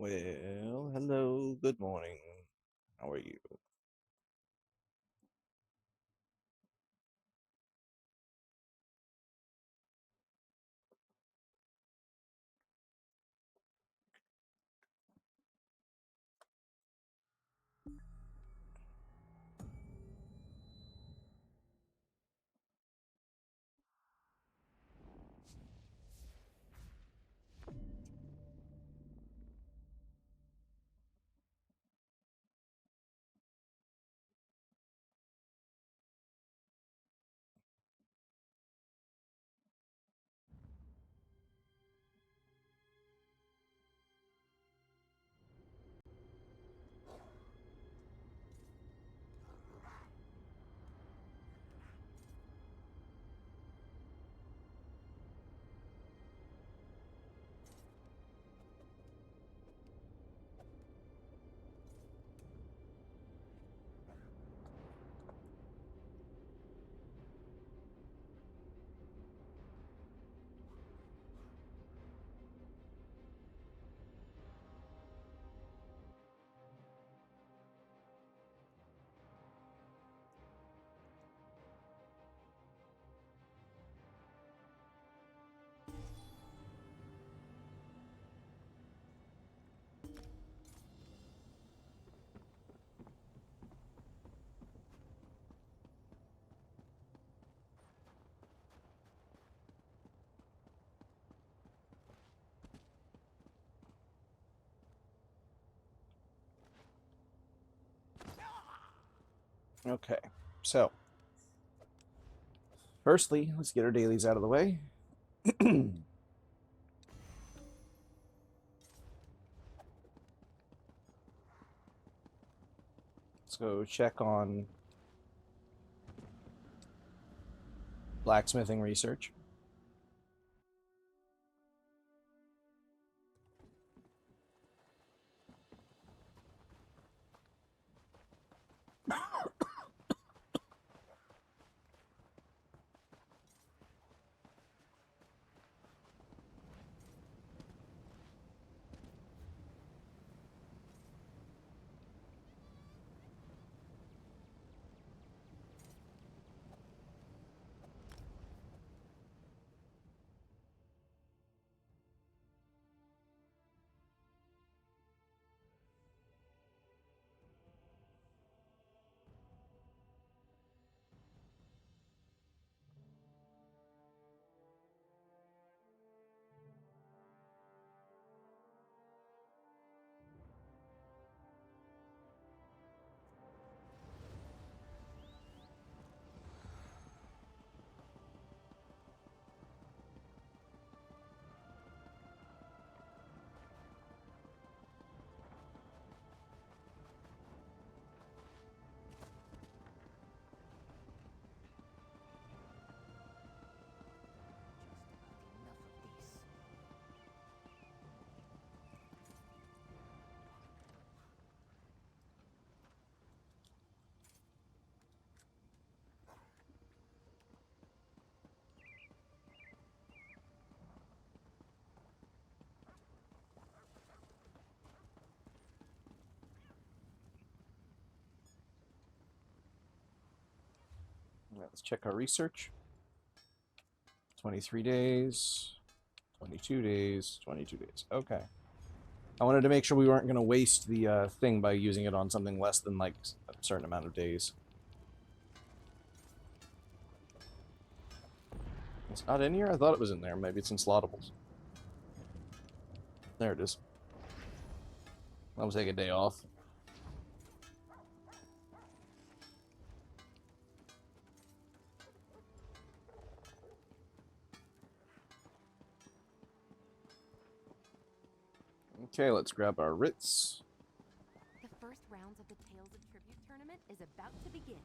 Well, hello, good morning. How are you? Okay, so firstly, let's get our dailies out of the way. Let's go check on blacksmithing research. Let's check our research. 23 days, 22 days, 22 days. Okay. I wanted to make sure we weren't going to waste the thing by using it on something less than like a certain amount of days. It's not in here? I thought it was in there. Maybe it's in slottables. There it is. I'll take a day off. Okay, let's grab our writs. The first rounds of the Tales of Tribute tournament is about to begin.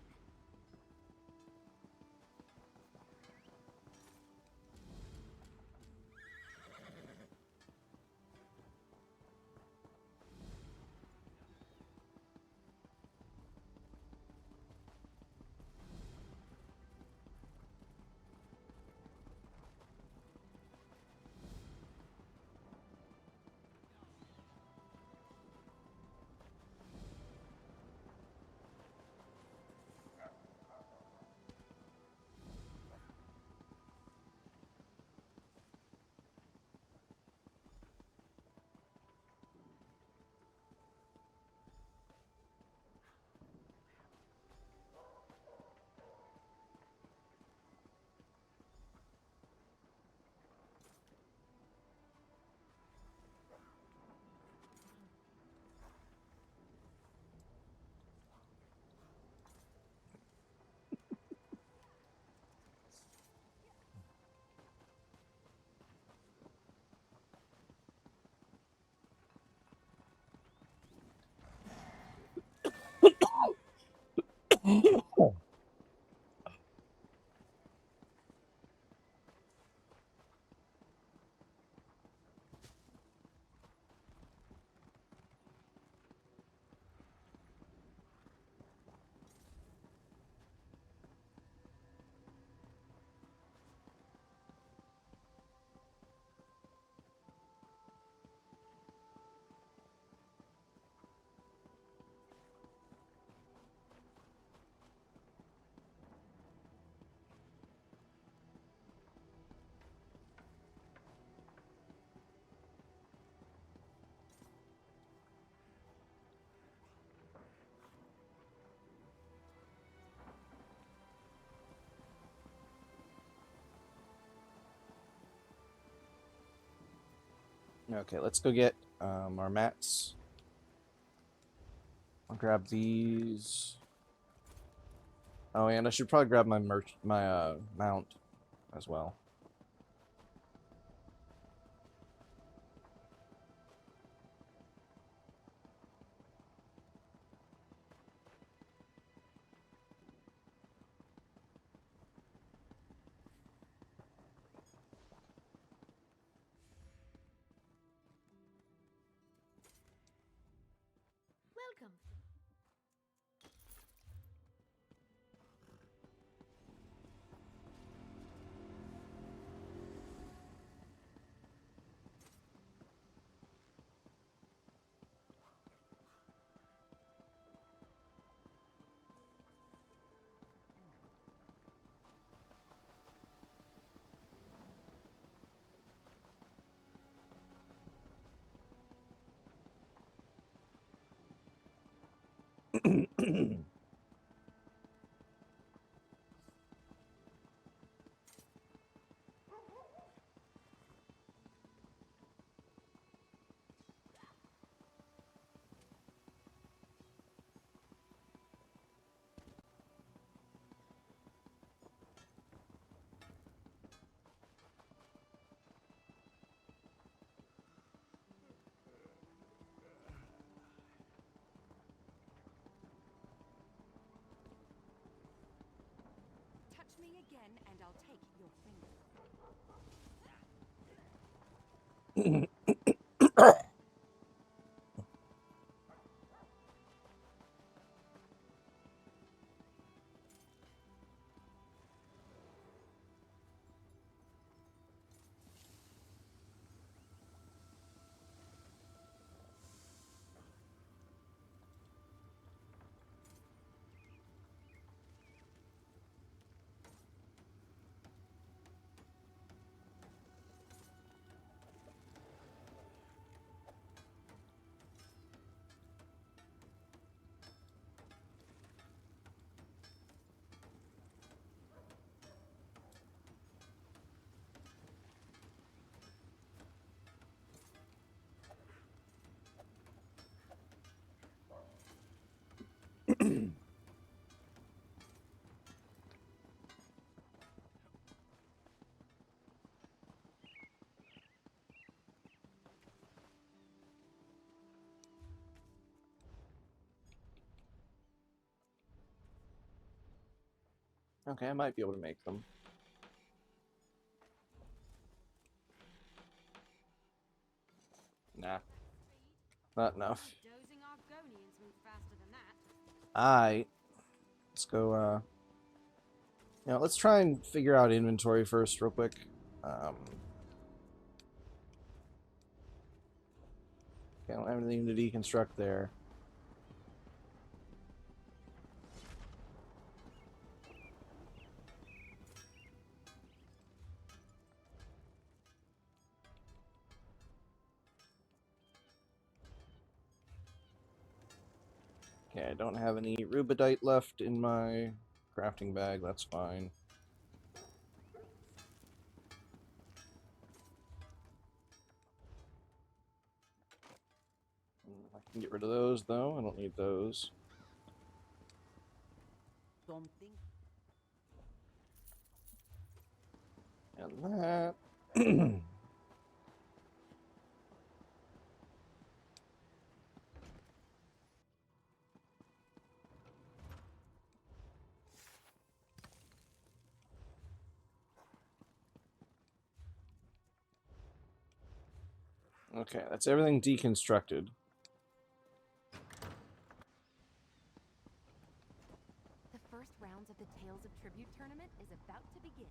Okay, let's go get our mats. I'll grab these. Oh, and I should probably grab my mount as well. Welcome. Touch me again, and I'll take your finger. Okay, I might be able to make them. Nah, not enough. Dozing Argonians move faster than that. Alright, let's go, let's try and figure out inventory first real quick. Okay, I don't have anything to deconstruct there. Okay, I don't have any rubidite left in my crafting bag, that's fine. I can get rid of those, though. I don't need those. Something. And that. Okay, that's everything deconstructed. The first rounds of the Tales of Tribute tournament is about to begin.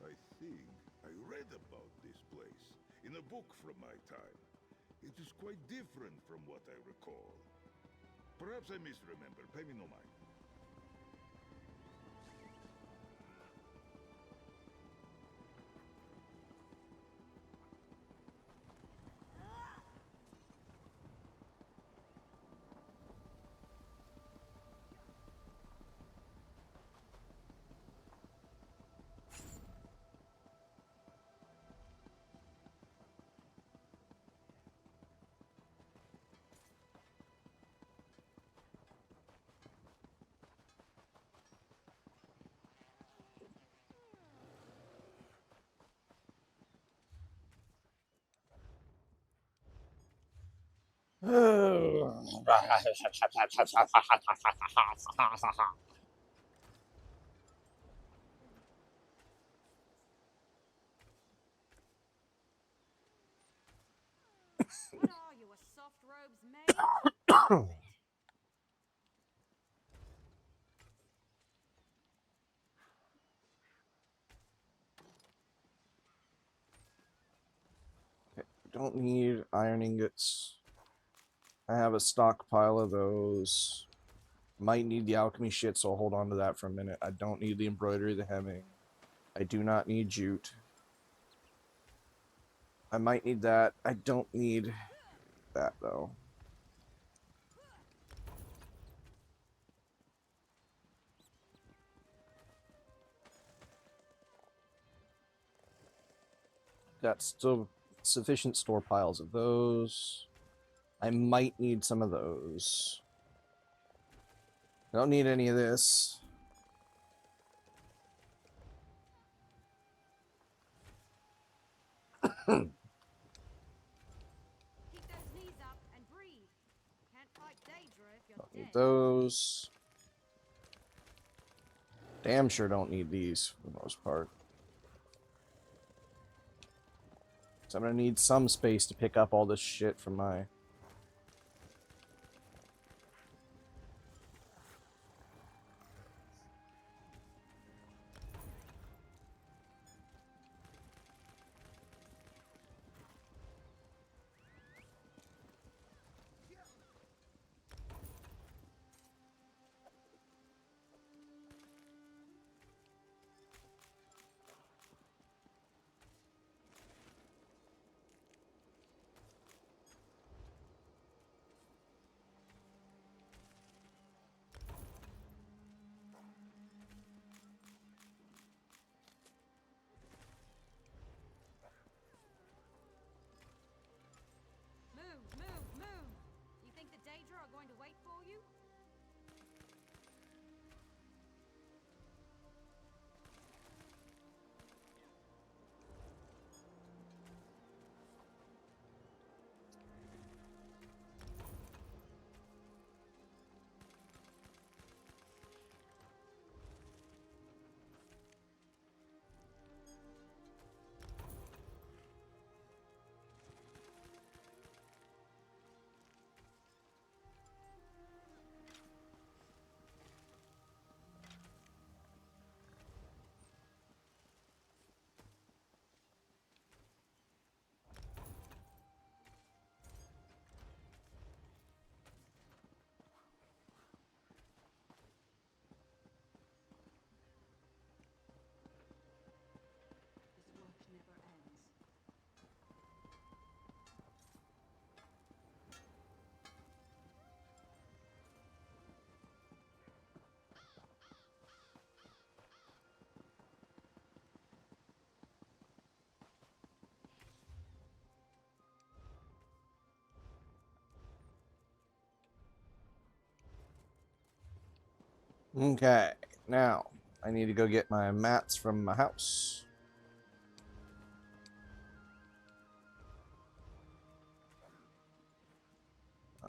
I think I read about this place in a book from my time. It is quite different from what I recall. Perhaps I misremember. Pay me no mind. What are you, a soft robes maid? Don't need iron ingots. I have a stockpile of those. Might need the alchemy shit, so I'll hold on to that for a minute. I don't need the embroidery, the hemming. I do not need jute. I might need that. I don't need that, though. Got still sufficient store piles of those. I might need some of those. I don't need any of this. Keep those knees up and breathe. Can't fight Daedra if you're Don't dead. need those. Damn sure don't need these for the most part. So I'm gonna need some space to pick up all this shit from my... Move, move, move! You think the Daedra are going to wait for you? This work never ends. Okay, now I need to go get my mats from my house.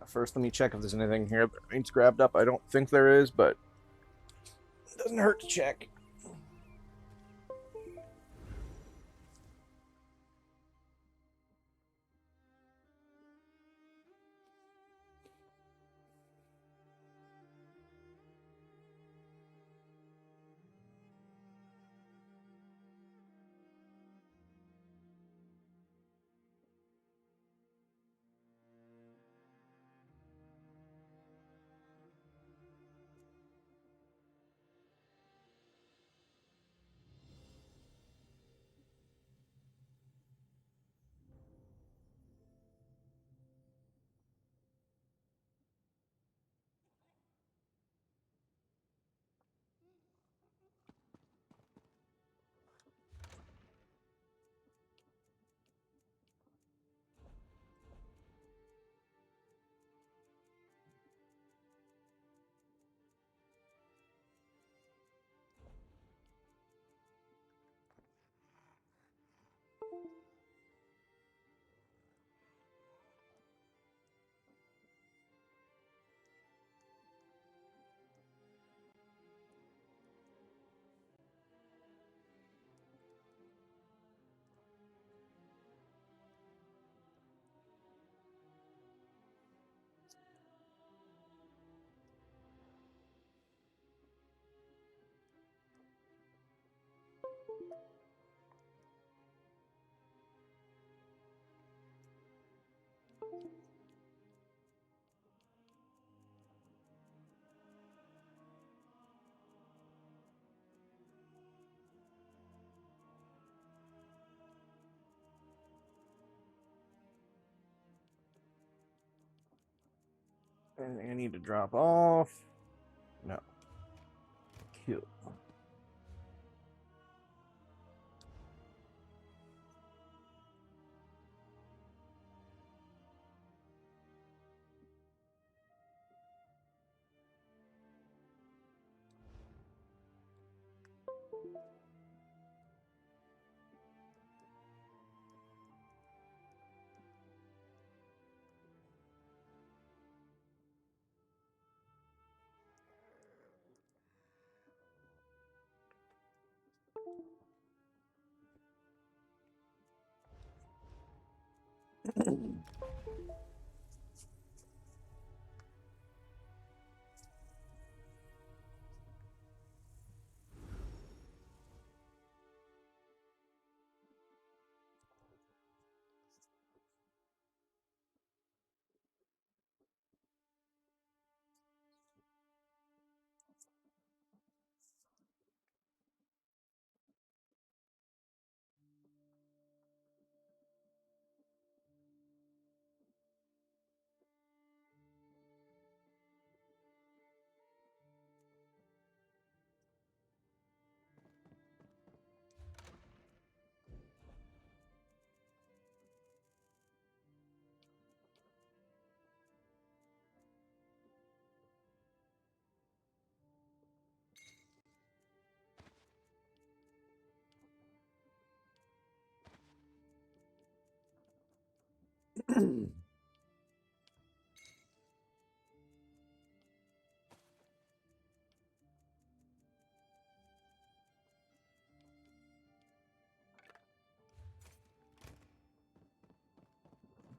First, let me check if there's anything here that needs grabbed up. I don't think there is, but it doesn't hurt to check. And I need to drop off. No. Kill.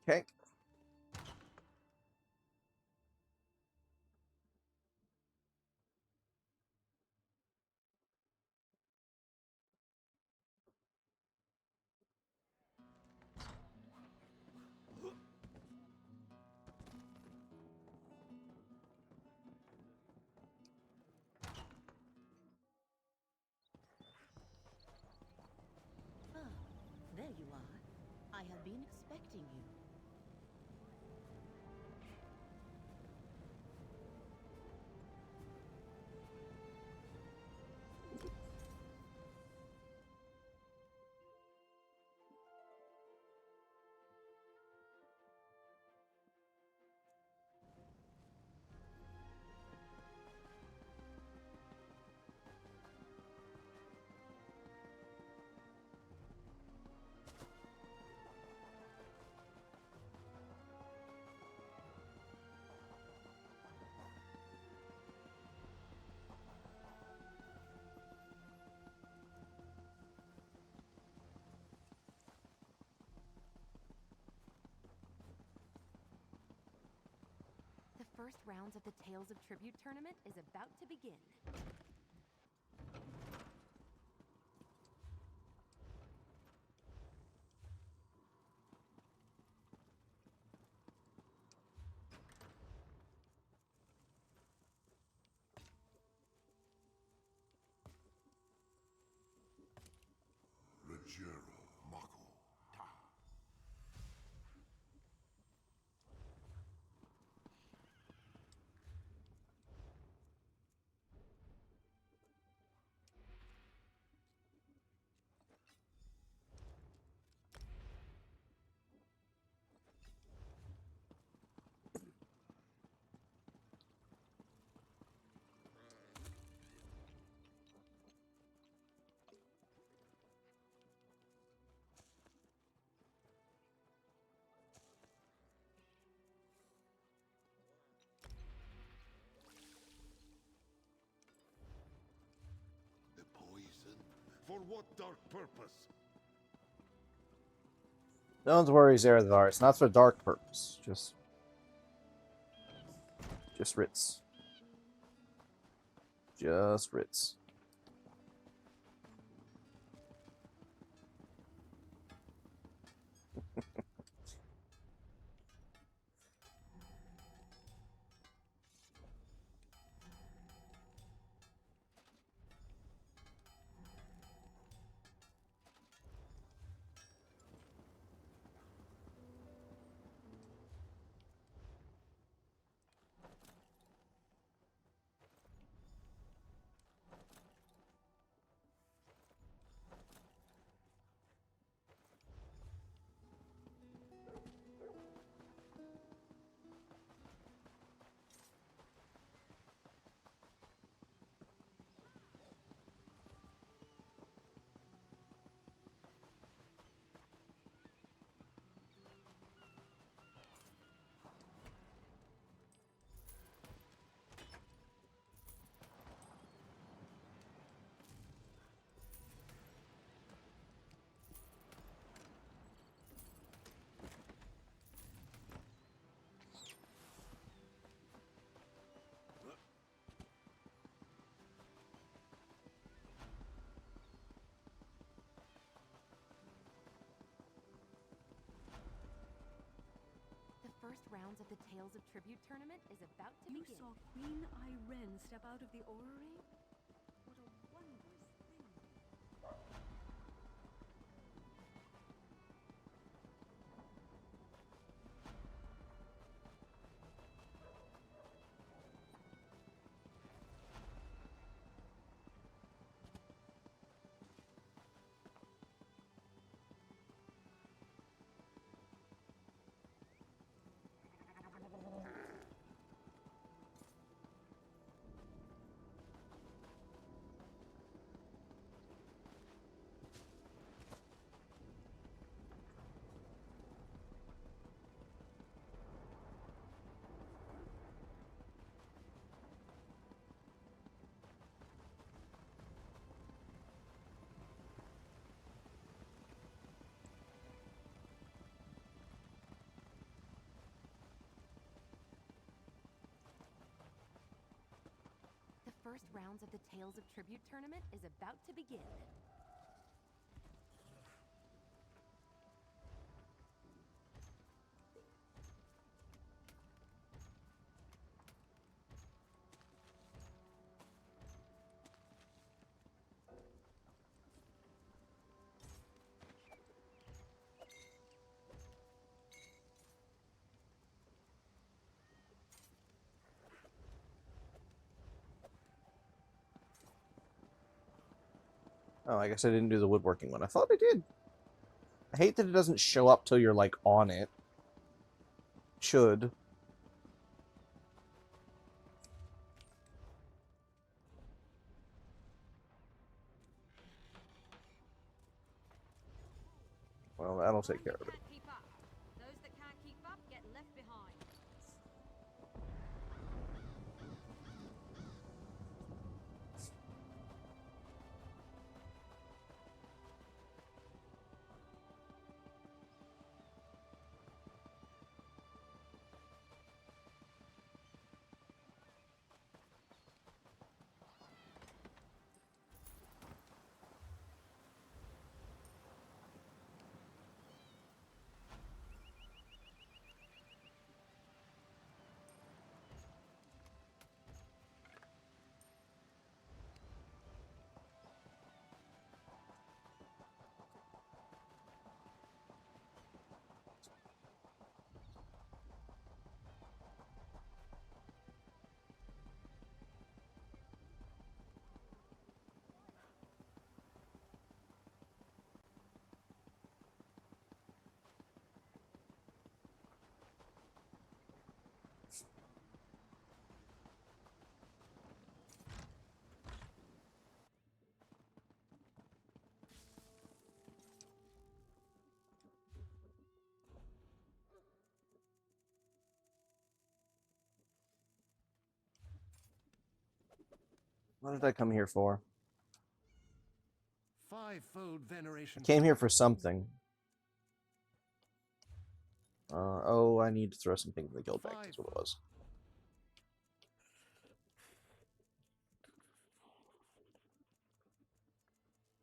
Okay. Ah, there you are. I have been expecting you. The first rounds of the Tales of Tribute tournament is about to begin. Legero, Mako, Ta. The poison? For what dark purpose? Don't worry, Zeradar. It's not for dark purpose. Just Ritz. Just Ritz. first rounds of the Tales of Tribute tournament is about to You begin. saw Queen Irene step out of the orrery? What a wondrous thing. The first rounds of the Tales of Tribute tournament is about to begin. Oh, I guess I didn't do the woodworking one. I thought I did. I hate that it doesn't show up till you're, like, on it. Should. Well, that'll take care of it. Can't keep up. Those that can't keep up get left behind. What did I come here for? Fivefold I veneration. came here for something. Oh, I need to throw something in the guild bank. That's what it was.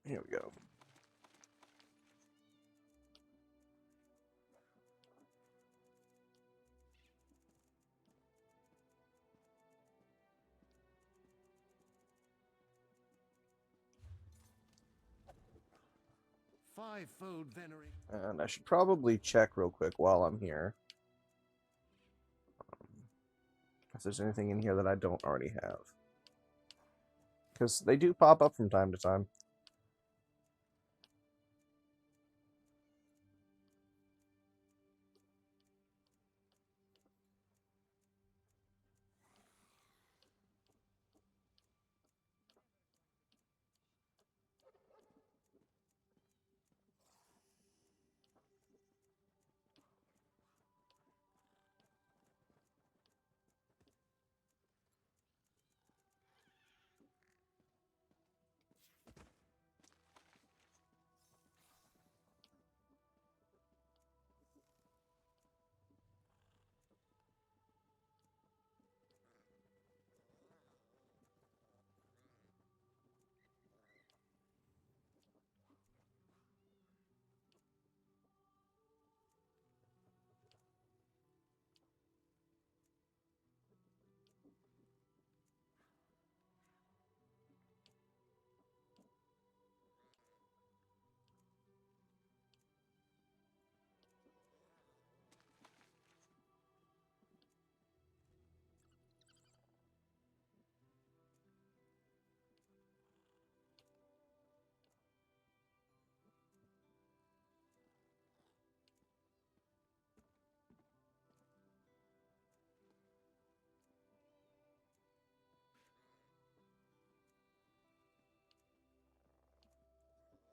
Here we go. Fivefold veneration. And I should probably check real quick while I'm here. If there's anything in here that I don't already have. Because they do pop up from time to time.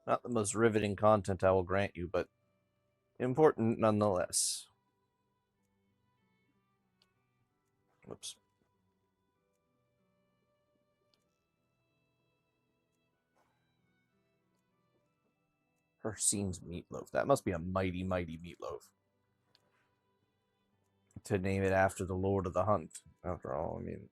Not the most riveting content, I will grant you, but important nonetheless. Whoops. Hercine's meatloaf. That must be a mighty, mighty meatloaf. To name it after the Lord of the Hunt, after all, I mean.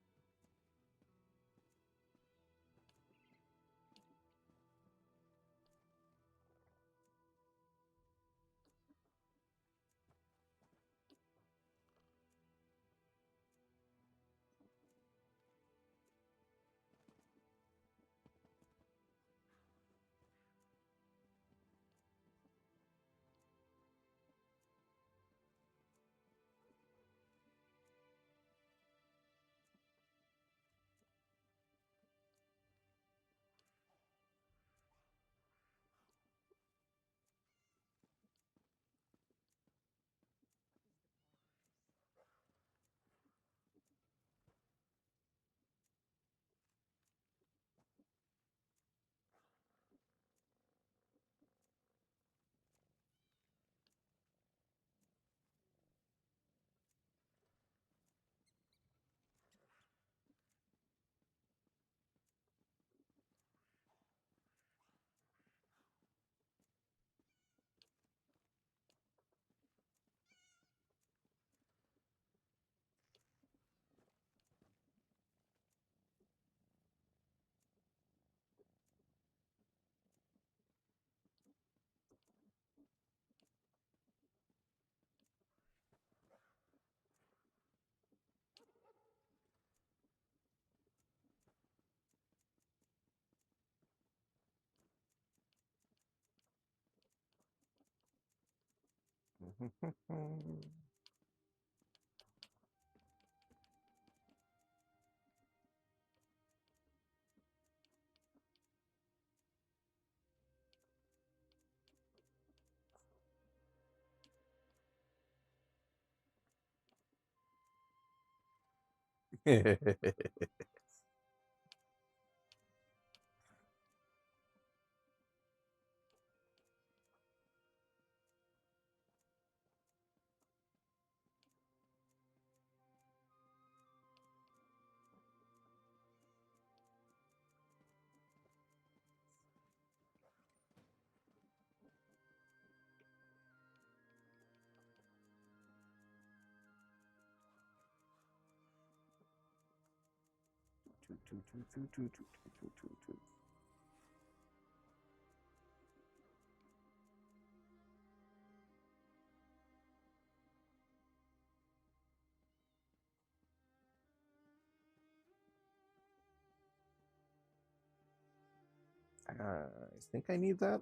I think I need that.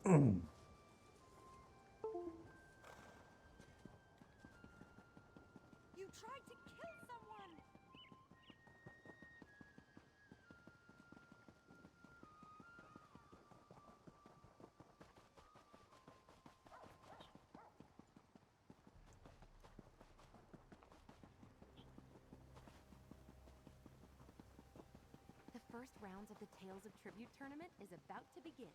You tried to kill someone! The first rounds of the Tales of Tribute tournament is about to begin.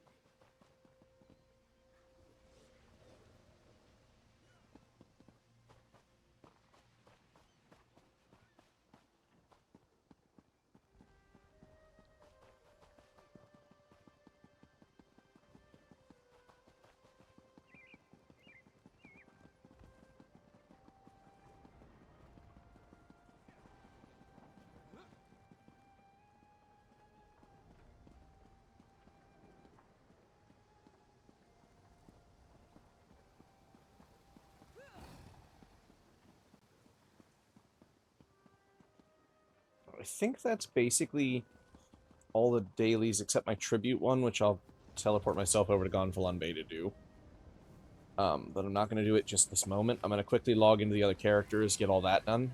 I think that's basically all the dailies except my tribute one, which I'll teleport myself over to Gonfalon Bay to do. But I'm not going to do it just this moment. I'm going to quickly log into the other characters, get all that done.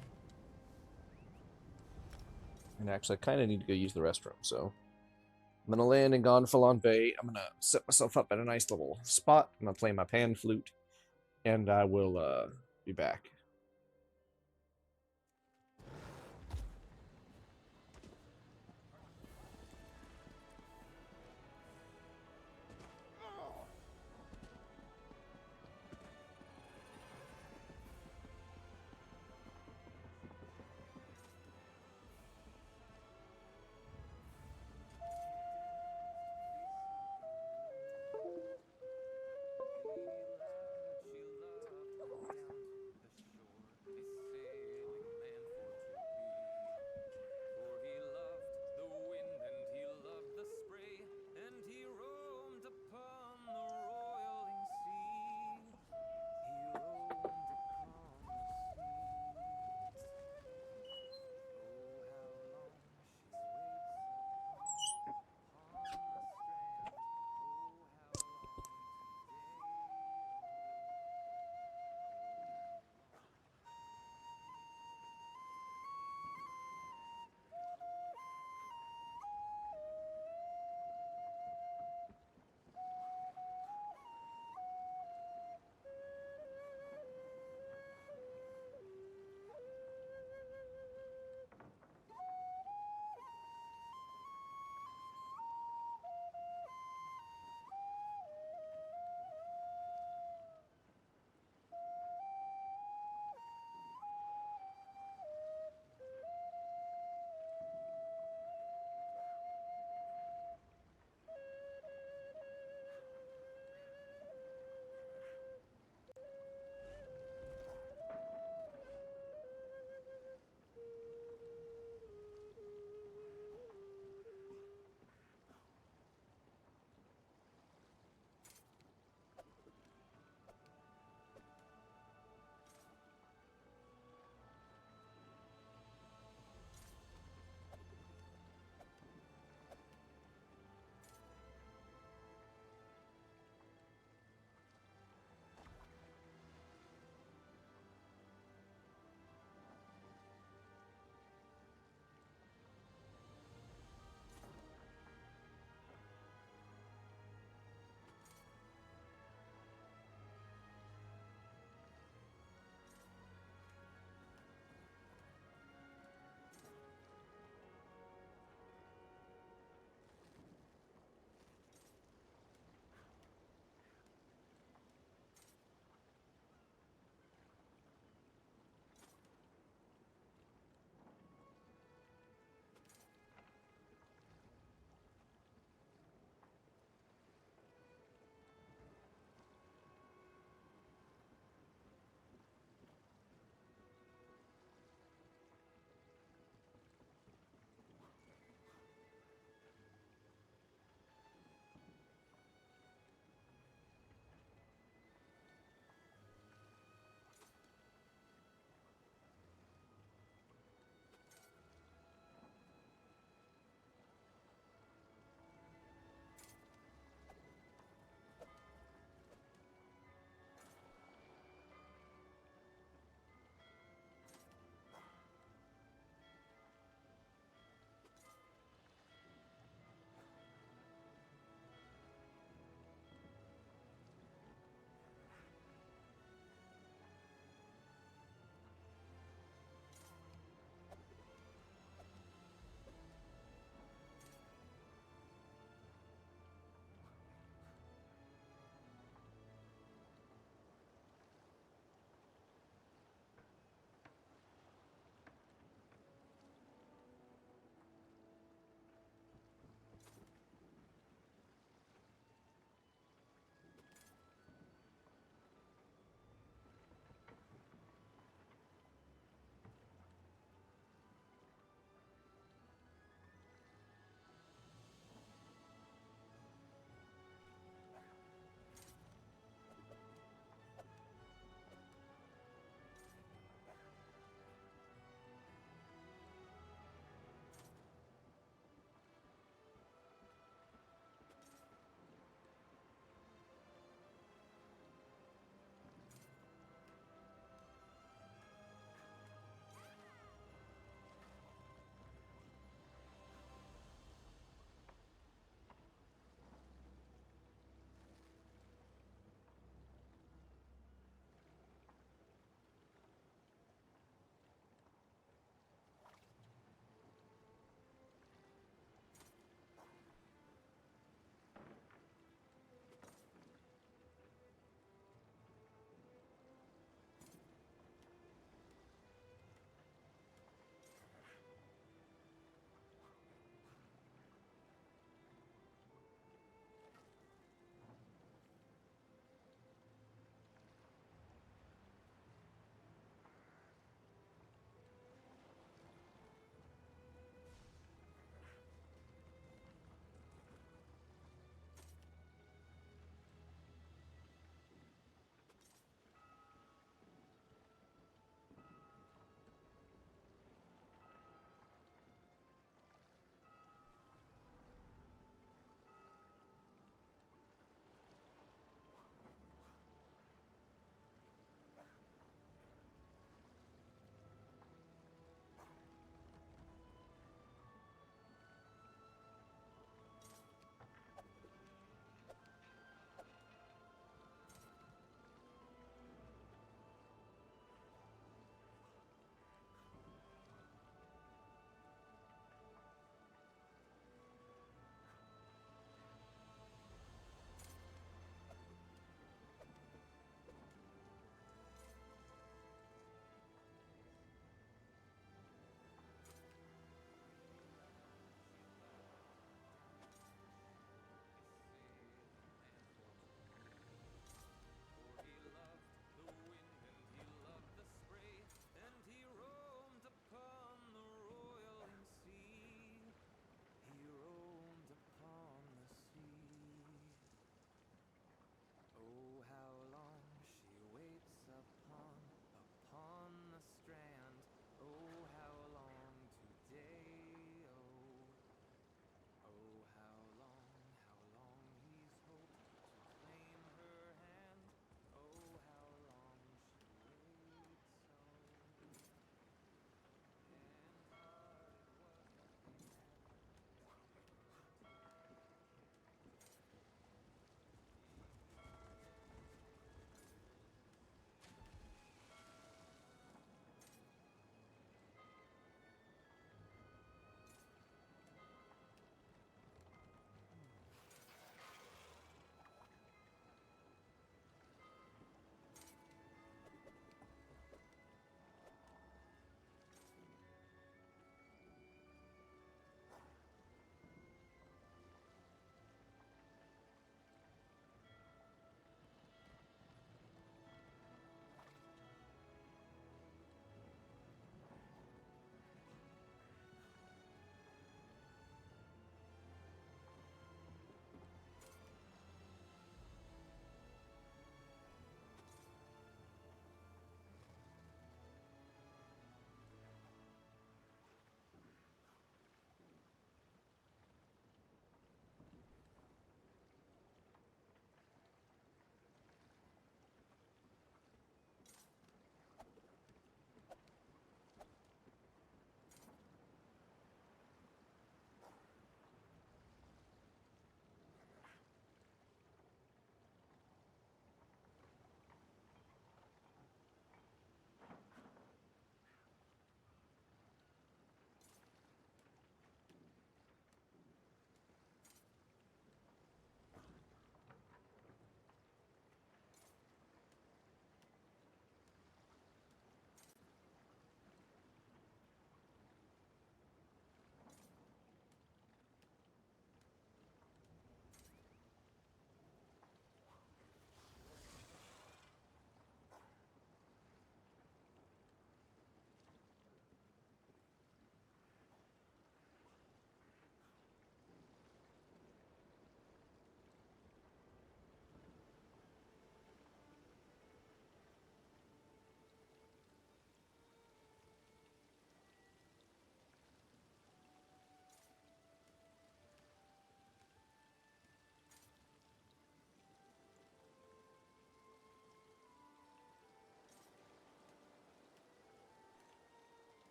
And actually, I kind of need to go use the restroom, so... I'm going to land in Gonfalon Bay. I'm going to set myself up at a nice little spot. I'm going to play my pan flute. And I will be back.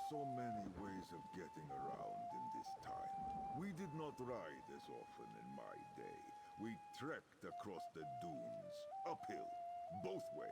so many ways of getting around in this time. We did not ride as often in my day. We trekked across the dunes, uphill, both ways.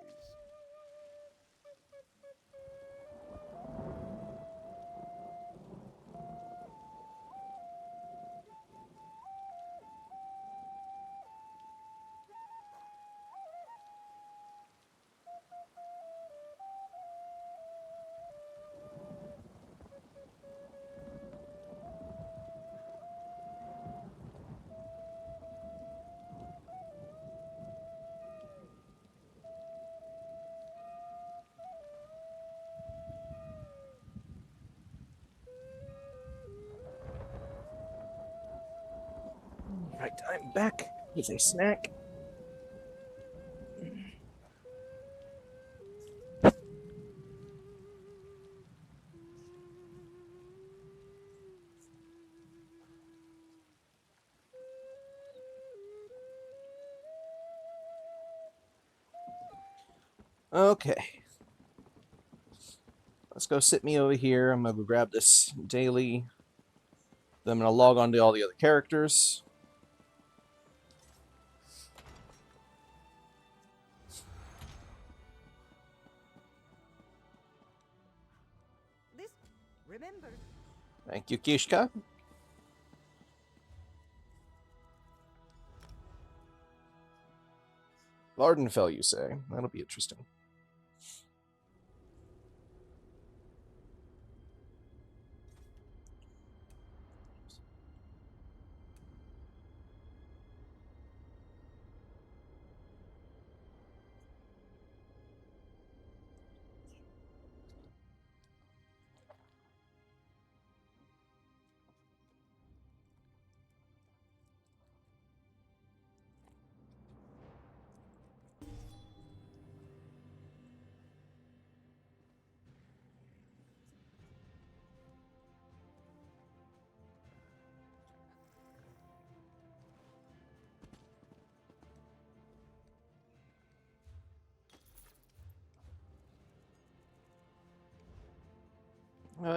Right, I'm back with a snack. Okay. Let's go sit me over here. I'm gonna go grab this daily. Then I'm gonna log on to all the other characters. This, remember, Thank you, Kishka. Vardenfell, you say? That'll be interesting.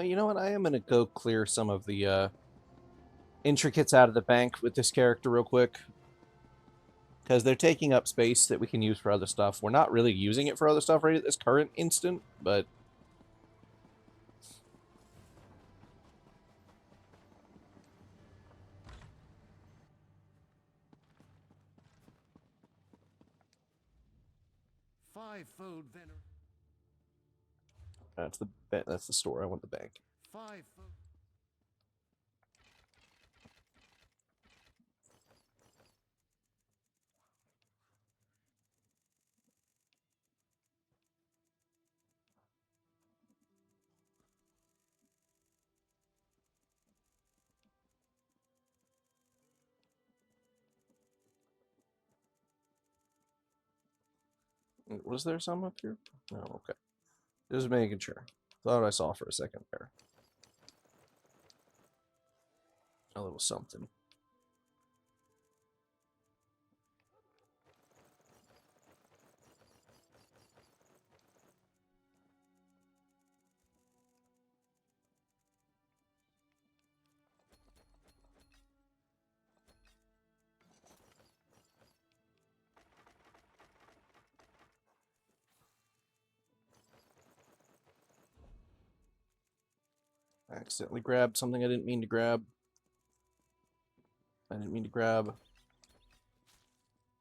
You know what? I am gonna go clear some of the intricates out of the bank with this character real quick. Because they're taking up space that we can use for other stuff. We're not really using it for other stuff right at this current instant, but... Five-fold vener. That's the store. I want the bank. Five-fold. Was there some up here? No, okay. Just making sure. Thought I saw for a second there. A little something. I accidentally grabbed something I didn't mean to grab. I didn't mean to grab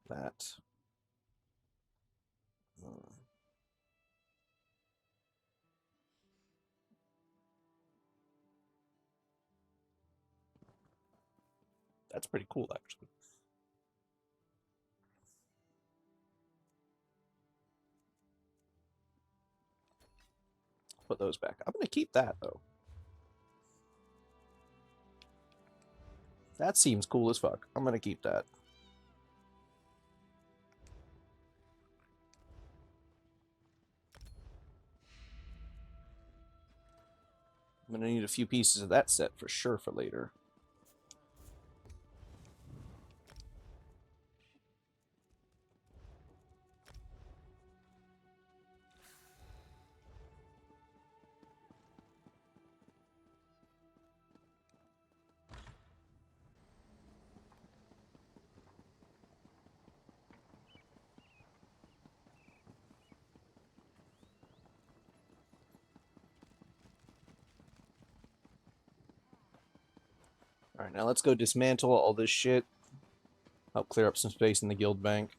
that. That's pretty cool, actually. Put those back. I'm going to keep that, though. That seems cool as fuck. I'm going to keep that. I'm going to need a few pieces of that set for sure for later. Alright, now let's go dismantle all this shit. Help clear up some space in the guild bank.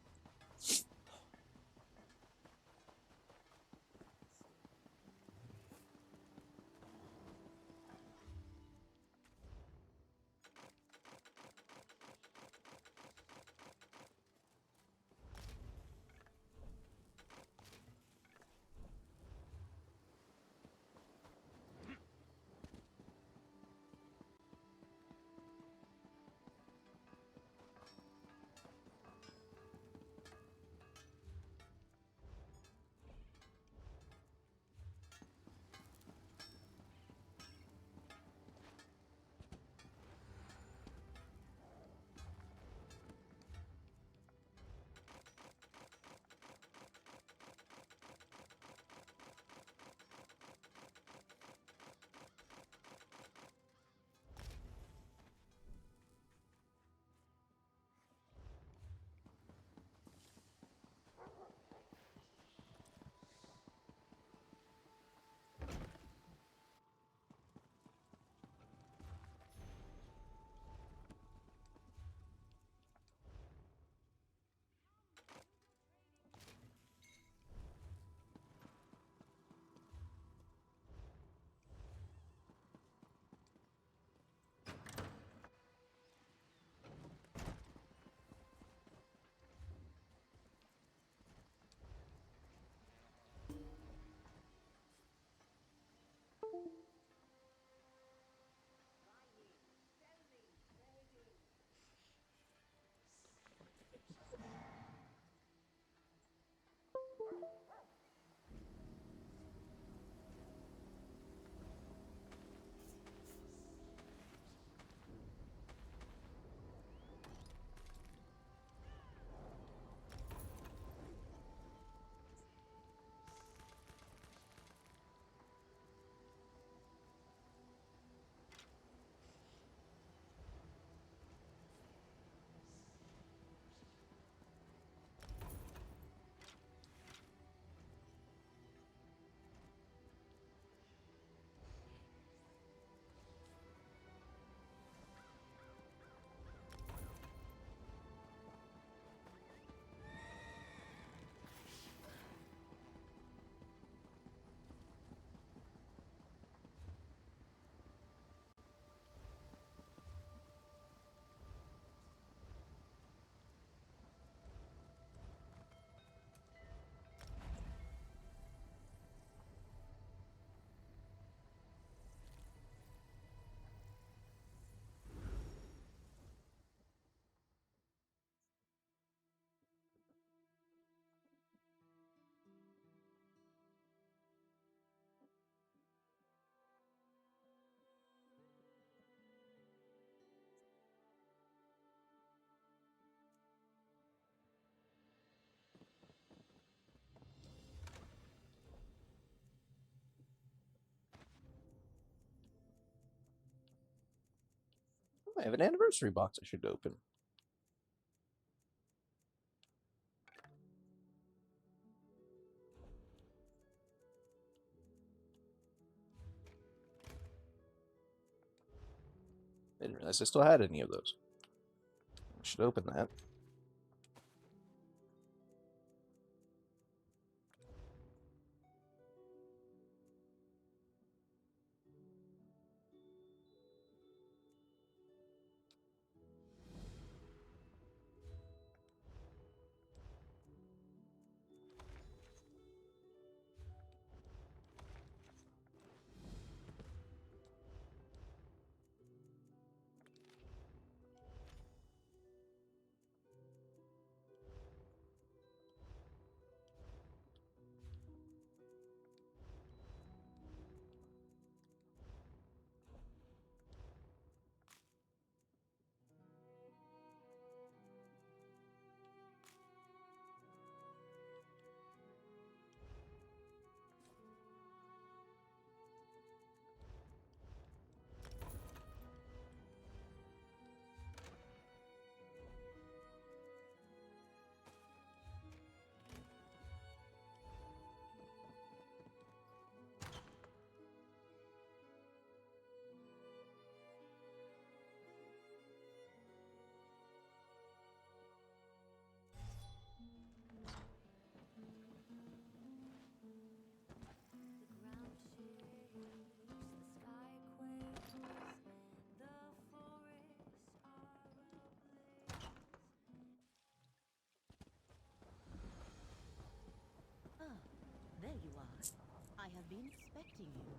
I have an anniversary box I should open. I didn't realize I still had any of those. I should open that. expecting you.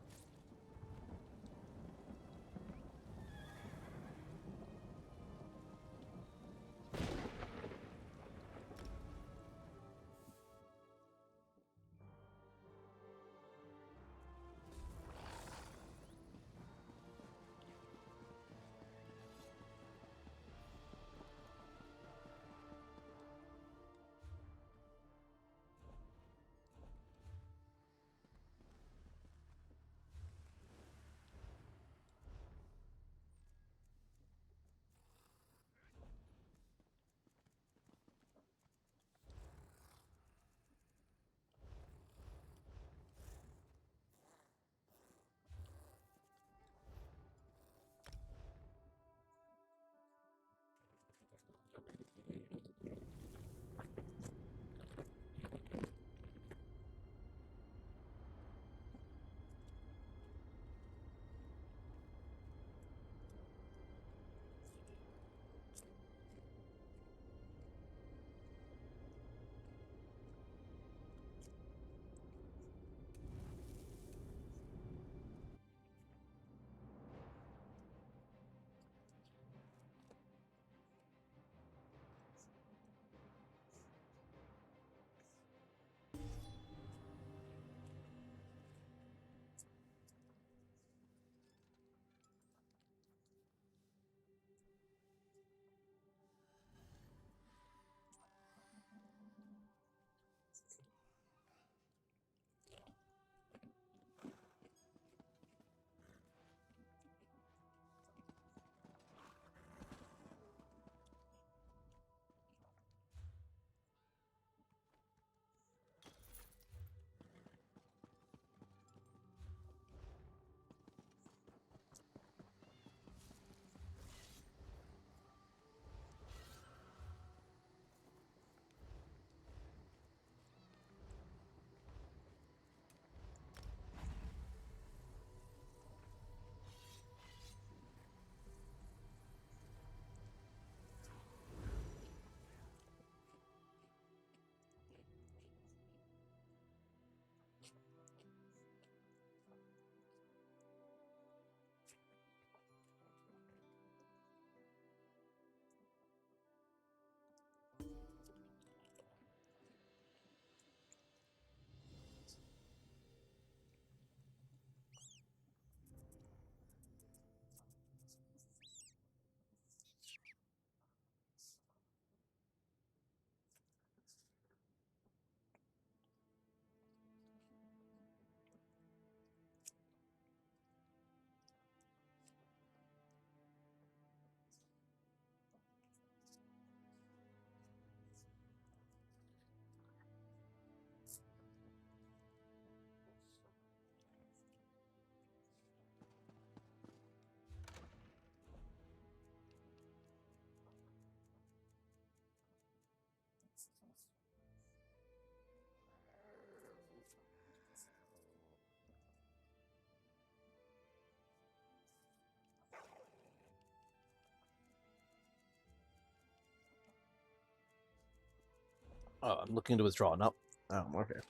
Oh, I'm looking to withdraw. No. Oh, okay.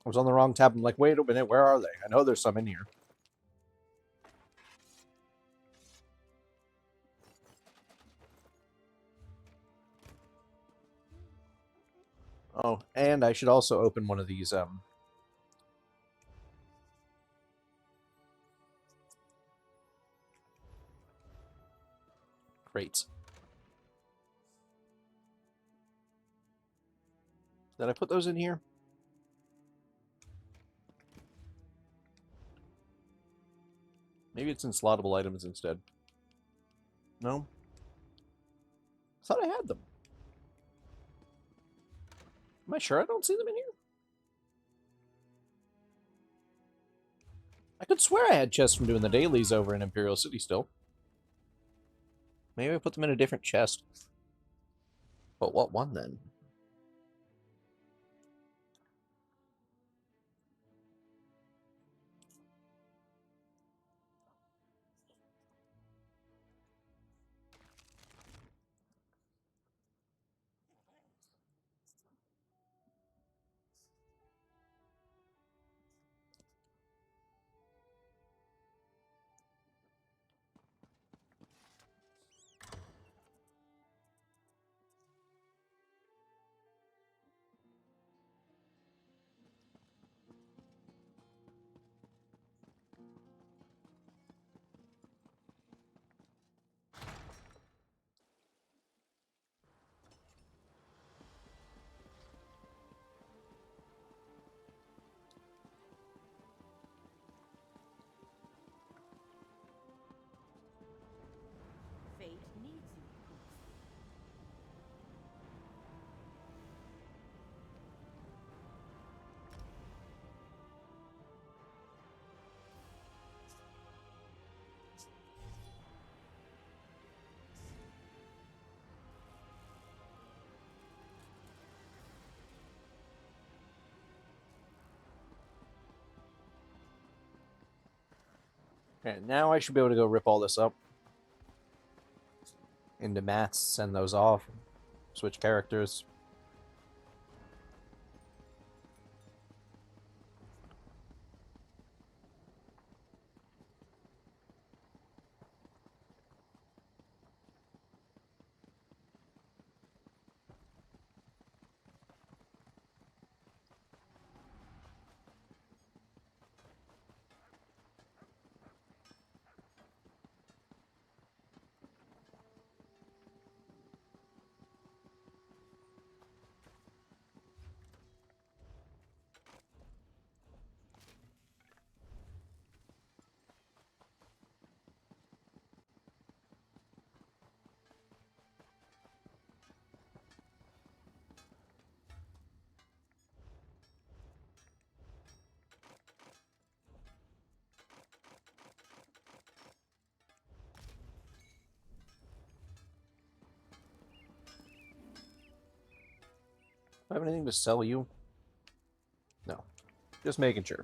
I was on the wrong tab. I'm like, wait a minute, where are they? I know there's some in here. Oh, and I should also open one of these crates. Did I put those in here? Maybe it's in slottable items instead. No? I thought I had them. Am I sure I don't see them in here? I could swear I had chests from doing the dailies over in Imperial City still. Maybe I put them in a different chest. But what one then? Okay, now I should be able to go rip all this up into mats, send those off, switch characters. Do I have anything to sell you? No. Just making sure.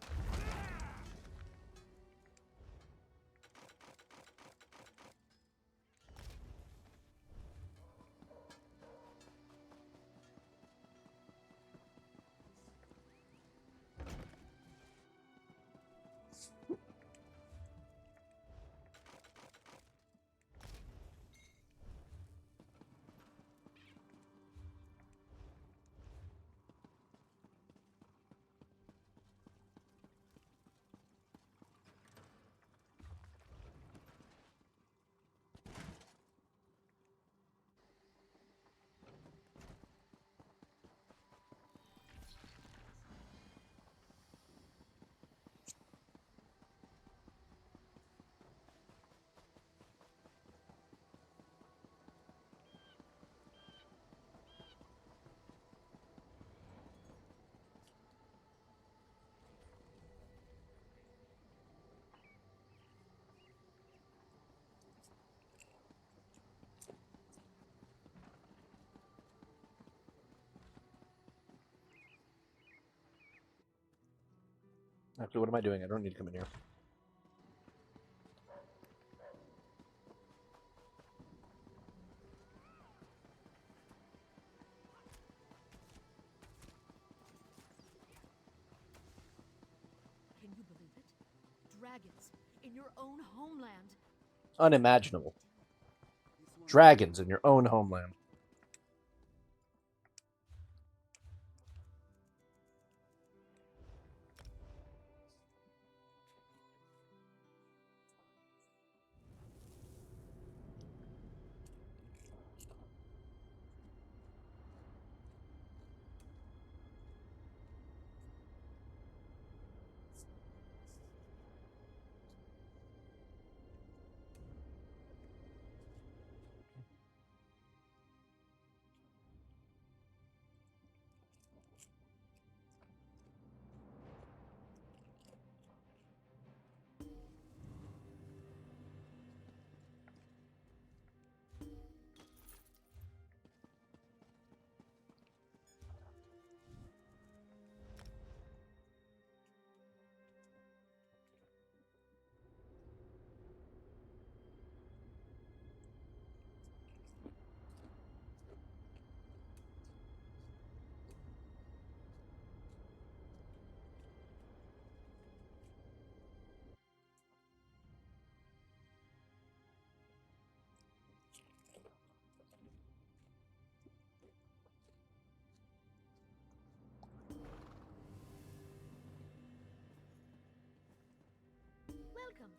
Actually, what am I doing? I don't need to come in here. Can you believe it? Dragons in your own homeland. Unimaginable. Dragons in your own homeland. Welcome.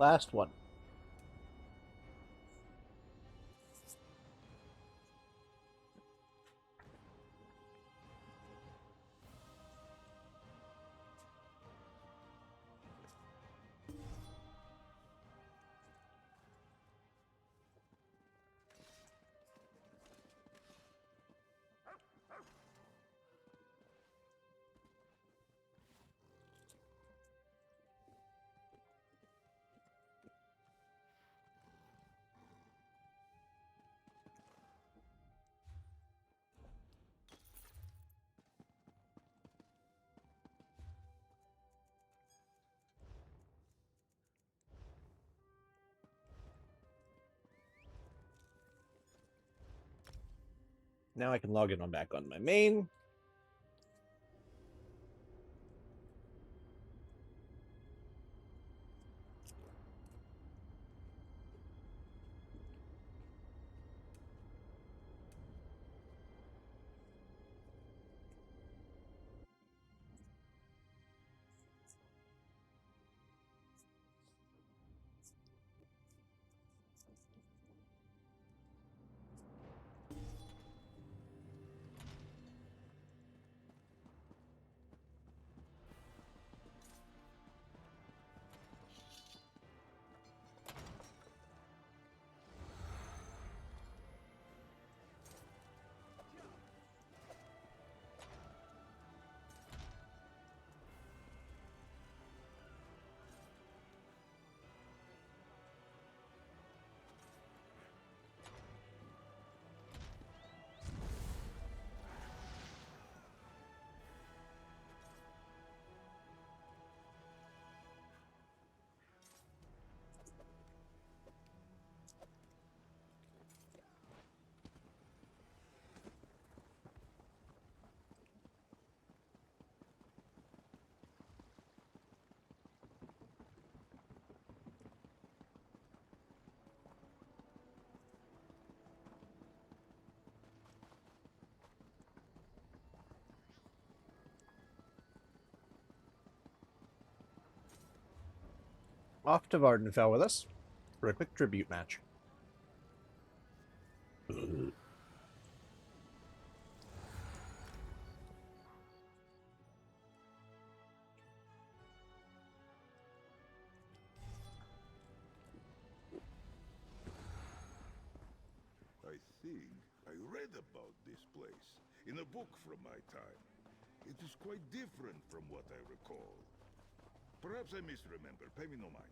Last one. Now I can log in on back on my main. Off to Vardenfell with us for a quick tribute match. I think I read about this place in a book from my time. It is quite different from what I recall. Perhaps I misremember. Pay me no mind.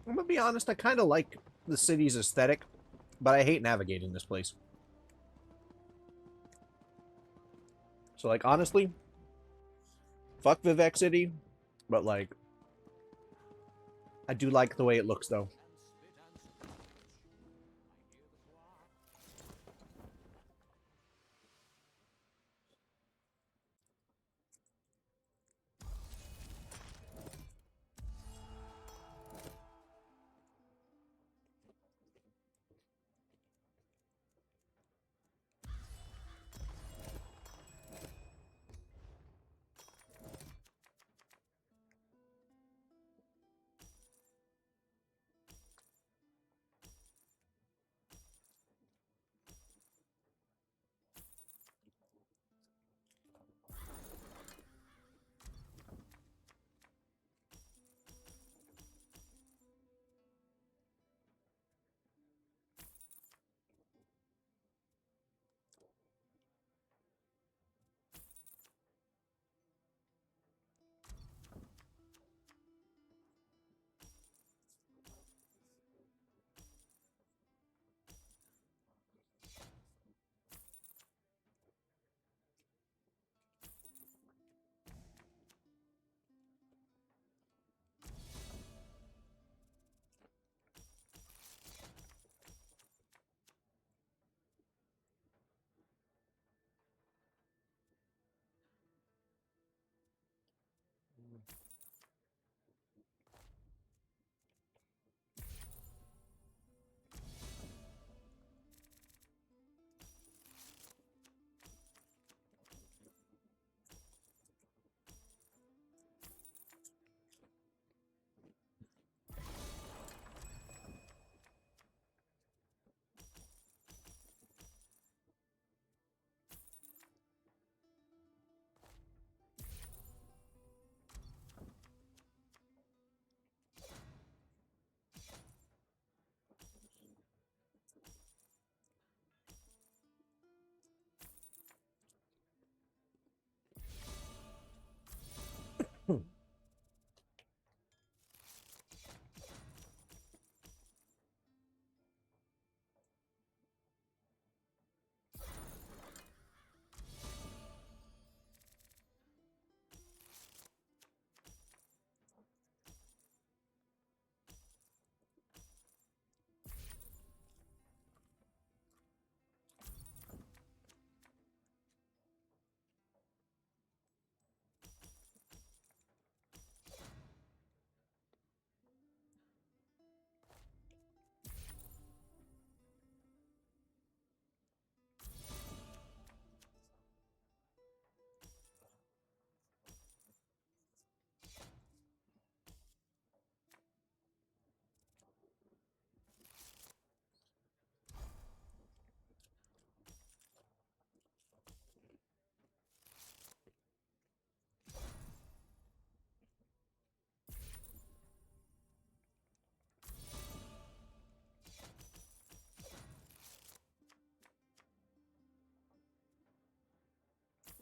I'm gonna be honest, I kind of like the city's aesthetic, but I hate navigating this place. So, like, honestly, fuck Vivek City, but, like, I do like the way it looks, though.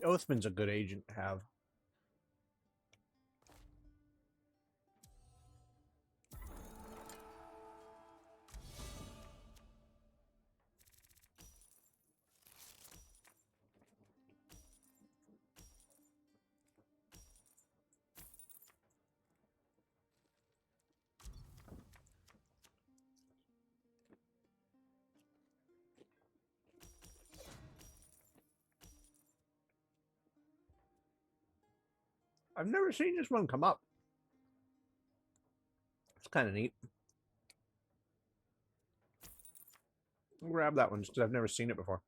Oathman's a good agent to have. I've never seen this one come up. It's kind of neat. I'll grab that one just because I've never seen it before.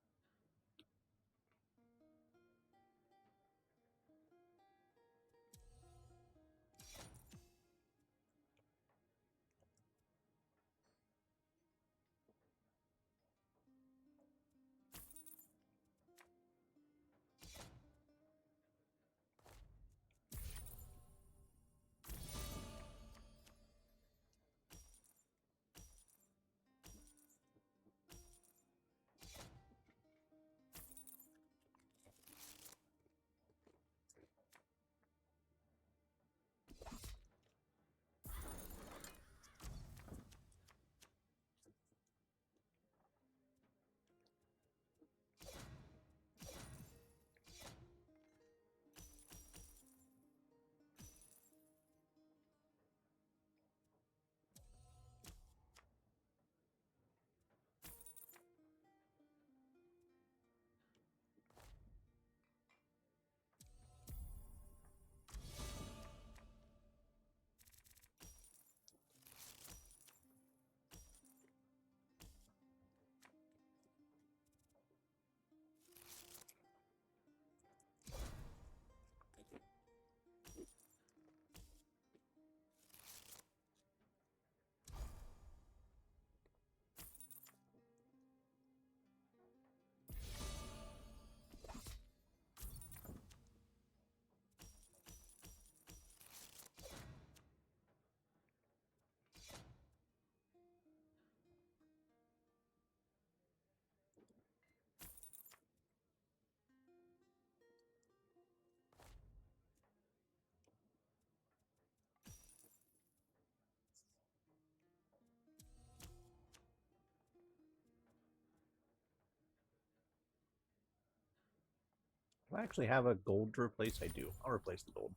Do I actually have a gold to replace? I do. I'll replace the gold.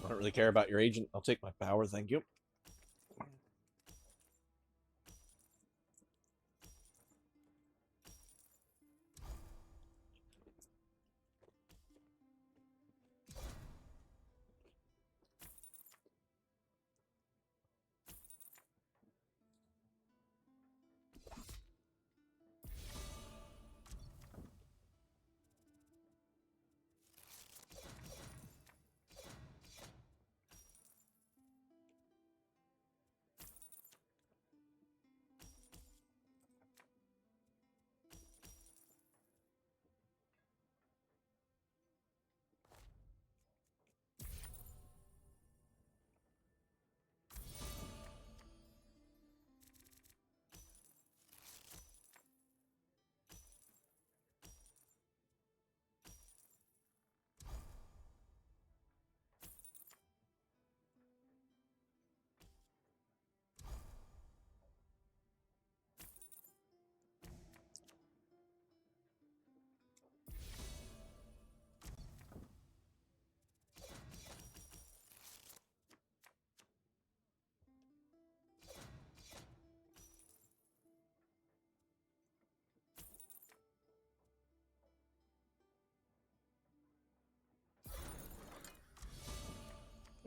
I don't really care about your agent. I'll take my power, thank you.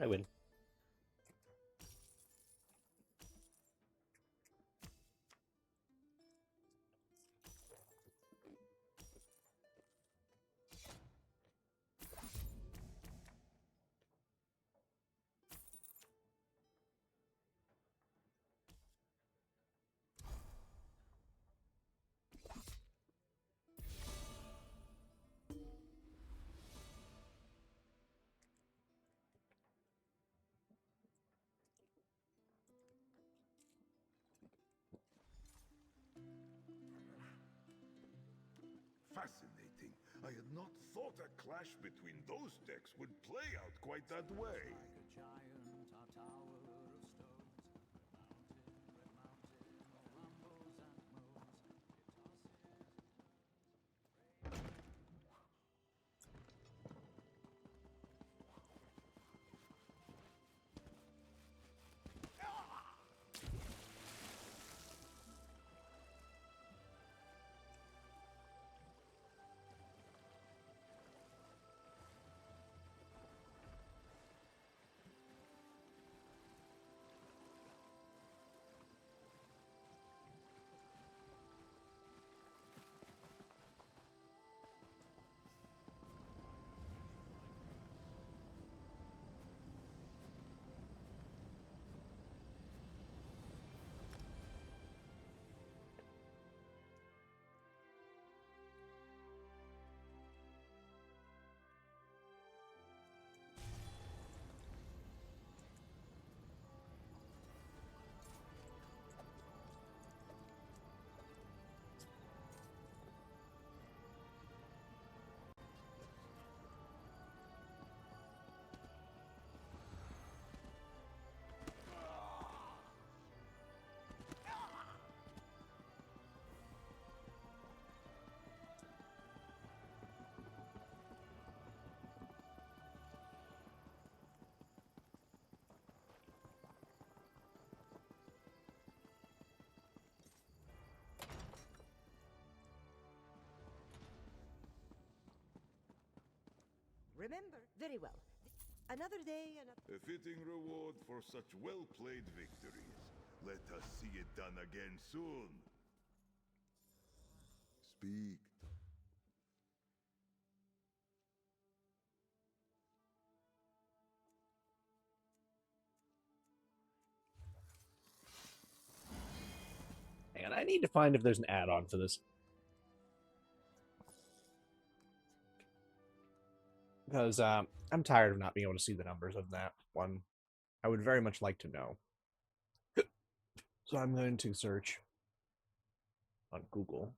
I win. clash between those decks would play out quite that way. Remember, very well. Another day, another... A fitting reward for such well-played victories. Let us see it done again soon. Speak. And I need to find if there's an add-on for this. Because I'm tired of not being able to see the numbers of that one. I would very much like to know. So I'm going to search on Google.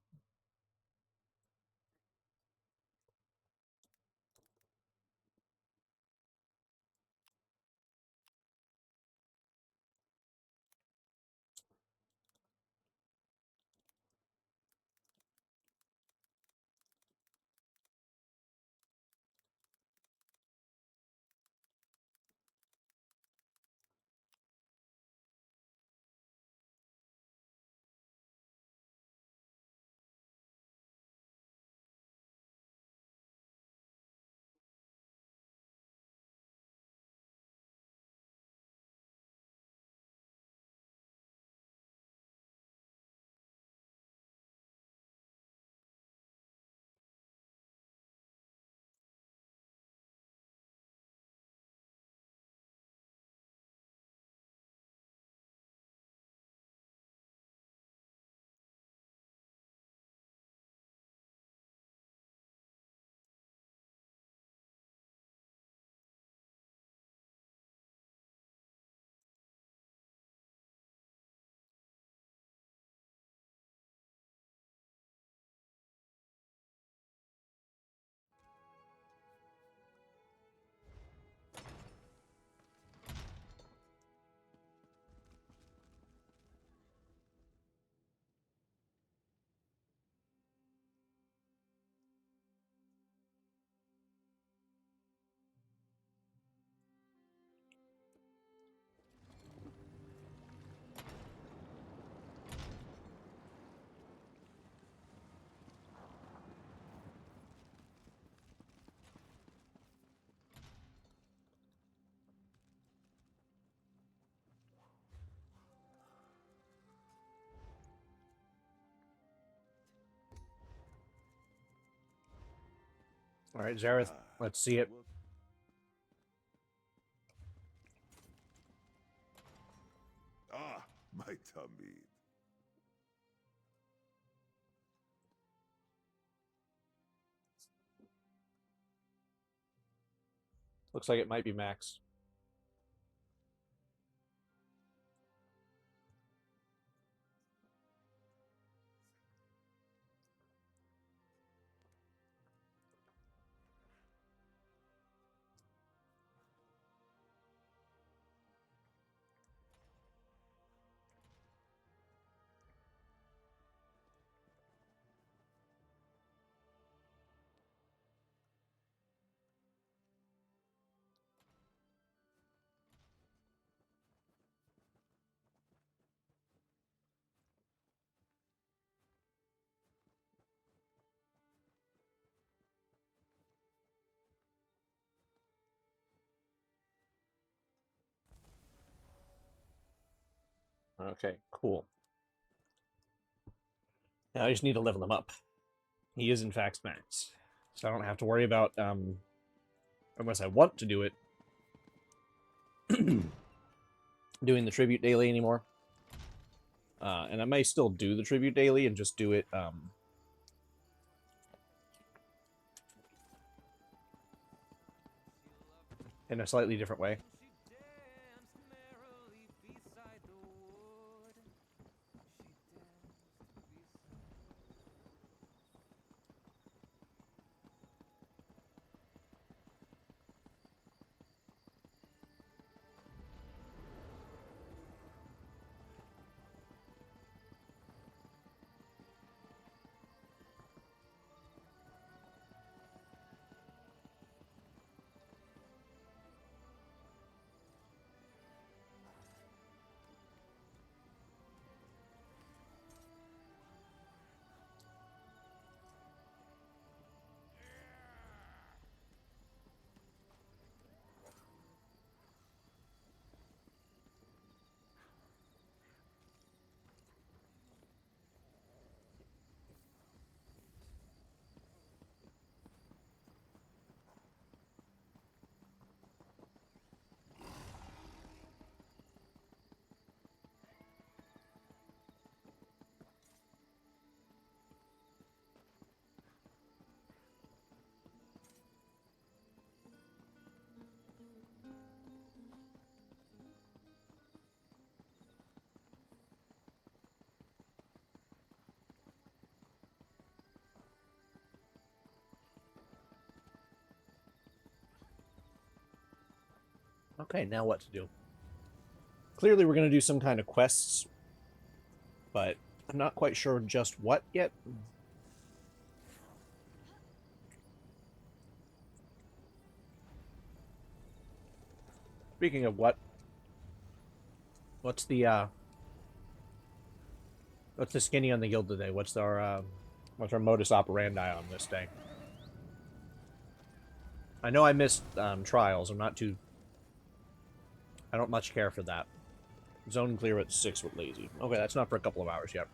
All right, Zareth, let's see it. Ah, my tummy. Looks like it might be max. Okay, cool. Now I just need to level him up. He is in fact max, so I don't have to worry about unless I want to do it, doing the tribute daily anymore. And I may still do the tribute daily and just do it in a slightly different way. Okay, now what to do? Clearly we're going to do some kind of quests, but I'm not quite sure just what yet. Speaking of what, what's the skinny on the guild today? What's our modus operandi on this day? I know I missed trials. I don't much care for that. Zone clear at 6 with lazy. Okay, that's not for a couple of hours yet.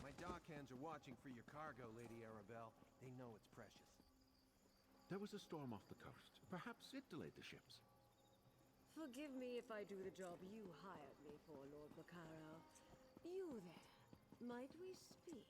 My dockhands are watching for your cargo, Lady Arabelle. They know it's precious. There was a storm off the coast. Perhaps it delayed the ships. Forgive me if I do the job you hired me for, Lord Bacaro. You there, might we speak?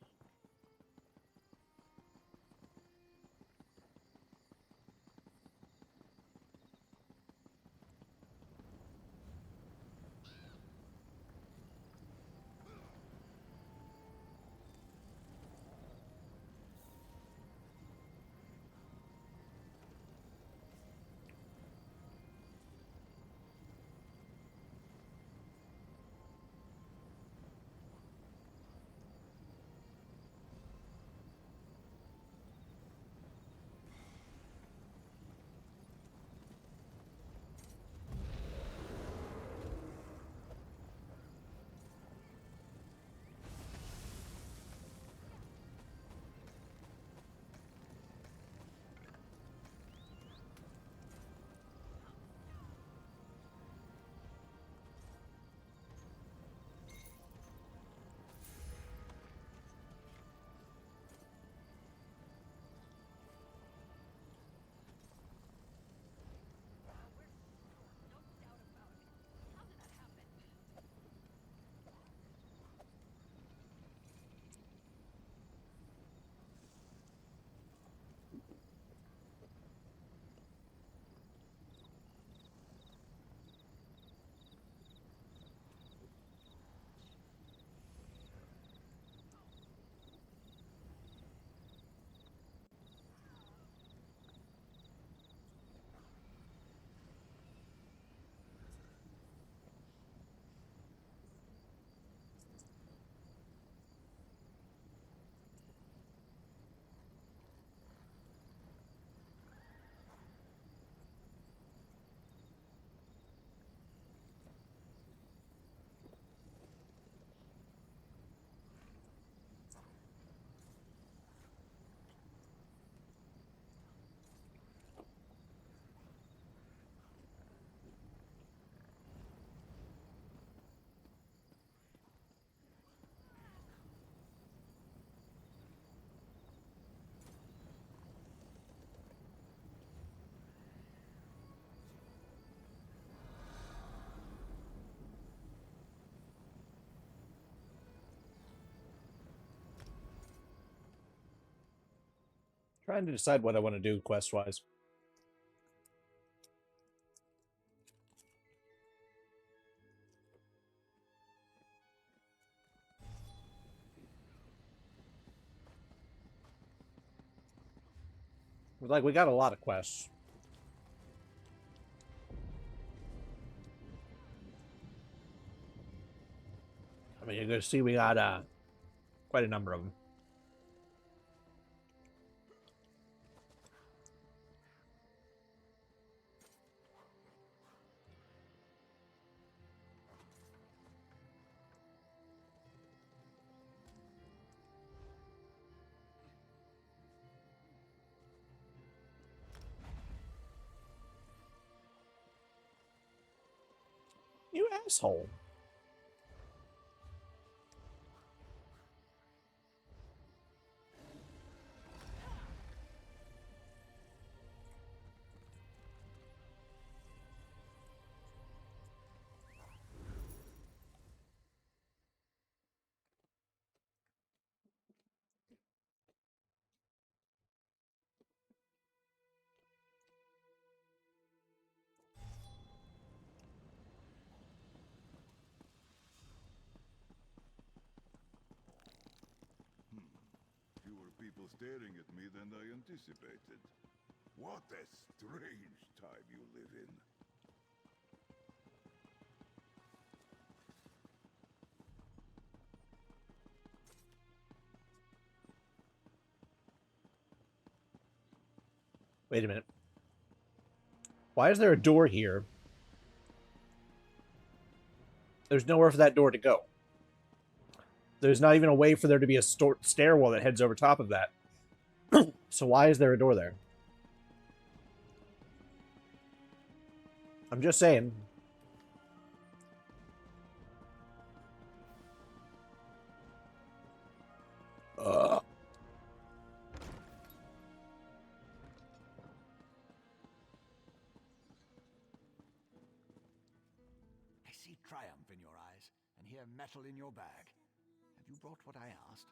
Trying to decide what I want to do quest-wise. Like, we got a lot of quests. I mean, you're going to see we got quite a number of them. You asshole. Fewer people staring at me than I anticipated. What a strange time you live in. Wait a minute. Why is there a door here? There's nowhere for that door to go. There's not even a way for there to be a stairwell that heads over top of that. So why is there a door there? I'm just saying. I see triumph in your eyes and hear metal in your bag. Have you brought what I asked?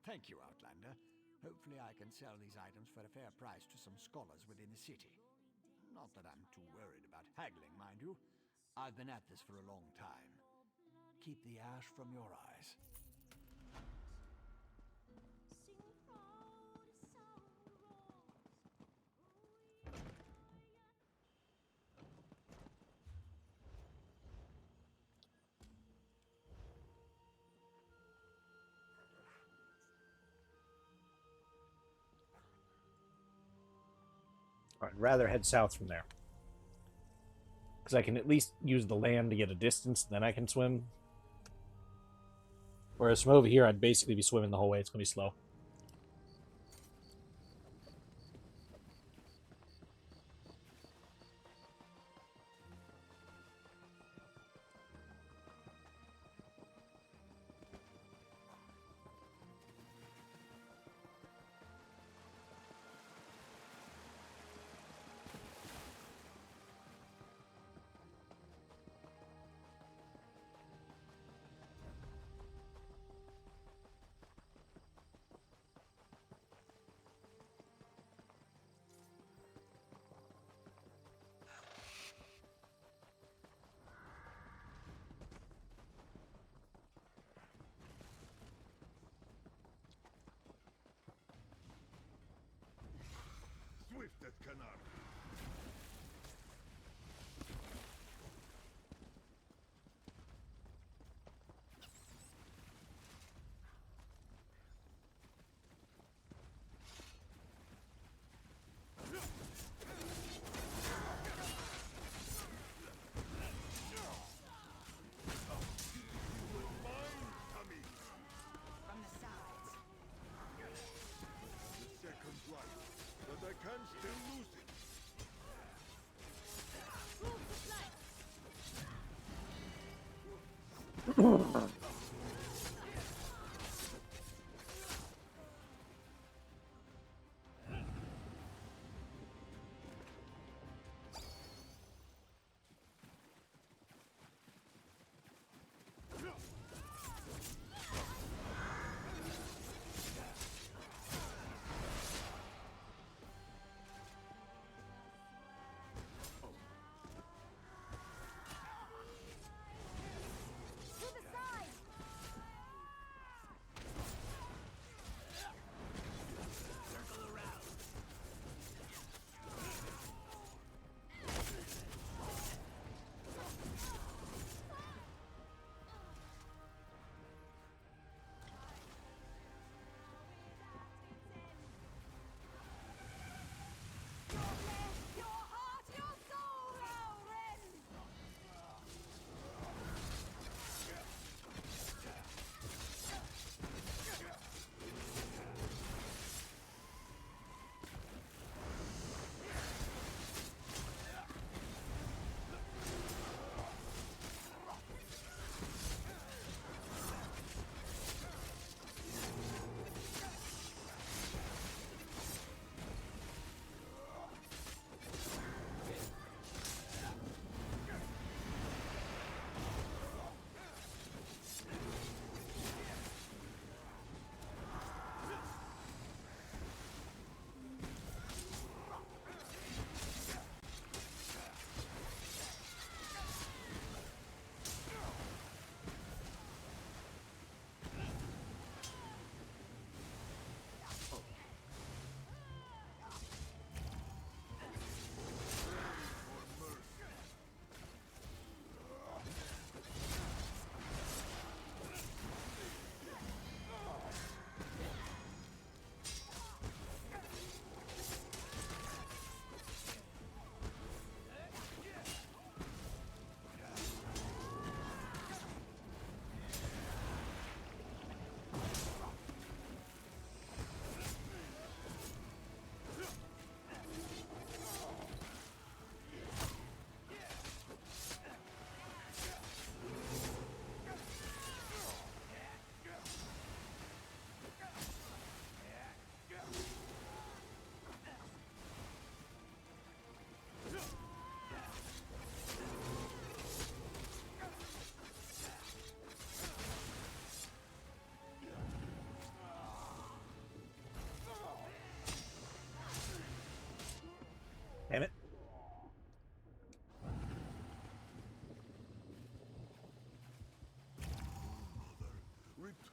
Thank you, Outlander. Hopefully I can sell these items for a fair price to some scholars within the city. Not that I'm too worried about haggling, mind you. I've been at this for a long time. Keep the ash from your eyes. I'd rather head south from there. Because I can at least use the land to get a distance, then I can swim. Whereas from over here, I'd basically be swimming the whole way. It's going to be slow. Swift as canard. From the sides. The second life, but I can still lose it.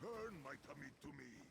Return my Tamid to me.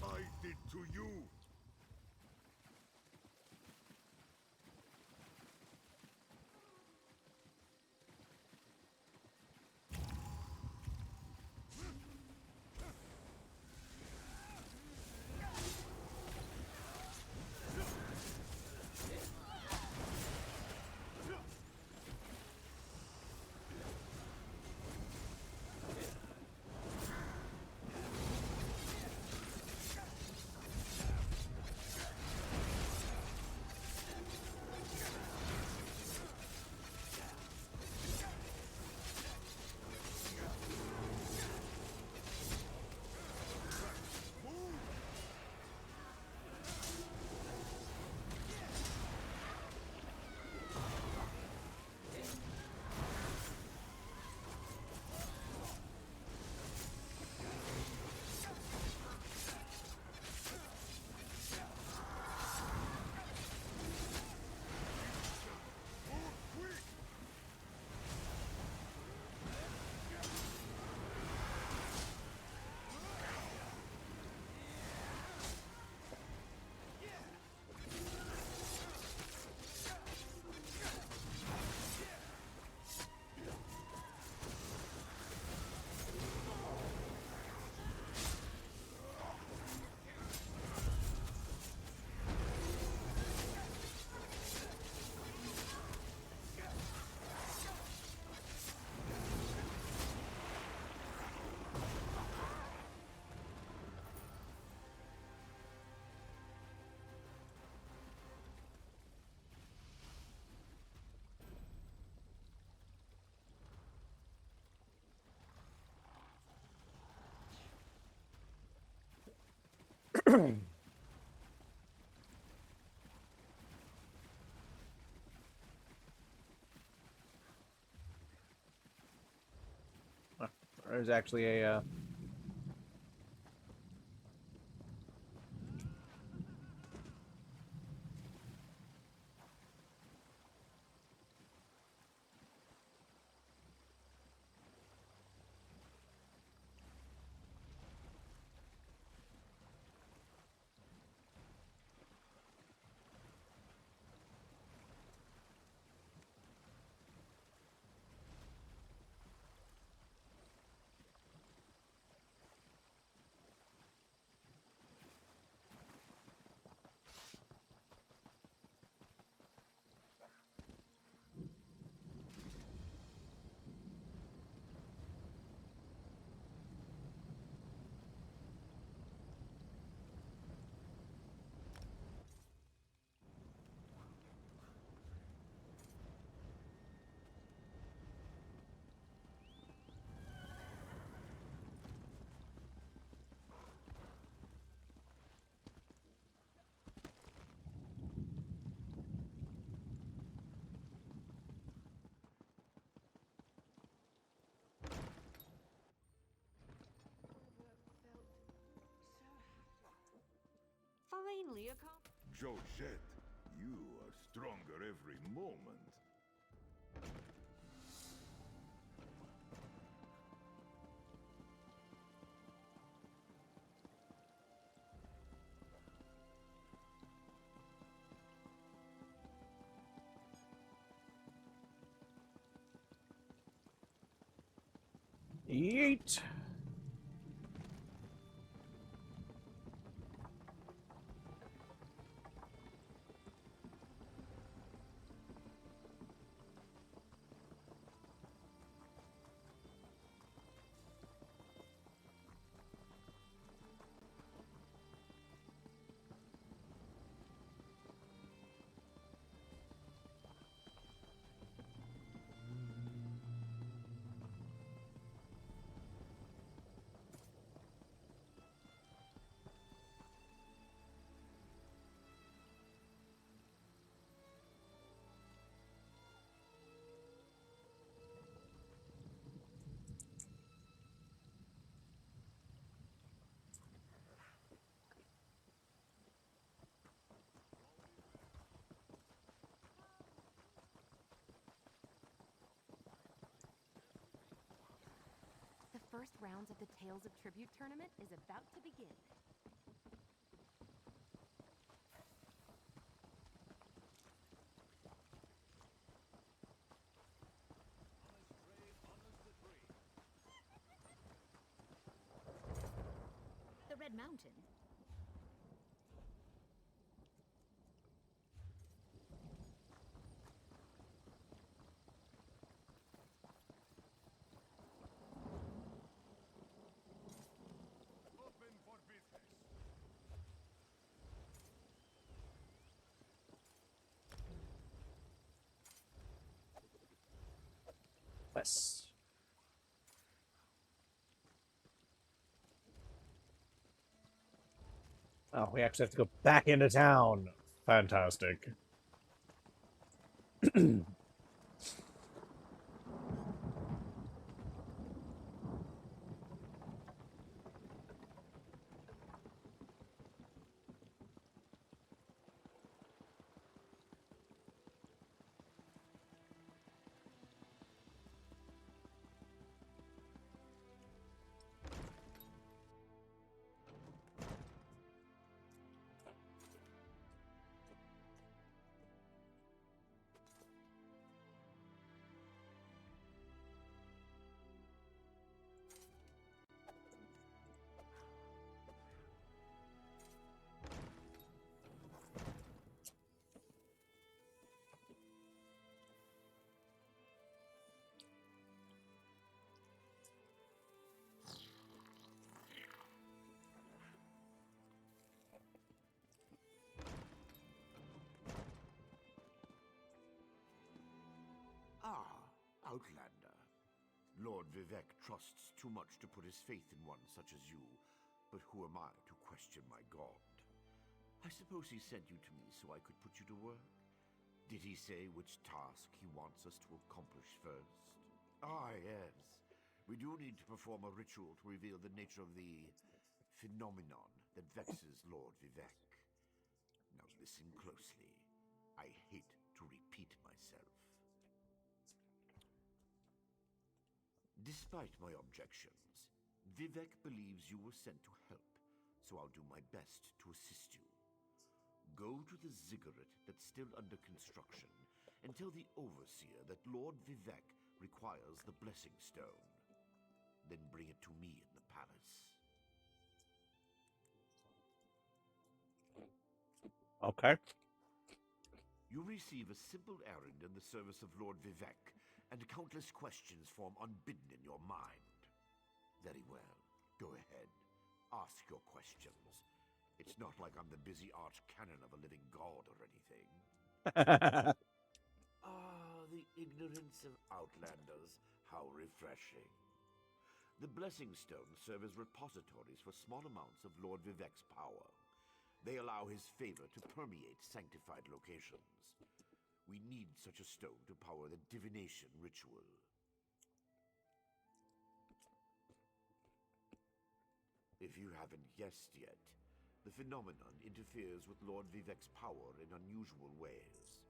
I did to you. There's actually a Finally, a Georgette, you are stronger every moment. yeet. The first rounds of the Tales of Tribute tournament is about to begin. The Red Mountain. Open for business. Yes. Oh, we actually have to go back into town. Fantastic. Ah, Outlander. Lord Vivek trusts too much to put his faith in one such as you. But who am I to question my god. I suppose he sent you to me so I could put you to work? Did he say which task he wants us to accomplish first? Ah, yes. We do need to perform a ritual to reveal the nature of the phenomenon that vexes Lord Vivek. Now listen closely. I hate to repeat myself. Despite my objections, Vivek believes you were sent to help, so I'll do my best to assist you. Go to the ziggurat that's still under construction and tell the overseer that Lord Vivek requires the blessing stone. Then bring it to me in the palace. Okay. You receive a simple errand in the service of Lord Vivek, and countless questions form unbidden in your mind. Very well. Go ahead. Ask your questions. It's not like I'm the busy arch-cannon of a living god or anything. Ah, the ignorance of Outlanders. How refreshing. The Blessing Stones serve as repositories for small amounts of Lord Vivek's power. They allow his favor to permeate sanctified locations. We need such a stone to power the divination ritual. If you haven't guessed yet, the phenomenon interferes with Lord Vivek's power in unusual ways.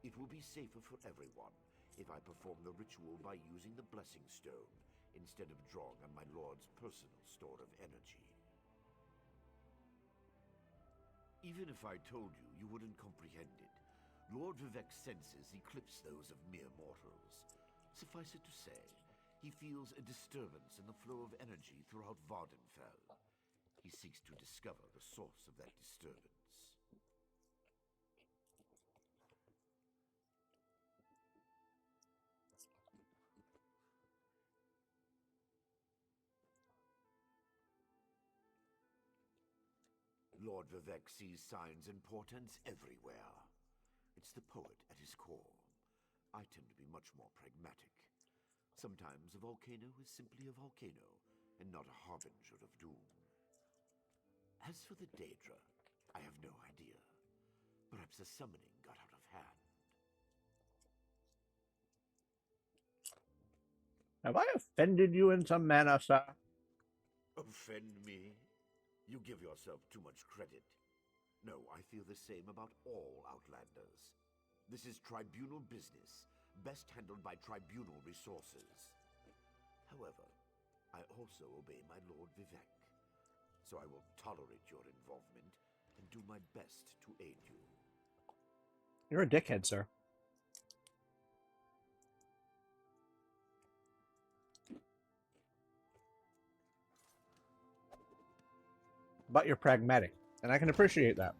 It will be safer for everyone if I perform the ritual by using the Blessing Stone instead of drawing on my Lord's personal store of energy. Even if I told you, you wouldn't comprehend it. Lord Vivek's senses eclipse those of mere mortals. Suffice it to say, he feels a disturbance in the flow of energy throughout Vardenfell. He seeks to discover the source of that disturbance. Lord Vivek sees signs and portents everywhere. It's the poet at his core. I tend to be much more pragmatic. Sometimes a volcano is simply a volcano, and not a harbinger of doom. As for the Daedra, I have no idea. Perhaps the summoning got out of hand. Have I offended you in some manner, sir? Offend me? You give yourself too much credit. No, I feel the same about all Outlanders. This is tribunal business, best handled by tribunal resources. However, I also obey my Lord Vivek, so I will tolerate your involvement and do my best to aid you. You're a dickhead, sir. But you're pragmatic, and I can appreciate that.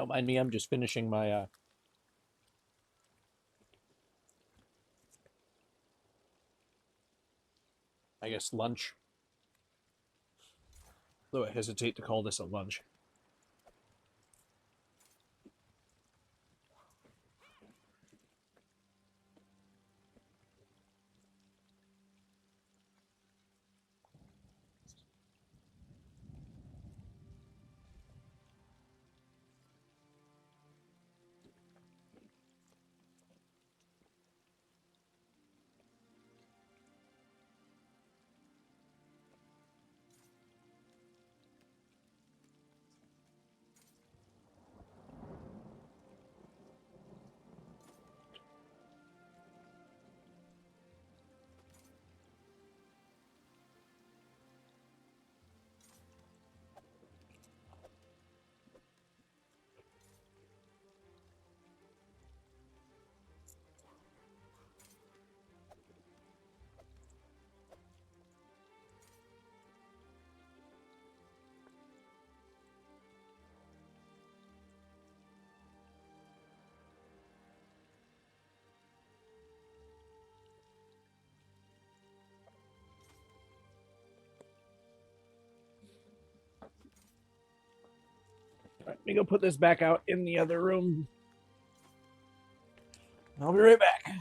Don't mind me, I'm just finishing my I guess lunch. Though I hesitate to call this a lunch. Let me go put this back out in the other room. I'll be right back.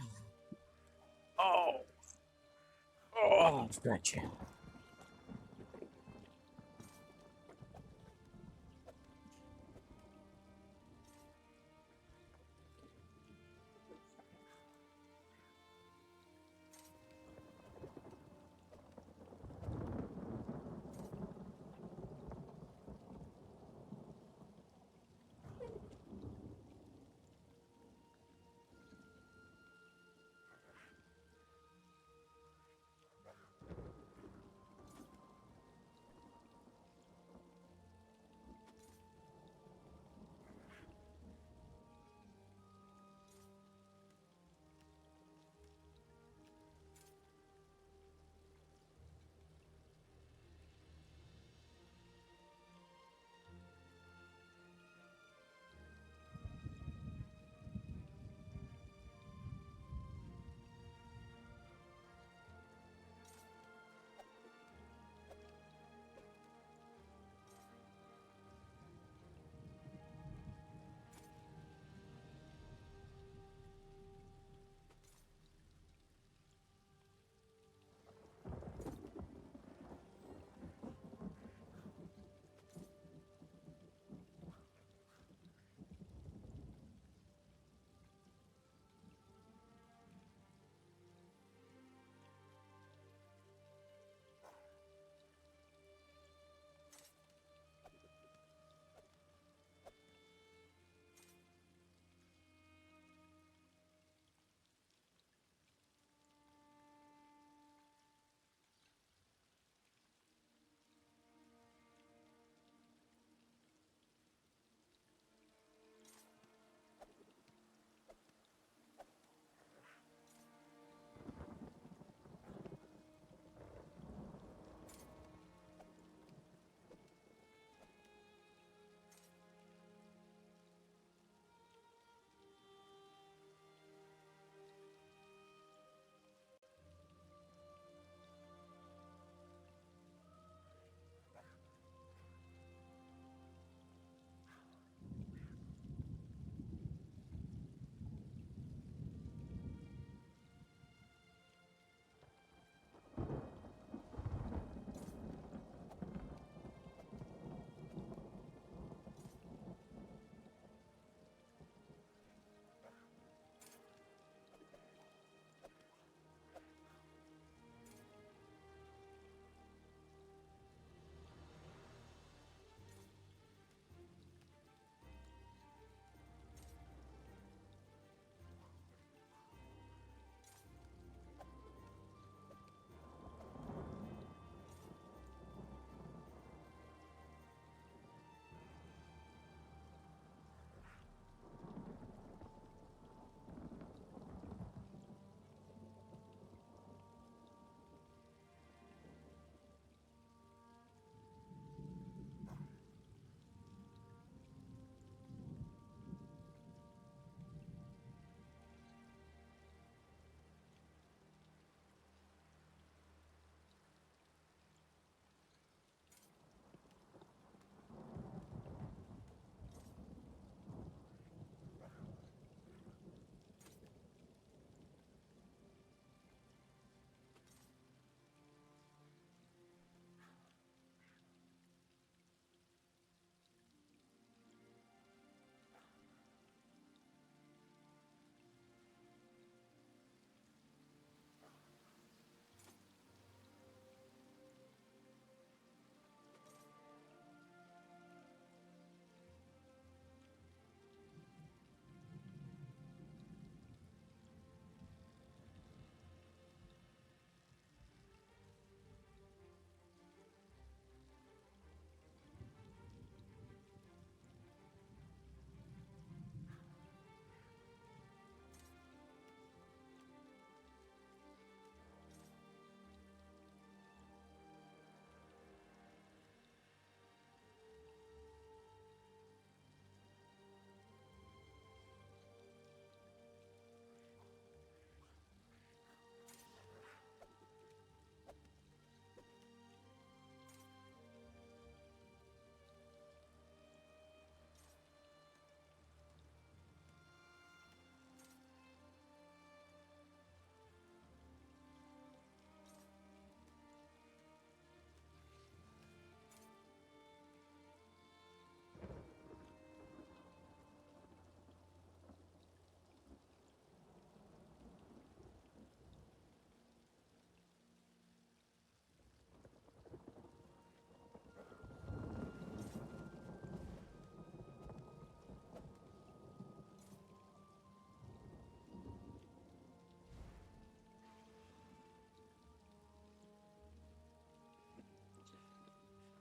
Oh, stretch.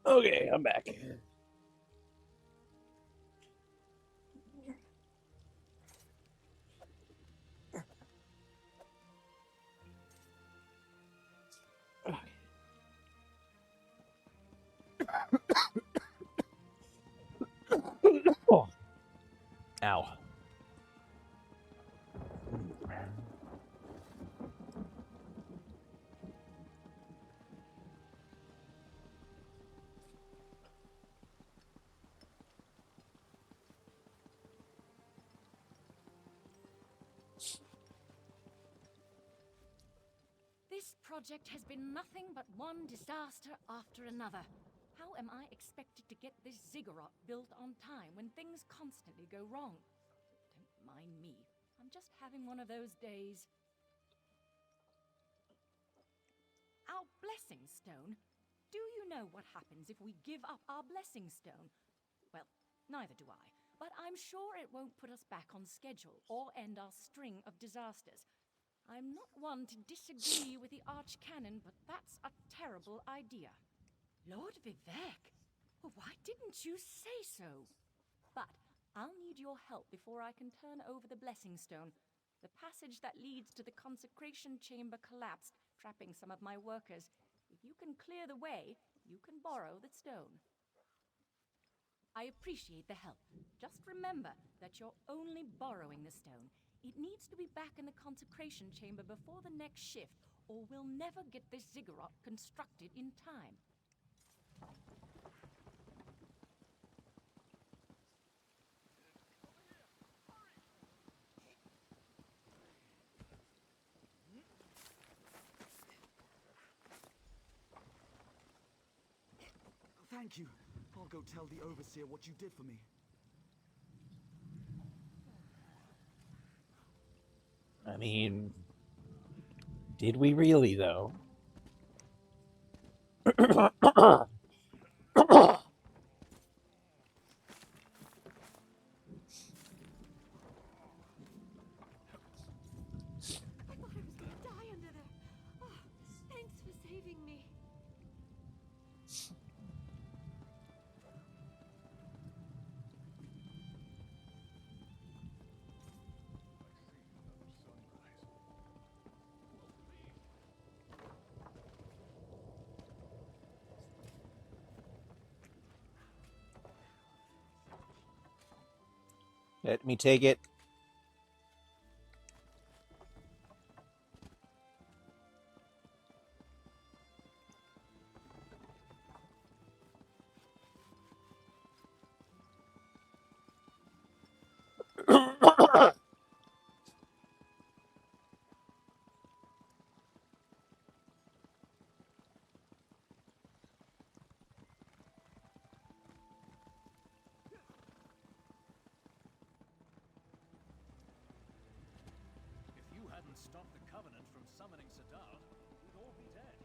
Okay, I'm back. Oh. Ow. This project has been nothing but one disaster after another. How am I expected to get this ziggurat built on time when things constantly go wrong? Don't mind me. I'm just having one of those days. Our blessing stone? Do you know what happens if we give up our blessing stone? Well, neither do I, but I'm sure it won't put us back on schedule or end our string of disasters. I'm not one to disagree with the Archcanon, but that's a terrible idea. Lord Vivek, why didn't you say so? But I'll need your help before I can turn over the blessing stone. The passage that leads to the consecration chamber collapsed, trapping some of my workers. If you can clear the way, you can borrow the stone. I appreciate the help. Just remember that you're only borrowing the stone. It needs to be back in the consecration chamber before the next shift, or we'll never get this ziggurat constructed in time. Thank you. I'll go tell the overseer what you did for me. I mean, did we really, though? I thought I was going to die under there. Oh, thanks for saving me. Let me take it. If you hadn't stopped the Covenant from summoning Sadal, we'd all be dead.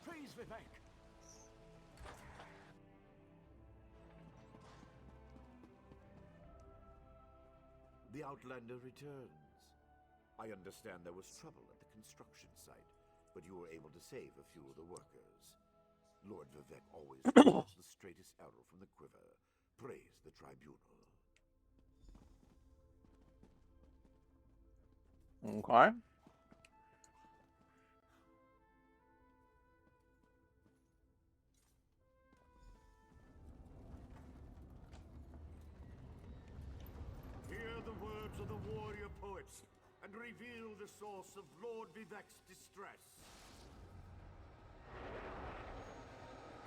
Praise Vivek! The Outlander returns. I understand there was trouble at the construction site, but you were able to save a few of the workers. Lord Vivek always draws the straightest arrow from the quiver. Praise the tribunal. Okay. Hear the words of the warrior poets and reveal the source of Lord Vivek's distress.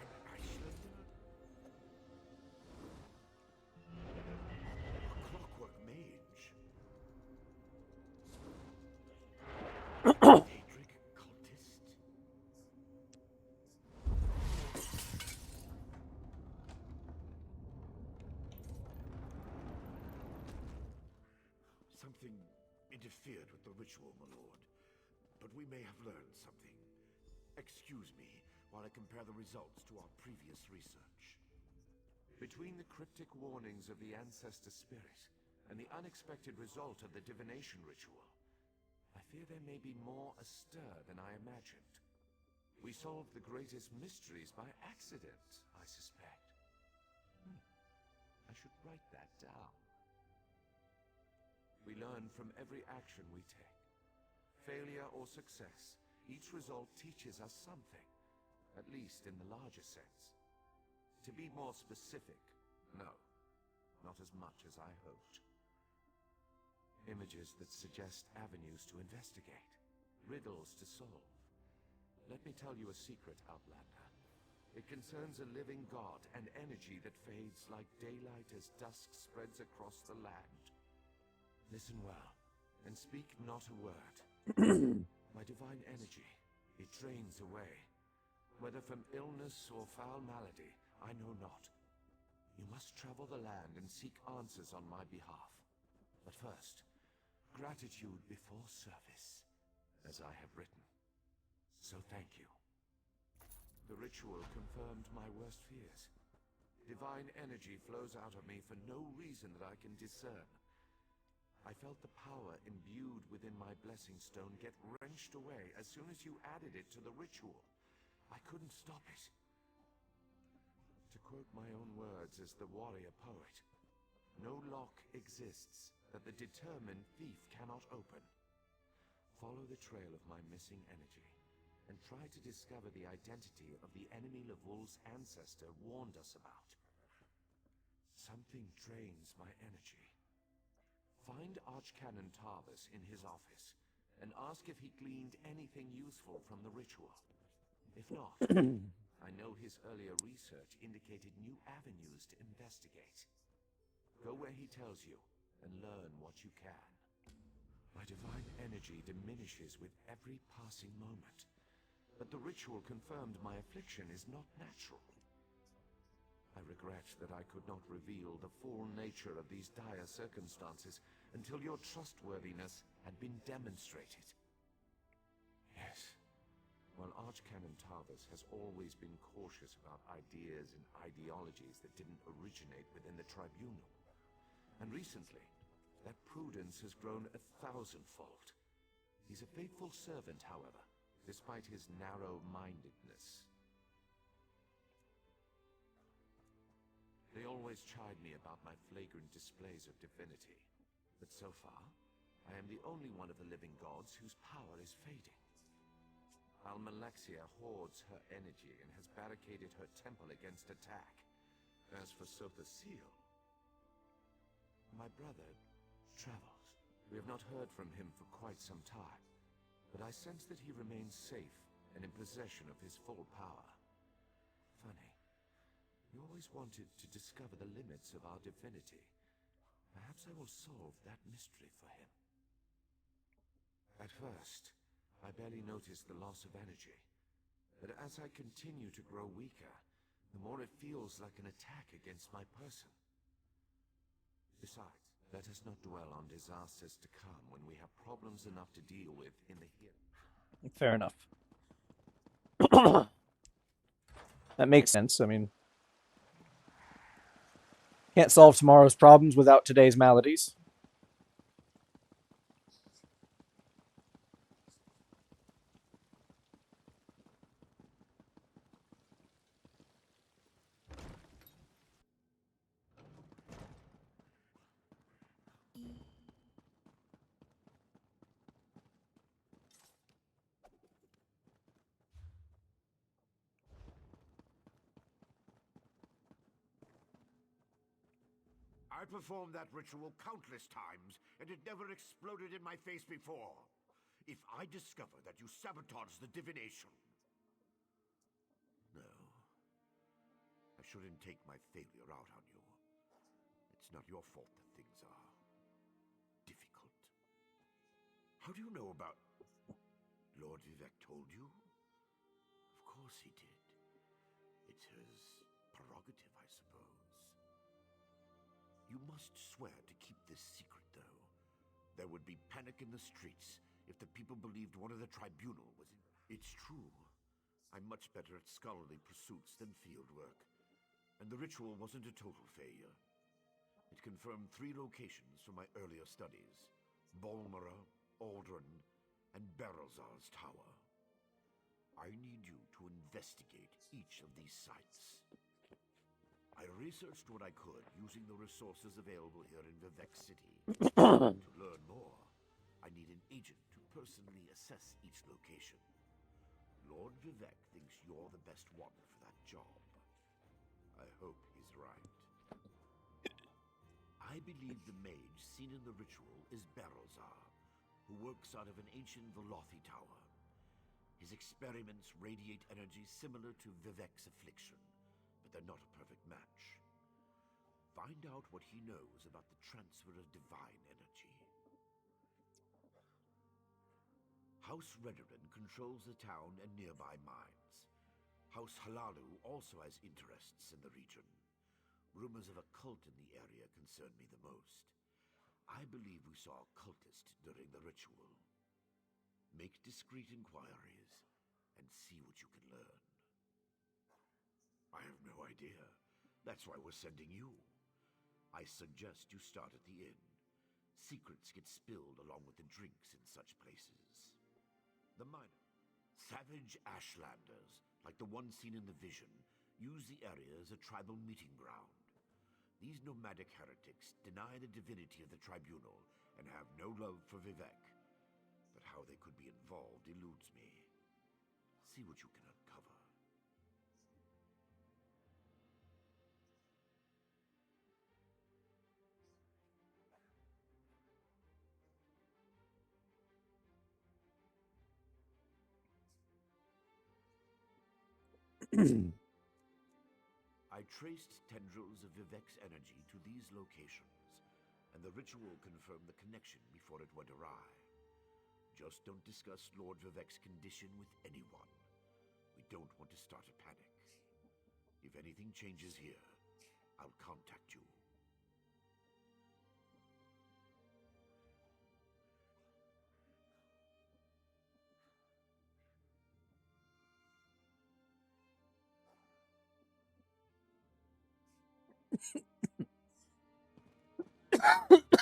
An Ashlander? A clockwork mage? Daedric cultist? Something interfered with the ritual, my lord. But we may have learned something. Excuse me while I compare the results to our previous research. Between the cryptic warnings of the ancestor spirit and the unexpected result of the divination ritual, I fear there may be more astir than I imagined. We solve the greatest mysteries by accident, I suspect. I should write that down. We learn from every action we take. Failure or success, each result teaches us something, at least in the larger sense. To be more specific, no, not as much as I hoped. Images that suggest avenues to investigate, riddles to solve. Let me tell you a secret, Outlander. It concerns a living god and energy that fades like daylight as dusk spreads across the land. Listen well, and speak not a word. My divine energy, it drains away. Whether from illness or foul malady, I know not. You must travel the land and seek answers on my behalf. But first, gratitude before service, as I have written. So thank you. The ritual confirmed my worst fears. Divine energy flows out of me for no reason that I can discern. I felt the power imbued within my blessing stone get wrenched away as soon as you added it to the ritual. I couldn't stop it. To quote my own words as the warrior poet, no lock exists that the determined thief cannot open. Follow the trail of my missing energy, and try to discover the identity of the enemy Levol's ancestor warned us about. Something drains my energy. Find Archcanon Tarvis in his office, and ask if he gleaned anything useful from the ritual. If not, I know his earlier research indicated new avenues to investigate. Go where he tells you, and learn what you can. My divine energy diminishes with every passing moment. But the ritual confirmed my affliction is not natural. I regret that I could not reveal the full nature of these dire circumstances until your trustworthiness had been demonstrated. Yes, while Archcanon Tarvis has always been cautious about ideas and ideologies that didn't originate within the Tribunal. And recently, that prudence has grown 1,000-fold. He's a faithful servant, however, despite his narrow-mindedness. They always chide me about my flagrant displays of divinity, but so far, I am the only one of the living gods whose power is fading. Almalexia hoards her energy and has barricaded her temple against attack. As for Sotha's seal, my brother travels. We have not heard from him for quite some time, but I sense that he remains safe and in possession of his full power. Funny. We always wanted to discover the limits of our divinity. Perhaps I will solve that mystery for him. At first, I barely noticed the loss of energy, but as I continue to grow weaker, the more it feels like an attack against my person. Besides, let us not dwell on disasters to come when we have problems enough to deal with in the here. Fair enough. That makes sense. I mean, can't solve tomorrow's problems without today's maladies. I performed that ritual countless times, and it never exploded in my face before. If I discover that you sabotaged the divination... No. I shouldn't take my failure out on you. It's not your fault that things are... difficult. How do you know about... Lord Vivek told you? Of course he did. It's his prerogative, I suppose. You must swear to keep this secret, though. There would be panic in the streets if the people believed one of the Tribunal was in... It's true. I'm much better at scholarly pursuits than field work. And the ritual wasn't a total failure. It confirmed 3 locations from my earlier studies. Bolmora, Aldrin, and Berelzar's Tower. I need you to investigate each of these sites. I researched what I could using the resources available here in Vivek City. To learn more, I need an agent to personally assess each location. Lord Vivek thinks you're the best one for that job. I hope he's right. I believe the mage seen in the ritual is Barrelzar, who works out of an ancient Velothi tower. His experiments radiate energy similar to Vivek's affliction, but they're not a perfect match. Find out what he knows about the transfer of divine energy. House Redoran controls the town and nearby mines. House Halalu also has interests in the region. Rumors of a cult in the area concern me the most. I believe we saw a cultist during the ritual. Make discreet inquiries and see what you can learn. I have no idea. That's why we're sending you. I suggest you start at the inn. Secrets get spilled along with the drinks in such places. The minor, savage Ashlanders, like the one seen in the vision, use the area as a tribal meeting ground. These nomadic heretics deny the divinity of the tribunal and have no love for Vivek. But how they could be involved eludes me. See what you can uncover. I traced tendrils of Vivek's energy to these locations, and the ritual confirmed the connection before it went awry. Just don't discuss Lord Vivek's condition with anyone. We don't want to start a panic. If anything changes here, I'll contact you.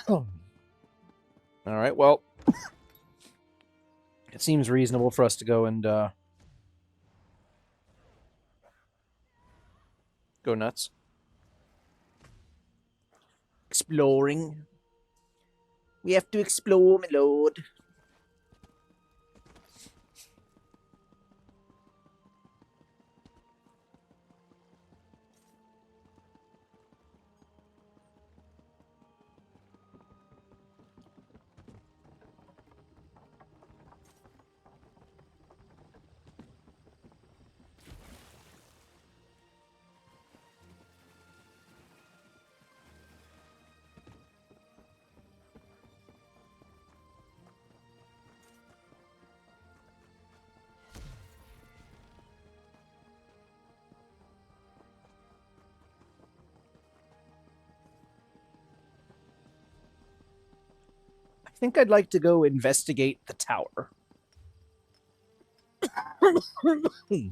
All right, well, it seems reasonable for us to go and go nuts. Exploring. We have to explore, my lord. I think I'd like to go investigate the tower. If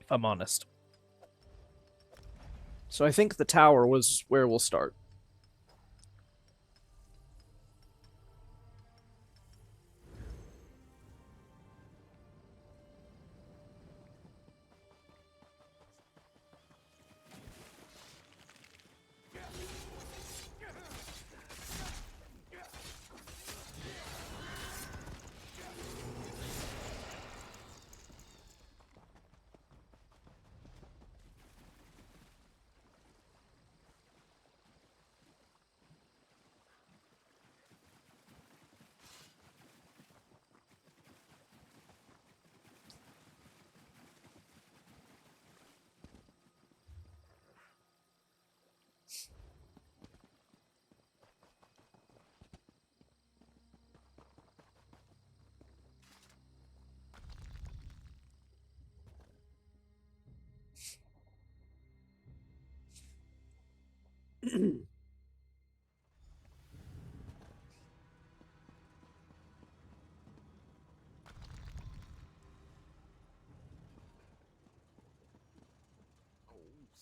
I'm honest. So I think the tower was where we'll start.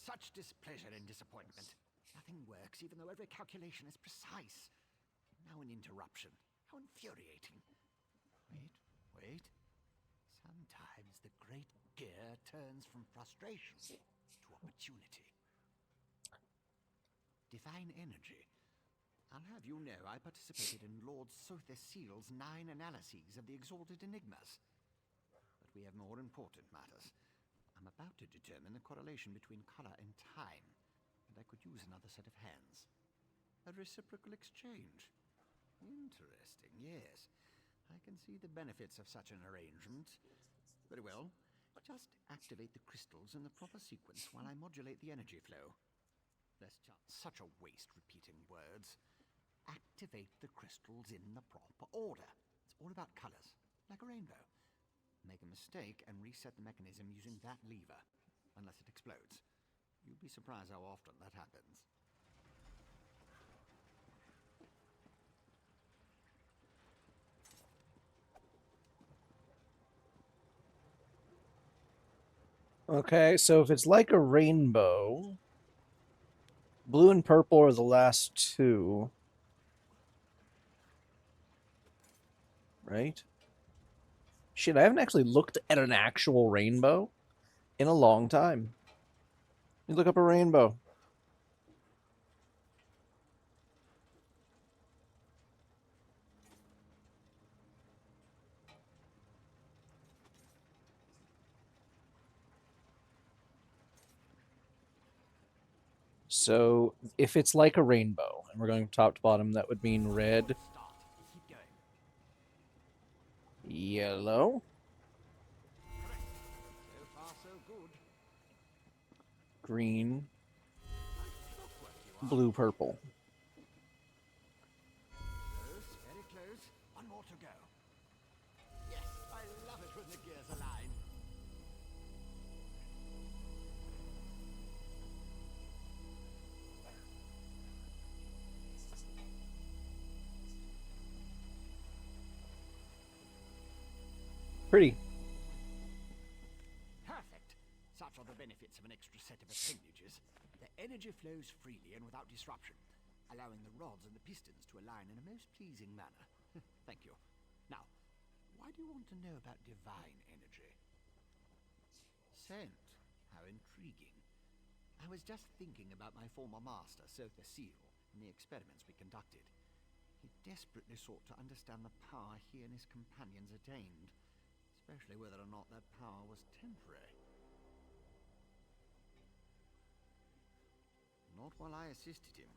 Such displeasure and disappointment. Nothing works, even though every calculation is precise. Now an interruption. How infuriating. Wait. Some Sometimes the great gear turns from frustration to opportunity. Divine energy. I'll have you know I participated in Lord Sother Seal's 9 analyses of the exalted enigmas. But we have more important matters. I'm about to determine the correlation between color and time, and I could use another set of hands. A reciprocal exchange. Interesting, yes. I can see the benefits of such an arrangement. Very well. Just activate the crystals in the proper sequence while I modulate the energy flow. Less chance. Such a waste repeating words. Activate the crystals in the proper order. It's all about colors, like a rainbow. Make a mistake and reset the mechanism using that lever, unless it explodes. You'd be surprised how often that happens. Okay, so if it's like a rainbow, blue and purple are the last two. Right? Shit, I haven't actually looked at an actual rainbow in a long time. You look up a rainbow. So if it's like a rainbow, and we're going top to bottom, that would mean red, yellow, So far, so good. green, blue, purple. Close, very close. One more to go. Yes, I love it when the gears align. Pretty. Perfect. Such are the benefits of an extra set of appendages. The energy flows freely and without disruption, allowing the rods and the pistons to align in a most pleasing manner. Thank you. Now, why do you want to know about divine energy? Scent. How intriguing. I was just thinking about my former master, Sother Seal, and the experiments we conducted. He desperately sought to understand the power he and his companions attained, especially whether or not that power was temporary. Not while I assisted him.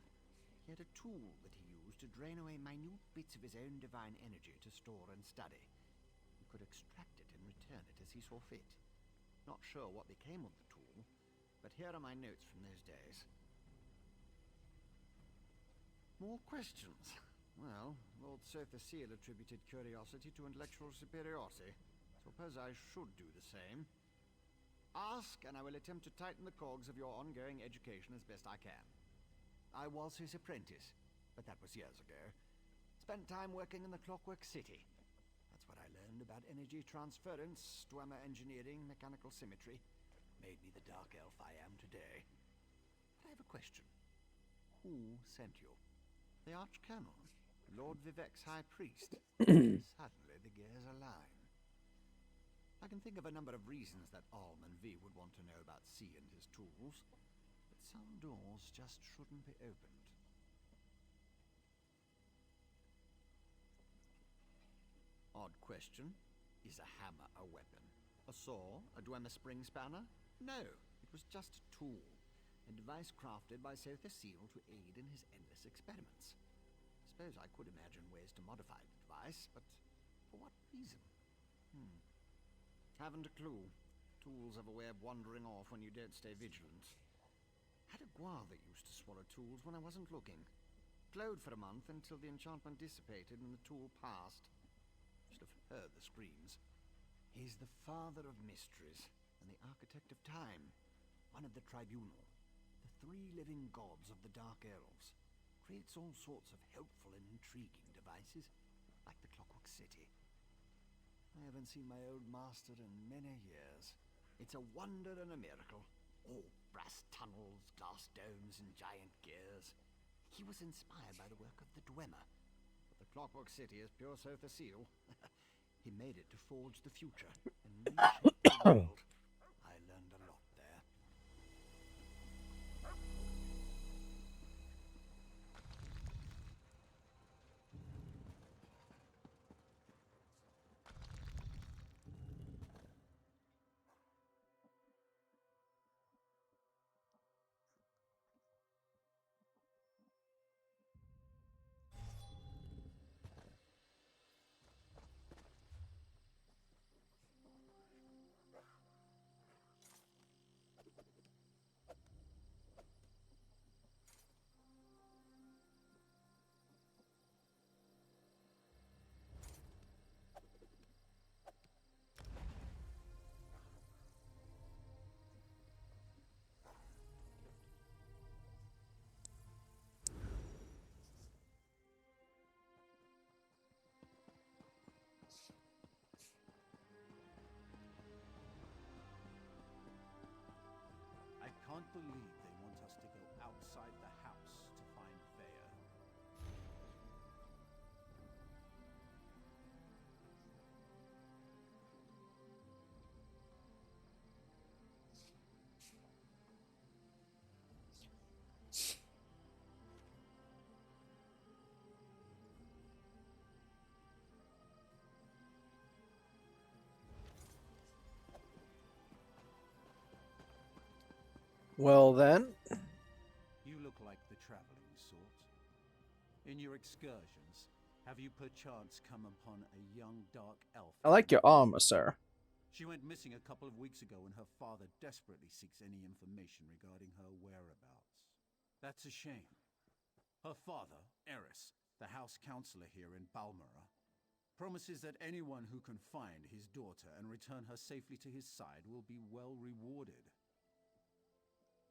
He had a tool that he used to drain away minute bits of his own divine energy to store and study. He could extract it and return it as he saw fit. Not sure what became of the tool, but here are my notes from those days. More questions? Well, Lord Sother Seal attributed curiosity to intellectual superiority. Suppose I should do the same. Ask, and I will attempt to tighten the cogs of your ongoing education as best I can. I was his apprentice, but that was years ago. Spent time working in the Clockwork City. That's what I learned about energy transference, Dwemer engineering, mechanical symmetry. Made me the dark elf I am today. But I have a question. Who sent you? The Archcanon? Lord Vivek's High Priest? Suddenly the gears align. I can think of a number of reasons that Alman V would want to know about C and his tools, but some doors just shouldn't be opened. Odd question. Is a hammer a weapon? A saw? A Dwemer spring spanner? No, it was just a tool. A device crafted by Sother Seal to aid in his endless experiments. Suppose I could imagine ways to modify the device, but for what reason? Haven't a clue. Tools have a way of wandering off when you don't stay vigilant. Had a guar that used to swallow tools when I wasn't looking. Glowed for a month until the enchantment dissipated and the tool passed. Should have heard the screams. He's the father of mysteries and the architect of time. One of the tribunal. The 3 living gods of the Dark Elves. Creates all sorts of helpful and intriguing devices, like the Clockwork City. I haven't seen my old master in many years. It's a wonder and a miracle. All brass tunnels, glass domes, and giant gears. He was inspired by the work of the Dwemer. But the Clockwork City is pure Sother Seal. He made it to forge the future and reshape the world. I learned a lot there. I can't believe they want us to go outside the house to find Vaya. Well then. You look like the traveling sort. In your excursions, have you perchance come upon a young dark elf? I like your armor, sir. She went missing a couple of weeks ago, and her father desperately seeks any information regarding her whereabouts. That's a shame. Her father, Eris, the house counselor here in Balmora, promises that anyone who can find his daughter and return her safely to his side will be well rewarded.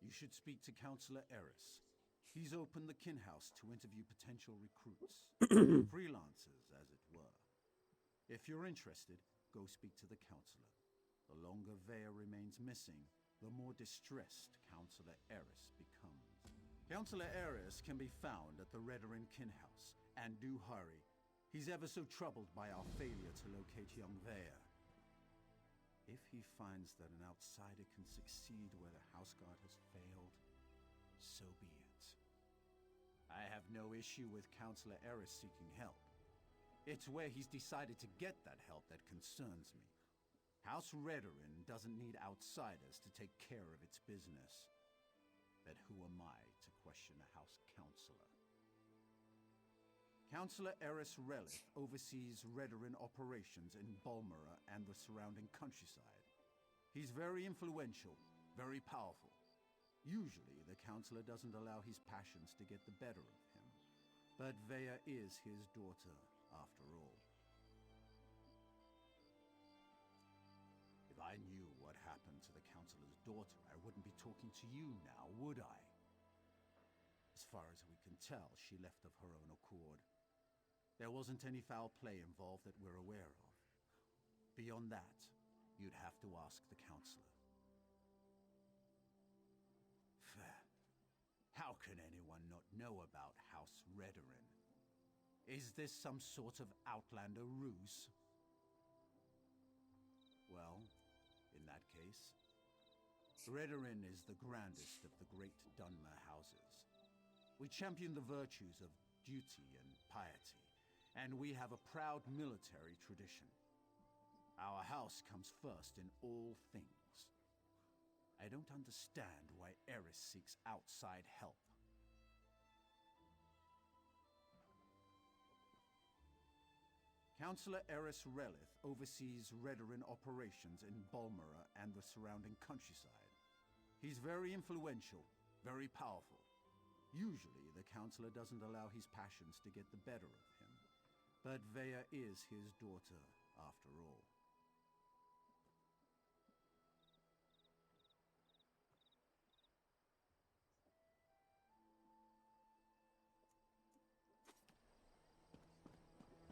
You should speak to Counselor Eris. He's opened the kin house to interview potential recruits. Freelancers, as it were. If you're interested, go speak to the counselor. The longer Vaya remains missing, the more distressed Counselor Eris becomes. Counselor Eris can be found at the Redarin kin house, and do hurry. He's ever so troubled by our failure to locate young Vaya. If he finds that an outsider can succeed where the houseguard has failed, so be it. I have no issue with Counselor Eris seeking help. It's where he's decided to get that help that concerns me. House Redarin doesn't need outsiders to take care of its business. But who am I to question a house counselor? Counselor Eris Relith oversees Redarin operations in Balmora and the surrounding countryside. He's very influential, very powerful. Usually, the counselor doesn't allow his passions to get the better of him. But Vaya is his daughter, after all. If I knew what happened to the counselor's daughter, I wouldn't be talking to you now, would I? As far as we can tell, she left of her own accord. There wasn't any foul play involved that we're aware of. Beyond that, you'd have to ask the counselor. Fair. How can anyone not know about House Redarin? Is this some sort of outlander ruse? Well, in that case, Redarin is the grandest of the great Dunmer houses. We champion the virtues of duty and piety, and we have a proud military tradition. Our house comes first in all things. I don't understand why Eris seeks outside help. Counselor Eris Relith oversees Redarin operations in Balmora and the surrounding countryside. He's very influential, very powerful. Usually, the counselor doesn't allow his passions to get the better of him. But Vaya is his daughter, after all.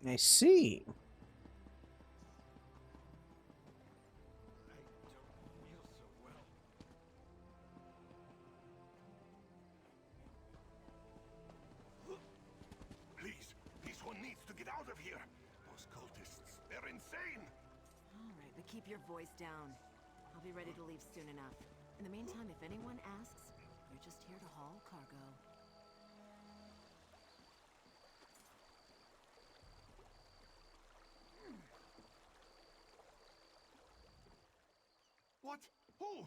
I see. Please, this one needs to get out of here. Those cultists, they're insane. keep your voice down. I'll be ready to leave soon enough. In the meantime, if anyone asks, you're just here to haul cargo. What? Who?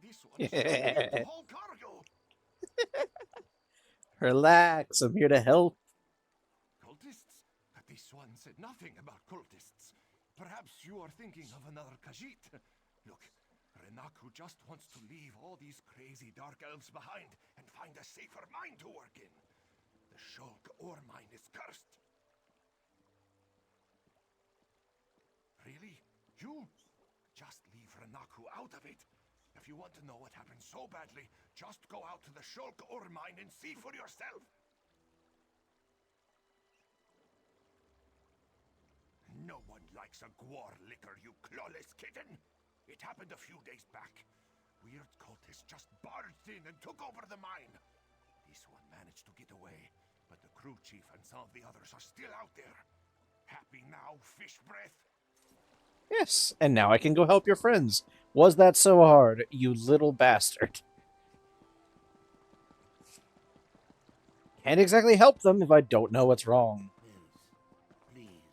This one's not here to haul cargo. Relax, I'm here to help. Cultists? This one said nothing about cultists. Perhaps you are thinking of another Khajiit. Look, Renaku just wants to leave all these crazy dark elves behind and find a safer mine to work in. The Shulk ore mine is cursed. Really? You? Just leave Renaku out of it. If you want to know what happened so badly, just go out to the Shulk ore mine and see for yourself. No one likes a Gwar liquor, you clawless kitten. It happened a few days back. Weird cultists just barged in and took over the mine. This one managed to get away, but the crew chief and some of the others are still out there. Happy now, fish breath? Yes, and now I can go help your friends. Was that so hard, you little bastard? Can't exactly help them if I don't know what's wrong. Please.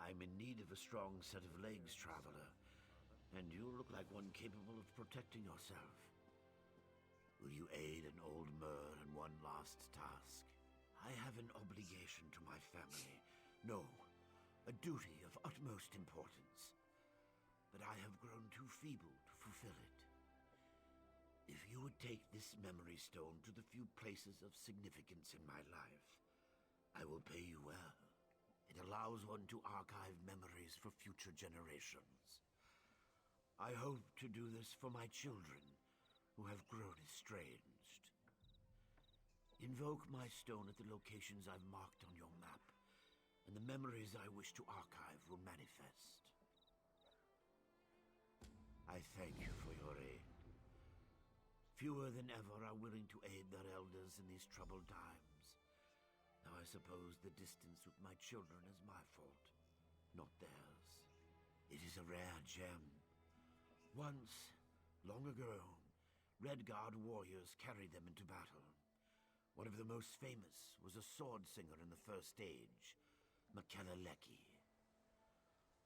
I'm in need of a strong set of legs, traveler. And you look like one capable of protecting yourself. Will you aid an old mer in one last task? I have an obligation to my family. No, a duty of utmost importance. But I have grown too feeble to fulfill it. If you would take this memory stone to the few places of significance in my life, I will pay you well. It allows one to archive memories for future generations. I hope to do this for my children, who have grown estranged. Invoke my stone at the locations I've marked on your map, and the memories I wish to archive will manifest. I thank you for your aid. Fewer than ever are willing to aid their elders in these troubled times. Now I suppose the distance with my children is my fault, not theirs. It is a rare gem. Once, long ago, Red Guard warriors carried them into battle. One of the most famous was a sword singer in the First Age, McKenna Leckie.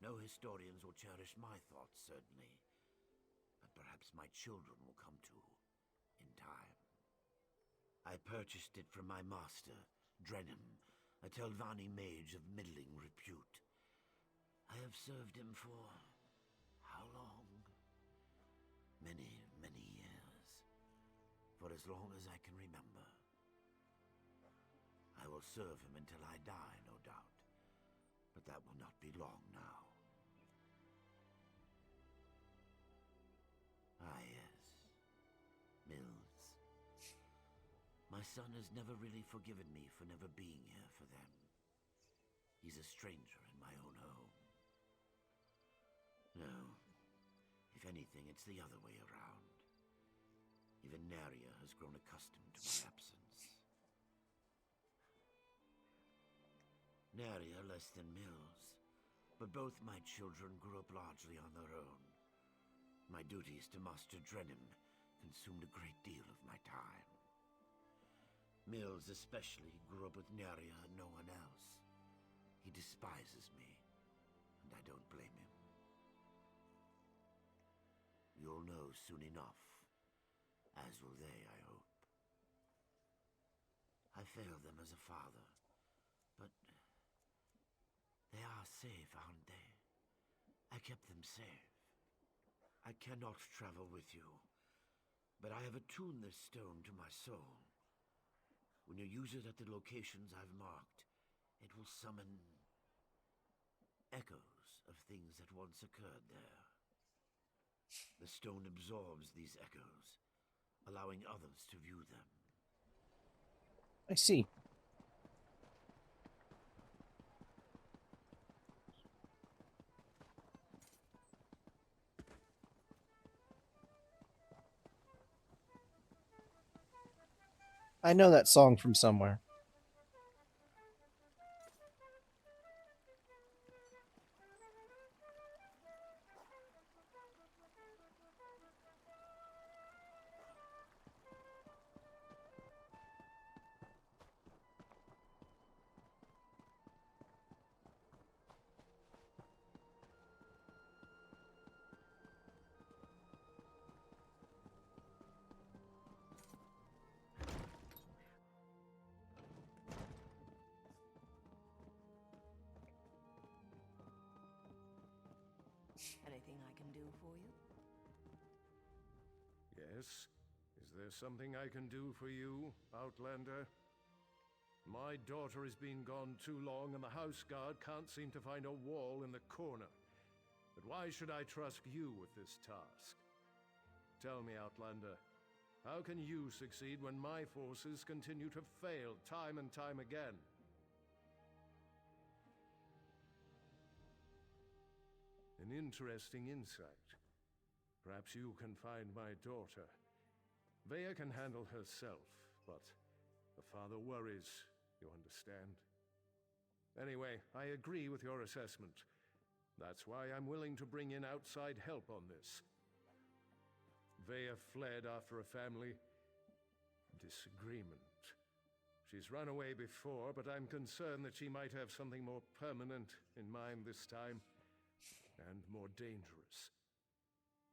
No historians will cherish my thoughts, certainly, but perhaps my children will come to in time. I purchased it from my master, Drenham, a Telvanni mage of middling repute. I have served him for how long? Many, many years. For as long as I can remember. I will serve him until I die, no doubt. But that will not be long now. Ah, yes. Mills. My son has never really forgiven me for never being here for them. He's a stranger in my own home. No. If anything, it's the other way around. Even Naria has grown accustomed to my absence. Naria less than Mills, but both my children grew up largely on their own. My duties to Master Drenham consumed a great deal of my time. Mills especially grew up with Naria and no one else. He despises me, and I don't blame him. You'll know soon enough, as will they, I hope. I failed them as a father, but they are safe, aren't they? I kept them safe. I cannot travel with you, but I have attuned this stone to my soul. When you use it at the locations I've marked, it will summon echoes of things that once occurred there. The stone absorbs these echoes, allowing others to view them. I see. I know that song from somewhere. everything I can do for you? Yes? Is there something I can do for you, Outlander? My daughter has been gone too long, and the house guard can't seem to find a wall in the corner. But why should I trust you with this task? Tell me, Outlander, how can you succeed when my forces continue to fail time and time again? An interesting insight. Perhaps you can find my daughter. Vea can handle herself, but the father worries, you understand? Anyway, I agree with your assessment. That's why I'm willing to bring in outside help on this. Vea fled after a family disagreement. She's run away before, but I'm concerned that she might have something more permanent in mind this time, and more dangerous.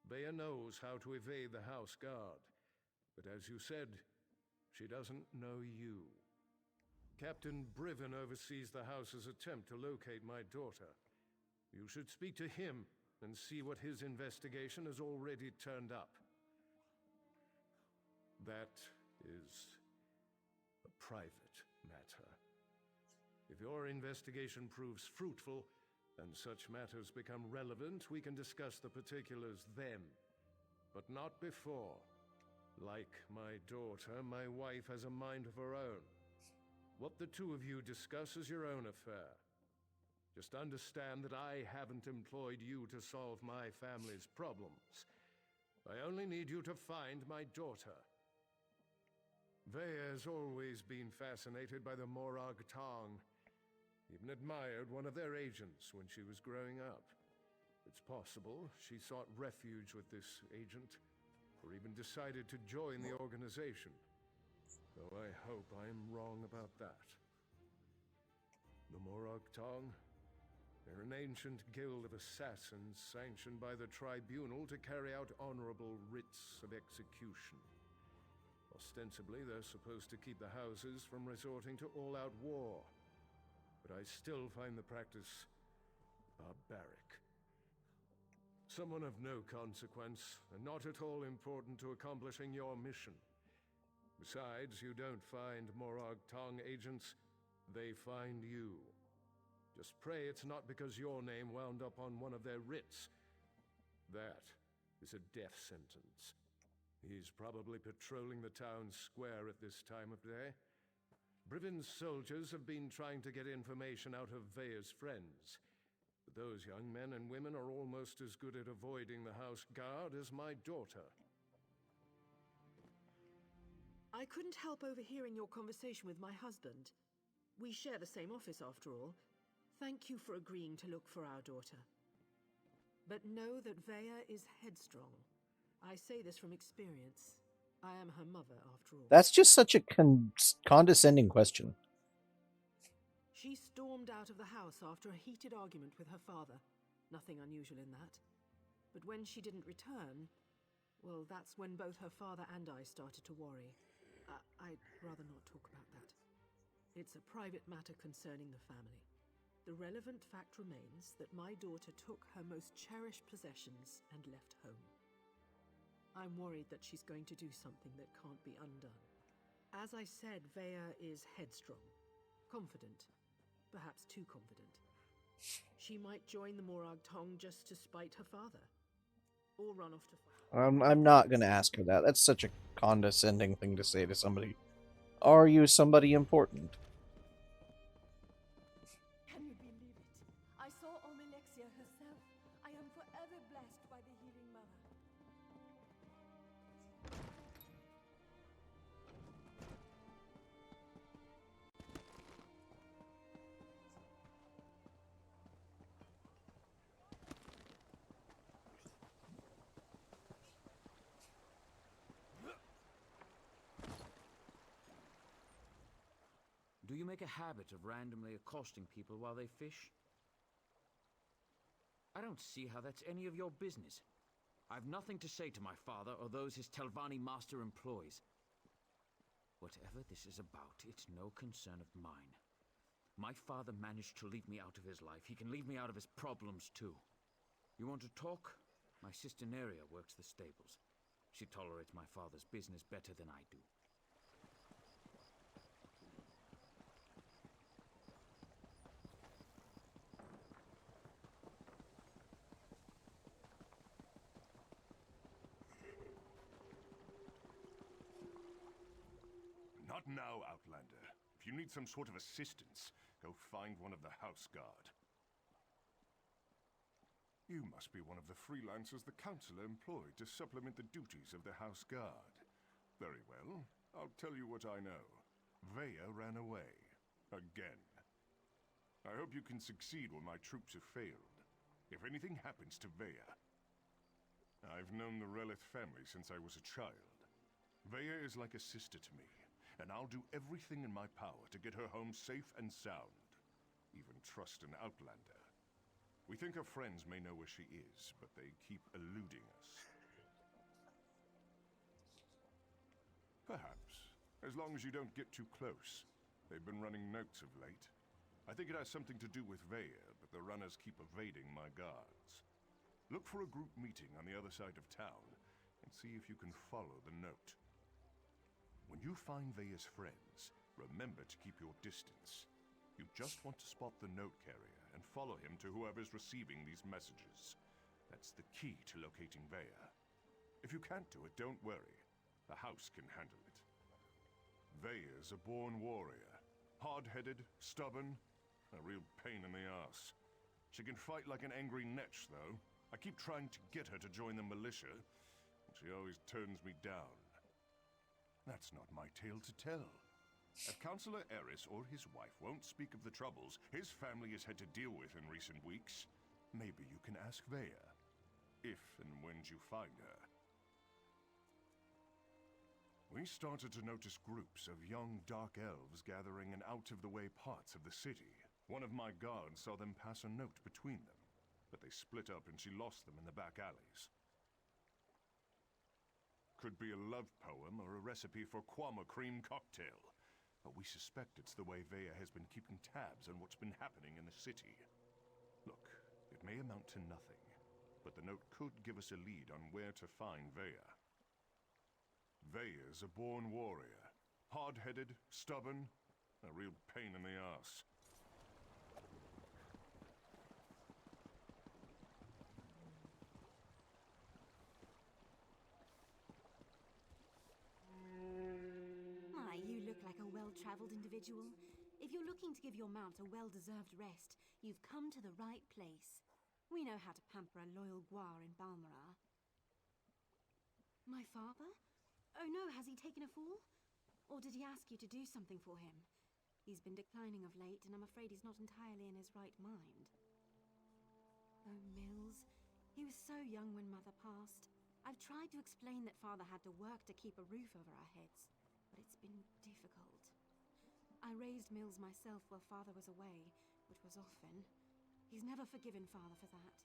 Vea knows how to evade the house guard, but as you said, she doesn't know you. Captain Briven oversees the house's attempt to locate my daughter. You should speak to him and see what his investigation has already turned up. That is a private matter. If your investigation proves fruitful, and such matters become relevant, we can discuss the particulars then, but not before. Like my daughter, my wife has a mind of her own. What the two of you discuss is your own affair. Just understand that I haven't employed you to solve my family's problems. I only need you to find my daughter. Vea has always been fascinated by the Morag Tong. Even admired one of their agents when she was growing up. It's possible she sought refuge with this agent, or even decided to join the organization. Though I hope I'm wrong about that. The Morag Tong? They're an ancient guild of assassins sanctioned by the tribunal to carry out honorable writs of execution. Ostensibly, they're supposed to keep the houses from resorting to all-out war. But I still find the practice barbaric. Someone of no consequence, and not at all important to accomplishing your mission. Besides, you don't find Morag Tong agents, they find you. Just pray it's not because your name wound up on one of their writs. That is a death sentence. He's probably patrolling the town square at this time of day. Briven's soldiers have been trying to get information out of Vea's friends. But those young men and women are almost as good at avoiding the house guard as my daughter. I couldn't help overhearing your conversation with my husband. We share the same office, after all. Thank you for agreeing to look for our daughter. But know that Vea is headstrong. I say this from experience. I am her mother, after all. That's just such a condescending question. She stormed out of the house after a heated argument with her father. Nothing unusual in that. But when she didn't return, well, that's when both her father and I started to worry. I'd rather not talk about that. It's a private matter concerning the family. The relevant fact remains that my daughter took her most cherished possessions and left home. I'm worried that she's going to do something that can't be undone. As I said, Vea is headstrong, confident, perhaps too confident. She might join the Morag Tong just to spite her father, or run off to fight. I'm not gonna ask her that. That's such a condescending thing to say to somebody. Are you somebody important? Can you believe it? I saw Omelexia herself. I am forever blessed by the healing mother. Do you make a habit of randomly accosting people while they fish? I don't see how that's any of your business. I've nothing to say to my father or those his Telvanni master employs. Whatever this is about, it's no concern of mine. My father managed to leave me out of his life. He can leave me out of his problems too. You want to talk? My sister Neria works the stables. She tolerates my father's business better than I do. Not now, Outlander. If you need some sort of assistance, go find one of the House Guard. You must be one of the freelancers the Councilor employed to supplement the duties of the House Guard. Very well. I'll tell you what I know. Vea ran away. Again. I hope you can succeed when my troops have failed. If anything happens to Vea... I've known the Relith family since I was a child. Vea is like a sister to me, and I'll do everything in my power to get her home safe and sound. Even trust an Outlander. We think our friends may know where she is, but they keep eluding us. Perhaps. As long as you don't get too close. They've been running notes of late. I think it has something to do with Vea, but the runners keep evading my guards. Look for a group meeting on the other side of town, and see if you can follow the note. When you find Vea's friends, remember to keep your distance. You just want to spot the note carrier and follow him to whoever's receiving these messages. That's the key to locating Vea. If you can't do it, don't worry. The house can handle it. Vea's a born warrior. Hard-headed, stubborn, a real pain in the ass. She can fight like an angry netch, though. I keep trying to get her to join the militia, and she always turns me down. That's not my tale to tell. If Councilor Eris or his wife won't speak of the troubles his family has had to deal with in recent weeks, maybe you can ask Vea, if and when you find her. We started to notice groups of young dark elves gathering in out-of-the-way parts of the city. One of my guards saw them pass a note between them, but they split up and she lost them in the back alleys. Could be a love poem or a recipe for Kwama cream cocktail. But we suspect it's the way Vea has been keeping tabs on what's been happening in the city. Look, it may amount to nothing, but the note could give us a lead on where to find Vea. Vea's a born warrior. Hard-headed, stubborn, a real pain in the ass. My, you look like a well-traveled individual. If you're looking to give your mount a well-deserved rest, you've come to the right place. We know how to pamper a loyal guar in Balmoral. My father? Oh no, has he taken a fall? Or did he ask you to do something for him? He's been declining of late, and I'm afraid he's not entirely in his right mind. Oh, Mills. He was so young when Mother passed. I've tried to explain that Father had to work to keep a roof over our heads, but it's been difficult. I raised Mills myself while Father was away, which was often. He's never forgiven Father for that.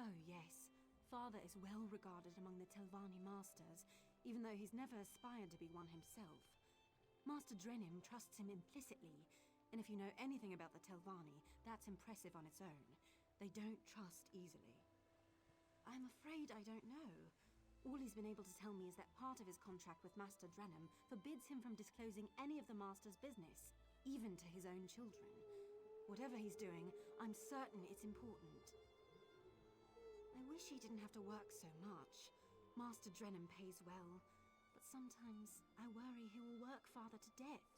Oh, yes. Father is well regarded among the Telvanni Masters, even though he's never aspired to be one himself. Master Drenim trusts him implicitly, and if you know anything about the Telvanni, that's impressive on its own. They don't trust easily. I'm afraid I don't know. All he's been able to tell me is that part of his contract with Master Drenim forbids him from disclosing any of the Master's business, even to his own children. Whatever he's doing, I'm certain it's important. I wish he didn't have to work so much. Master Drenim pays well, but sometimes I worry he will work Father to death.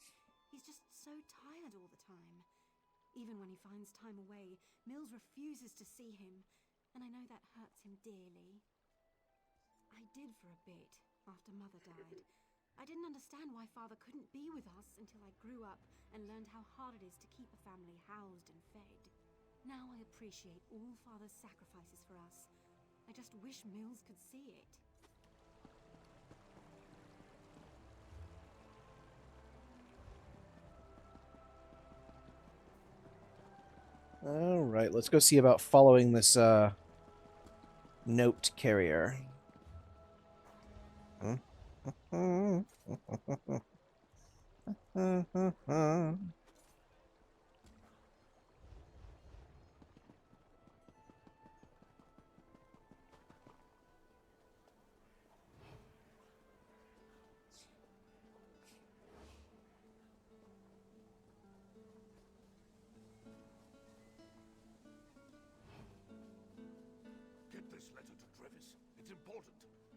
He's just so tired all the time. Even when he finds time away, Mills refuses to see him, and I know that hurts him dearly. I did for a bit, after Mother died. I didn't understand why Father couldn't be with us until I grew up and learned how hard it is to keep a family housed and fed. Now I appreciate all Father's sacrifices for us. I just wish Mills could see it. All right, let's go see about following this note carrier. important.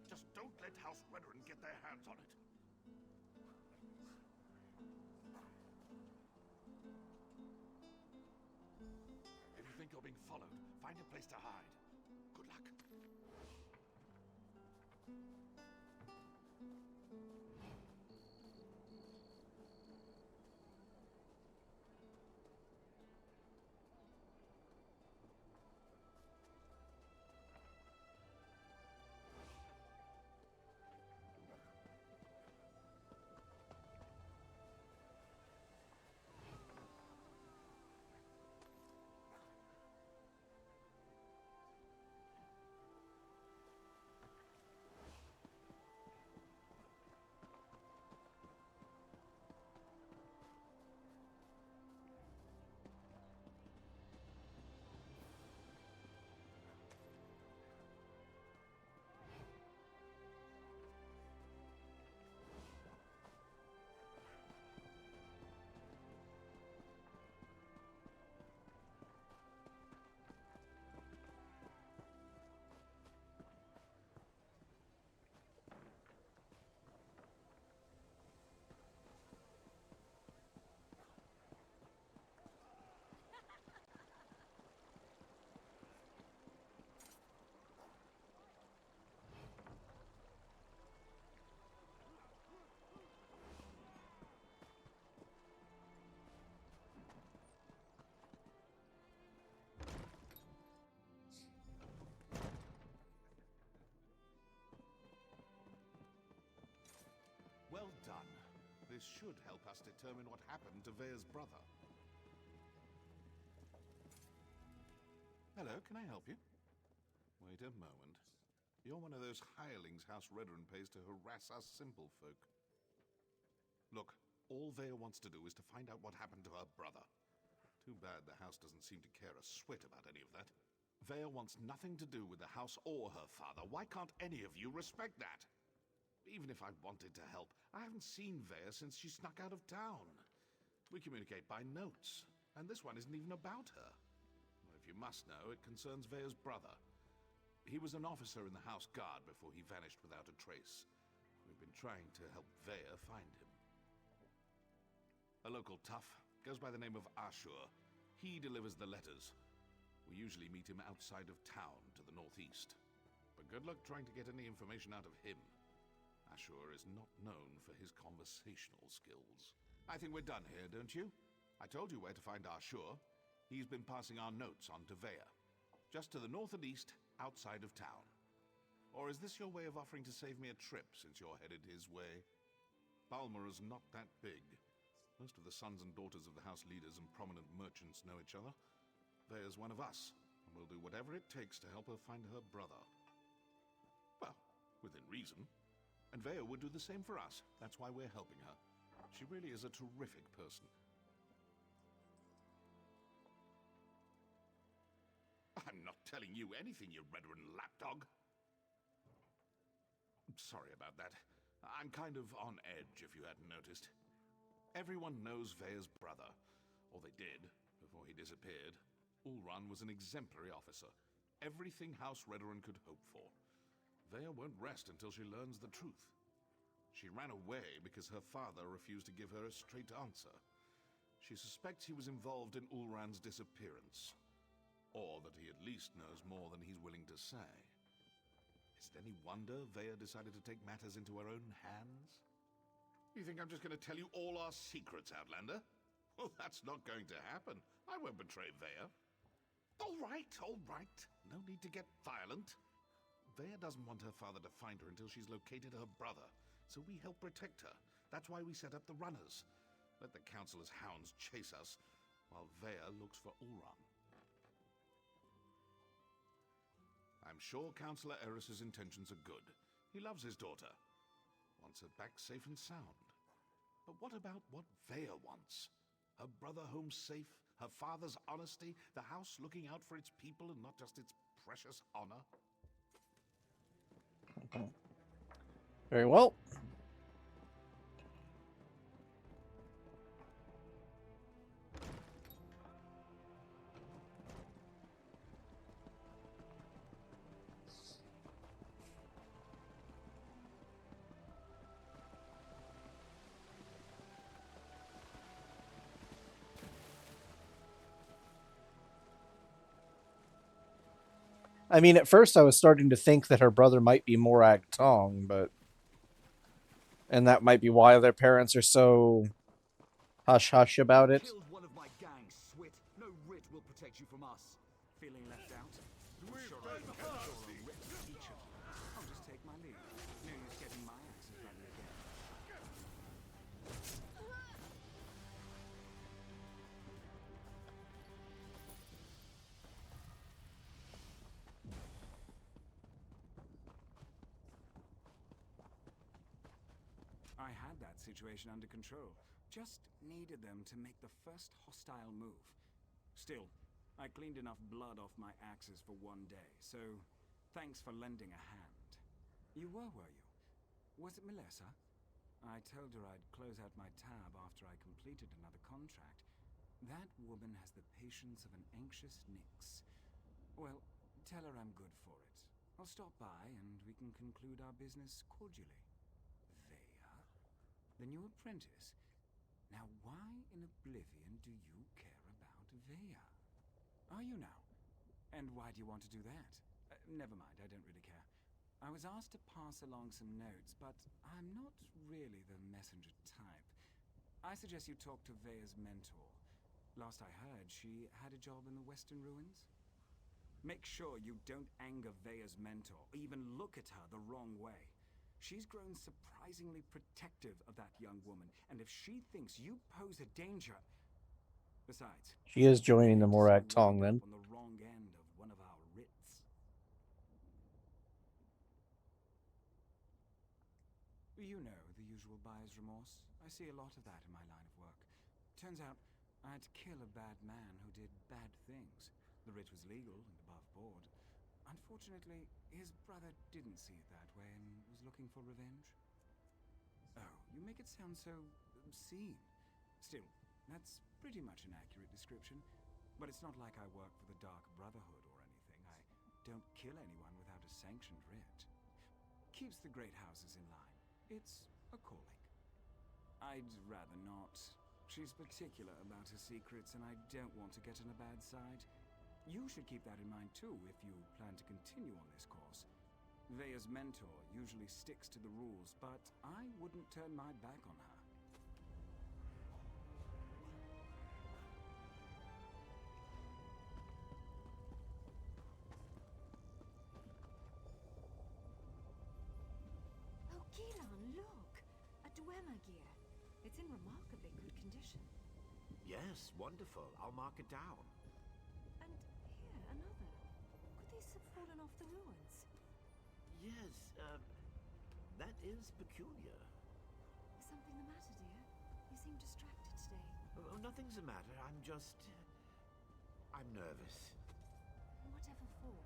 Just don't let House Redoran get their hands on it. If you think you're being followed, find a place to hide. Good luck. Well done. This should help us determine what happened to Vea's brother. Hello, can I help you? Wait a moment. You're one of those hirelings House Redoran pays to harass us simple folk. Look, all Vea wants to do is to find out what happened to her brother. Too bad the house doesn't seem to care a swit about any of that. Vea wants nothing to do with the house or her father. Why can't any of you respect that? Even if I wanted to help, I haven't seen Vea since she snuck out of town. We communicate by notes, and this one isn't even about her. Well, if you must know, it concerns Vea's brother. He was an officer in the House Guard before he vanished without a trace. We've been trying to help Vea find him. A local tough, goes by the name of Ashur. He delivers the letters. We usually meet him outside of town to the northeast. But good luck trying to get any information out of him. Ashur is not known for his conversational skills. I think we're done here, don't you? I told you where to find Ashur. He's been passing our notes on to Vea. Just to the north and east, outside of town. Or is this your way of offering to save me a trip, since you're headed his way? Balmer is not that big. Most of the sons and daughters of the house leaders and prominent merchants know each other. Vea's one of us, and we'll do whatever it takes to help her find her brother. Well, within reason. And Vea would do the same for us. That's why we're helping her. She really is a terrific person. I'm not telling you anything, you Redoran lapdog. Sorry about that. I'm kind of on edge, if you hadn't noticed. Everyone knows Vea's brother. Or they did, before he disappeared. Ulran was an exemplary officer. Everything House Redoran could hope for. Vea won't rest until she learns the truth. She ran away because her father refused to give her a straight answer. She suspects he was involved in Ulran's disappearance. Or that he at least knows more than he's willing to say. Is it any wonder Vea decided to take matters into her own hands? You think I'm just going to tell you all our secrets, Outlander? Well, that's not going to happen. I won't betray Vea. All right, all right. No need to get violent. Vea doesn't want her father to find her until she's located her brother, so we help protect her. That's why we set up the runners. Let the Councilor's hounds chase us, while Vea looks for Ulran. I'm sure Councillor Eris's intentions are good. He loves his daughter. Wants her back safe and sound. But what about what Vea wants? Her brother home safe, her father's honesty, the house looking out for its people and not just its precious honor? Very well. I mean, at first I was starting to think that her brother might be Morag Tong, but... And that might be why their parents are so hush-hush about it. Killed one of my gang, Swit. No writ will protect you from us. Feeling left out? I'm sure I can draw a writ for each of you. I'll just take my leave. No use getting my axes ready again. I had that situation under control. Just needed them to make the first hostile move. Still, I cleaned enough blood off my axes for one day, so thanks for lending a hand. You were you? Was it Melissa? I told her I'd close out my tab after I completed another contract. That woman has the patience of an anxious Nyx. Well, tell her I'm good for it. I'll stop by and we can conclude our business cordially. Vea? The new apprentice? Now why in oblivion do you care about Vea? Are you now? And why do you want to do that? Never mind, I don't really care. I was asked to pass along some notes, but I'm not really the messenger type. I suggest you talk to Vea's mentor. Last I heard, she had a job in the Western Ruins. Make sure you don't anger Vea's mentor, or even look at her the wrong way. She's grown surprisingly protective of that young woman, and if she thinks you pose a danger... Besides... She is joining the Morag Tong, then. ...on the wrong end of one of our writs. You know, the usual buyer's remorse. I see a lot of that in my line of work. Turns out, I had to kill a bad man who did bad things. The writ was legal and above board. Unfortunately, his brother didn't see it that way and was looking for revenge. Oh, you make it sound so obscene. Still, that's pretty much an accurate description. But it's not like I work for the Dark Brotherhood or anything. I don't kill anyone without a sanctioned writ. Keeps the great houses in line. It's a calling. I'd rather not. She's particular about her secrets, and I don't want to get on a bad side. You should keep that in mind too if you plan to continue on this course. Vea's mentor usually sticks to the rules, but I wouldn't turn my back on her. Oh, Gilan, look! A Dwemer gear. It's in remarkably good condition. Yes, wonderful. I'll mark it down. And here, another. Could these have fallen off the ruins? Yes, that is peculiar. Is something the matter, dear? You seem distracted today. Oh, nothing's the matter. I'm nervous. Whatever for.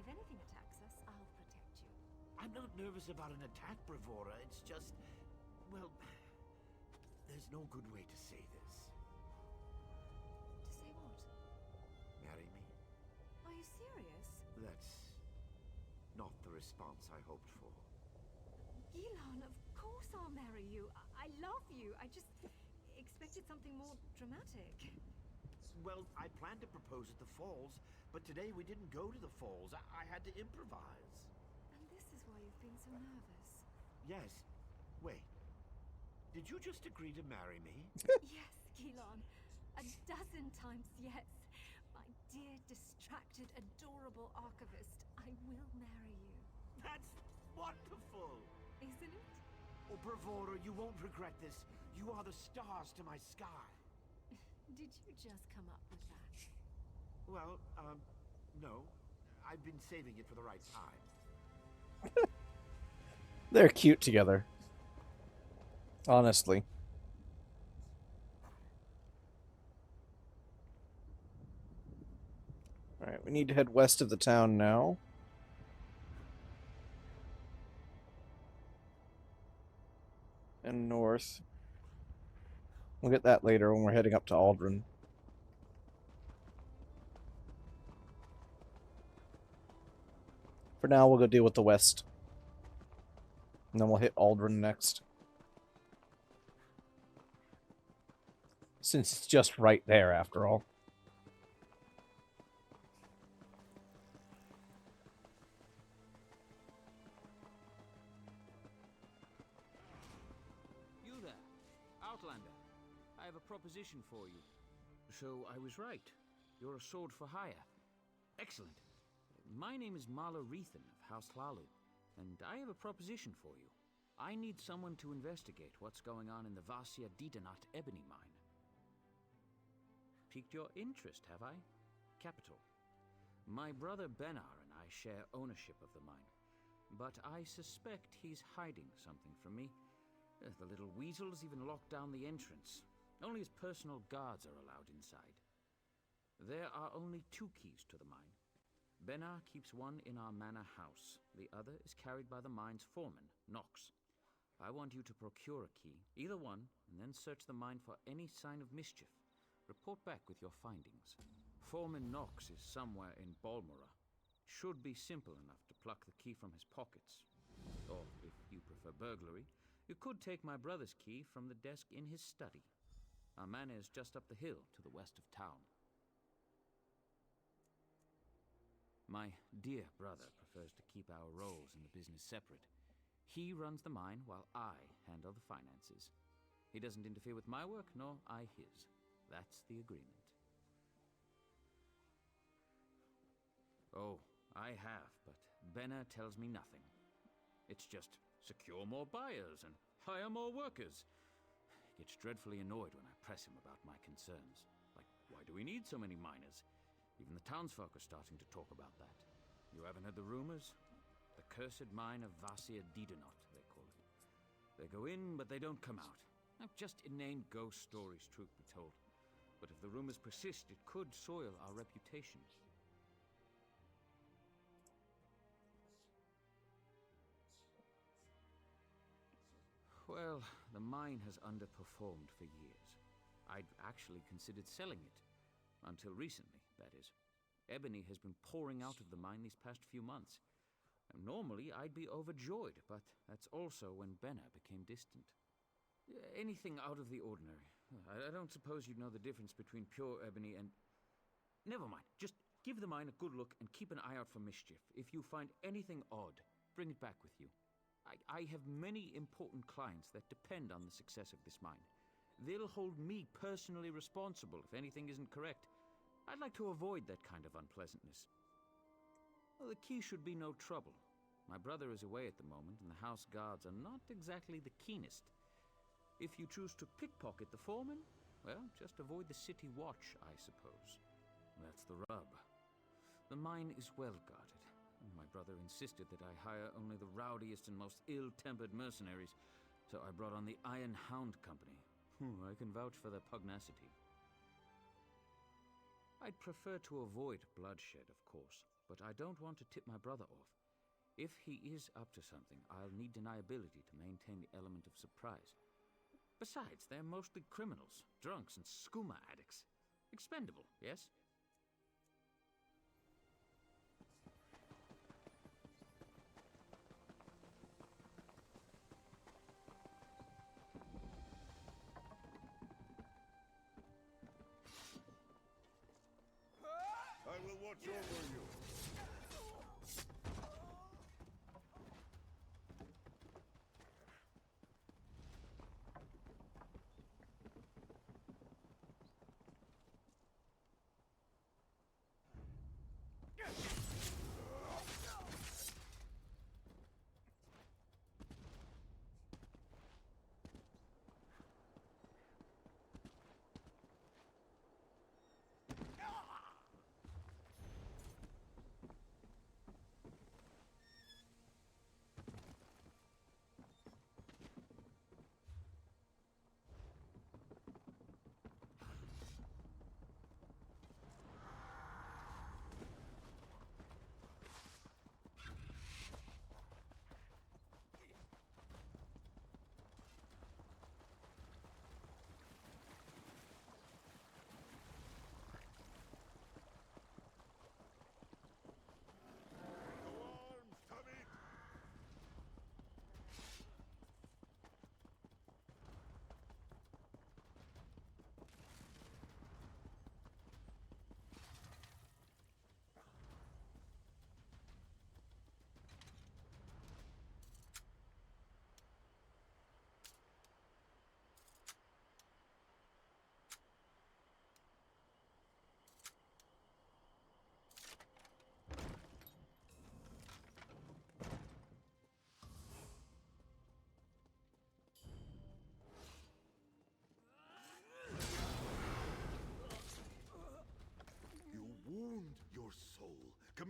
If anything attacks us, I'll protect you. I'm not nervous about an attack, Bravura. It's just... well... there's no good way to say this. To say what? Marry me? Are you serious? That's not the response I hoped for. Gilan, of course I'll marry you. I love you. I just expected something more dramatic. Well, I planned to propose at the falls, but today we didn't go to the falls. I had to improvise. And this is why you've been so nervous. Yes. Wait. Did you just agree to marry me? Yes, Gilan. 12 times yes. My dear, distracted, adorable archivist, I will marry you. That's wonderful! Isn't it? Oh, Bravura, you won't regret this. You are the stars to my sky. Did you just come up with that? Well, no. I've been saving it for the right time. They're cute together. Honestly. Alright, we need to head west of the town now. And north. We'll get that later when we're heading up to Aldrin. For now, we'll go deal with the west. And then we'll hit Aldrin next. Since it's just right there, after all. have a proposition for you. So I was right. You're a sword for hire. Excellent. My name is Mala Rethan of House Hlalu, and I have a proposition for you. I need someone to investigate what's going on in the Vasia Didanat ebony mine. Piqued your interest, have I? Capital. My brother Benar and I share ownership of the mine, but I suspect he's hiding something from me. The little weasels even locked down the entrance. Only his personal guards are allowed inside. There are only 2 keys to the mine. Benar keeps one in our manor house. The other is carried by the mine's foreman, Nox. I want you to procure a key, either one, and then search the mine for any sign of mischief. Report back with your findings. Foreman Nox is somewhere in Balmora. Should be simple enough to pluck the key from his pockets. Or, if you prefer burglary, you could take my brother's key from the desk in his study. Our manor is just up the hill to the west of town. My dear brother prefers to keep our roles in the business separate. He runs the mine while I handle the finances. He doesn't interfere with my work, nor I his. That's the agreement. Oh, I have, but Benna tells me nothing. It's just secure more buyers and hire more workers. He gets dreadfully annoyed when I press him about my concerns. Like, why do we need so many miners? Even the townsfolk are starting to talk about that. You haven't heard the rumors? The cursed mine of Vasia Didanot, they call it. They go in, but they don't come out. Now, just inane ghost stories, truth be told. But if the rumors persist, it could soil our reputation. Well, the mine has underperformed for years. I'd actually considered selling it. Until recently, that is. Ebony has been pouring out of the mine these past few months. And normally, I'd be overjoyed, but that's also when Benna became distant. Anything out of the ordinary. I don't suppose you'd know the difference between pure ebony and... Never mind. Just give the mine a good look and keep an eye out for mischief. If you find anything odd, bring it back with you. I have many important clients that depend on the success of this mine. They'll hold me personally responsible if anything isn't correct. I'd like to avoid that kind of unpleasantness. Well, the key should be no trouble. My brother is away at the moment, and the house guards are not exactly the keenest. If you choose to pickpocket the foreman, well, just avoid the city watch, I suppose. That's the rub. The mine is well guarded. My brother insisted that I hire only the rowdiest and most ill-tempered mercenaries, so I brought on the Iron Hound Company. I can vouch for their pugnacity. I'd prefer to avoid bloodshed, of course, but I don't want to tip my brother off. If he is up to something, I'll need deniability to maintain the element of surprise. Besides, they're mostly criminals, drunks, and skooma addicts. Expendable, yes? I will watch over you.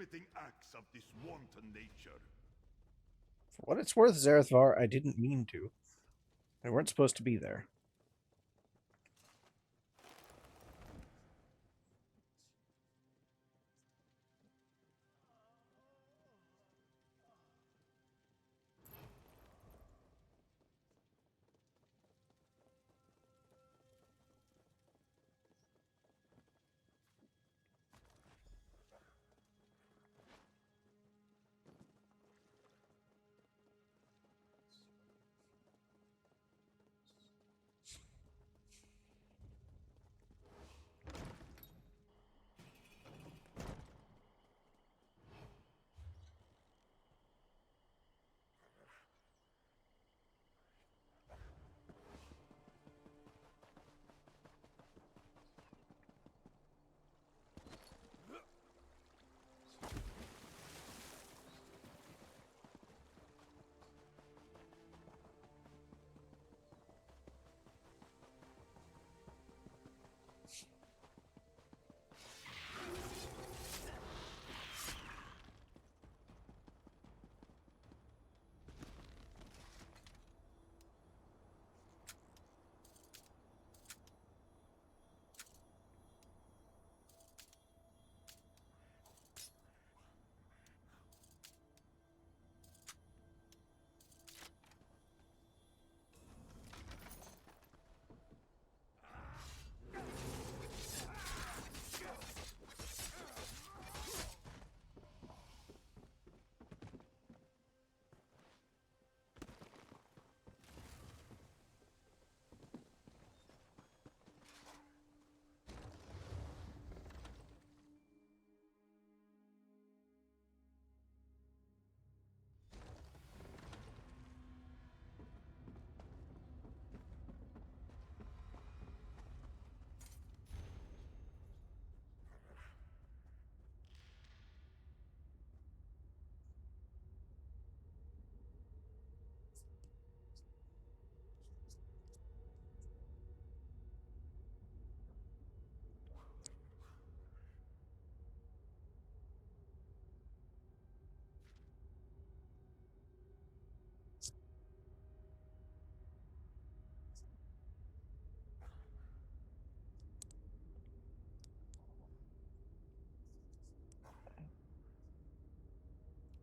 committing acts of this wanton nature. For what it's worth, Zarathvar, I didn't mean to. They weren't supposed to be there.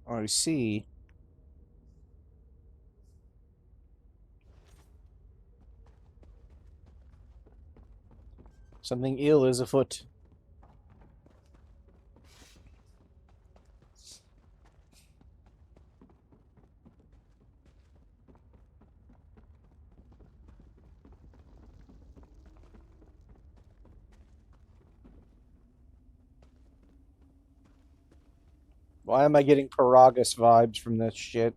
I see. Something ill is afoot. Why am I getting Paragus vibes from this shit?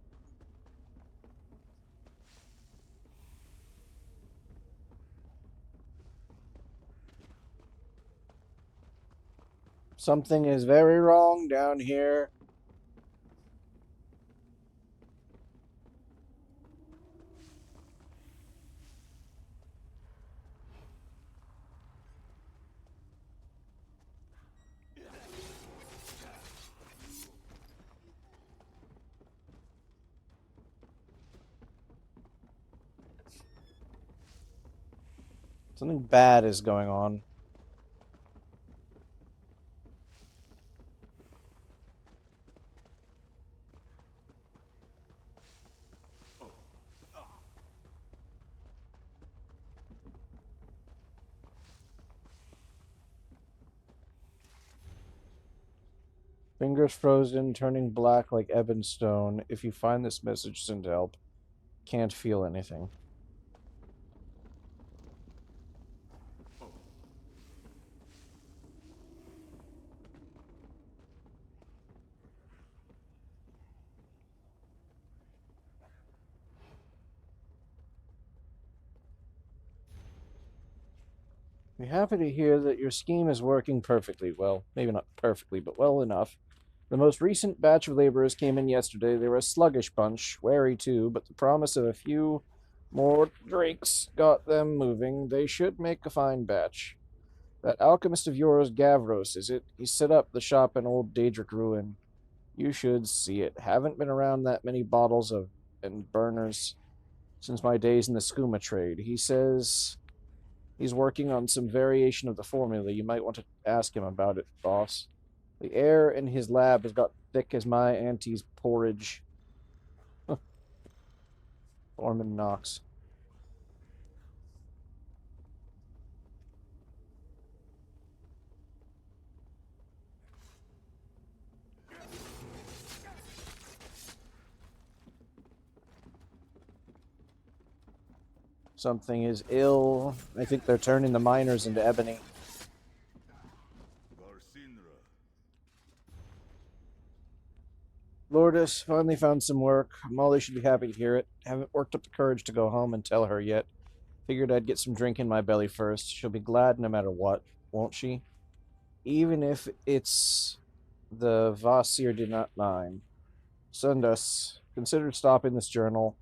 Something is very wrong down here. Something bad is going on. Fingers frozen, turning black like ebon stone. If you find this message, send help. Can't feel anything. We're happy to hear that your scheme is working perfectly. Well, maybe not perfectly, but well enough. The most recent batch of laborers came in yesterday. They were a sluggish bunch, wary too, but the promise of a few more drakes got them moving. They should make a fine batch. That alchemist of yours, Gavros, is it? He set up the shop in old Daedric ruin. You should see it. Haven't been around that many bottles of and burners since my days in the skooma trade. He says he's working on some variation of the formula. You might want to ask him about it, boss. The air in his lab has got thick as my auntie's porridge. Foreman Knox. Something is ill. I think they're turning the miners into ebony. Lourdes finally found some work. Molly should be happy to hear it. Haven't worked up the courage to go home and tell her yet. Figured I'd get some drink in my belly first. She'll be glad no matter what, won't she? Even if it's the Vasir did not mind. Sundas considered stopping this journal,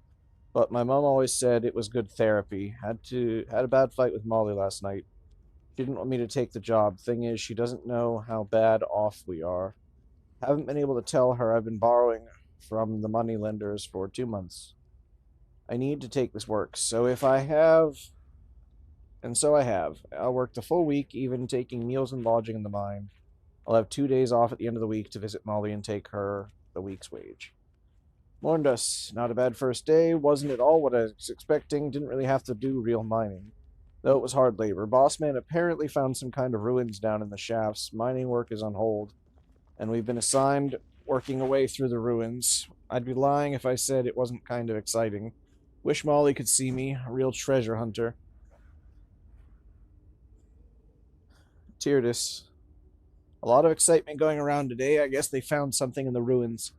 but my mom always said it was good therapy. Had a bad fight with Molly last night. She didn't want me to take the job. Thing is, she doesn't know how bad off we are. Haven't been able to tell her I've been borrowing from the money lenders for 2 months. I need to take this work, so if I have, and so I have. I'll work the full week, even taking meals and lodging in the mine. I'll have 2 days off at the end of the week to visit Molly and take her the week's wage. Warned us. Not a bad first day. Wasn't at all what I was expecting. Didn't really have to do real mining. Though it was hard labor. Bossman apparently found some kind of ruins down in the shafts. Mining work is on hold. And we've been assigned working away through the ruins. I'd be lying if I said it wasn't kind of exciting. Wish Molly could see me. A real treasure hunter. Tyrdes. A lot of excitement going around today. I guess they found something in the ruins.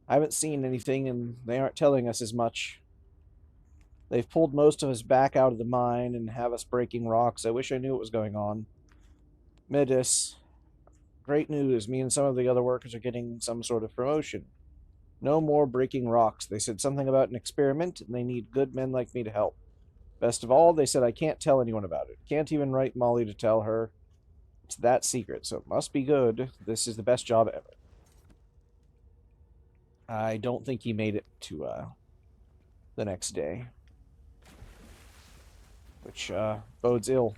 I haven't seen anything, and they aren't telling us as much. They've pulled most of us back out of the mine and have us breaking rocks. I wish I knew what was going on. Medis. Great news. Me and some of the other workers are getting some sort of promotion. No more breaking rocks. They said something about an experiment, and they need good men like me to help. Best of all, they said I can't tell anyone about it. Can't even write Molly to tell her. It's that secret, so it must be good. This is the best job ever. I don't think he made it to the next day, which bodes ill.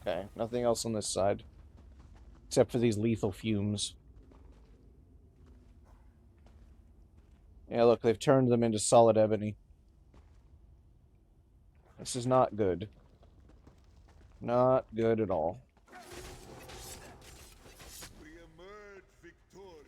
Okay, nothing else on this side, except for these lethal fumes. Yeah, look, they've turned them into solid ebony. This is not good. Not good at all. We emerge victorious.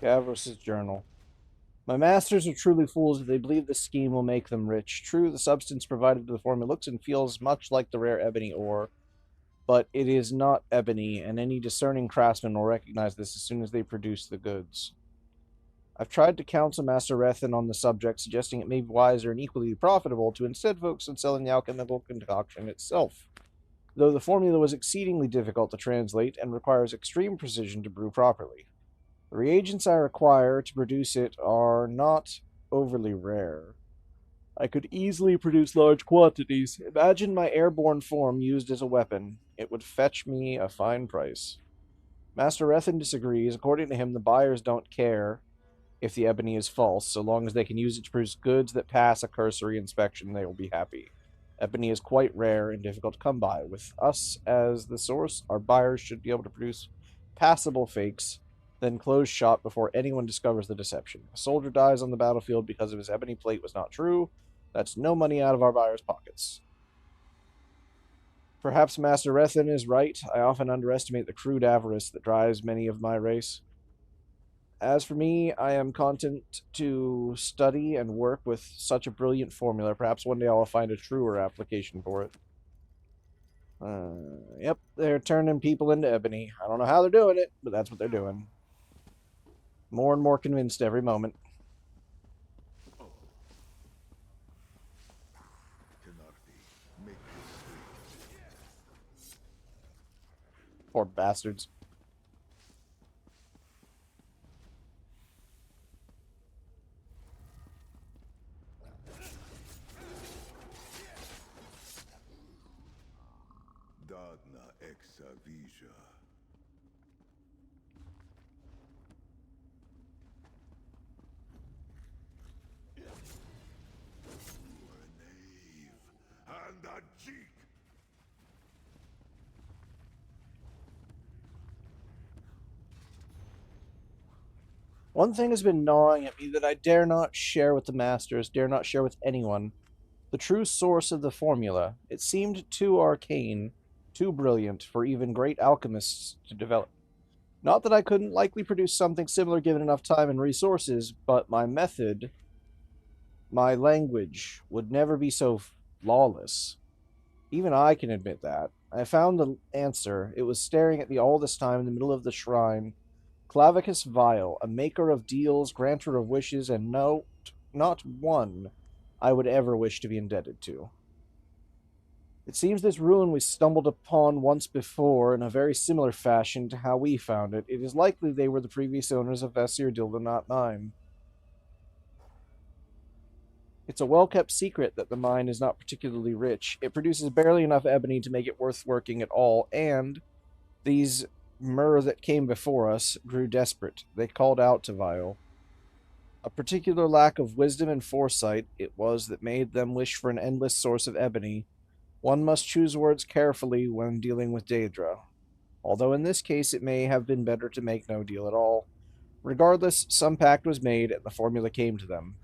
Gavros' journal. My masters are truly fools if they believe this scheme will make them rich. True, the substance provided to the formula looks and feels much like the rare ebony ore, but it is not ebony, and any discerning craftsman will recognize this as soon as they produce the goods. I've tried to counsel Master Rethan on the subject, suggesting it may be wiser and equally profitable to instead focus on selling the alchemical concoction itself, though the formula was exceedingly difficult to translate and requires extreme precision to brew properly. The reagents I require to produce it are not overly rare. I could easily produce large quantities. Imagine my airborne form used as a weapon. It would fetch me a fine price. Master Rethan disagrees. According to him, the buyers don't care if the ebony is false, so long as they can use it to produce goods that pass a cursory inspection, they will be happy. Ebony is quite rare and difficult to come by. With us as the source, our buyers should be able to produce passable fakes, then close shop before anyone discovers the deception. If a soldier dies on the battlefield because of his ebony plate was not true, that's no money out of our buyers' pockets. Perhaps Master Rethan is right. I often underestimate the crude avarice that drives many of my race. As for me, I am content to study and work with such a brilliant formula. Perhaps one day I'll find a truer application for it. Yep, they're turning people into ebony. I don't know how they're doing it, but that's what they're doing. More and more convinced every moment. Poor bastards. Dadna exa vija. You are a knave and a cheek. One thing has been gnawing at me that I dare not share with the masters, dare not share with anyone. The true source of the formula. It seemed too arcane, too brilliant for even great alchemists to develop. Not that I couldn't likely produce something similar given enough time and resources, but my method, my language, would never be so flawless. Even I can admit that. I found the answer. It was staring at me all this time in the middle of the shrine. Clavicus Vile, a maker of deals, granter of wishes, and no, not one I would ever wish to be indebted to. It seems this ruin we stumbled upon once before in a very similar fashion to how we found it. It is likely they were the previous owners of Vesir Dilda, not mine. It's a well-kept secret that the mine is not particularly rich. It produces barely enough ebony to make it worth working at all, and these Mer that came before us grew desperate. They called out to Vile. A particular lack of wisdom and foresight it was that made them wish for an endless source of ebony. One must choose words carefully when dealing with Daedra, although in this case it may have been better to make no deal at all. Regardless, some pact was made and the formula came to them.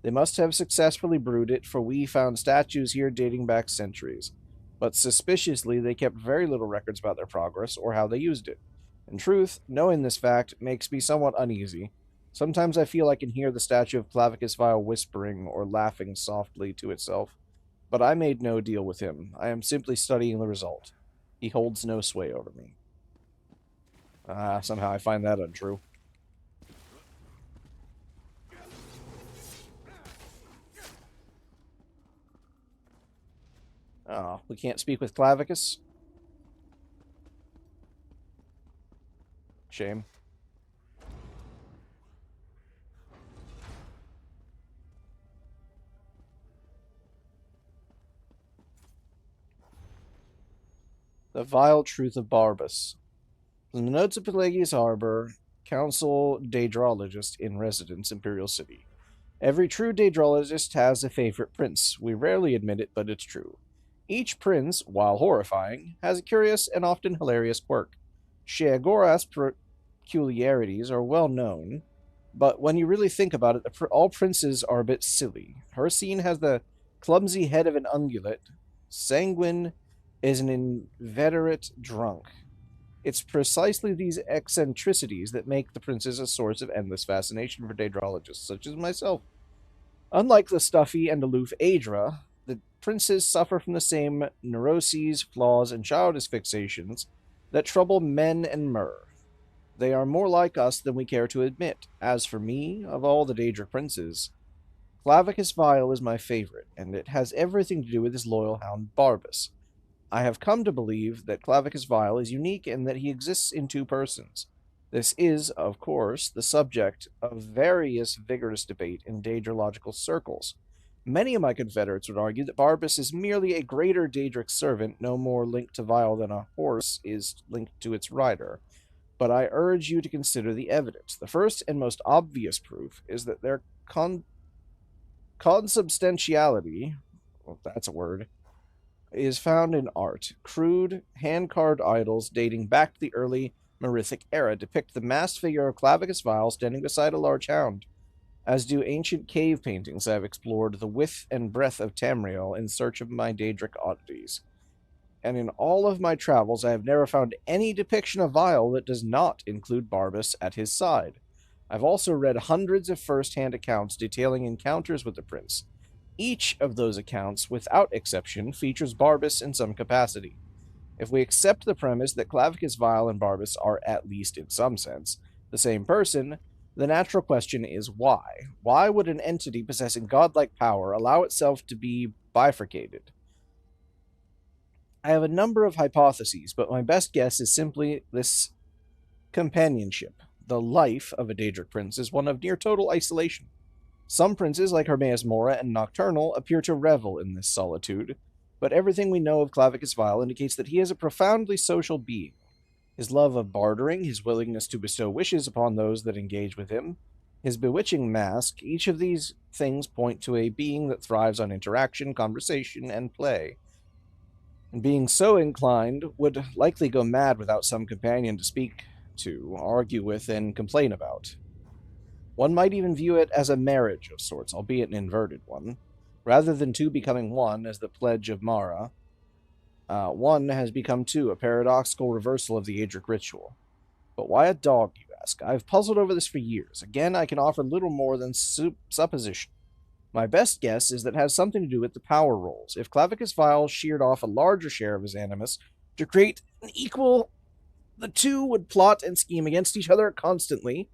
They must have successfully brewed it, for we found statues here dating back centuries. But suspiciously, they kept very little records about their progress or how they used it. In truth, knowing this fact makes me somewhat uneasy. Sometimes I feel I can hear the statue of Clavicus Vile whispering or laughing softly to itself. But I made no deal with him. I am simply studying the result. He holds no sway over me. Somehow I find that untrue. Oh, we can't speak with Clavicus? Shame. The Vile Truth of Barbas. From the notes of Pelagius Arbor, Council Daedrologist in Residence, Imperial City. Every true Daedrologist has a favorite prince. We rarely admit it, but it's true. Each prince, while horrifying, has a curious and often hilarious quirk. Sheagora's peculiarities are well known, but when you really think about it, all princes are a bit silly. Hercene has the clumsy head of an ungulate. Sanguine is an inveterate drunk. It's precisely these eccentricities that make the princes a source of endless fascination for Daedrologists, such as myself. Unlike the stuffy and aloof Aedra, the princes suffer from the same neuroses, flaws, and childish fixations that trouble men and Mer. They are more like us than we care to admit. As for me, of all the Daedric princes, Clavicus Vile is my favorite, and it has everything to do with his loyal hound Barbas. I have come to believe that Clavicus Vile is unique in that he exists in two persons. This is, of course, the subject of various vigorous debate in Daedrological circles. Many of my confederates would argue that Barbas is merely a greater Daedric servant, no more linked to Vile than a horse is linked to its rider. But I urge you to consider the evidence. The first and most obvious proof is that their consubstantiality, well, that's a word, is found in art. Crude, hand-carved idols dating back to the early Merithic era depict the masked figure of Clavicus Vile standing beside a large hound, as do ancient cave paintings I have explored the width and breadth of Tamriel in search of my Daedric oddities. And in all of my travels I have never found any depiction of Vile that does not include Barbas at his side. I've also read hundreds of first-hand accounts detailing encounters with the prince. Each of those accounts, without exception, features Barbas in some capacity. If we accept the premise that Clavicus Vile and Barbas are, at least in some sense, the same person, the natural question is why? Why would an entity possessing godlike power allow itself to be bifurcated? I have a number of hypotheses, but my best guess is simply this companionship. The life of a Daedric prince is one of near total isolation. Some princes, like Hermaeus Mora and Nocturnal, appear to revel in this solitude, but everything we know of Clavicus Vile indicates that he is a profoundly social being. His love of bartering, his willingness to bestow wishes upon those that engage with him, his bewitching mask, each of these things point to a being that thrives on interaction, conversation, and play. And being so inclined would likely go mad without some companion to speak to, argue with, and complain about. One might even view it as a marriage of sorts, albeit an inverted one. Rather than two becoming one, as the pledge of Mara, one has become two, a paradoxical reversal of the Adric ritual. But why a dog, you ask? I've puzzled over this for years. Again, I can offer little more than supposition. My best guess is that it has something to do with the power roles. If Clavicus Vile sheared off a larger share of his animus to create an equal, the two would plot and scheme against each other constantly.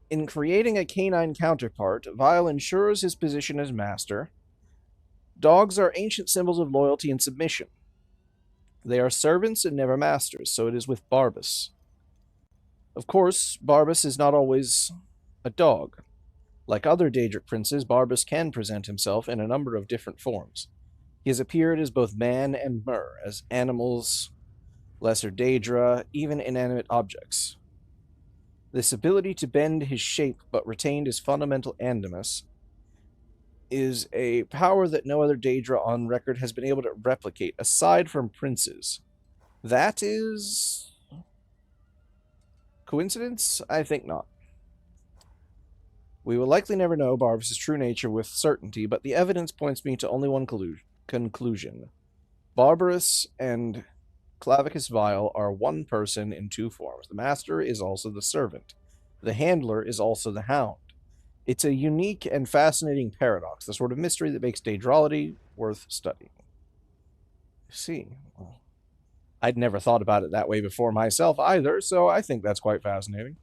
In creating a canine counterpart, Vile ensures his position as master. Dogs are ancient symbols of loyalty and submission. They are servants and never masters, so it is with Barbas. Of course, Barbas is not always a dog. Like other Daedric princes, Barbas can present himself in a number of different forms. He has appeared as both man and mer, as animals, lesser Daedra, even inanimate objects. This ability to bend his shape but retain his fundamental animus is a power that no other Daedra on record has been able to replicate, aside from princes. That is... coincidence? I think not. We will likely never know Barbas' true nature with certainty, but the evidence points me to only one conclusion. Barbarous and Clavicus Vile are one person in two forms. The master is also the servant. The handler is also the hound. It's a unique and fascinating paradox, the sort of mystery that makes Daedrology worth studying. See, well, I'd never thought about it that way before myself either, so I think that's quite fascinating.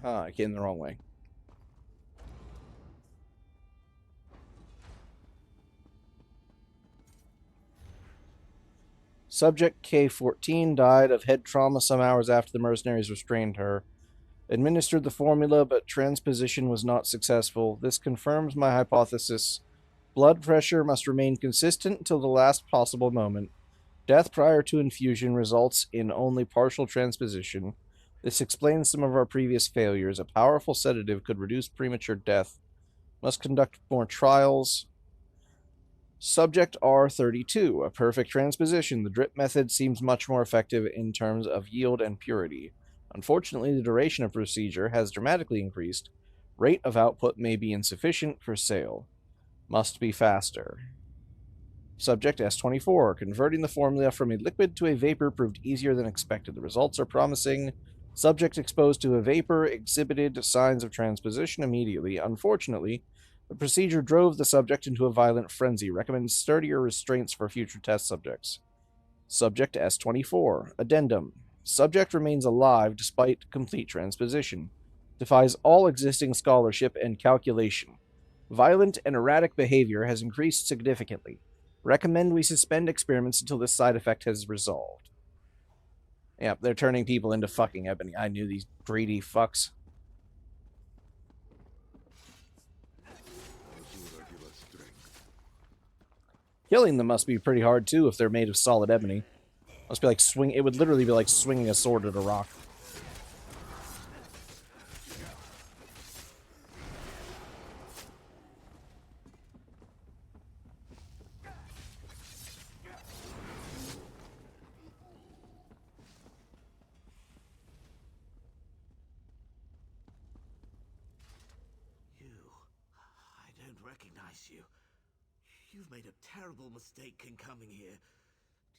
I came the wrong way. Subject K-14 died of head trauma some hours after the mercenaries restrained her. Administered the formula, but transposition was not successful. This confirms my hypothesis. Blood pressure must remain consistent until the last possible moment. Death prior to infusion results in only partial transposition. This explains some of our previous failures. A powerful sedative could reduce premature death. Must conduct more trials. Subject R32, a perfect transposition. The drip method seems much more effective in terms of yield and purity. Unfortunately, the duration of procedure has dramatically increased. Rate of output may be insufficient for sale. Must be faster. Subject S24. Converting the formula from a liquid to a vapor proved easier than expected. The results are promising. Subject exposed to a vapor exhibited signs of transposition immediately. Unfortunately, the procedure drove the subject into a violent frenzy. Recommends sturdier restraints for future test subjects. Subject S24. Addendum. Subject remains alive despite complete transposition. Defies all existing scholarship and calculation. Violent and erratic behavior has increased significantly. Recommend we suspend experiments until this side effect has resolved. Yep, they're turning people into fucking Ebony. I knew these greedy fucks. Killing them must be pretty hard too if they're made of solid ebony. Must be like it would literally be like swinging a sword at a rock. advise you. You've made a terrible mistake in coming here.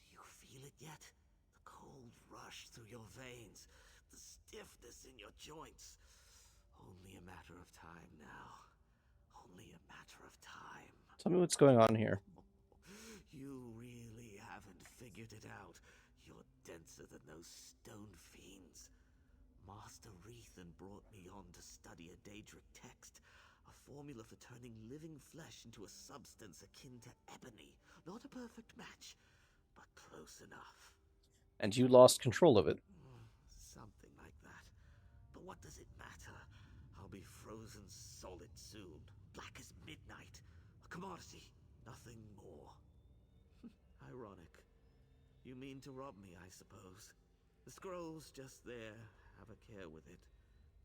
Do you feel it yet? The cold rush through your veins, the stiffness in your joints. Only a matter of time now. Only a matter of time. Tell me what's going on here. You really haven't figured it out. You're denser than those stone fiends. Master Rethan brought me on to study a Daedric text, a formula for turning living flesh into a substance akin to ebony. Not a perfect match, but close enough. And you lost control of it. Something like that. But what does it matter? I'll be frozen solid soon, black as midnight. A commodity, nothing more. Ironic. You mean to rob me, I suppose. The scroll's just there. Have a care with it.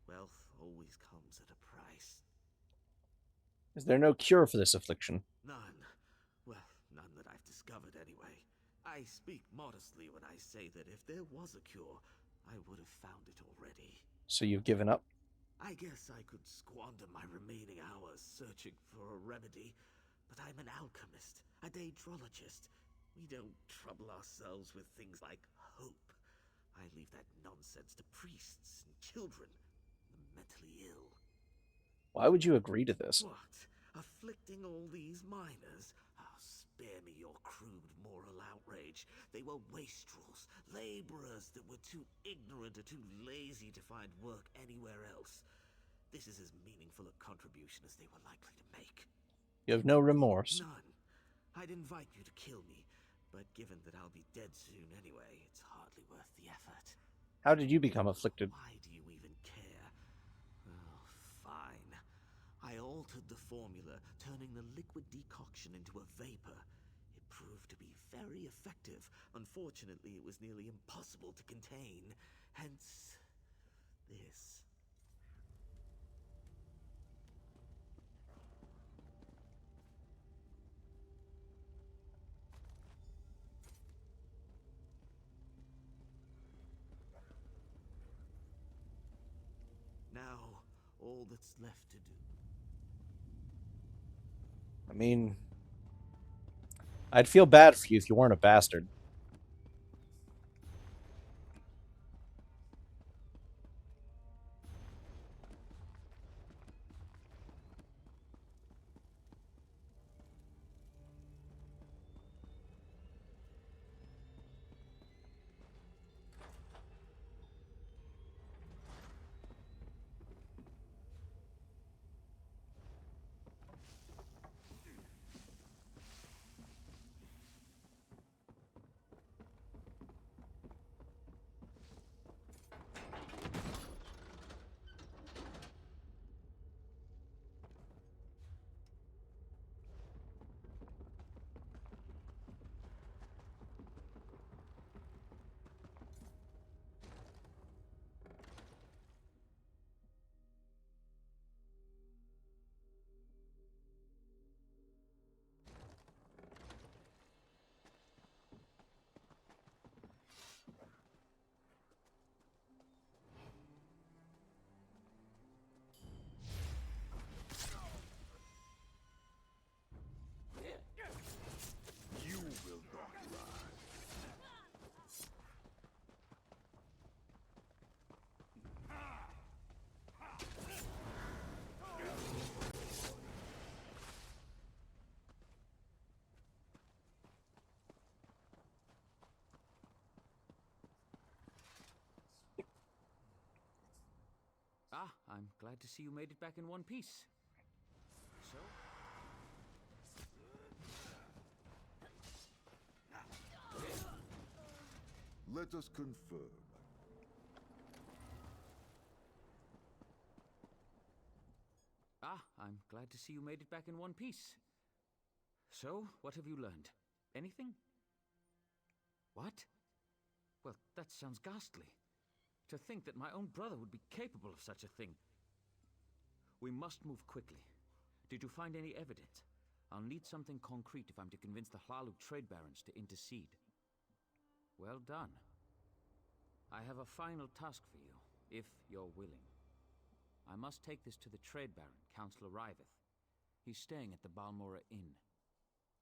Wealth always comes at a price. Is there no cure for this affliction? None. Well, none that I've discovered anyway. I speak modestly when I say that if there was a cure, I would have found it already. So you've given up? I guess I could squander my remaining hours searching for a remedy, but I'm an alchemist, a daedrologist. We don't trouble ourselves with things like hope. I leave that nonsense to priests and children, the mentally ill. Why would you agree to this? What? Afflicting all these miners? Oh, spare me your crude moral outrage. They were wastrels, laborers that were too ignorant or too lazy to find work anywhere else. This is as meaningful a contribution as they were likely to make. You have no remorse. None. I'd invite you to kill me, but given that I'll be dead soon anyway, it's hardly worth the effort. How did you become afflicted? Why do you even care? Oh, fine. I altered the formula, turning the liquid decoction into a vapor. It proved to be very effective. Unfortunately, it was nearly impossible to contain. Hence, this. Now, all that's left to do. I mean, I'd feel bad for you if you weren't a bastard. You will not rise. Ah, I'm glad to see you made it back in one piece. So? Let us confirm. Ah, I'm glad to see you made it back in one piece. So, what have you learned? Anything? What? Well, that sounds ghastly. To think that my own brother would be capable of such a thing. We must move quickly. Did you find any evidence? I'll need something concrete if I'm to convince the Hlalu trade barons to intercede. Well done. I have a final task for you, if you're willing. I must take this to the trade baron, Councillor Riveth. He's staying at the Balmora Inn.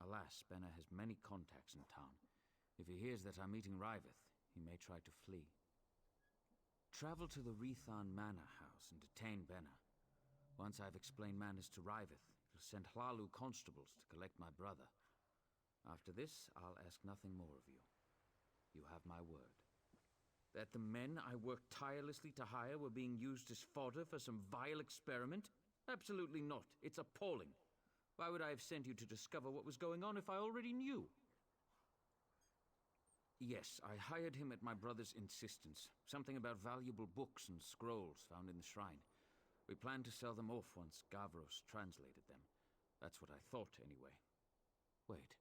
Alas, Benna has many contacts in town. If he hears that I'm meeting Riveth, he may try to flee. Travel to the Rethan Manor House and detain Benna. Once I've explained matters to Riveth, he'll send Hlalu constables to collect my brother. After this, I'll ask nothing more of you. You have my word. That the men I worked tirelessly to hire were being used as fodder for some vile experiment? Absolutely not. It's appalling. Why would I have sent you to discover what was going on if I already knew? Yes, I hired him at my brother's insistence. Something about valuable books and scrolls found in the shrine. We planned to sell them off once Gavros translated them. That's what I thought, anyway. Wait.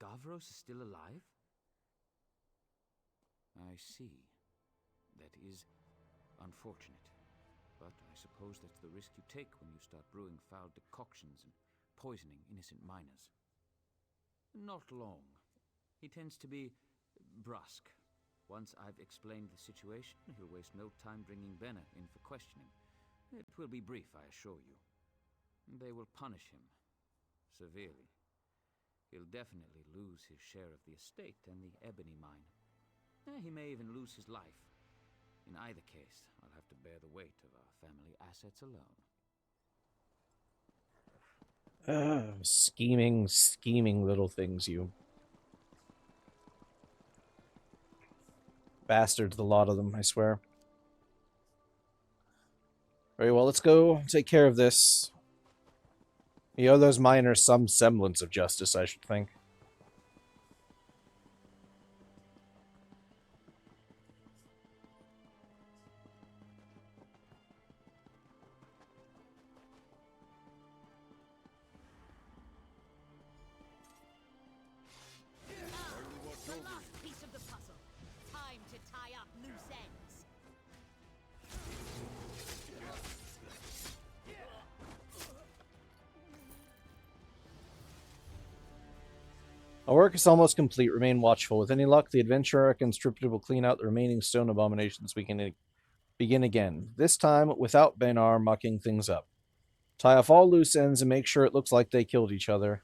Gavros is still alive? I see. That is unfortunate. But I suppose that's the risk you take when you start brewing foul decoctions and poisoning innocent miners. Not long. He tends to be brusque. Once I've explained the situation, he'll waste no time bringing Benna in for questioning. It will be brief, I assure you. They will punish him severely. He'll definitely lose his share of the estate and the ebony mine. He may even lose his life. In either case, I'll have to bear the weight of our family assets alone. Scheming little things, you. Bastards, the lot of them, I swear. Very well, let's go take care of this. You owe those miners some semblance of justice, I should think. The last piece of the puzzle. Time to tie up loose ends. Our work is almost complete. Remain watchful. With any luck, the adventurer conscripted will clean out the remaining stone abominations. We can begin again. This time, without Benar mucking things up. Tie off all loose ends and make sure it looks like they killed each other.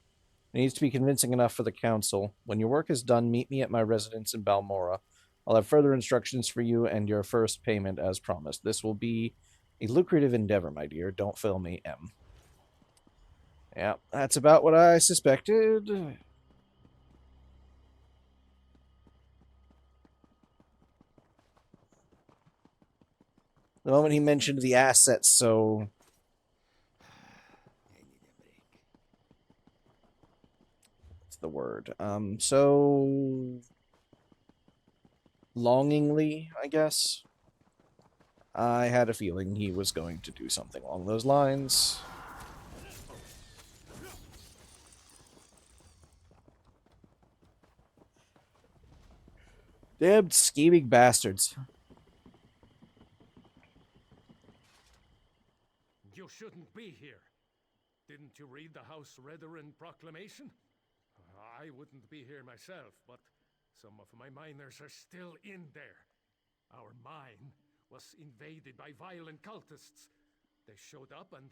It needs to be convincing enough for the council. When your work is done, meet me at my residence in Balmora. I'll have further instructions for you and your first payment as promised. This will be a lucrative endeavor, my dear. Don't fail me, M. Yeah, that's about what I suspected. The moment he mentioned the assets, so... What's the word? So... Longingly, I guess. I had a feeling he was going to do something along those lines. Damned scheming bastards. You shouldn't be here. Didn't you read the House Redarin proclamation? I wouldn't be here myself, but some of my miners are still in there. Our mine was invaded by violent cultists. They showed up and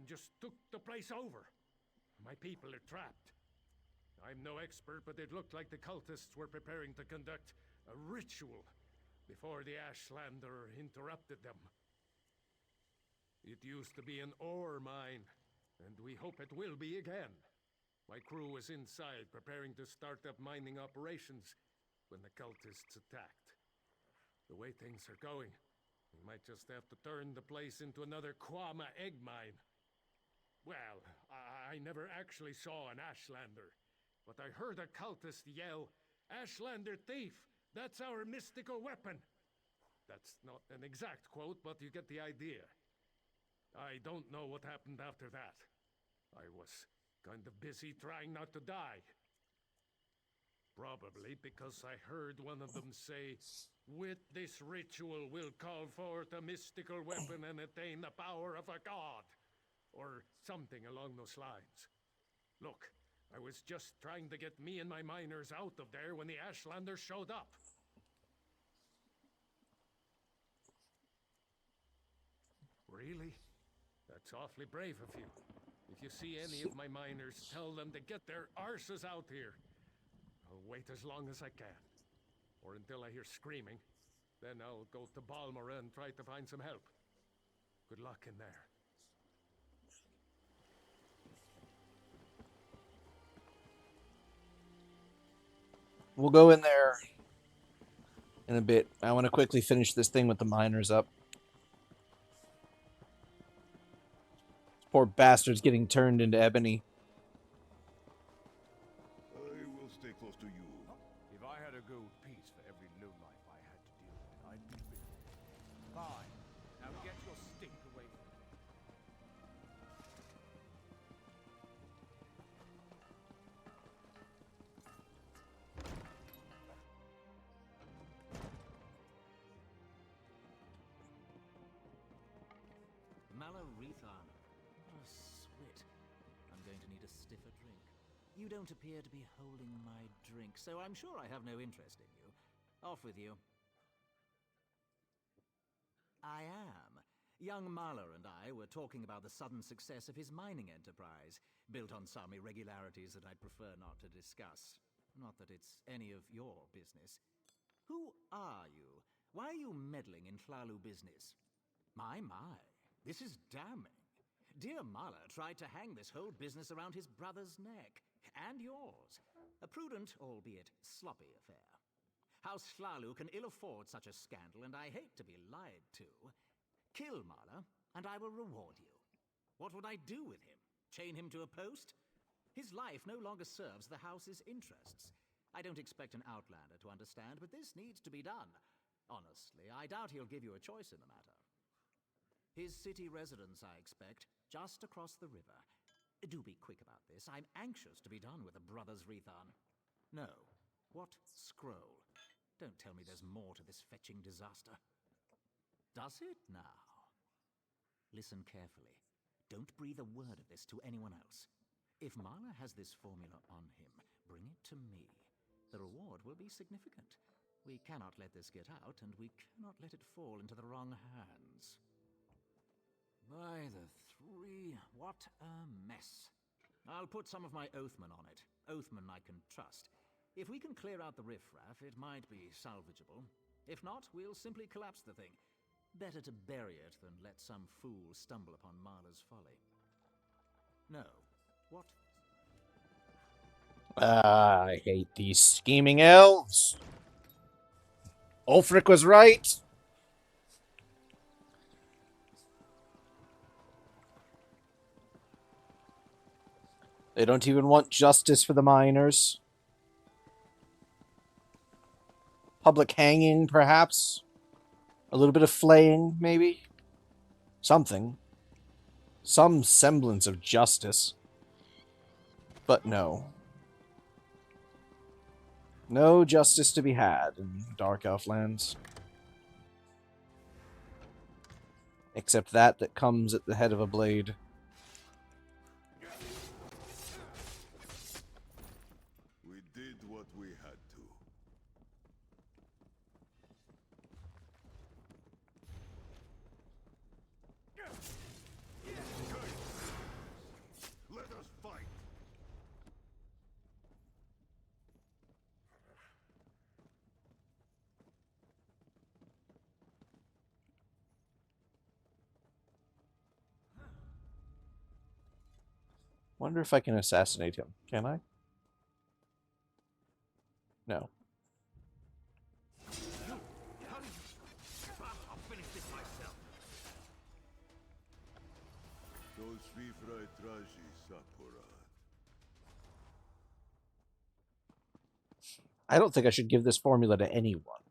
just took the place over. My people are trapped. I'm no expert, but it looked like the cultists were preparing to conduct a ritual before the Ashlander interrupted them. It used to be an ore mine, and we hope it will be again. My crew was inside preparing to start up mining operations when the cultists attacked. The way things are going, we might just have to turn the place into another Quama egg mine. Well, I never actually saw an Ashlander, but I heard a cultist yell, "Ashlander thief! That's our mystical weapon!" That's not an exact quote, but you get the idea. I don't know what happened after that. I was kind of busy trying not to die. Probably because I heard one of them say, "With this ritual we'll call forth a mystical weapon and attain the power of a god." Or something along those lines. Look, I was just trying to get me and my miners out of there when the Ashlander showed up. Really? That's awfully brave of you. If you see any of my miners, tell them to get their arses out here. I'll wait as long as I can. Or until I hear screaming. Then I'll go to Balmora and try to find some help. Good luck in there. We'll go in there in a bit. I want to quickly finish this thing with the miners up. Poor bastard's getting turned into ebony. I will stay close to you. If I had a gold piece for every lowlife I had to deal with, I'd be rich. Fine. Now get your stink away from me. Malarethan. What a swit. I'm going to need a stiffer drink. You don't appear to be holding my drink, so I'm sure I have no interest in you. Off with you. I am. Young Mahler and I were talking about the sudden success of his mining enterprise, built on some irregularities that I'd prefer not to discuss. Not that it's any of your business. Who are you? Why are you meddling in Thlalu business? My. This is damning. Dear Mahler tried to hang this whole business around his brother's neck. And yours. A prudent, albeit sloppy affair. House Thlalu can ill afford such a scandal, and I hate to be lied to. Kill Mahler, and I will reward you. What would I do with him? Chain him to a post? His life no longer serves the house's interests. I don't expect an outlander to understand, but this needs to be done. Honestly, I doubt he'll give you a choice in the matter. His city residence, I expect, just across the river. Do be quick about this. I'm anxious to be done with the Brothers Rethan. No. What scroll? Don't tell me there's more to this fetching disaster. Does it now? Listen carefully. Don't breathe a word of this to anyone else. If Mahler has this formula on him, bring it to me. The reward will be significant. We cannot let this get out, and we cannot let it fall into the wrong hands. By the three, what a mess. I'll put some of my Oathman on it. Oathman I can trust. If we can clear out the riffraff, it might be salvageable. If not, we'll simply collapse the thing. Better to bury it than let some fool stumble upon Mahler's folly. No. What? I hate these scheming elves. Ulfric was right. They don't even want justice for the miners. Public hanging, perhaps? A little bit of flaying, maybe? Something. Some semblance of justice. But no. No justice to be had in Dark Elf lands. Except that comes at the head of a blade. We did what we had to. Let us fight. Wonder if I can assassinate him. Can I? No. I'll finish this myself. I don't think I should give this formula to anyone.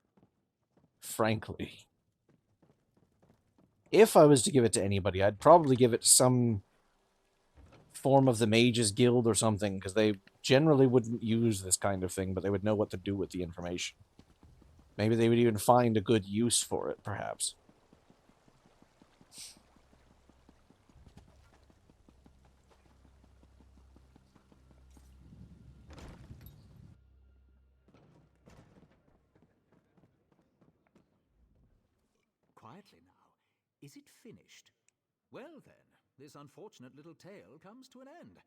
Frankly. If I was to give it to anybody, I'd probably give it to some form of the Mages Guild or something, because they generally wouldn't use this kind of thing, but they would know what to do with the information. Maybe they would even find a good use for it, perhaps. Quietly now. Is it finished? Well then, this unfortunate little tale comes to an end.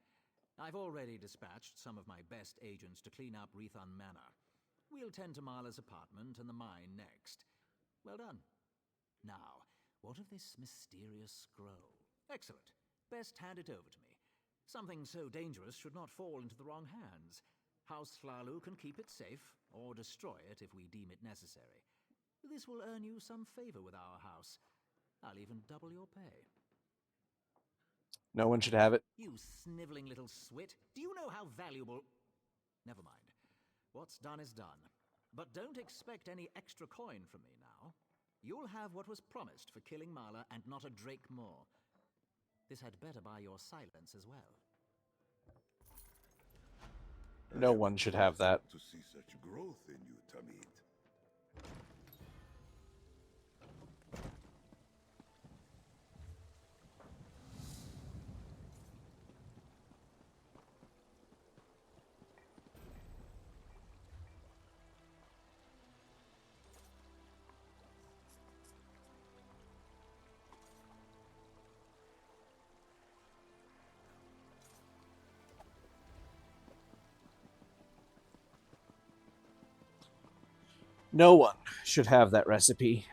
I've already dispatched some of my best agents to clean up Rethon Manor. We'll tend to Marla's apartment and the mine next. Well done. Now, what of this mysterious scroll? Excellent. Best hand it over to me. Something so dangerous should not fall into the wrong hands. House Flalu can keep it safe, or destroy it if we deem it necessary. This will earn you some favor with our house. I'll even double your pay. No one should have it. You sniveling little swit. Do you know how valuable... Never mind. What's done is done. But don't expect any extra coin from me now. You'll have what was promised for killing Marla and not a drake more. This had better buy your silence as well. No one should have that. To see such growth in you, Tamid. No one should have that recipe.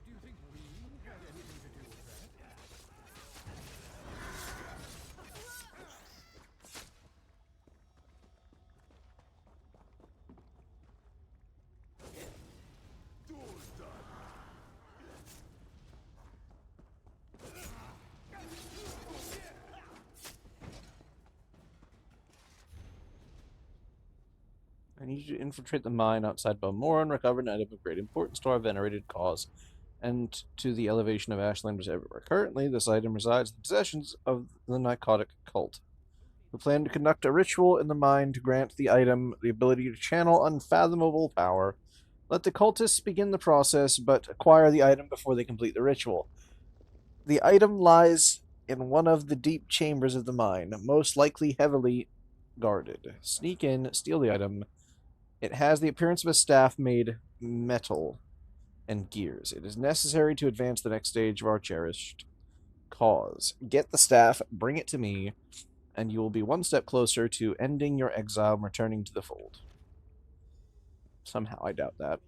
Do you think we had anything to do with that? Door's done. I need you to infiltrate the mine outside Balmoral, recover an item of great importance to our venerated cause, and to the elevation of Ashlanders everywhere. Currently, this item resides in the possessions of the Narcotic Cult. We plan to conduct a ritual in the mine to grant the item the ability to channel unfathomable power. Let the cultists begin the process, but acquire the item before they complete the ritual. The item lies in one of the deep chambers of the mine, most likely heavily guarded. Sneak in, steal the item. It has the appearance of a staff made metal and gears. It is necessary to advance the next stage of our cherished cause. Get the staff, bring it to me, and you will be one step closer to ending your exile and returning to the fold. Somehow, I doubt that.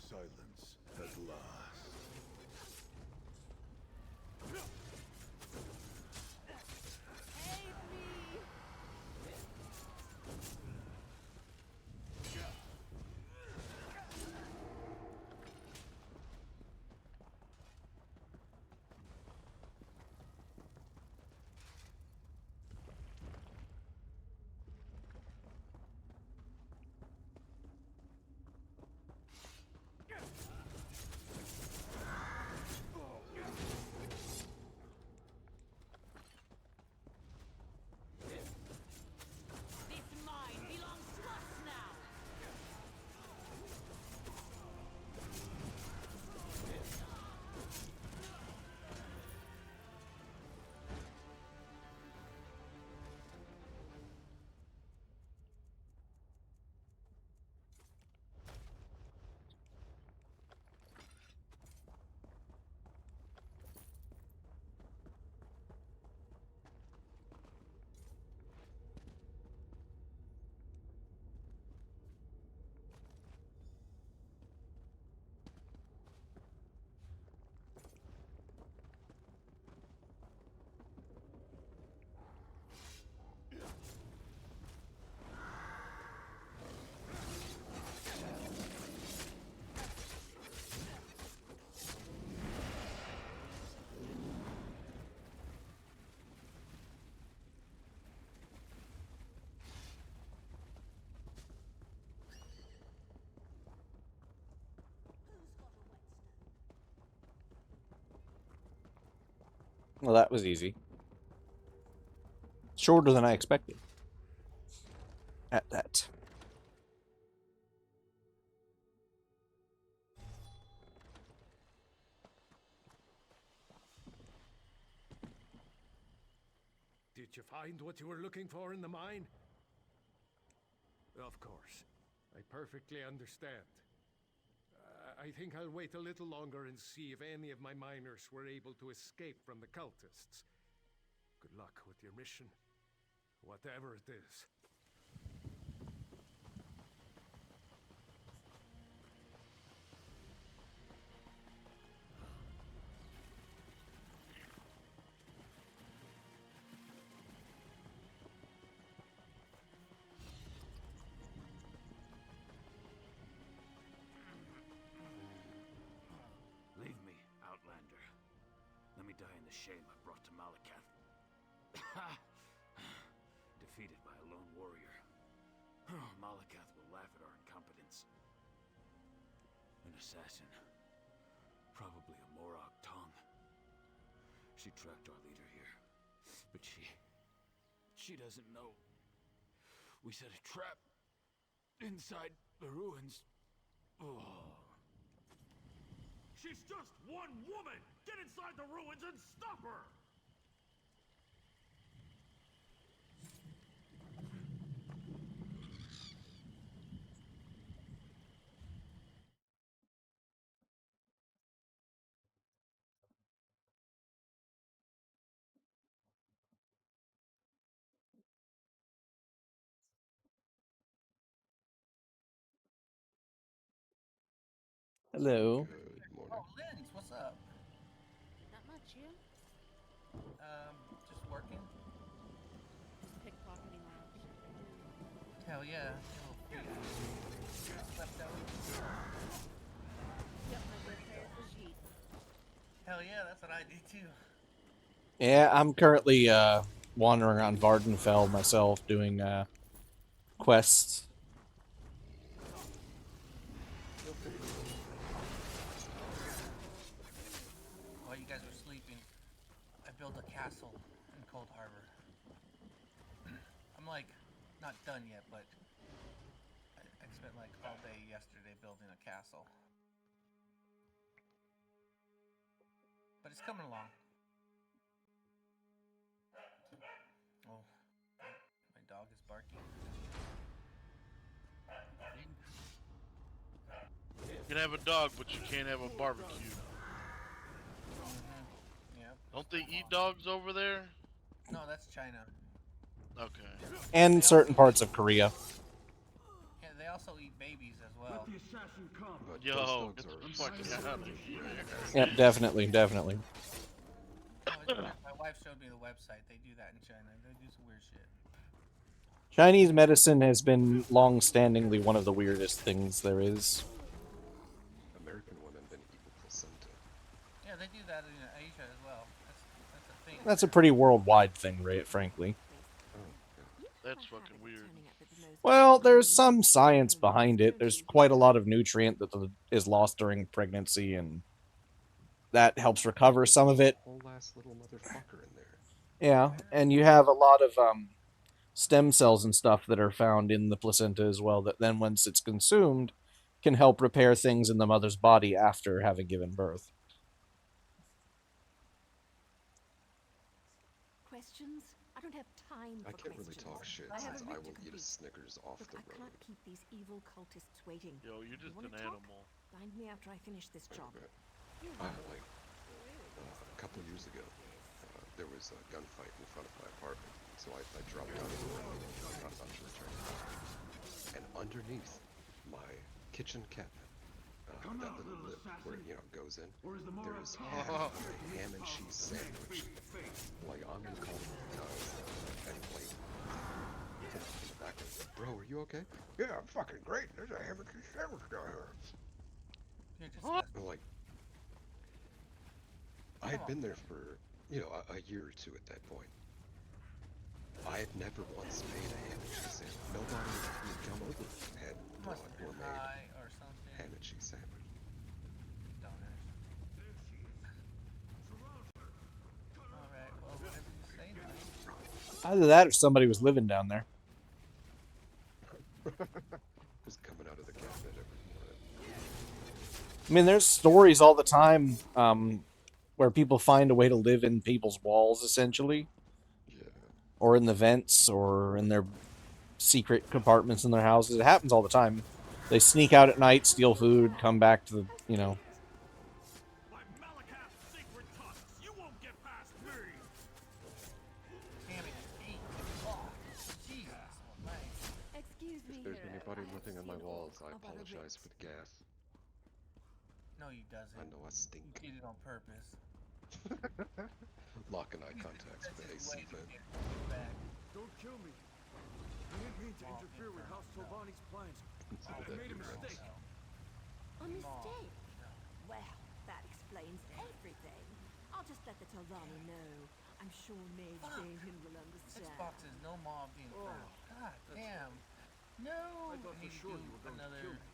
Silence at last. Well, that was easy. Shorter than I expected. At that. Did you find what you were looking for in the mine? Of course. I perfectly understand. I think I'll wait a little longer and see if any of my miners were able to escape from the cultists. Good luck with your mission, whatever it is. Leave me, Outlander. Let me die in the shame I brought to Malakath. Defeated by a lone warrior. Malakath will laugh at our incompetence. An assassin. Probably a Morag tongue. She tracked our leader here. But she doesn't know. We set a trap inside the ruins. Oh. She's just one woman! Get inside the ruins and stop her! Hello. Good morning. Oh, Linz, what's up? Not much, you? Just working. Just pickpocketing around. Hell yeah. Slept out. Yep, my good hair for Jeet. Hell yeah, that's what I do too. Yeah, I'm currently wandering around Vardenfell myself doing quests. While you guys were sleeping, I built a castle in Cold Harbor. I'm like, not done yet, but I spent like all day yesterday building a castle. But it's coming along. Oh, my dog is barking. You can have a dog, but you can't have a barbecue. Yep. Don't they eat dogs over there? No, that's China. Okay. And certain parts of Korea. Yeah, they also eat babies as well. Yo, get the fuck out of here. Yep, definitely, definitely. My wife showed me the website. They do that in China. They do some weird shit. Chinese medicine has been long-standingly one of the weirdest things there is. American women been eating placenta. Yeah, they do that in Asia as well. That's a thing. That's a pretty worldwide thing, right? Frankly. That's fucking weird. Well, there's some science behind it. There's quite a lot of nutrient that is lost during pregnancy, and that helps recover some of it. Whole ass little motherfucker in there. Yeah, and you have a lot of stem cells and stuff that are found in the placenta as well, that then once it's consumed can help repair things in the mother's body after having given birth. Questions? I don't have time for I can't really questions. talk shit I have since a I route will to eat a complete. Snickers off Look, the I road. can't keep these evil cultists waiting. Yo, you're just You an wanna talk? animal. Find me after I finish this job. Like, a couple years ago, there was a gunfight in front of my apartment, so I dropped out of work and thought about returning. And underneath my kitchen cabinet, that little lip where it, goes in, there is ham and cheese sandwich. Like, I'm gonna call and like, in the back, bro, are you okay? Yeah, I'm fucking great. There's a ham and cheese sandwich down here. Like, I had been there for, a year or two at that point. I had never once made a ham and cheese sandwich. Nobody who had come over had brought or made or something. ham and cheese sandwich. Either that or somebody was living down there. Just coming out of the cabinet every morning. I mean, there's stories all the time where people find a way to live in people's walls, essentially. Yeah. Or in the vents, or in their secret compartments in their houses. It happens all the time. They sneak out at night, steal food, come back to the, you know. Excuse me, If there's hero. anybody I have living on my seen walls, orc I up at a apologize rit. for the gas. No, you doesn't. I know I stink. You did it on purpose. Locking eye contacts with an AC vent. Don't kill me. I didn't mean to interfere with House Tovani's plans. I made a mistake. A mistake? Well, that explains everything. I'll just let the Telvanni know. I'm sure Mage Dahin will understand. Xbox is no mob being found. God damn. No! I thought for sure you were going to kill me.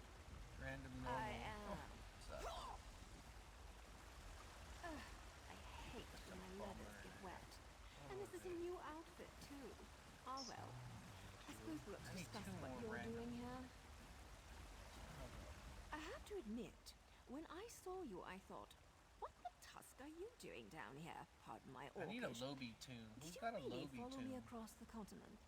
Random normal. I am. I hate when my leathers get wet. And this is a new outfit, too. Ah, well. I suppose we'll have to discuss what you're doing here. I have to admit, when I saw you, I thought, what the tusk are you doing down here? Pardon my I need a orcish. Lobby tune. Who's Did got a you really Lobby follow tune? me across the continent?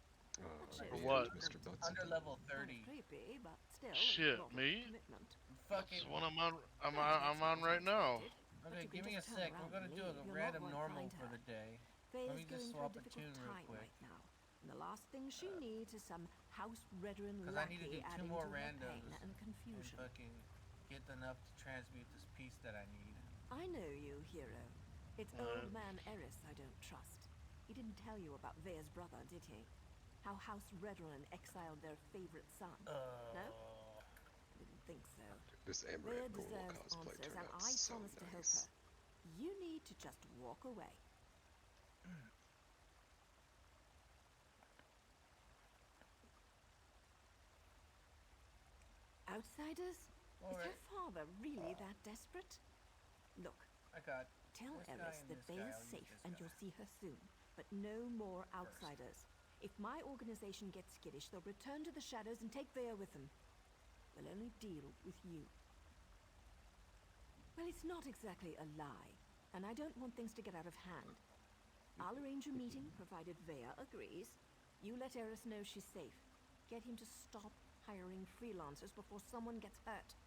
For what? Mr. Butts. Under level 30. Creepy, but still Shit, a lot of me? commitment. That's the one I'm on. I'm on right now. Okay, give me a sec. We're gonna do a random normal for the day. Let me just swap a tune real quick. Right now. And the last thing she needs is some house veteran Because I need to lackey do 2 adding more to her randoms pain and confusion. fucking get enough to transmute this piece that I need. I know you, hero. It's old man Eris I don't trust. He didn't tell you about Vea's brother, did he? How House Redron exiled their favorite son. No? Didn't think so. This Vea Amaranth Ghoul deserves cosplay answers, turned and out I so promise to help nice. her. You need to just walk away. Outsiders? Is her father really that desperate? Look, I got tell this guy Eris and that this they guy. are I'll use safe this and guy. you'll see her soon. But no more outsiders. If my organization gets skittish, they'll return to the shadows and take Vea with them. They'll only deal with you. Well, it's not exactly a lie, and I don't want things to get out of hand. I'll arrange a meeting, provided Vea agrees. You let Eris know she's safe. Get him to stop hiring freelancers before someone gets hurt.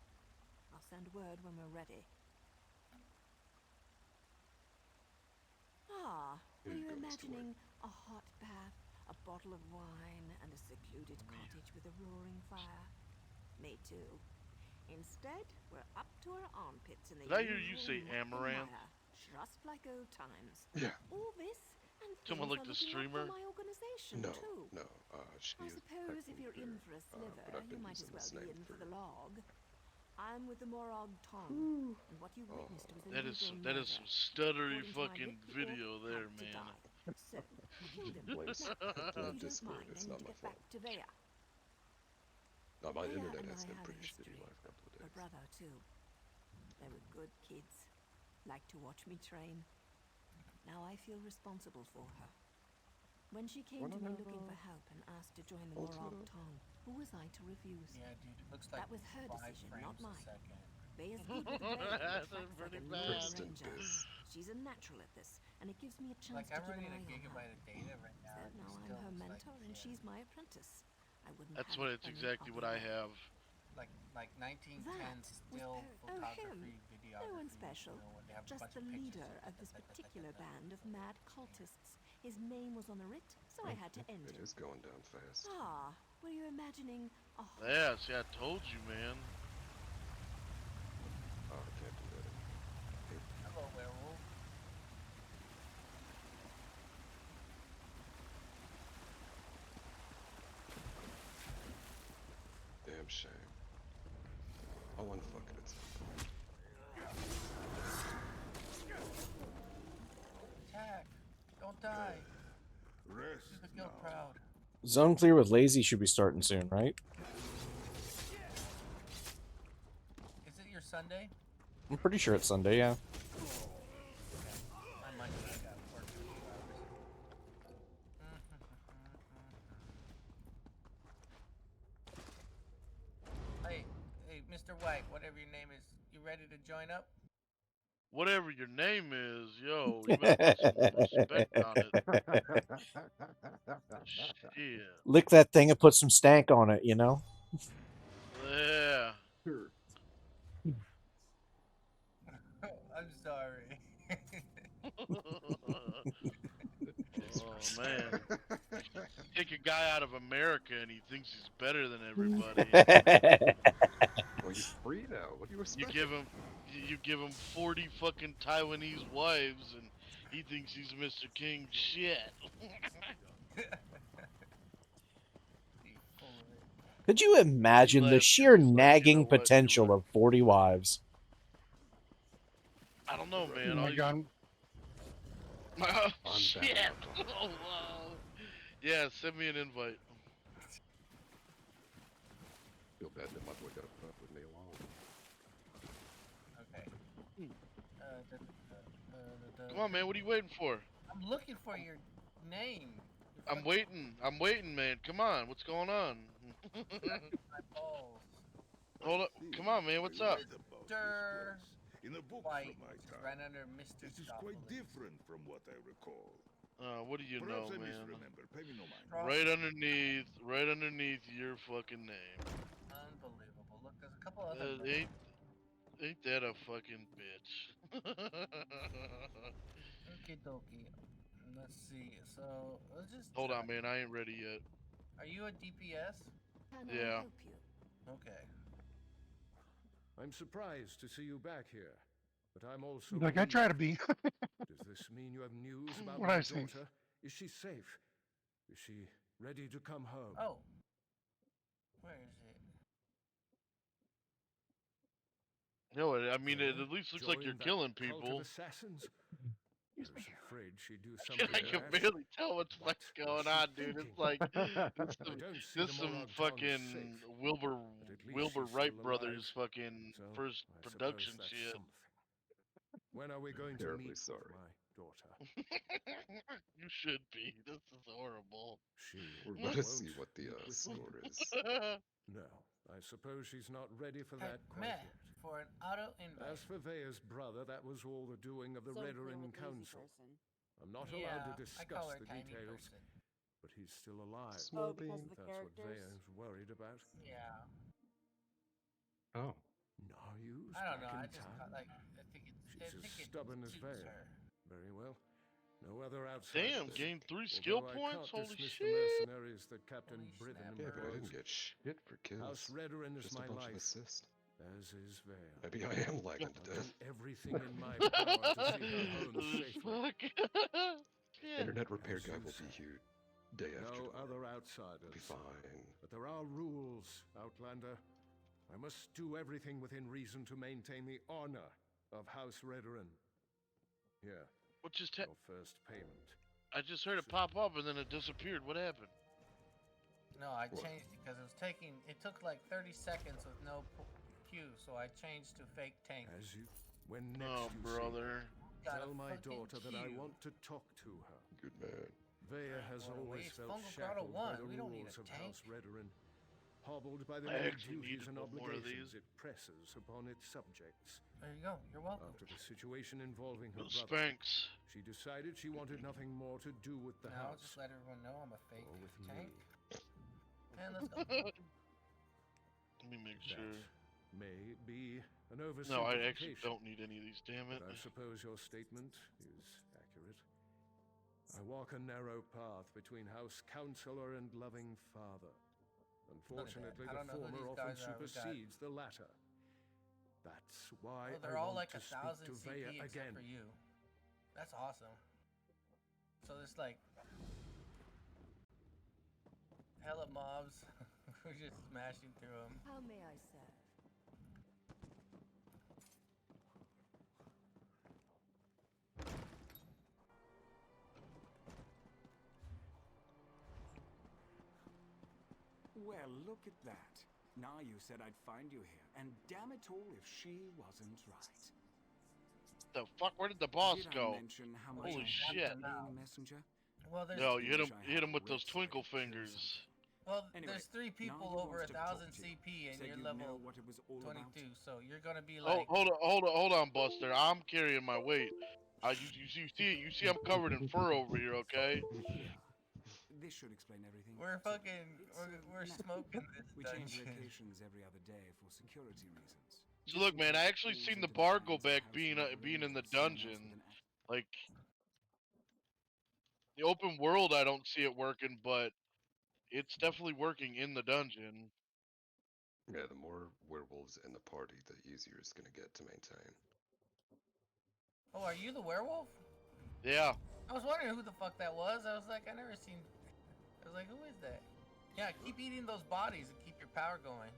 I'll send word when we're ready. Ah, were you imagining a hot bath, a bottle of wine, and a secluded cottage with a roaring fire? Me too. Instead, we're up to our armpits in the Did I hear you say usual muck and amaranth? mire, just like old times. Yeah. All this and Someone things like are the looking up streamer? for my organization No, too. no. She I is suppose if you're in for a sliver, but I've you been might as using well this be name in for for- the log. I'm with the Morag Tong, and what you witnessed was a That legal is murder. some stuttery According to my fucking writ, the orc video there, had to man. die. So, I killed him. Blame Now, if you don't Discord. mind, It's I need not to my get fault. back to Vea. No, my Vea internet and has I been have a pretty shitty history. last couple of Her days. brother, too. They were good kids. Liked to watch me train. Now I feel responsible for her. When she came to me looking for help and asked to join the Morag Tong, who was I to refuse? Yeah, dude, it looks like That was her 5 decision, not frames a mine. second. Vea's good with the blade, That's which acts like pretty a bad. lone ranger. She's a natural at this, and it gives me a chance Like, to I'm keep an running a eye on her. gigabyte of data right now. So and now it I'm still her looks like mentor, and shit. she's my apprentice. I wouldn't That's have what. it It's any exactly what other I way. have. Like 1910 That still was photography, him. videography. No one special. You know, when they have a Just bunch the of pictures leader of this particular band of mad cultists. His name was on the writ, so I had to end It him. is going down fast. Ah, were you imagining a hot Yeah, see, I told you, man. Oh, I can't do that. Hello, werewolf. Damn shame. I'll unfuck it at some point. Attack! Don't die! Rest Keep the guild proud. Zone Clear with Lazy should be starting soon, right? Is it your Sunday? I'm pretty sure it's Sunday, yeah. My Monday, I got work for 2 hours. right, whatever your name is, you ready to join up? Whatever your name is, yo, you better put some respect on it. Shit. Lick that thing and put some stank on it, you know? Yeah. I'm sorry. Oh man. Take a guy out of America and he thinks he's better than everybody. Well, he's free now. What do you expect? You give him 40 fucking Taiwanese wives and he thinks he's Mr. King. Shit. Could you imagine the sheer nagging potential of 40 wives? I don't know, man. Oh my god. Oh, shit. Oh, wow. Yeah, send me an invite. Feel bad that my boy got to put up with me alone. Okay. Come on, man. What are you waiting for? I'm looking for your name. I'm waiting, man. Come on. What's going on? My balls. Hold up. Come on, man. What's up? Mr. In a book White, from my which is time. right under Mr. This is quite different from what I recall. What do you Perhaps know, I man? misremember. Pay me no mind. Right underneath your fucking name. Unbelievable. Look, there's a couple other names. Ain't that a fucking bitch? Okie dokie. Let's see. So, let's just... Hold on, man. I ain't ready yet. Are you a DPS? Can Yeah. I help you? Okay. I'm surprised to see you back here, but I'm also Like I try to be. Does this mean you have news about What my I say. daughter? Is she safe? Is she ready to come home? Oh. Where is it? No, I mean, it at least looks like you're Join that killing cult people. of assassins? I was afraid she'd do I something can rash. barely tell what's fucking going on, dude. It's like this the some Morag town is fucking safe, Wilbur but at least Wilbur she's Wright still brothers alive, fucking so first I suppose production that's shit. something. When are we going to Terribly meet sorry. with my daughter? You should be. This is horrible. We're about to see what the score is. No, I suppose she's not ready for that quite Meh, yet. for an auto invite. As for Vea's brother, that was all the doing of the Redoran Council. I'm not allowed to I call discuss her the tiny details, person. but he's still alive. Small because bean. of the That's what characters? Vea's worried about. Yeah. Oh. Naryu's I don't know. back I in just town. I think it. She's I as think it stubborn as suits Vea. her. Very well. No other outsiders. Damn, gained 3 skill Although points. I can't Holy dismiss shit! the mercenaries that Captain Briven Yeah, but I didn't employs. get shit for kills. House Redoran is Just my a bunch life, of assists. as is Vea. Maybe I am lagging to I'll death. do everything in my power to see her home safely. Internet repair As guy you will be say. here day after No tomorrow. other outsiders. Be fine. But there are rules, Outlander. I must do everything within reason to maintain the honor of House Redoran. Here, What just your first payment. I just heard it pop up and then it disappeared. What happened? No, I changed it because it was taking. It took like 30 seconds with no queue, so I changed to fake tank. As you, when next you brother. see her, tell my daughter that I want to talk to her. Good man. Vea has Well, always it's felt Fungal Grotto shackled by 1. the We don't need rules a of tank. House Redoran, hobbled by the I many actually duties needed and one more of obligations these. it presses upon its subjects. There you go. You're welcome. After the situation involving her The brother, Spanx. she decided she wanted nothing more to do with the Now house. just let everyone know I'm a fake Or with tank. me. And let's go. Let me make That sure. may be an oversimplification. No, I actually don't need any of these, damn it. But I suppose your statement is accurate. I walk a narrow path between House Counselor and loving father. Unfortunately, I the don't know who former these often guys are. We got- supersedes the latter. That's why Oh, they're I all want like to speak 1,000 to CP Vea except again. for you. That's awesome. So there's like hella mobs. We're just smashing through them. How may I serve? Well, look at that. Now you said I'd find you here, and damn it all if she wasn't right. The fuck? Where did the boss Did go? I mention how much Holy I hate shit! being a messenger? Well, there's No, you hit Wish him. I You hit had him with those wits so I twinkle could kill fingers. something. Well, Anyway, there's 3 now people he over wants to talk 1,000 to you. CP, and Said you're you'd know level what it was all 22, about. so you're gonna be Oh, like. hold on, Buster. I'm carrying my weight. You see, I'm covered in fur over here. Okay. Yeah. This should explain everything. We're So, fucking. it's, We're no. smoking this We change dungeon. locations every other day for security reasons. So This look, man, I includes actually calls seen the into bar go hands of back house being revelings in the and someone else with dungeon. an Like the open world, I don't see it working, but it's definitely working in the dungeon. Yeah, the more werewolves in the party, the easier it's gonna get to maintain. Oh, are you the werewolf? Yeah. I was wondering who the fuck that was. I was like, I never seen. I was like, who is that? Yeah, keep eating those bodies and keep your power going.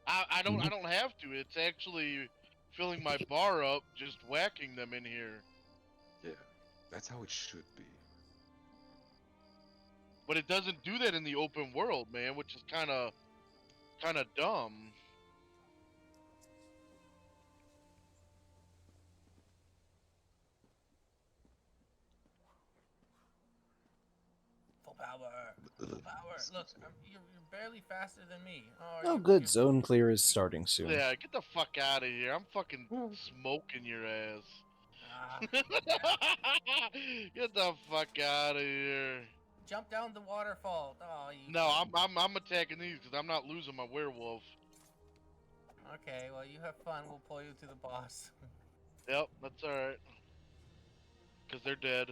I don't have to. It's actually filling my bar up, just whacking them in here. Yeah, that's how it should be. But it doesn't do that in the open world, man, which is kind of dumb. Full power. Full power. Look, you're barely faster than me. Oh, good. Zone clear is starting soon. Yeah, get the fuck out of here. I'm fucking smoking your ass. Ah, Get the fuck out of here. jump down the waterfall. Oh, you. No, I'm attacking these because I'm not losing my werewolf. Okay, well, you have fun. We'll pull you to the boss. Yep, that's alright. Because they're dead.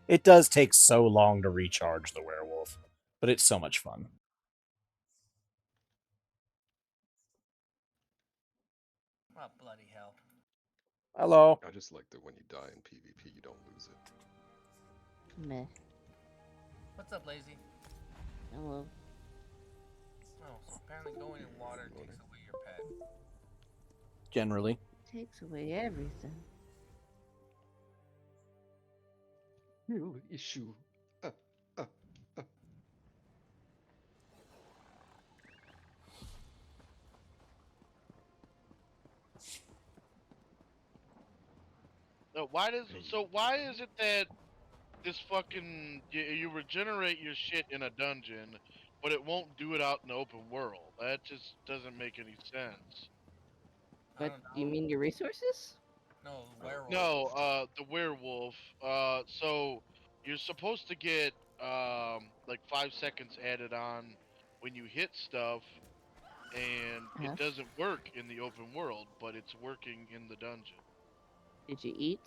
It does take so long to recharge the werewolf, but it's so much fun. Oh, bloody hell. Hello. I just like that when you die in PvP, you don't lose it. Meh. What's up, Lazy? Hello. Oh, so apparently going in water takes away your pet. Generally. Takes away everything. Real issue. No, why is it that this fucking you regenerate your shit in a dungeon, but it won't do it out in the open world? That just doesn't make any sense. What, you mean your resources? No, werewolf. No, the werewolf. So you're supposed to get like 5 seconds added on when you hit stuff, and it doesn't work in the open world, but it's working in the dungeon. Did you eat?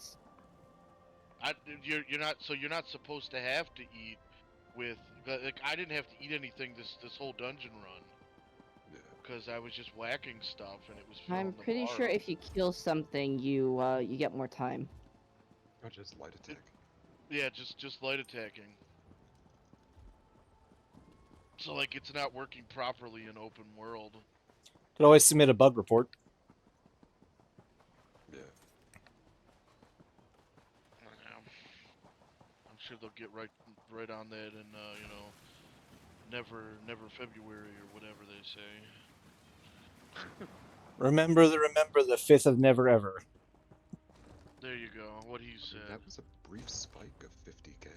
You're not supposed to have to eat with like I didn't have to eat anything this whole dungeon run. Because I was just whacking stuff and it was filling I'm the pretty bar sure up. if you kill something, you get more time. Or just light attack. Yeah, just light attacking. So like it's not working properly in open world. Could always submit a bug report. Yeah. I'm sure they'll get right on that in never February or whatever they say. Remember the 5th of never ever. There you go. What he said. That was a brief spike of 50k.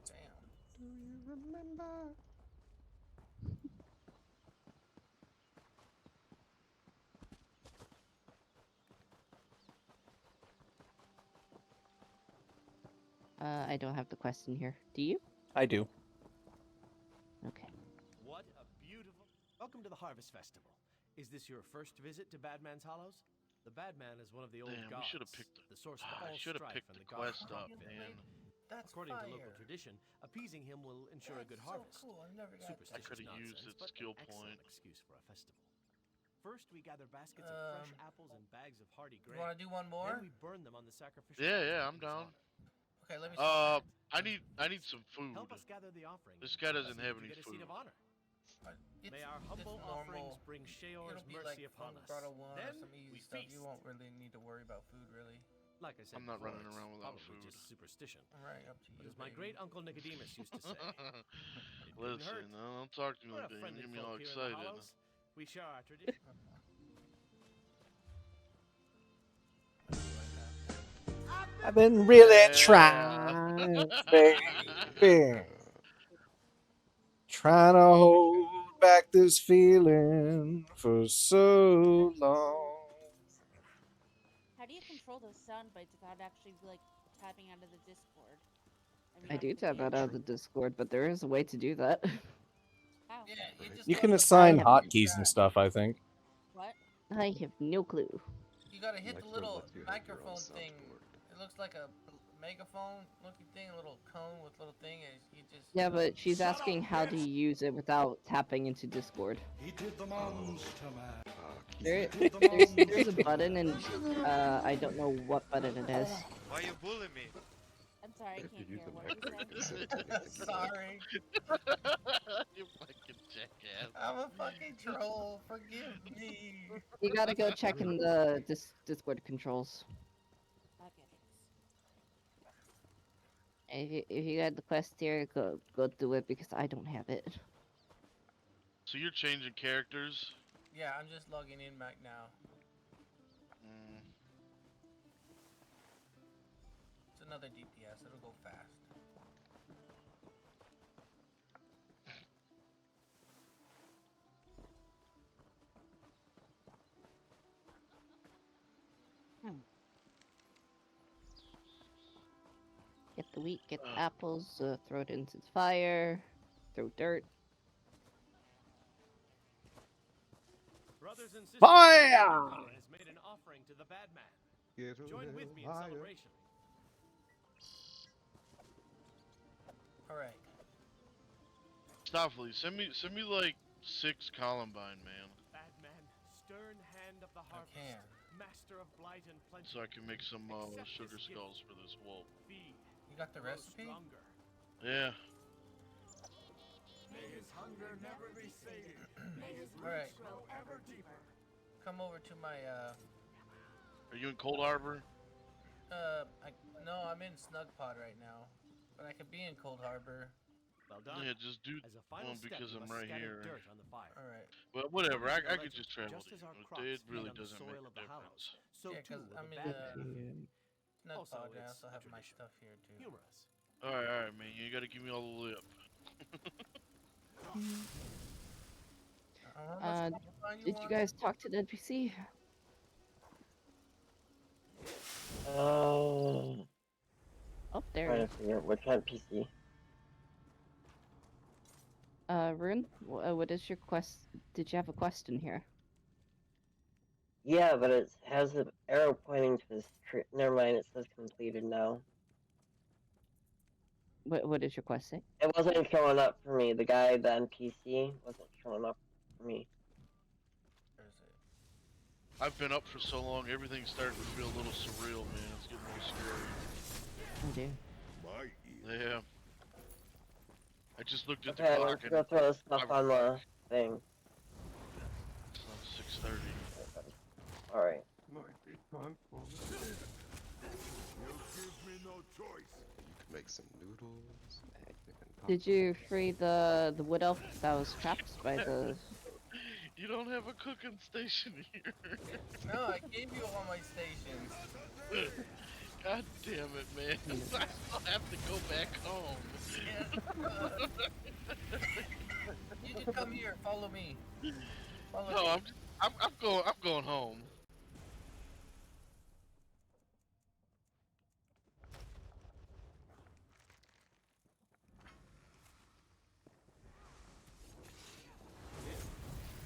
Damn. Do you remember? I don't have the question here. Do you? I do. Okay. What a beautiful... Welcome to the Harvest Festival. Is this your first visit to Badman's Hollows? The Badman is one of the old Damn, gods, we should have picked the source of I all should have strife picked and the the gods quest of up, conflict. man. That's According to local fire. tradition, appeasing him will ensure a good so harvest. cool. I never got Superstitious I could have used nonsense, its but skill an excellent point. excuse for a festival. First, we gather baskets of fresh apples and bags of hardy grain. You want to do one more? Then we burn them on the sacrificial Yeah, altar I'm in his down. honor. Okay, let me. I need some food. Help us gather the offering. This guy doesn't have to any get a food. seat of honor. May our humble offerings bring Sheor's It'll be mercy like upon from us. Grotto 1 or Then some easy we stuff. feast. You won't really need to worry about food, really. Like I said, I'm not before, running it's around without probably food. just superstition. Right, up to But you, as my baby. great uncle Nicodemus used to say, it didn't Listen, hurt. don't talk to me We're like a that. You friendly get me folk all here in the excited. Hollows. We show our tradition. I've been really trying, baby. Trying to hold back this feeling for so long. How do you control those sound bites without actually like tapping out of the Discord? I do tap out of the Discord, but there is a way to do that. How? Yeah, you just You go can to the assign bottom of the hotkeys and track. stuff, I think. What? I have no clue. You gotta hit the Micro little lets you have your own microphone thing. soundboard. It looks like a megaphone looking thing, a little cone with little thing, and you just. Yeah, but she's asking how do you use it without tapping into Discord. He did the monster man. There's a button, and I don't know what button it is. Why you bully me? I'm sorry, I If can't you hear. use the What did you say? microphone to connect to Sorry. You fucking jackass. I'm a fucking troll. Forgive me. You gotta go check in the Discord controls. Okay, thanks. If you got the quest here, go do it because I don't have it. So you're changing characters? Yeah, I'm just logging in right now. It's another DPS. It'll go fast. Get the wheat, get the apples, throw it into the fire, throw dirt. Brothers and sisters, Fire! has made an offering to the bad man. Get Join with me in higher. celebration. All right. Stoffley, send me like 6 Columbine, man. Bad man, stern hand of the harvest, master of blight and plenty. So I can make some sugar skulls for this wolf. You got the recipe? Yeah. May his hunger never be sated. May his All right. roots grow ever deeper. Come over to my Are you in Cold Harbor? no, I'm in Snugpod right now, but I could be in Cold Harbor. Well done. Yeah, just do As a final one step, because you I'm must right scatter here. dirt on the fire. All right. Well, whatever. I According to could legend, just travel. just as our It crops really feed on the doesn't make soil a of the difference. house, so Yeah, too because will I'm the in bad man. Also, Snugpod. I it's also a have my tradition. stuff here too. Humorous. All right, man. You gotta give me all the lip. Did you guys talk to the NPC? Oh, there. trying to figure out which NPC. Rune, what is your quest? Did you have a question here? Yeah, but it has the arrow pointing to this tree. Never mind, it says completed now. What does your quest say? It wasn't showing up for me. The guy, the NPC, wasn't showing up for me. I've been up for so long, everything's starting to feel a little surreal, man. It's getting a little scary. Oh dear. Yeah. I just looked at the Okay, clock let's and go throw the stuff on the thing. it's 6:30. Alright. You give me no choice. You can make some noodles. Did you free the wood elf that was trapped by the? You don't have a cooking station here. No, I gave you all my stations. God damn it, man. I still have to go back home. You can come here. Follow me. Follow No, me. I'm going home.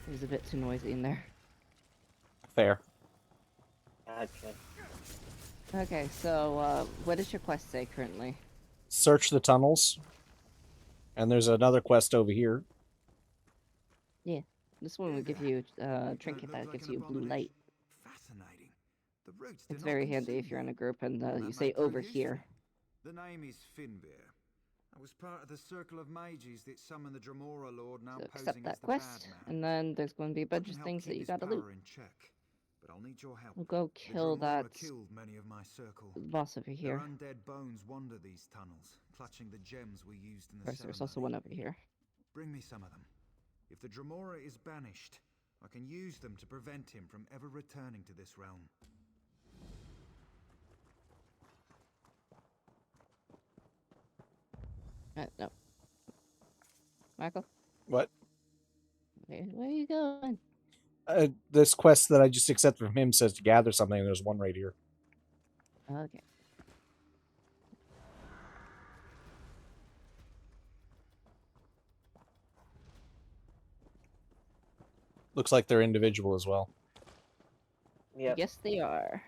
It was a bit too noisy in there. Fair. Gotcha. Okay, so what does your quest say currently? Search the tunnels. And there's another quest over here. Yeah, this one will give you a trinket that gives you blue light. Fascinating. The roots It's very handy if you're in a group and you say over here. The name is Finbear. I was part of the circle of mages that summoned the Dremora Lord, now So posing accept as that the quest, bad man. and then there's going to be a bunch I of can help things keep that you his gotta loot. power in check, but I'll need your help. We'll go The kill Dremora that killed many of my circle. boss over here. Their undead bones wander these tunnels, clutching the gems we used in Of the course, there's ceremony. also one over here. Bring me some of them. If the Dremora is banished, I can use them to prevent him from ever returning to this realm. No. Michael? What? Where are you going? This quest that I just accepted from him says to gather something, and there's one right here. Okay. Looks like they're individual as well. Yep. Yes, they are.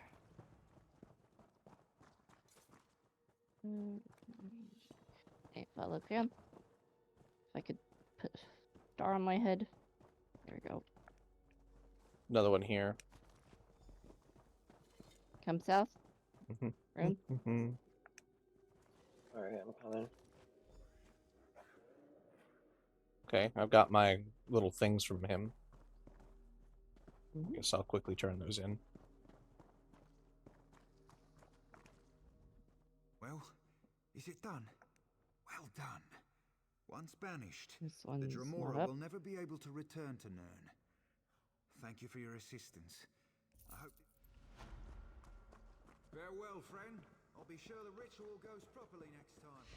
Hey, follow Cam. If I could put a star on my head. There we go. Another one here. Come south. Room. Alright, I'm coming. Okay, I've got my little things from him. Guess I'll quickly turn those in. Well, is it done? Well done. Once banished, This the one's Dremora not up. will never be able to return to Nirn. Thank you for your assistance. I hope... Farewell, friend. I'll be sure the ritual goes properly next time.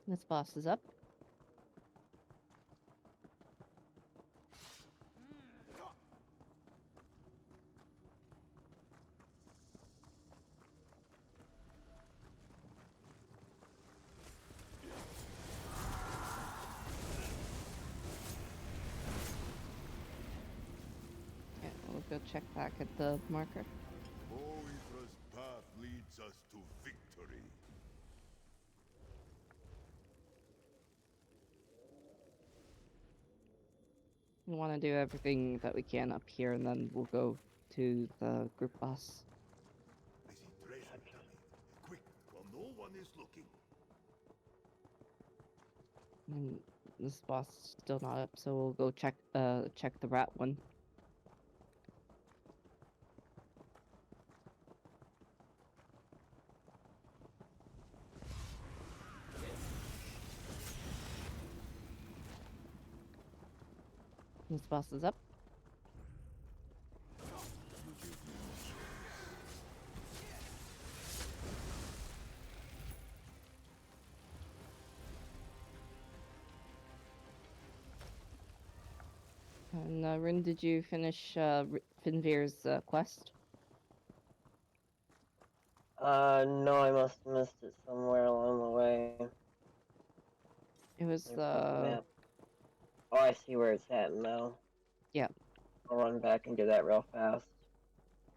This boss is up. Yeah, we'll go check back at the marker. Oidra's path leads us to victory. We want to do everything that we can up here, and then we'll go to the group boss. I see treasure coming. Quick, while no one is looking. And this boss is still not up, so we'll go check the rat one. This boss is up. And Rin, did you finish Finvir's quest? No, I must have missed it somewhere along the way. It was Let me pull up the map. Oh, I see where it's at now. Yeah. I'll run back and do that real fast.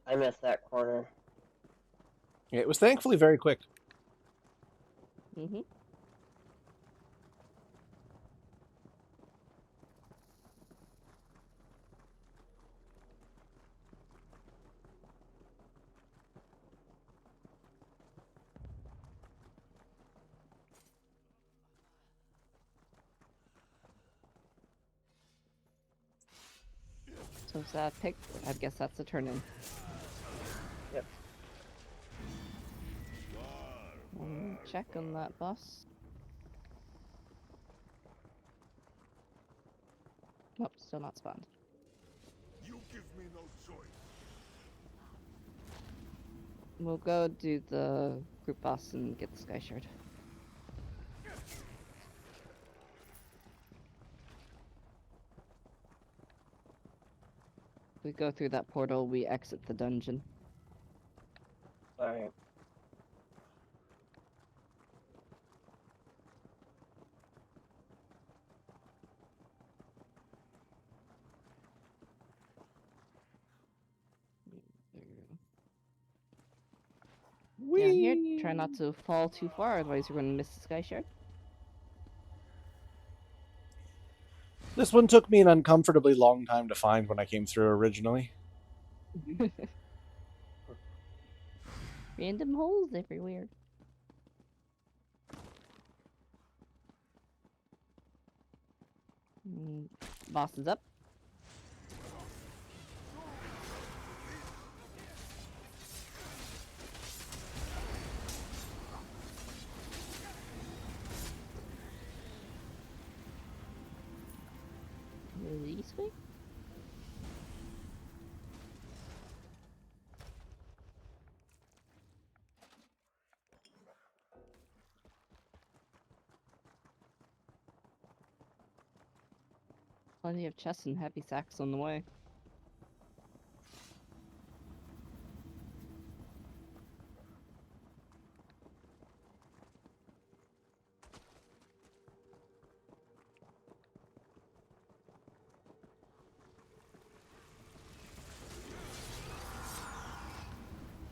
I missed that corner. Yeah, it was thankfully very quick. Mm-hmm. So is that pick? I guess that's a turn in. Yep. Check on that boss. Nope, still not spawned. You give me no choice. We'll go do the group boss and get the sky shard. We go through that portal, we exit the dungeon. Alright. Down here, try not to fall too far, otherwise you're going to miss the sky shard. This one took me an uncomfortably long time to find when I came through originally. Random holes everywhere. Boss is up. Excuse me? Plenty of chests and heavy sacks on the way.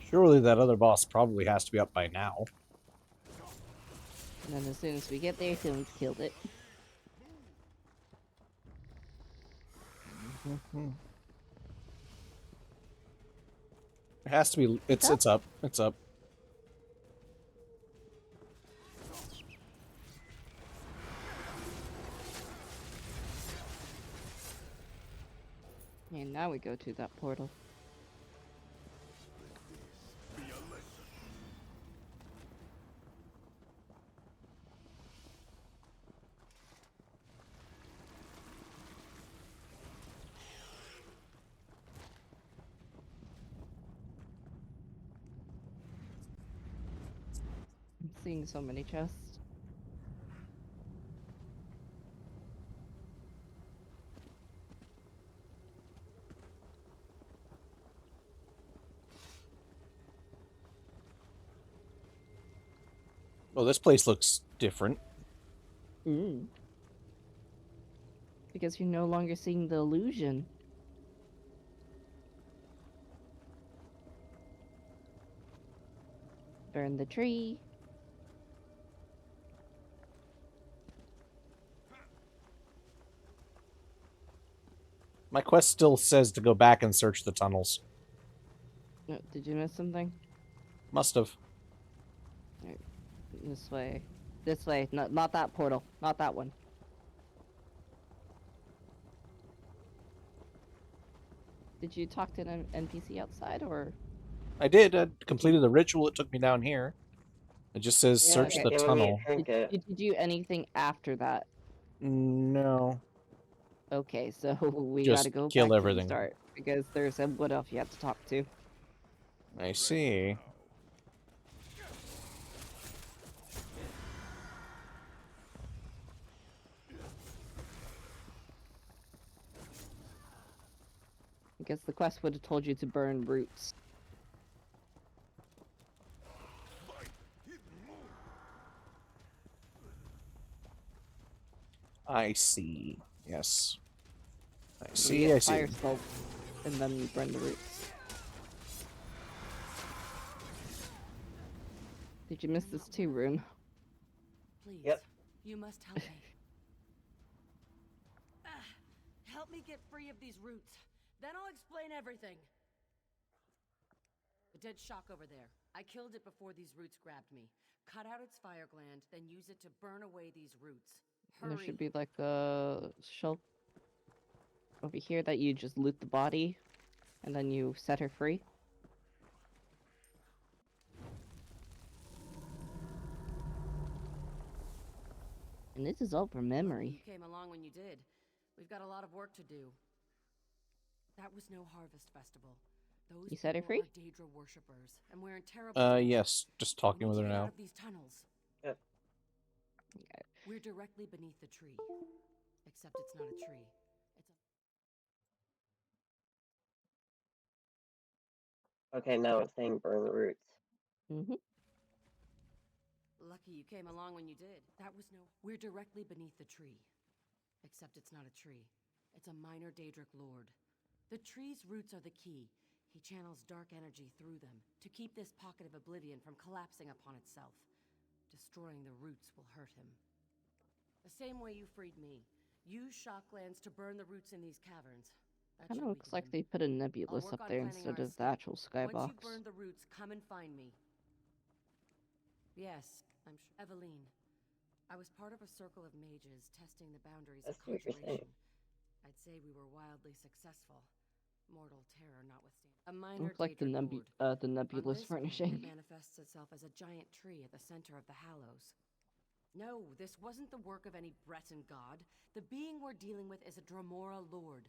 Surely that other boss probably has to be up by now. And then as soon as we get there, someone's killed it. It has to be. It's up. It's up. And now we go to that portal. I'm seeing so many chests. Well, this place looks different. Because you're no longer seeing the illusion. Burn the tree. My quest still says to go back and search the tunnels. No, did you miss something? Must have. Right. This way. This way. Not that portal. Not that one. Did you talk to an NPC outside, or? I did. I completed the ritual. It took me down here. It just says search the tunnel. Did you do anything after that? No. Okay, so we Just gotta go kill back everything. to the start because there's someone else you have to talk to. I see. I guess the quest would have told you to burn roots. I see. Yes. I You see. get I see. fire smoke, and then you burn the roots. Did you miss this too, Rune? Please. Yep. You must help me. Help me get free of these roots. Then I'll explain everything. The dead shock over there. I killed it before these roots grabbed me. Cut out its fire gland, then use it to burn away these roots. Hurry. There should be like a shelf over here that you just loot the body, and then you set her free. And this is all from memory. You came along when you did. We've got a lot of work to do. That was no harvest festival. Those You set her free? are Daedra worshippers, and we're in terrible Yes. Just talking with her get out now. of these tunnels. Yep. Okay. We're directly beneath the tree. Except it's not a tree. Okay, now it's saying burn the roots. Lucky you came along when you did. That was no... We're directly beneath the tree. Except it's not a tree. It's a minor Daedric lord. The tree's roots are the key. He channels dark energy through them to keep this pocket of oblivion from collapsing upon itself. Destroying the roots will hurt him. The same way you freed me. Use shocklands to burn the roots in these caverns. That Kind should of looks like they put a nebulous work up on there planning instead our of the escape. actual skybox. Once you've burned the roots, come and find me. Yes, I'm sure. Eveline. I was part of a circle of mages testing the boundaries I of see what you're saying. conjuration. I'd say we were wildly successful. Mortal terror notwithstanding. A minor Looks like the Daedric lord. nebulous On this plane, furnishing. it manifests itself as a giant tree at the center of the Hallows. No, this wasn't the work of any Breton god. The being we're dealing with is a Dromora lord.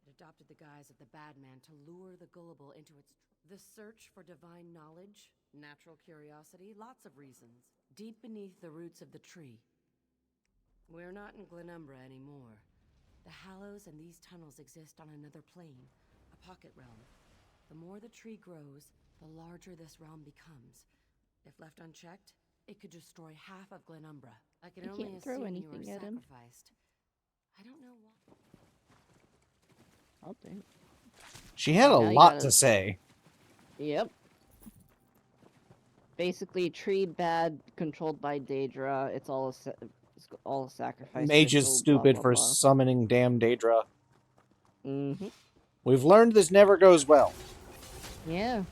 It adopted the guise of the bad man to lure the gullible into its... The search for divine knowledge, natural curiosity, lots of reasons. Deep beneath the roots of the tree. We're not in Glenumbra anymore. The Hallows and these tunnels exist on another plane, a pocket realm. The more the tree grows, the larger this realm becomes. If left unchecked, it could destroy half of Glenumbra. I can only can't throw assume you were anything at him. sacrificed. I don't know why. I'll do. She had a Now you lot gotta- to say. Yep. Basically, tree bad, controlled by Daedra. It's all a sacrifice. Mage is ritual, stupid blah, for blah, blah. summoning damn Daedra. Mm-hmm. We've learned this never goes well. Yeah.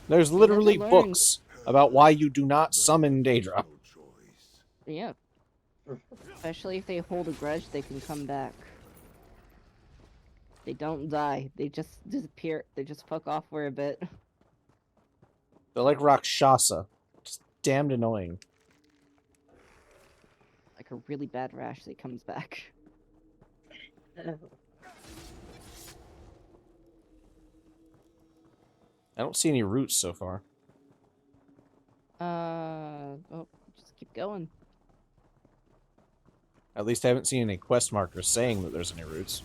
There's You literally never learn. books about why you do not summon Daedra. Yeah. Especially if they hold a grudge, they can come back. They don't die. They just disappear. They just fuck off for a bit. They're like Rakshasa. Just damned annoying. Like a really bad rash that comes back. I don't see any roots so far. Oh, just keep going. At least I haven't seen any quest markers saying that there's any roots.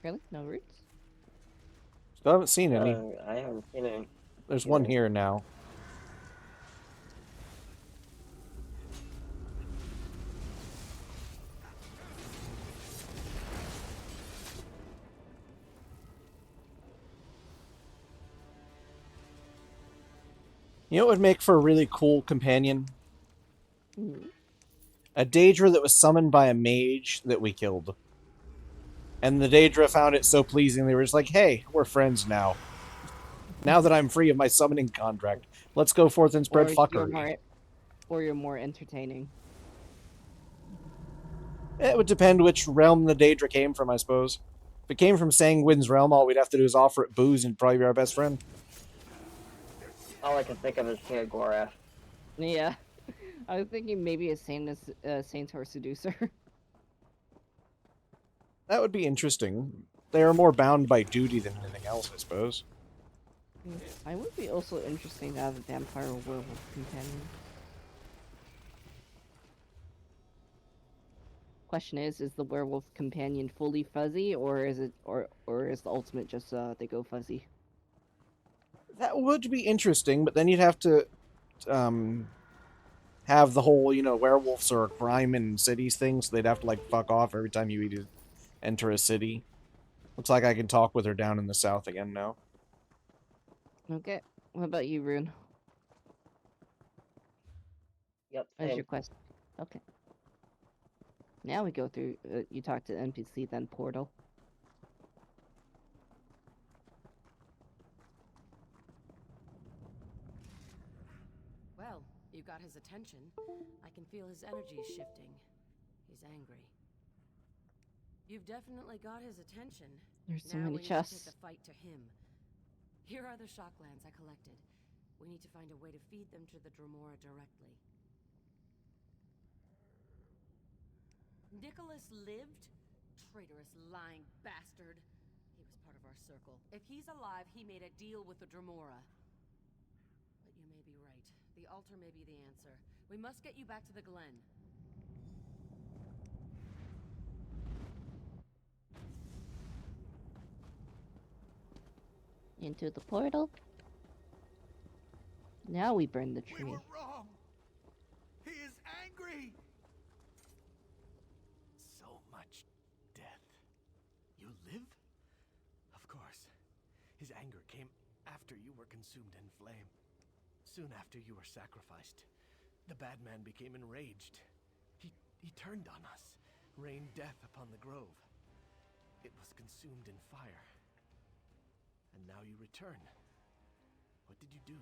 Really? No roots? Still haven't seen any. I haven't seen any. There's one here now. You know what would make for a really cool companion? A Daedra that was summoned by a mage that we killed. And the Daedra found it so pleasing they were just like, hey, we're friends now. Now that I'm free of my summoning contract, let's go forth and spread fuckery. Or you're more entertaining. It would depend which realm the Daedra came from, I suppose. If it came from Sanguine's realm, all we'd have to do is offer it booze and probably be our best friend. All I can think of is Gorath. Yeah. I was thinking maybe a Saint Seducer. That would be interesting. They are more bound by duty than anything else, I suppose. I would be also interesting to have a vampire or werewolf companion. Question is the werewolf companion fully fuzzy, or is it, or is the ultimate just they go fuzzy? That would be interesting, but then you'd have to have the whole, you know, werewolves are a crime in cities thing, so they'd have to, like, fuck off every time you enter a city. Looks like I can talk with her down in the south again now. Okay. What about you, Rune? Yep, What's same. your quest? Okay. Now we go through, you talk to the NPC, then portal. Well, you got his attention. I can feel his energy shifting. He's angry. You've definitely got his attention. There's so now many we need to chests. take the fight to him. Here are the shocklands I collected. We need to find a way to feed them to the Dromora directly. Nicholas lived? Traitorous, lying bastard. He was part of our circle. If he's alive, he made a deal with the Dromora. But you may be right. The altar may be the answer. We must get you back to the Glen. Into the portal. Now we burn the tree. We were wrong. He is angry. So much death. You live? Of course. His anger came after you were consumed in flame. Soon after you were sacrificed, the bad man became enraged. He turned on us, rained death upon the grove. It was consumed in fire. And now you return. What did you do?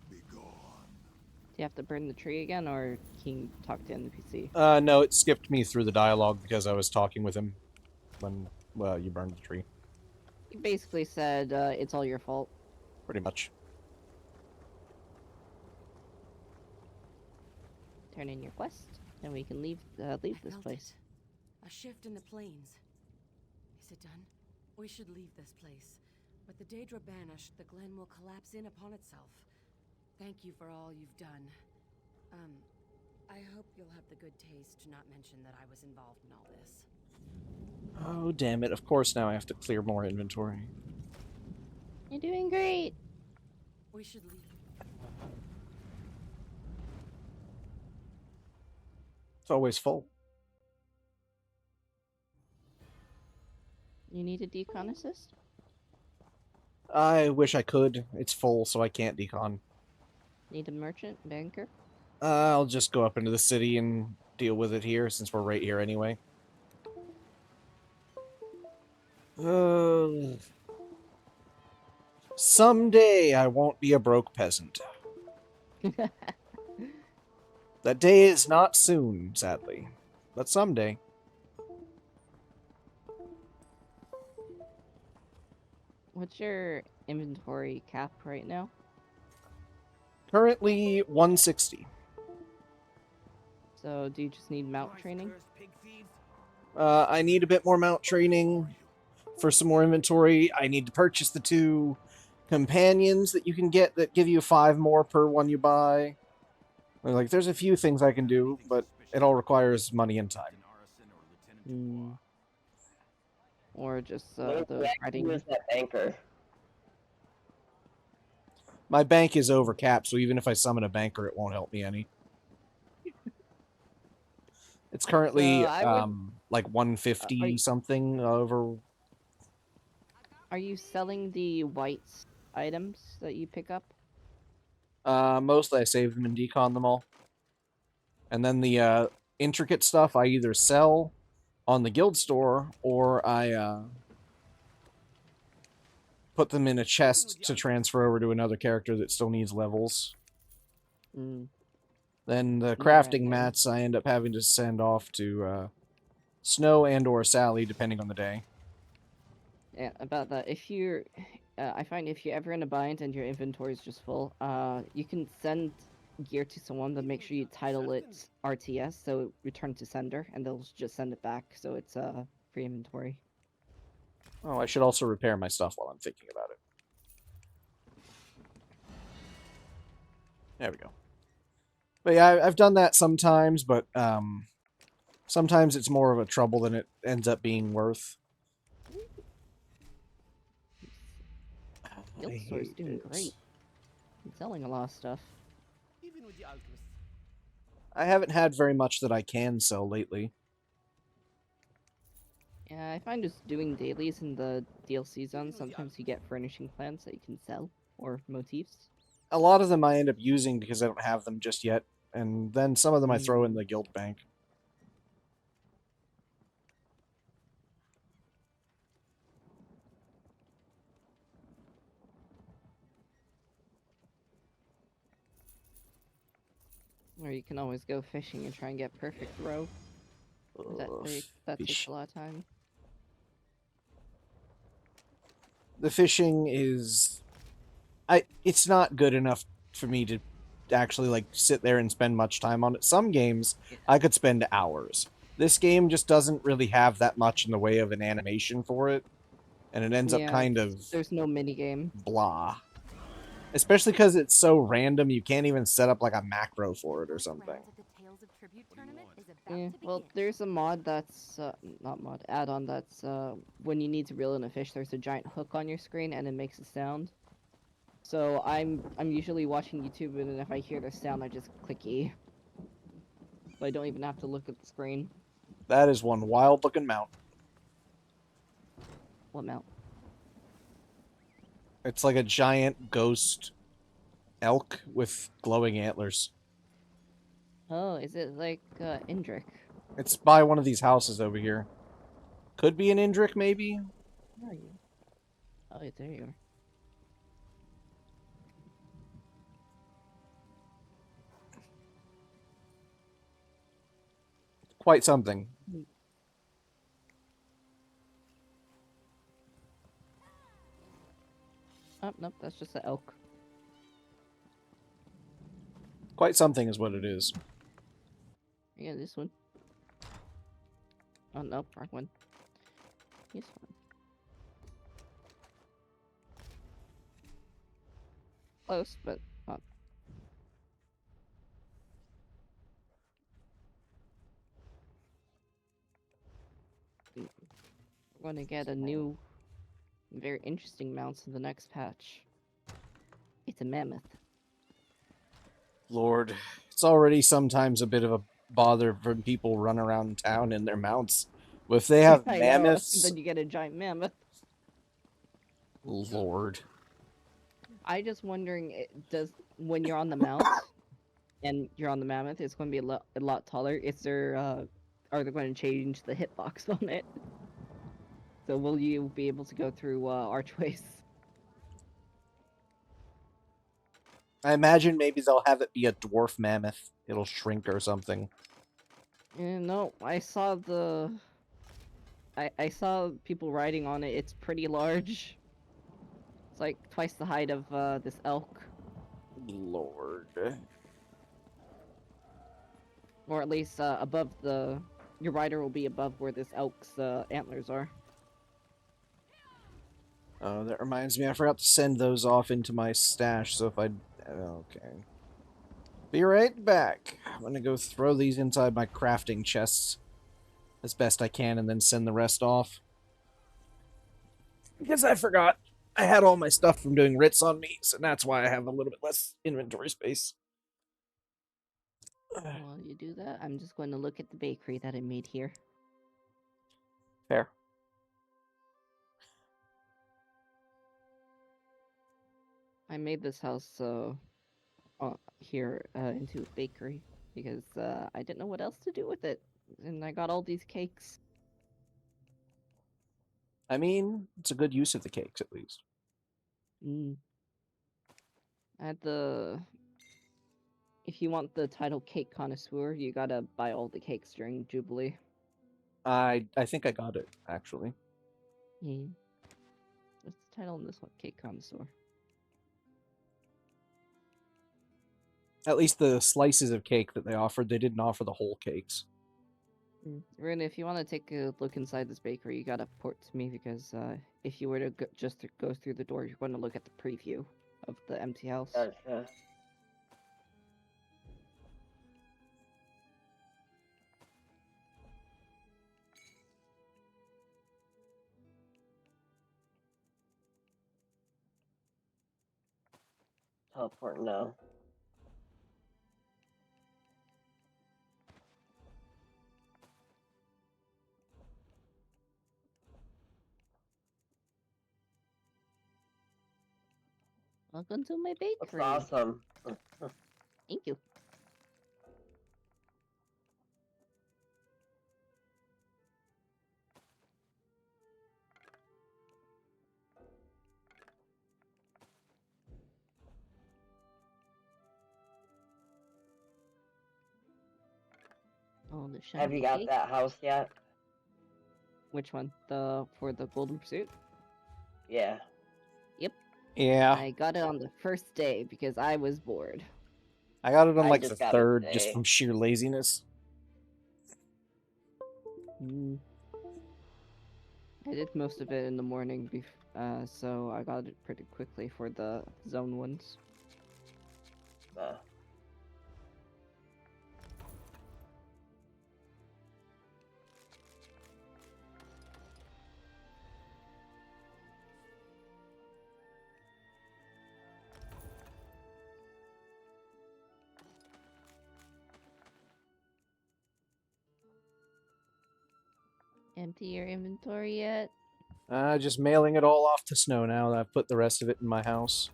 Be gone. Do you have to burn the tree again, or can you talk to NPC? No, it skipped me through the dialogue because I was talking with him when, well, you burned the tree. He basically said, it's all your fault. Pretty much. Turn in your quest, and we can leave this place. A shift in the plains. Is it done? We should leave this place. With the Daedra banished, the glen will collapse in upon itself. Thank you for all you've done. I hope you'll have the good taste to not mention that I was involved in all this. Oh, damn it. Of course now I have to clear more inventory. You're doing great. We should leave. It's always full. You need a decon assist? I wish I could. It's full, so I can't decon. Need a merchant? Banker? I'll just go up into the city and deal with it here, since we're right here anyway. Someday I won't be a broke peasant. That day is not soon, sadly. But someday. What's your inventory cap right now? Currently 160. So, do you just need mount training? I need a bit more mount training for some more inventory. I need to purchase the 2 companions that you can get that give you 5 more per one you buy. Like, there's a few things I can do, but it all requires money and time. Or just Who the writing. is that banker? My bank is over cap, so even if I summon a banker, it won't help me any. It's currently like 150 something over. Are you selling the white items that you pick up? Mostly I save them and decon them all. And then the intricate stuff I either sell on the guild store or I put them in a chest to transfer over to another character that still needs levels. Then the crafting mats I end up having to send off to Snow and or Sally, depending on the day. Yeah, about that. If you're, I find if you're ever in a bind and your inventory is just full, you can send gear to someone, but make sure you title it RTS, so return to sender, and they'll just send it back, so it's free inventory. Oh, I should also repair my stuff while I'm thinking about it. There we go. But yeah, I've done that sometimes, but sometimes it's more of a trouble than it ends up being worth. Guild store's doing great. I'm selling a lot of stuff. Even with the alchemists. I haven't had very much that I can sell lately. Yeah, I find just doing dailies in the DLC zone, sometimes you get furnishing plans that you can sell, or motifs. A lot of them I end up using because I don't have them just yet, and then some of them I throw in the guild bank. Or you can always go fishing and try and get perfect row. That takes a lot of time. The fishing is... it's not good enough for me to actually like sit there and spend much time on it. Some games I could spend hours. This game just doesn't really have that much in the way of an animation for it, and it ends up kind of there's no mini game. Blah. Especially because it's so random, you can't even set up like a macro for it or something. Yeah, well, there's a mod that's not mod, add-on that's when you need to reel in a fish, there's a giant hook on your screen and it makes a sound. So I'm usually watching YouTube, and if I hear the sound, I just click E. So I don't even have to look at the screen. That is one wild-looking mount. What mount? It's like a giant ghost elk with glowing antlers. Oh, is it like Indrik? It's by one of these houses over here. Could be an Indrik, maybe? Where are you? Oh, there you are. Quite something. Oh, nope, that's just the elk. Quite something is what it is. Yeah, this one. Oh, nope, wrong one. This one. Close, but not. We're going to get a new, very interesting mount in the next patch. It's a mammoth. Lord, it's already sometimes a bit of a bother when people run around town in their mounts. But if they have I mammoths... know, then you get a giant mammoth. Lord. I just wondering, does when you're on the mount and you're on the mammoth, it's going to be a lot taller. Is there, are they going to change the hitbox on it? So will you be able to go through archways? I imagine maybe they'll have it be a dwarf mammoth. It'll shrink or something. No, I saw the. I saw people riding on it. It's pretty large. It's like twice the height of this elk. Lord. Or at least above the. Your rider will be above where this elk's antlers are. Oh, that reminds me, I forgot to send those off into my stash, so if I... Okay. Be right back. I'm gonna go throw these inside my crafting chests as best I can and then send the rest off. Because I forgot I had all my stuff from doing writs on me, so that's why I have a little bit less inventory space. While you do that, I'm just going to look at the bakery that I made here. Fair. I made this house here into a bakery because I didn't know what else to do with it, and I got all these cakes. I mean, it's a good use of the cakes, at least. At the... If you want the title Cake Connoisseur, you gotta buy all the cakes during Jubilee. I think I got it, actually. What's the title on this one? Cake Connoisseur. At least the slices of cake that they offered, they didn't offer the whole cakes. Really, if you want to take a look inside this bakery, you gotta port to me because if you were to just go through the door, you're going to look at the preview of the empty house. Gotcha. Teleport now. Welcome to my bakery. That's awesome. Thank you. Oh, the shiny Have you got cake. that house yet? Which one? For the Golden Pursuit? Yeah. Yep. Yeah. I got it on the first day because I was bored. I got it on I like just the got it third, today. just from sheer laziness. I did most of it in the morning, so I got it pretty quickly for the zone ones. Empty your inventory yet? Just mailing it all off to Snow now that I've put the rest of it in my house.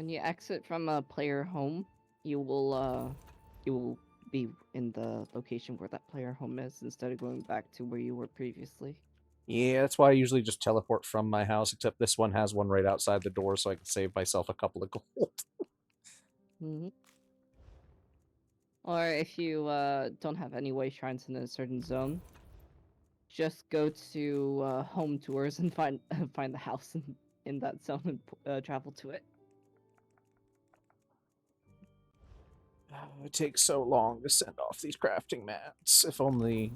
When you exit from a player home, you will be in the location where that player home is instead of going back to where you were previously. Yeah, that's why I usually just teleport from my house, except this one has one right outside the door, so I can save myself a couple of gold. Mm-hmm. Or if you don't have any way shrines in a certain zone, just go to home tours and find find the house in that zone and travel to it. It takes so long to send off these crafting mats. If only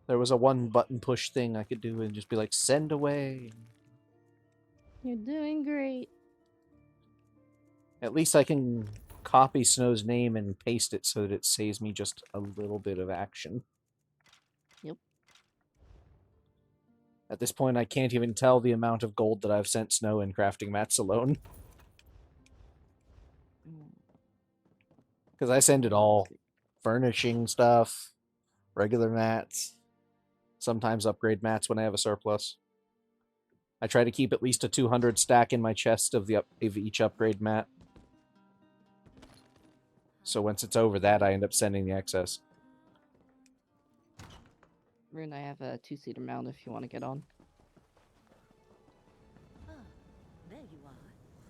there was a one button push thing I could do and just be like, send away. You're doing great. At least I can copy Snow's name and paste it so that it saves me just a little bit of action. Yep. At this point, I can't even tell the amount of gold that I've sent Snow in crafting mats alone. Because I send it all. Furnishing stuff, regular mats, sometimes upgrade mats when I have a surplus. I try to keep at least a 200 stack in my chest of each upgrade mat. So once it's over that, I end up sending the excess. Rune, I have a 2-seater mount if you want to get on. There you are.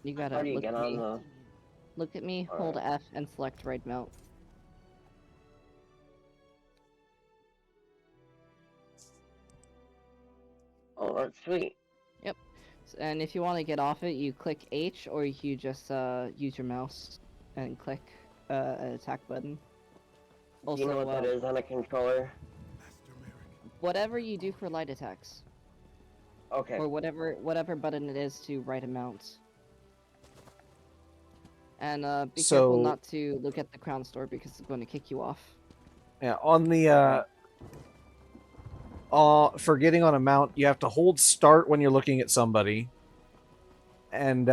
You gotta How do you look get at on me. the... Look at me, hold F, and select right mount. Oh, that's sweet. Yep. And if you want to get off it, you click H, or you just use your mouse and click an attack button. Do you know what that is on a controller? Whatever you do for light attacks. Okay. Or whatever button it is to right a mount. And be careful not to look at the crown store because it's going to kick you off. Yeah, on the for getting on a mount, you have to hold start when you're looking at somebody. And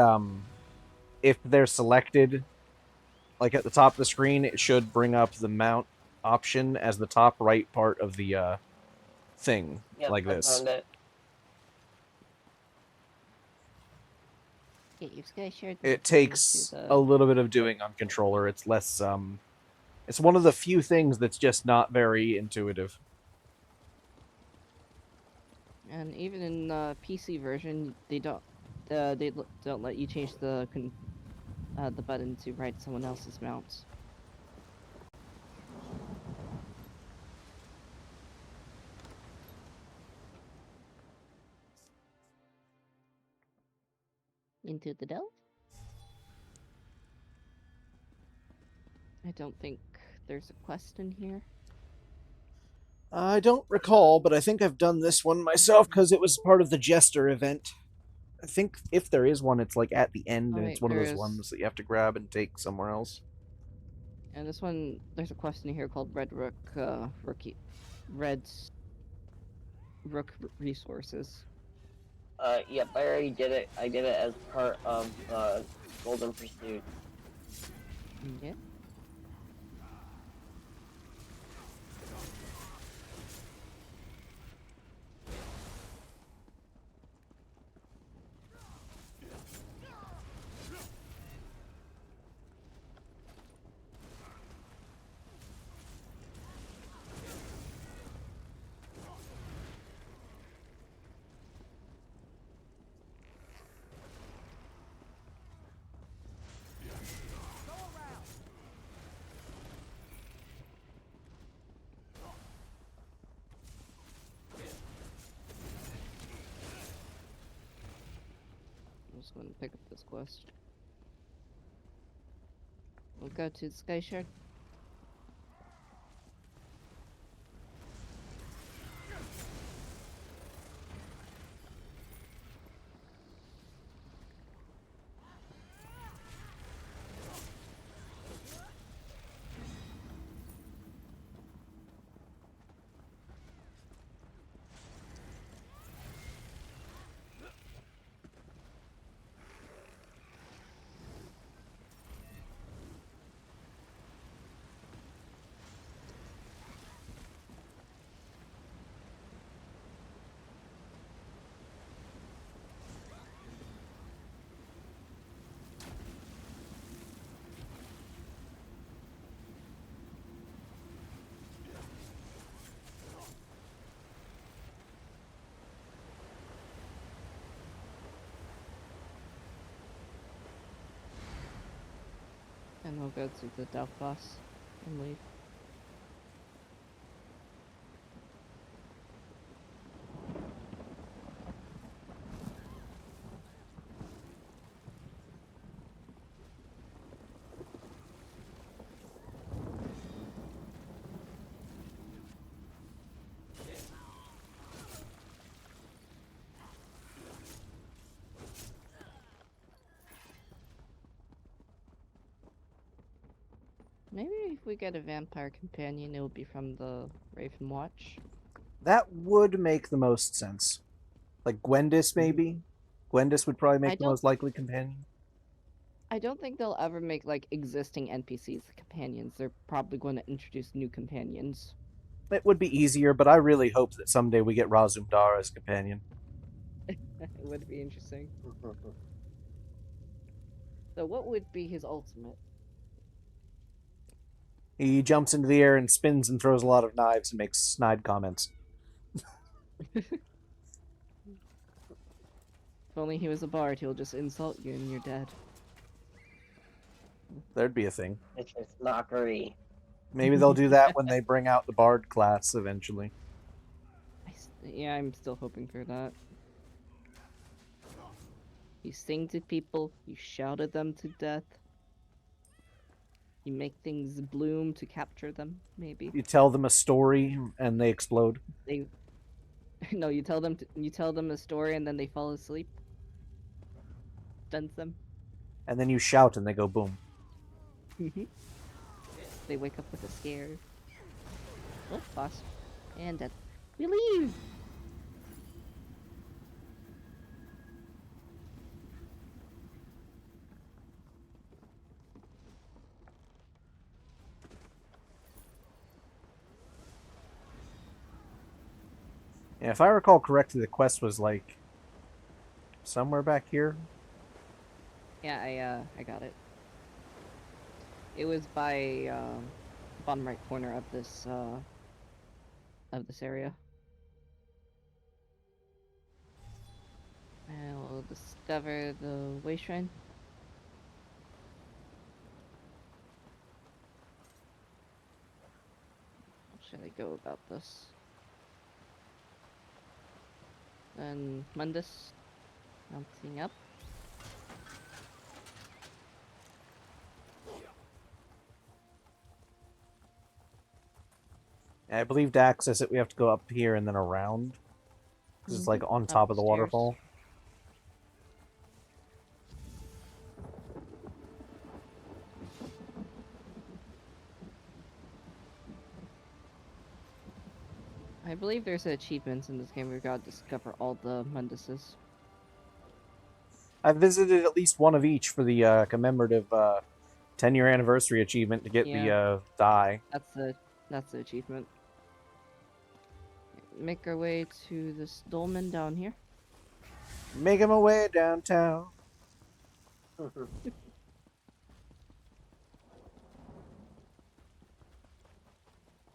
if they're selected, like at the top of the screen, it should bring up the mount option as the top right part of the thing, Yep, like I this. found it. Get your sky shard. It takes a little bit of doing on controller. It's less it's one of the few things that's just not very intuitive. And even in PC version, they don't let you change the button to right someone else's mount. Into the delve? I don't think there's a quest in here. I don't recall, but I think I've done this one myself because it was part of the Jester event. I think if there is one, it's like at the end, and it's one of those ones that you have to grab and take somewhere else. And this one, there's a quest in here called Red Rook, Rook Resources. Yep, I already did it. I did it as part of the Golden Pursuit. Yeah. I'm just going to pick up this quest. We'll go to the Sky Shard. And we'll go to the Delph boss and leave. Maybe if we get a vampire companion, it will be from the Raven Watch. That would make the most sense. Like Gwendis, maybe? Gwendis would probably make the most likely companion. I don't think they'll ever make, like, existing NPCs companions. They're probably going to introduce new companions. It would be easier, but I really hope that someday we get Razumdar as companion. It would be interesting. So what would be his ultimate? He jumps into the air and spins and throws a lot of knives and makes snide comments. If only he was a bard, he'll just insult you and you're dead. There'd be a thing. It's just mockery. Maybe they'll do that when they bring out the bard class eventually. Yeah, I'm still hoping for that. You sing to people, you shout at them to death. You make things bloom to capture them, maybe. You tell them a story and they explode. No, you tell them a story and then they fall asleep. Stuns them. And then you shout and they go boom. They wake up with a scare. Oh, boss. And dead. We leave! Yeah, if I recall correctly, the quest was like somewhere back here. Yeah, I got it. It was by bottom right corner of this area. And we'll discover the way shrine. How should I go about this? Then Mundus mounting up. I believe to access it, we have to go up here and then around. Because it's like on top of the waterfall. I believe there's achievements in this game where we gotta discover all the Munduses. I visited at least one of each for the commemorative 10-year anniversary achievement to get the die. That's the achievement. Make our way to this dolmen down here. Making my way downtown.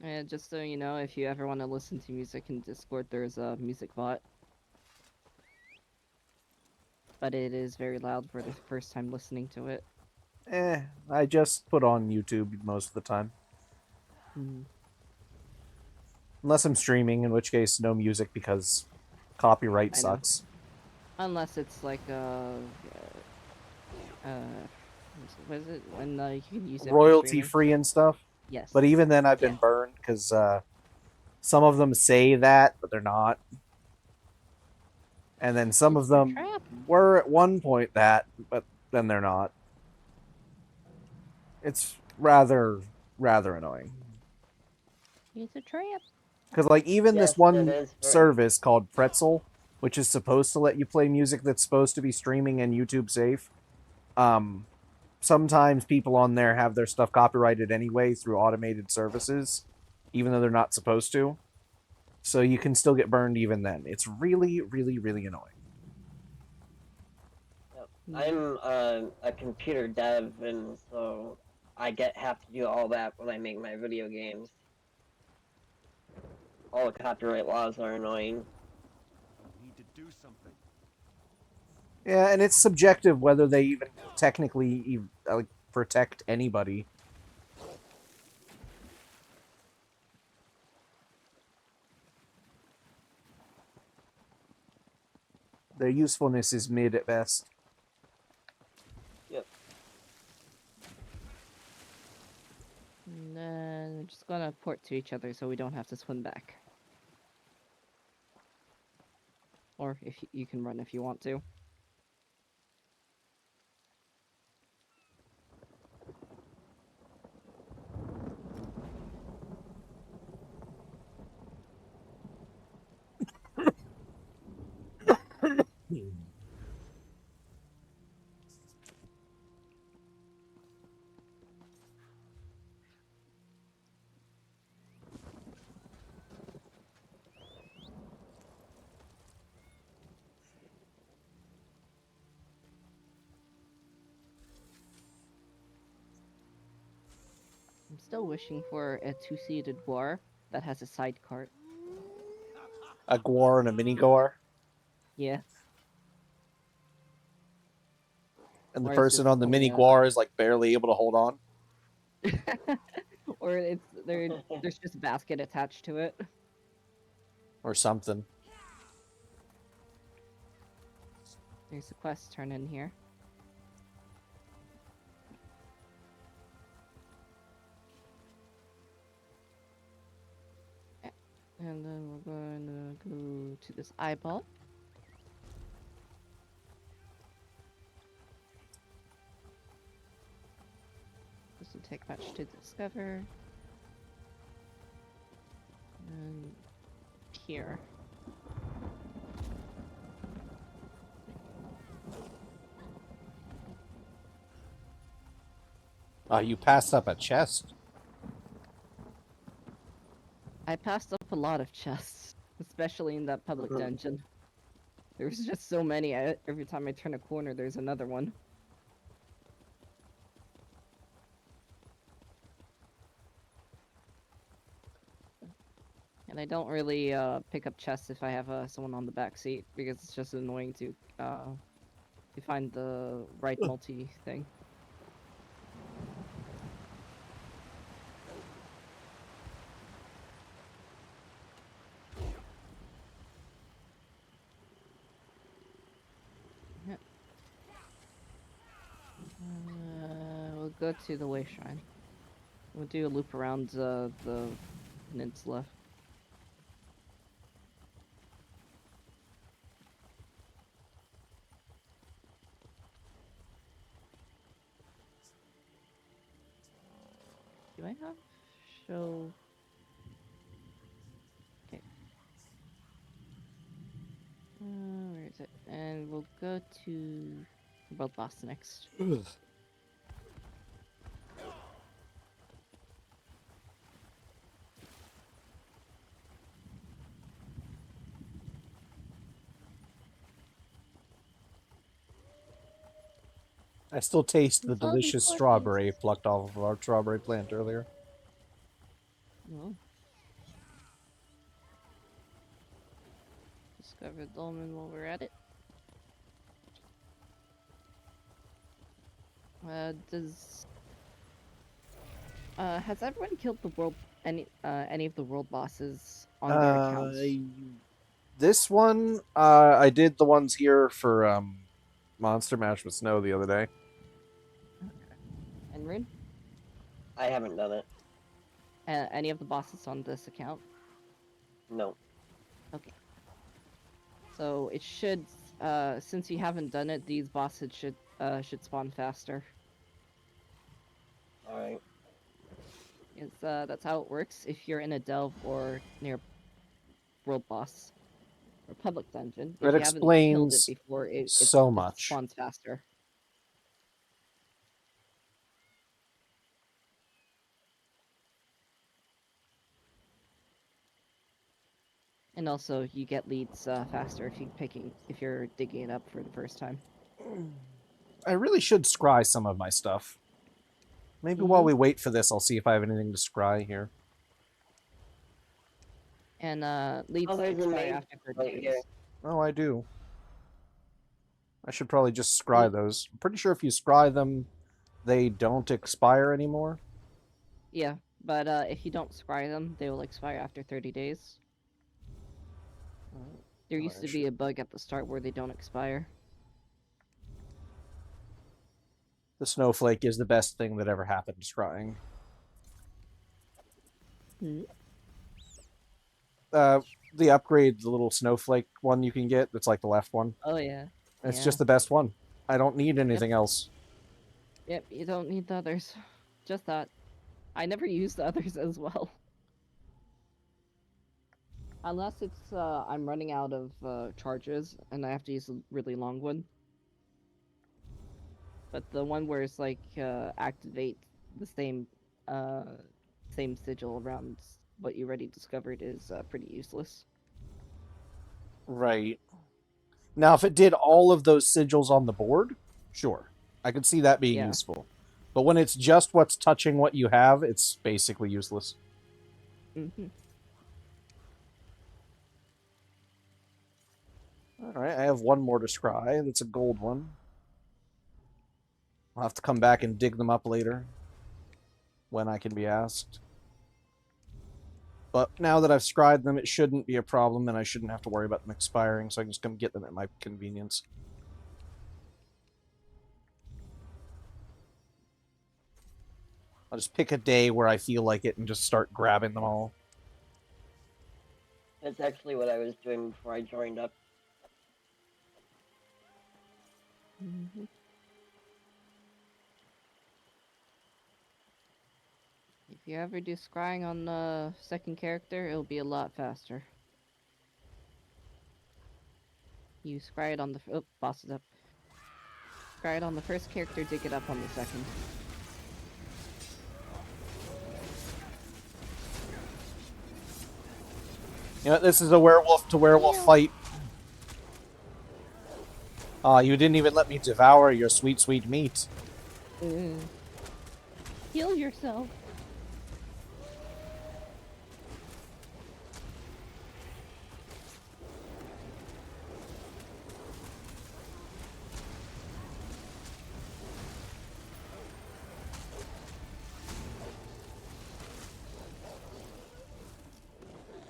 And just so you know, if you ever want to listen to music in Discord, there's a music bot. But it is very loud for the first time listening to it. I just put on YouTube most of the time. Unless I'm streaming, in which case no music because copyright sucks. Unless it's like what is it when you can use it Royalty free and stuff. Yes. But even then, I've been burned because some of them say that, but they're not. And then some of them were at one point that, but then they're not. It's rather annoying. It's a trap. Because like even this one service called Pretzel, which is supposed to let you play music that's supposed to be streaming and YouTube safe, sometimes people on there have their stuff copyrighted anyway through automated services, even though they're not supposed to. So you can still get burned even then. It's really annoying. I'm a computer dev, and so I have to do all that when I make my video games. All the copyright laws are annoying. We need to do something. Yeah, and it's subjective whether they even technically protect anybody. Their usefulness is mid at best. Yep. And then we're just gonna port to each other so we don't have to swim back. Or if you can run if you want to. I'm still wishing for a two-seated war that has a side cart. A Gwar and a mini Gwar. Yeah. And the Or it's person just on the mini Gwar is like barely able to hold on. or there's just a basket attached to it. Or something. There's a quest turn in here. And then we're going to go to this eyeball. Doesn't take much to discover. And here. You passed up a chest. I passed up a lot of chests, especially in that public dungeon. There's just so many. Every time I turn a corner, there's another one. And I don't really pick up chests if I have someone on the back seat because it's just annoying to find the right multi thing. Yep. We'll go to the way shrine. We'll do a loop around the peninsula. Do I have show? Okay. Where is it? And we'll go to World Boss next. I still taste the All these delicious questions. strawberry plucked off of our strawberry plant earlier. Oh. Discover Dolmen while we're at it. Has everyone killed the world any of the world bosses on their accounts? This one, I did the ones here for Monster Mash with Snow the other day. And Rune? I haven't done it. Any of the bosses on this account? No. Okay. So it should, since you haven't done it, these bosses should spawn faster. Alright. That's how it works if you're in a delve or near world boss or public dungeon. If It you haven't killed it explains before, it so much. spawns faster. And also, you get leads faster if you're digging it up for the first time. I really should scry some of my stuff. Maybe while we wait for this, I'll see if I have anything to scry here. And leads there's a expire maid after 30 right days. here. Oh, I do. I should probably just scry those. I'm pretty sure if you scry them they don't expire anymore? Yeah, but if you don't scry them, they will expire after 30 days. There used to be a bug at the start where they don't expire. The snowflake is the best thing that ever happened to scrying. The upgrade, the little snowflake one you can get, that's like the left one. Oh yeah. It's Yeah. just the best one. I don't need anything else. Yep, you don't need the others. Just that. I never use the others as well. Unless it's, I'm running out of, charges, and I have to use a really long one. But the one where it's like, activate the same sigil around what you already discovered is, pretty useless. Right. Now, if it did all of those sigils on the board, sure. I could see that being useful. But when it's just what's touching what you have, it's basically useless. Alright, I have one more to scry, and it's a gold one. I'll have to come back and dig them up later, when I can be asked. But now that I've scried them, it shouldn't be a problem, and I shouldn't have to worry about them expiring, so I can just come get them at my convenience. I'll just pick a day where I feel like it and just start grabbing them all. That's actually what I was doing before I joined up. If you ever do scrying on the second character, it'll be a lot faster. You scry it on the... Oh, boss is up. Scry it on the first character, dig it up on the second. You know, this is a werewolf to werewolf fight. Aw, you didn't even let me devour your sweet, sweet meat. Heal yourself.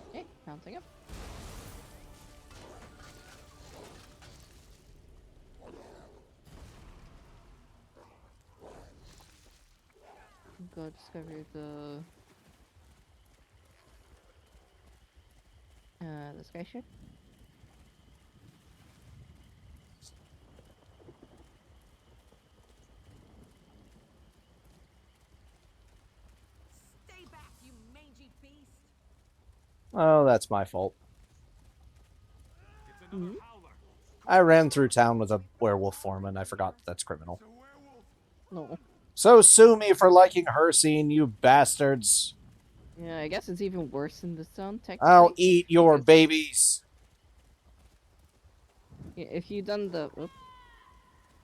Okay, bouncing up. Go discover the sky ship. Stay back, you mangy beast! Oh, that's my fault. I ran through town with a werewolf foreman. I forgot that's criminal. No. So sue me for liking her scene, you bastards. Yeah, I guess it's even worse in this zone, technically. I'll eat your babies. If you've done the...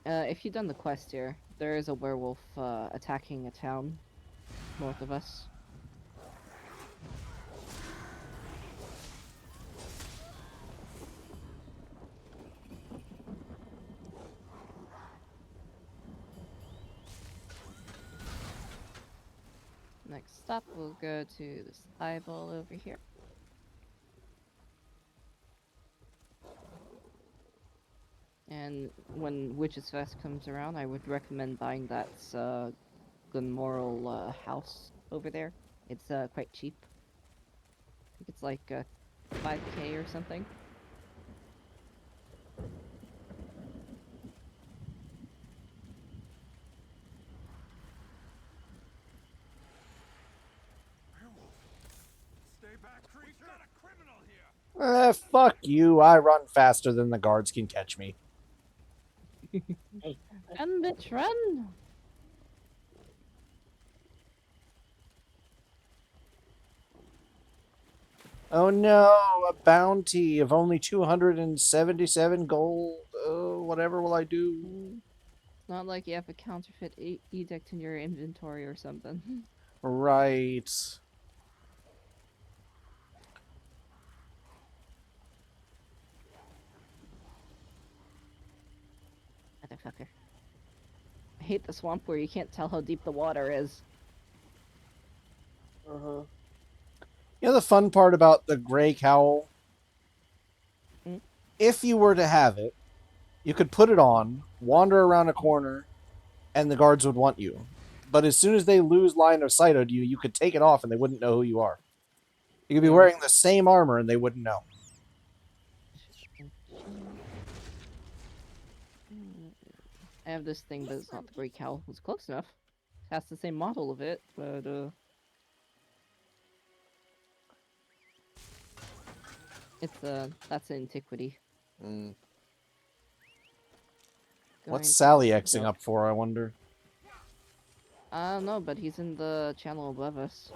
if you've done the quest here, there is a werewolf, attacking a town north of us. Next stop, we'll go to this eyeball over here. And when Witch's Fest comes around, I would recommend buying that Glenmoral house over there. It's quite cheap. I think it's like 5K or something. Stay back, creature! We've got a criminal here! Fuck you. I run faster than the guards can catch me. Run, bitch, run! Oh no, a bounty of only 277 gold. Whatever will I do? It's not like you have a counterfeit edict in your inventory or something. Right. Motherfucker. I hate the swamp where you can't tell how deep the water is. You know the fun part about the gray cowl? If you were to have it, you could put it on, wander around a corner, and the guards would want you. But as soon as they lose line of sight of you, you could take it off and they wouldn't know who you are. You could be wearing the same armor and they wouldn't know. I have this thing, but it's not the Great Cowl. It's close enough. It has the same model of it, but it's that's an antiquity. What's Sally Xing up for, I wonder? I don't know, but he's in the channel above us.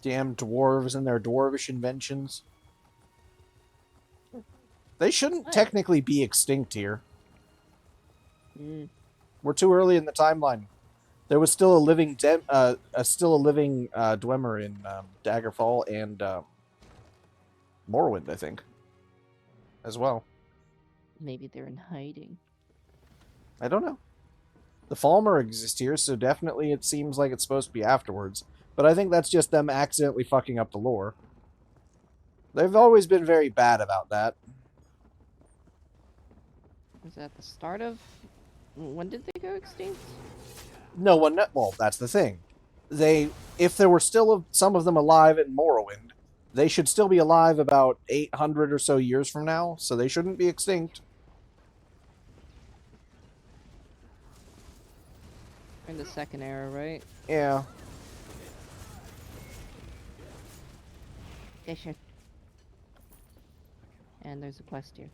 Damn dwarves and their dwarvish inventions. They shouldn't technically be extinct here. We're too early in the timeline. There was still a living Dwemer in Daggerfall and Morrowind, I think, as well. Maybe they're in hiding. I don't know. The Falmer exists here, so definitely it seems like it's supposed to be afterwards. But I think that's just them accidentally fucking up the lore. They've always been very bad about that. Was that the start of... When did they go extinct? No one... Well, that's the thing. If there were still some of them alive in Morrowind, they should still be alive about 800 or so years from now, so they shouldn't be extinct. In the second era, right? Yeah. Yeah, sure. And there's a quest here.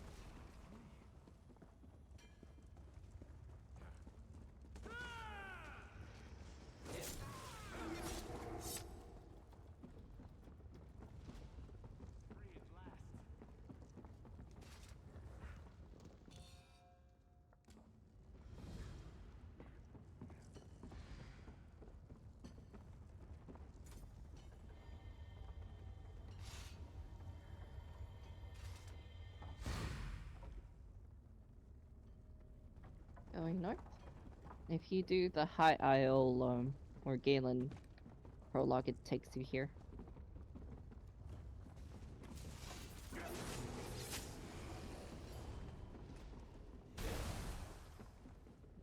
Going north. If you do the High Isle, or Galen prologue, it takes you here.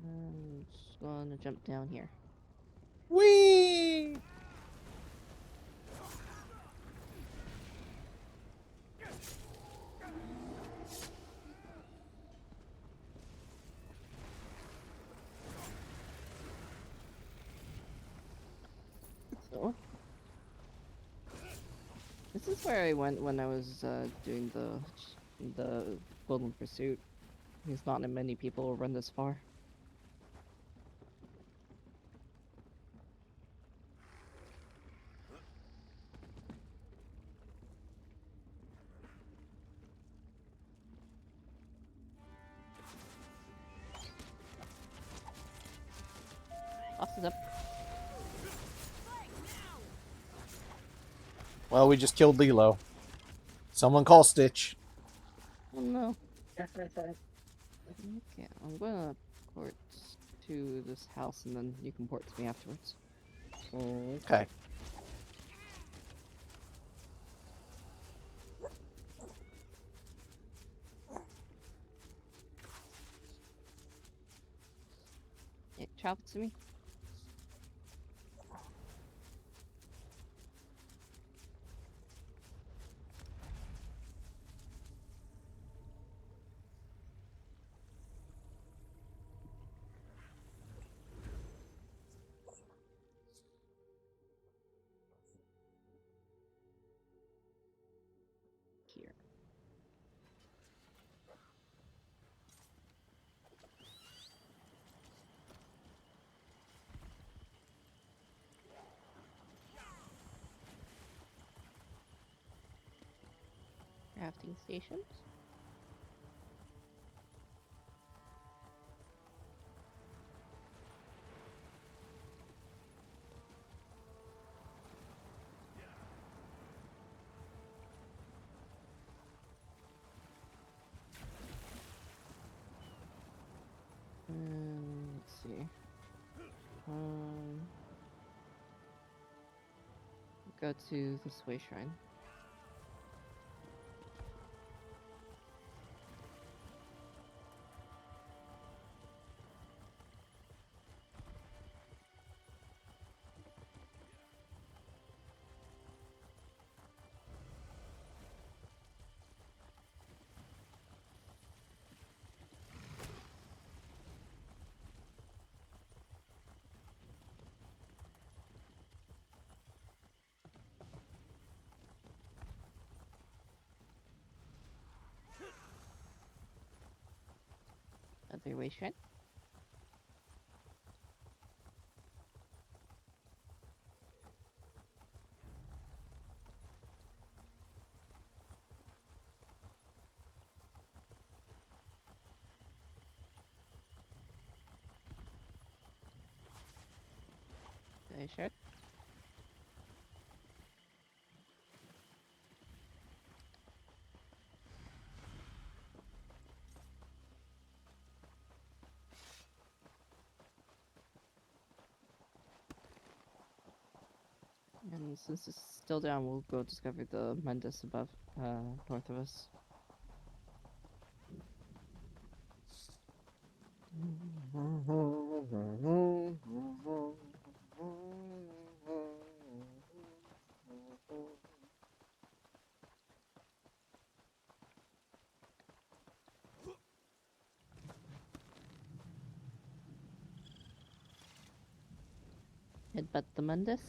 I'm just gonna jump down here. Whee! So, this is where I went when I was doing the Golden Pursuit. Because not many people will run this far. Boss is up. Well, we just killed Lilo. Someone call Stitch. Oh no. Okay, I'm gonna port to this house and then you can port to me afterwards. Okay. Yeah, travel to me. Here. Crafting stations. go to the Sway Shrine. Other Way Shrine. Way Shrine. And since it's still down, we'll go discover the Mendus above, north of us. Headbutt the Mundus.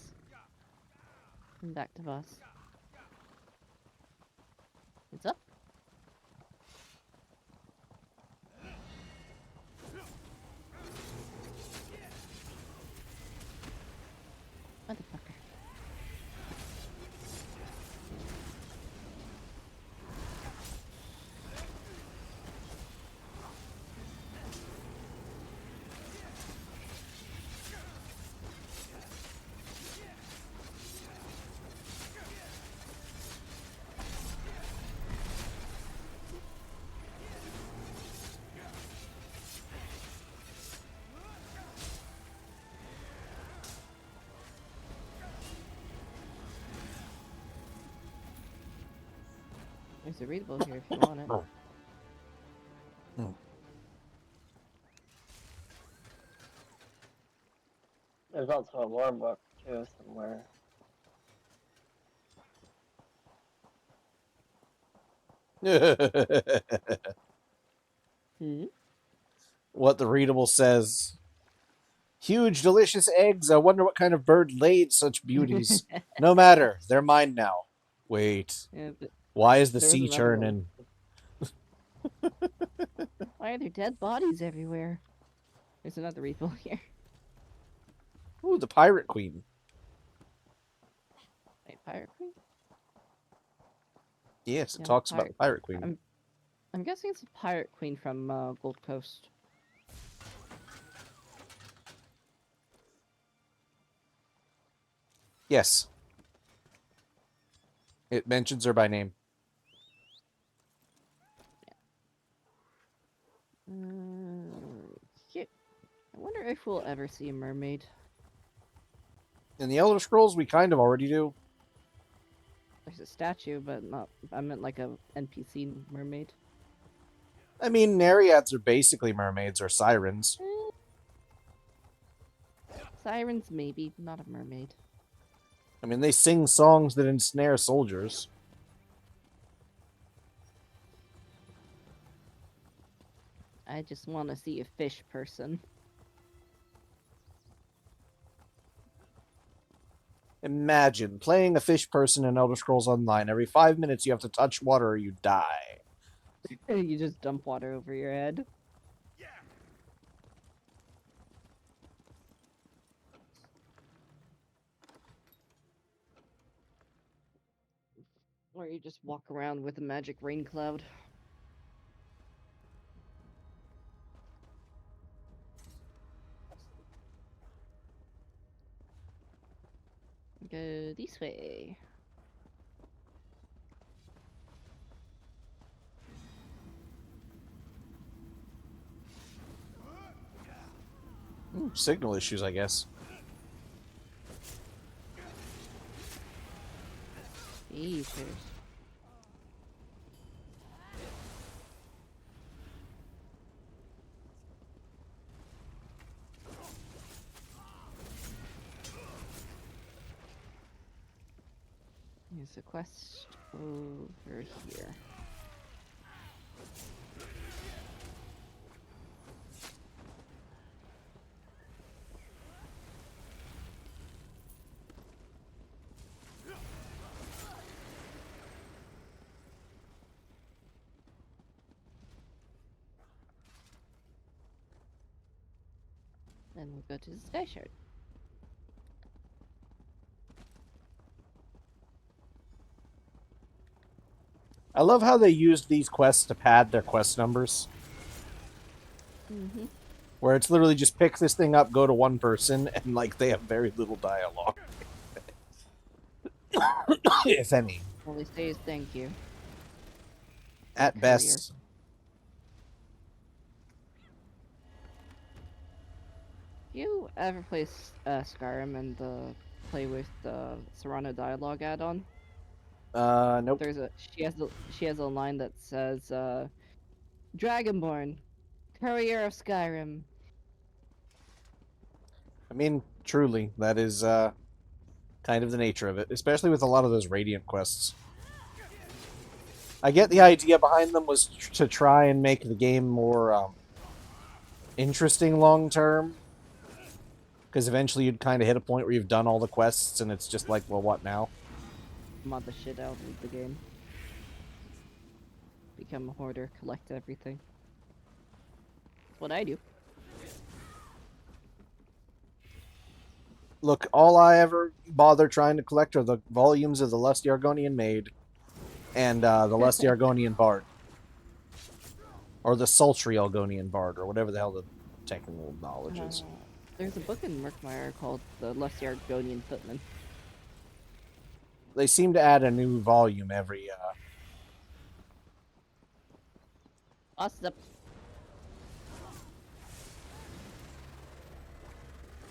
And back to boss. It's up. Motherfucker. There's a readable here if you want it. There's also a lore book, too, somewhere. What the readable says. Huge, delicious eggs. I wonder what kind of bird laid such beauties. No matter. They're mine now. Wait. Yeah, why is the there was sea another one. churning? Why are there dead bodies everywhere? There's another readable here. Ooh, the Pirate Queen. Wait, Pirate Queen? Yes, it Yeah, talks about the Pirate Queen. I'm guessing it's a Pirate Queen from Gold Coast. Yes. It mentions her by name. Here. I wonder if we'll ever see a mermaid. In the Elder Scrolls, we kind of already do. There's a statue, but not. I meant like a NPC mermaid. I mean, Nereids are basically mermaids or sirens. Sirens, maybe, not a mermaid. I mean, they sing songs that ensnare soldiers. I just want to see a fish person. Imagine playing a fish person in Elder Scrolls Online. Every 5 minutes you have to touch water or you die. You just dump water over your head. Or you just walk around with a magic rain cloud. Go this way. Signal issues, I guess. features. Here's a quest over here. Then we'll go to the Sky Shard. I love how they used these quests to pad their quest numbers. Mm-hmm. Where it's literally just pick this thing up, go to one person, and like they have very little dialogue. If any. All they say is thank you. At Courier. best. You ever play Skyrim and play with the Serrano dialogue add-on? Nope. She has a line that says, Dragonborn, courier of Skyrim. I mean, truly, that is kind of the nature of it, especially with a lot of those Radiant quests. I get the idea behind them was to try and make the game more interesting long term. Because eventually you'd kind of hit a point where you've done all the quests and it's just like, well, what now? Mod the shit out of the game. Become a hoarder, collect everything. That's what I do. Look, all I ever bother trying to collect are the volumes of the Lusty Argonian Maid and the Lusty Argonian Bard. Or the Sultry Argonian Bard, or whatever the hell the technical knowledge is. There's a book in Murkmire called The Lusty Argonian Footman. They seem to add a new volume every... Awesome.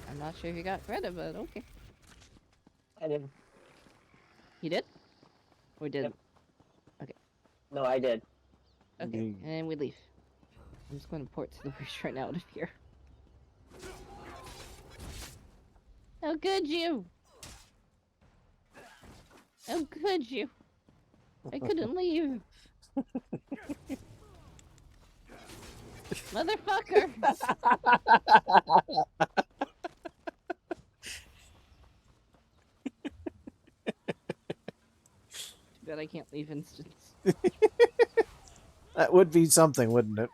I'm not sure if you got credit, but okay. I did. You did? Or did? Yep. Okay. No, I did. Okay, and we leave. I'm just going to port to the wish right now out of here. How could you? How could you? I couldn't leave. Motherfucker! Too bad I can't leave instance. That would be something, wouldn't it?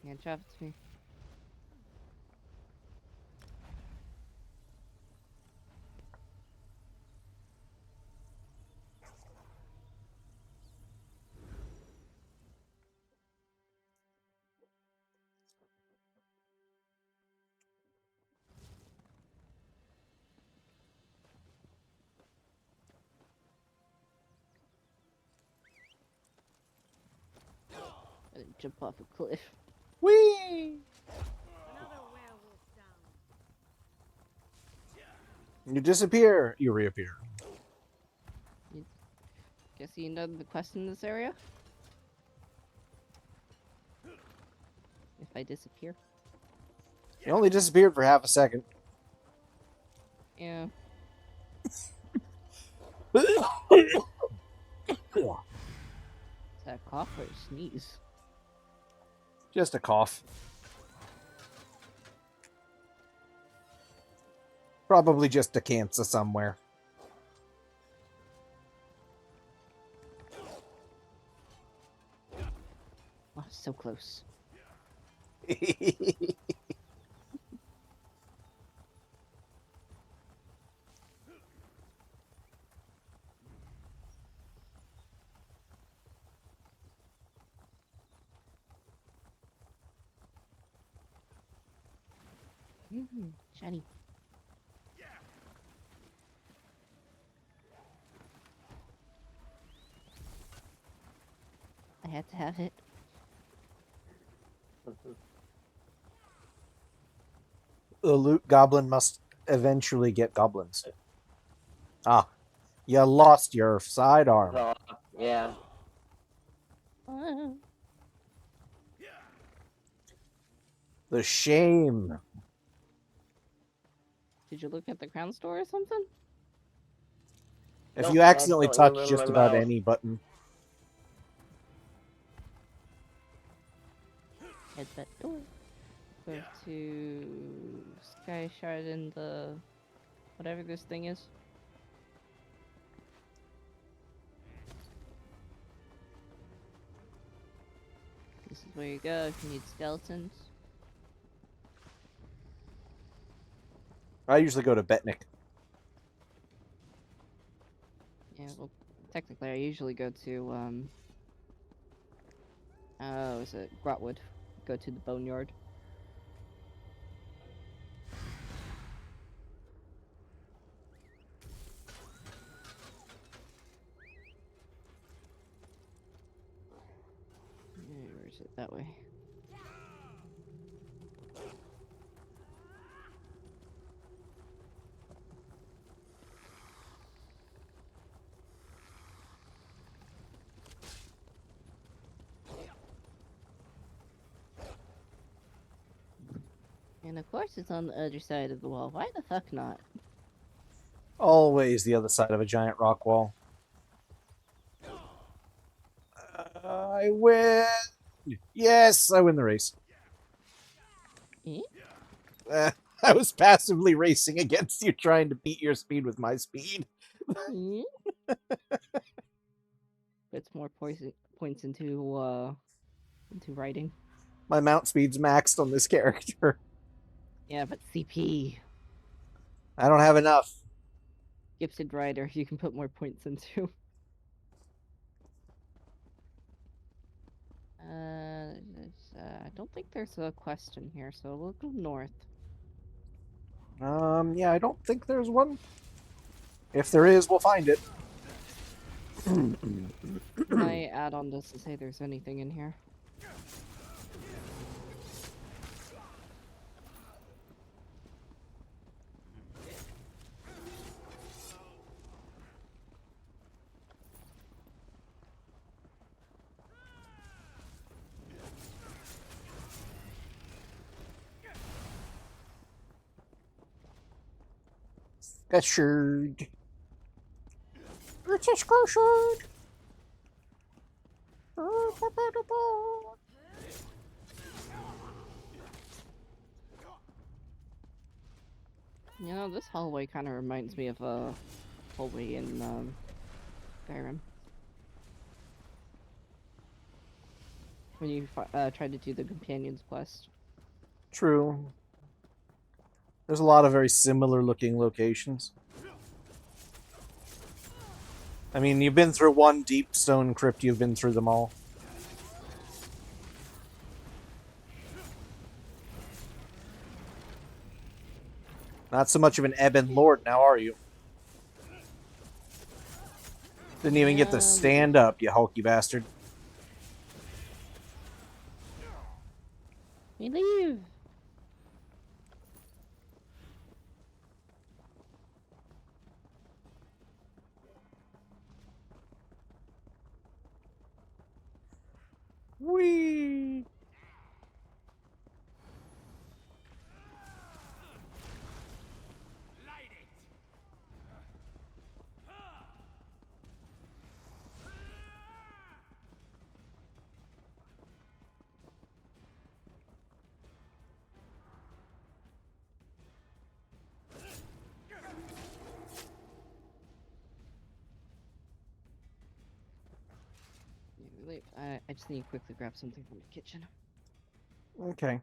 Can't trust me. I didn't jump off a cliff. Whee! You disappear, you reappear. Guess you know the quest in this area? If I disappear. You only disappeared for half a second. Yeah. Is that a cough or a sneeze? Just a cough. Probably just a cancer somewhere. Oh, so close. Shiny. I had to have it. The loot goblin must eventually get goblins. Ah, you lost your sidearm. So, yeah. The shame. Did you look at the crown store or something? If Nope, you I accidentally accidentally touch ruined just my about mouse. any button, Hit that door. Go to Sky Shard in the whatever this thing is. This is where you go if you need skeletons. I usually go to Betnik. Yeah, well, technically I usually go to, oh, is it Grotwood? Go to the Boneyard. Where is it? That way. And of course it's on the other side of the wall. Why the fuck not? Always the other side of a giant rock wall. I win! Yes, I win the race. I was passively racing against you, trying to beat your speed with my speed. Puts more points into writing. My mount speed's maxed on this character. Yeah, but CP. I don't have enough. Gifted Rider, you can put more points into. I don't think there's a quest in here, so we'll go north. Yeah, I don't think there's one. If there is, we'll find it. My add-on doesn't say there's anything in here. Scattered. It's a scattered. You know, this hallway kind of reminds me of a hallway in Skyrim. When you tried to do the Companions quest. True. There's a lot of very similar looking locations. I mean, you've been through one deep stone crypt, you've been through them all. Not so much of an Ebon Lord now, are you? Didn't even get to stand up, you hulky bastard. We leave! Whee! I just need to quickly grab something from the kitchen. Okay.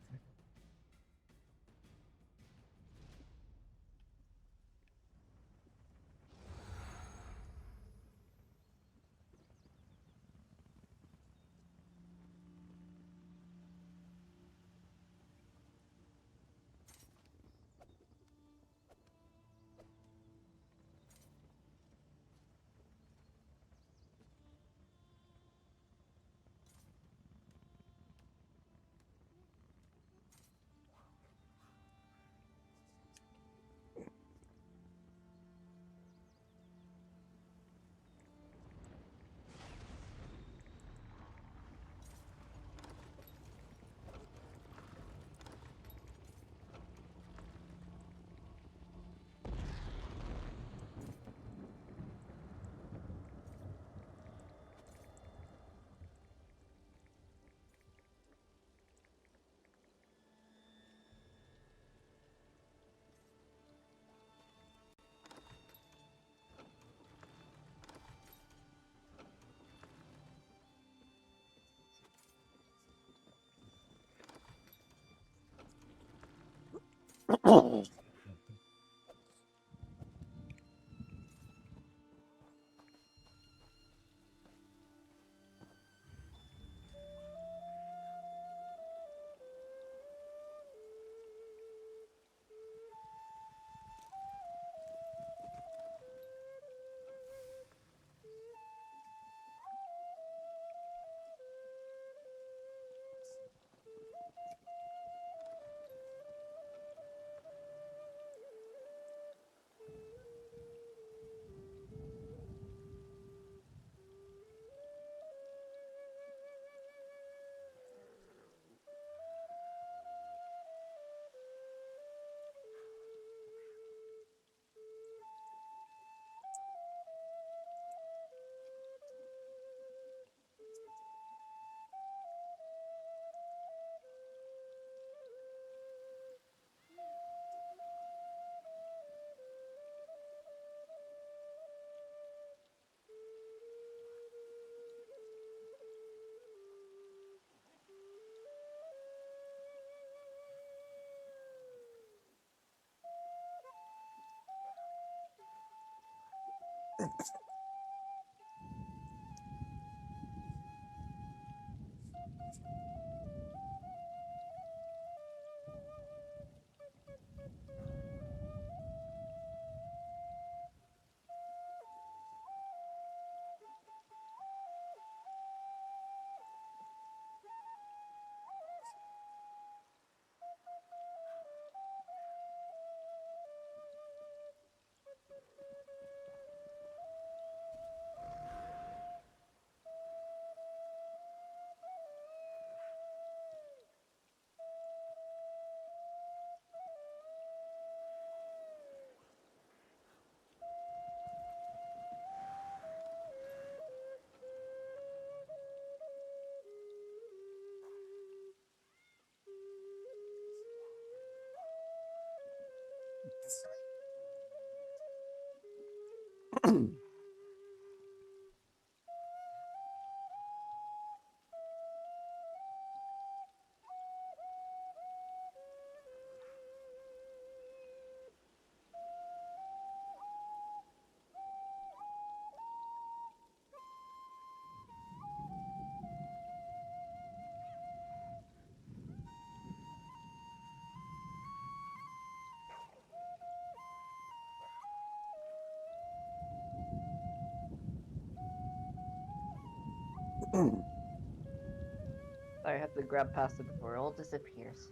I have to grab past it before it all disappears.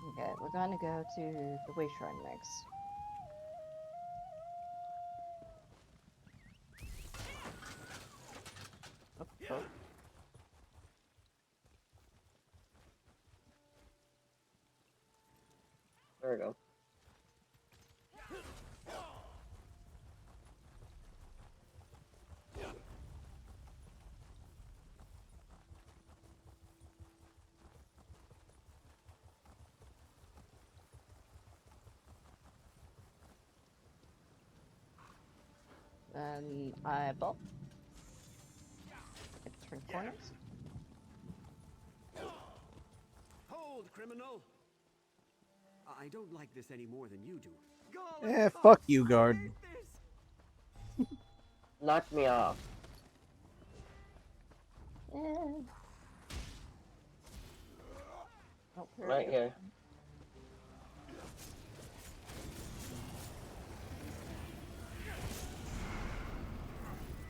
Okay, we're gonna go to the Way Shrine next. Oh, oh. There we go. Then eyeball. I can turn corners. Hold, criminal! I don't like this any more than you do. Fuck you, guard. Knock me off. Oh, Right here.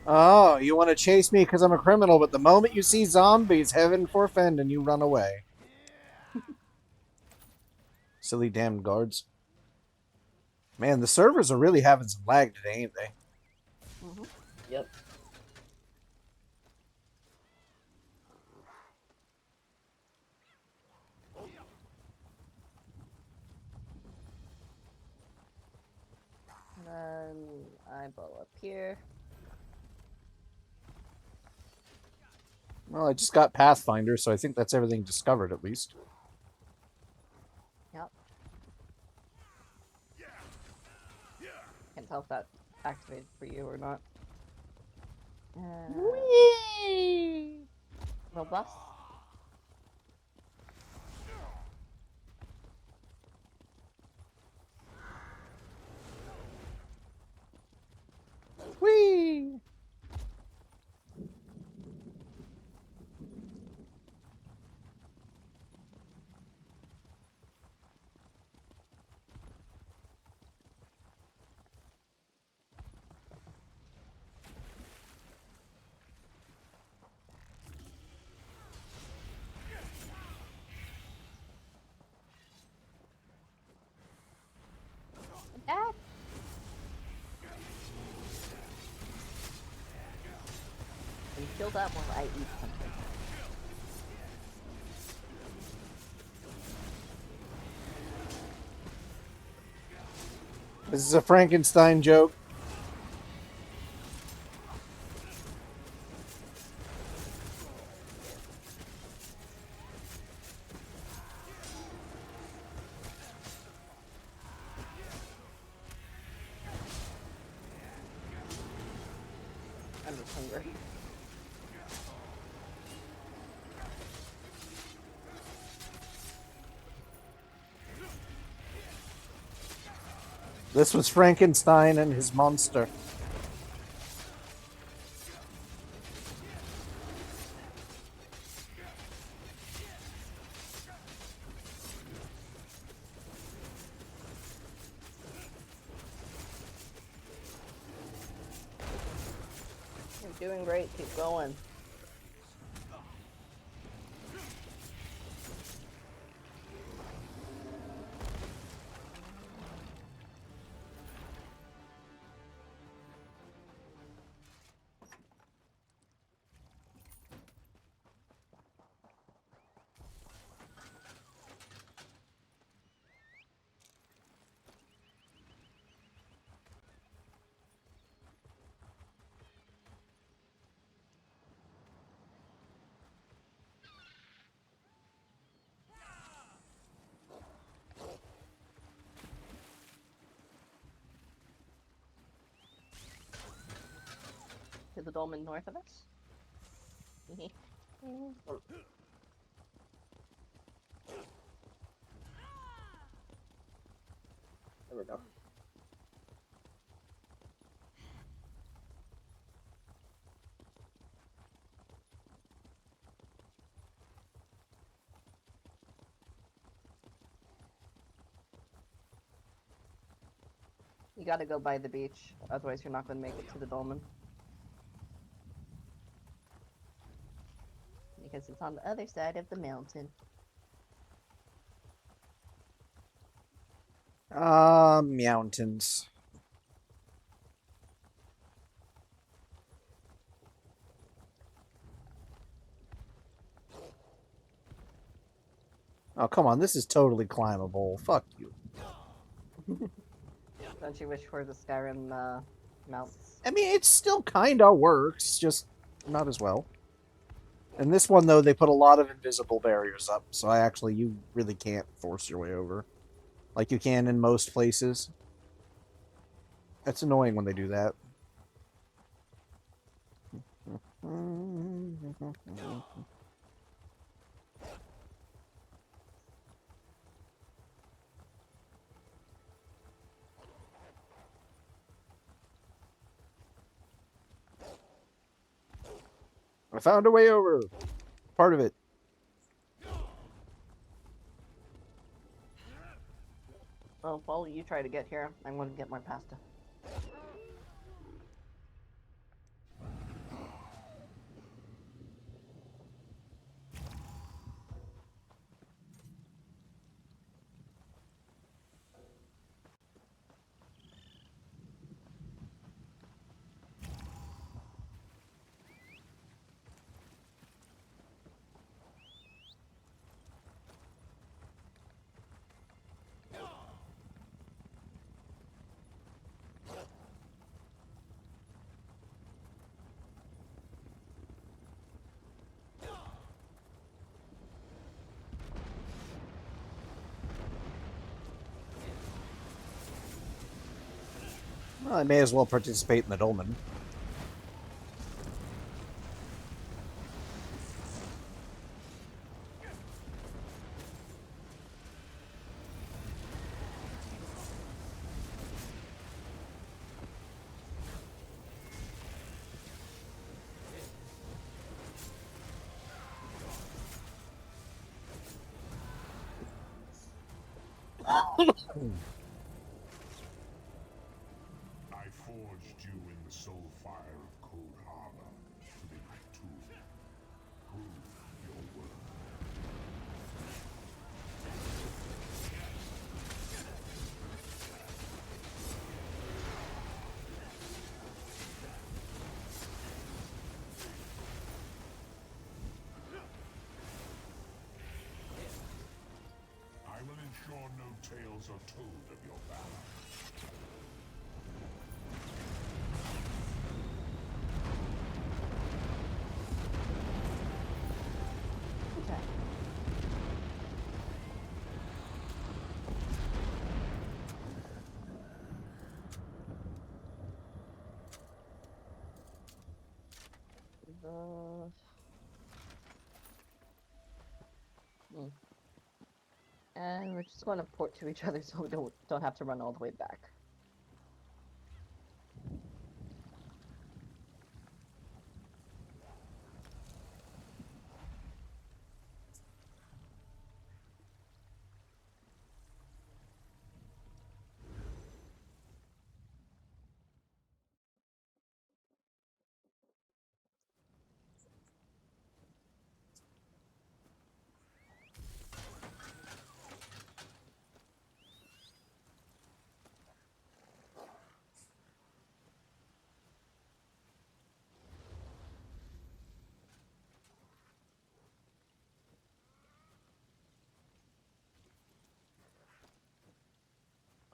Oh, you want to chase me because I'm a criminal, but the moment you see zombies, heaven forfend, and you run away. Silly damn guards. Man, the servers are really having some lag today, ain't they? Yep. Then eyeball up here. Well, I just got Pathfinder, so I think that's everything discovered, at least. Yep. Can't tell if that activated for you or not. Whee! Robust. kill that while I eat something. This is a Frankenstein joke. I'm just hungry. This was Frankenstein and his monster. You're doing great. Keep going. To the dolmen north of us. There we go. You gotta go by the beach, otherwise you're not gonna make it to the dolmen. Because it's on the other side of the mountain. Mountains. Oh, come on, this is totally climbable. Fuck you. Don't you wish for the Skyrim mounts? I mean, it still kinda works, just not as well. In this one, though, they put a lot of invisible barriers up, so you really can't force your way over. Like you can in most places. That's annoying when they do that. I found a way over. Part of it. Well, while you try to get here, I'm going to get more pasta. Well, I may as well participate in the dolmen. I forged you in the soul fire of Cold Harbor to be my tool. Prove your worth. tales are told of your valor. Okay. And we're just going to port to each other so we don't have to run all the way back.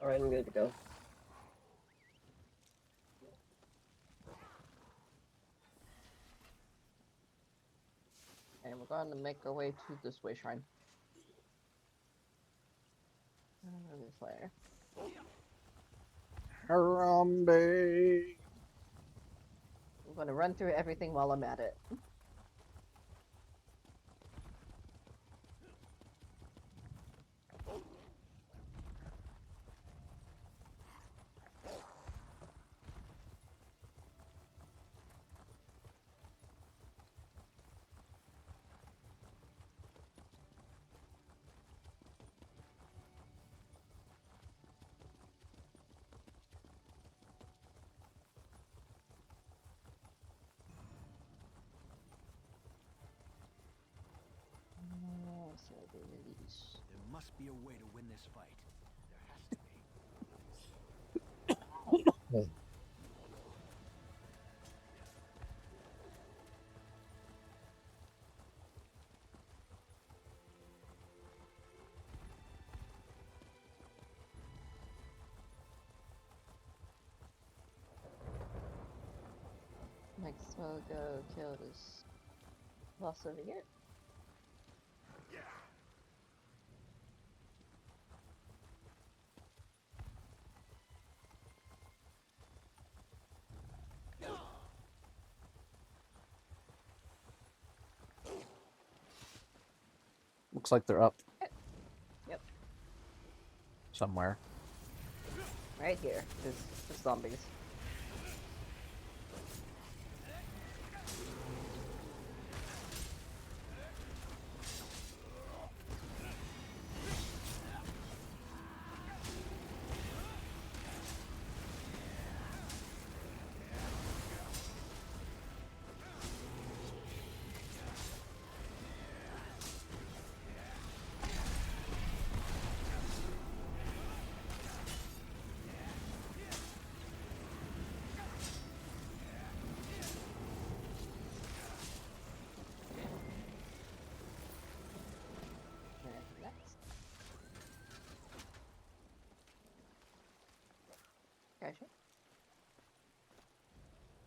Alright, I'm good to go. And we're going to make our way to this way shrine. This layer. Harambe. I'm going to run through everything while I'm at it. There must be a way to win this fight. There has to be. Next, we'll go kill this boss over here. Looks like they're up. Yep. Somewhere. Right here. There's zombies. Gotcha.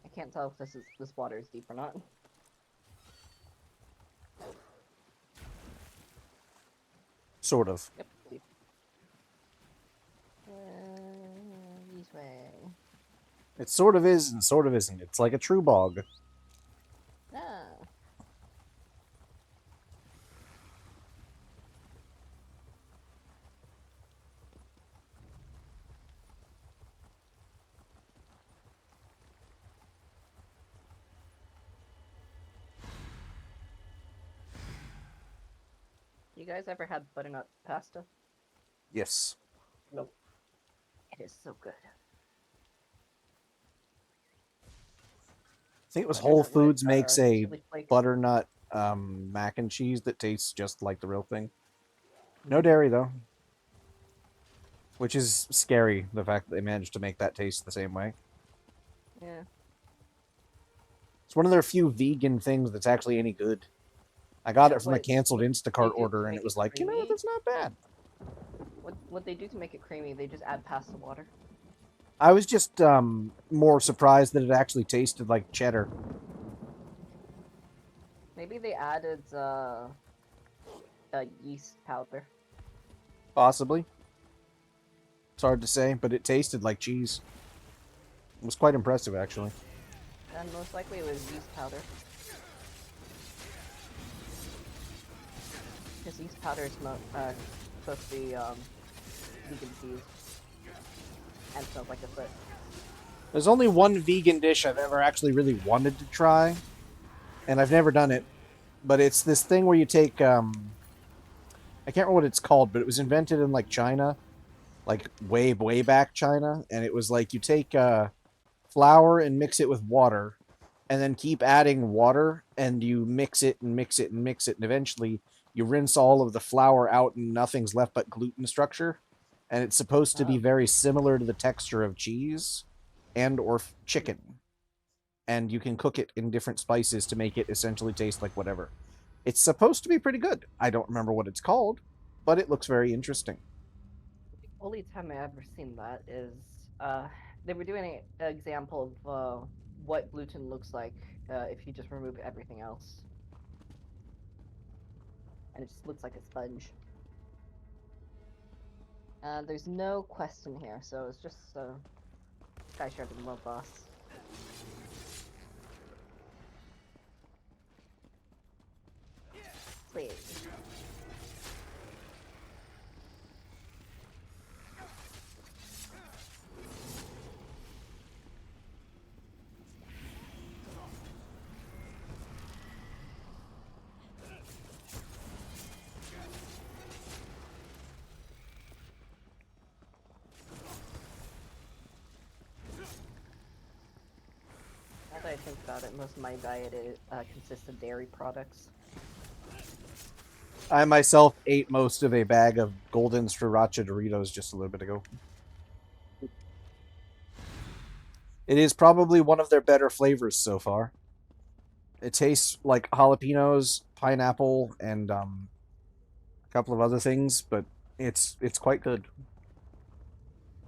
I can't tell if this water is deep or not. Sort of. Yep, deep. This way. It sort of is and sort of isn't. It's like a true bog. Ah. You guys ever had butternut pasta? Yes. Nope. It is so good. I think it was Whole Butternut with, Foods makes a chili flakes. butternut mac and cheese that tastes just like the real thing. No dairy, though. Which is scary, the fact that they managed to make that taste the same way. Yeah. It's one of their few vegan things that's actually any good. I got it from a What canceled they Instacart do to order, and make it was like, you know, creamy. that's not bad. What they do to make it creamy, they just add pasta water. I was just more surprised that it actually tasted like cheddar. Maybe they added yeast powder. Possibly. It's hard to say, but it tasted like cheese. It was quite impressive, actually. And most likely it was yeast powder. Because yeast powder is supposed to be vegan cheese. And smells like a foot. There's only one vegan dish I've ever actually really wanted to try, and I've never done it. But it's this thing where you take I can't remember what it's called, but it was invented in like China, like way back China, and it was like you take flour and mix it with water, and then keep adding water, and you mix it and mix it and mix it, and eventually you rinse all of the flour out and nothing's left but gluten structure. And it's supposed to be very similar to the texture of cheese and or chicken. And you can cook it in different spices to make it essentially taste like whatever. It's supposed to be pretty good. I don't remember what it's called, but it looks very interesting. The only time I ever seen that is they were doing an example of what gluten looks like if you just remove everything else. And it just looks like a sponge. There's no quest in here, so it's just Sky Shard and World Boss. Sweet. Now that I think about it, most of my diet consists of dairy products. I myself ate most of a bag of golden sriracha Doritos just a little bit ago. It is probably one of their better flavors so far. It tastes like jalapenos, pineapple, and a couple of other things, but it's quite good.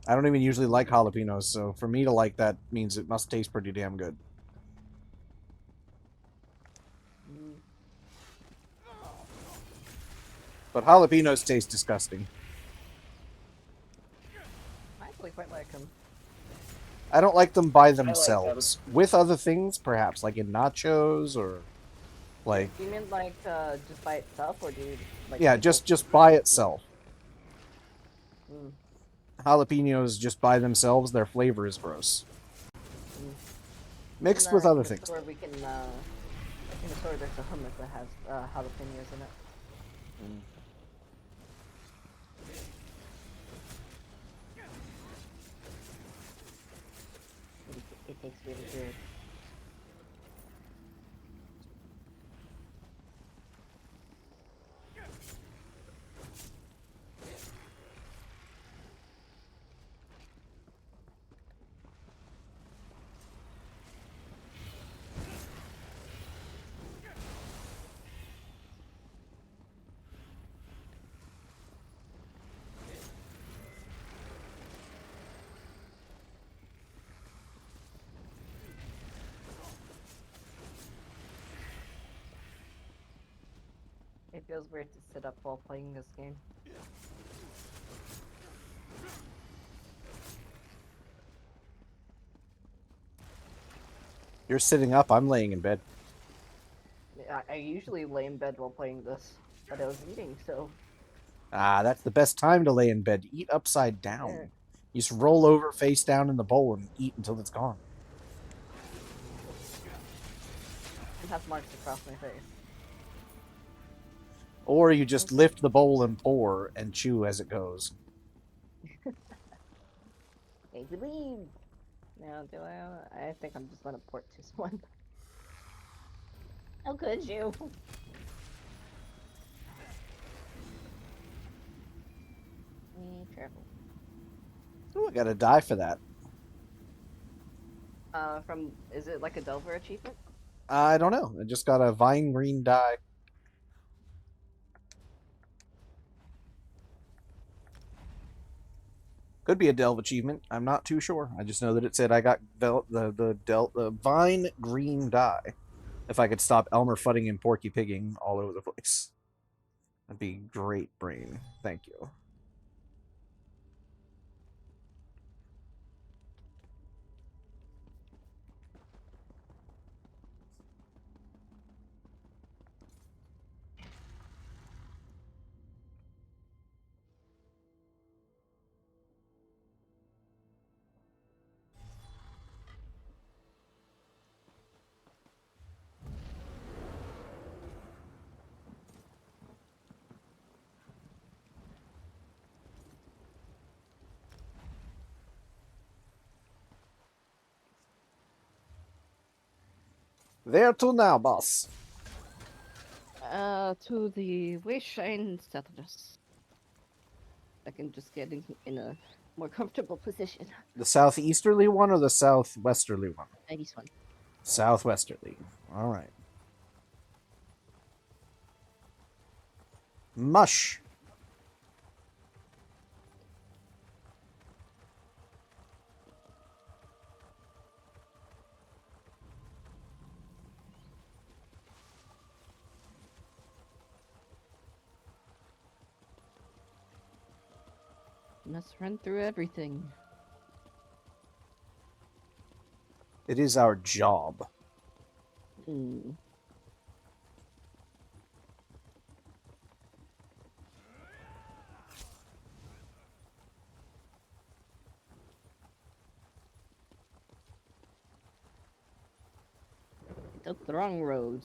I don't even usually like jalapenos, so for me to like that means it must taste pretty damn good. But jalapenos taste disgusting. I actually quite like them. I don't like them by them. themselves. With other things, perhaps, like in nachos or like Do you mean like just by itself, or do you like? yeah, just by itself. Mm. Jalapenos just by themselves, their flavor is gross. Mixed with other things. In the store, there's a hummus that has jalapenos in it. It tastes really good. It feels weird to sit up while playing this game. You're sitting up, I'm laying in bed. I usually lay in bed while playing this, but I was eating, so... Ah, that's the best time to lay in bed. Eat upside down. You just roll over face down in the bowl and eat until it's gone. It has marks across my face. Or you just lift the bowl and pour and chew as it goes. Hey, believe! Now, do I think I'm just gonna port to someone. How could you? Be careful. Ooh, I gotta die for that. Is it like a Delver achievement? I don't know. I just got a vine green dye. Could be a delve achievement. I'm not too sure. I just know that it said I got the vine green dye. If I could stop Elmer fudding and Porky pigging all over the place. That'd be great, brain. Thank you. Where to now, boss? To the Wayshrine Settlers. I can just get in a more comfortable position. The southeasterly one or the southwesterly one? This one. Southwesterly. All right. Mush. Must run through everything. It is our job. Mm. I took the wrong road.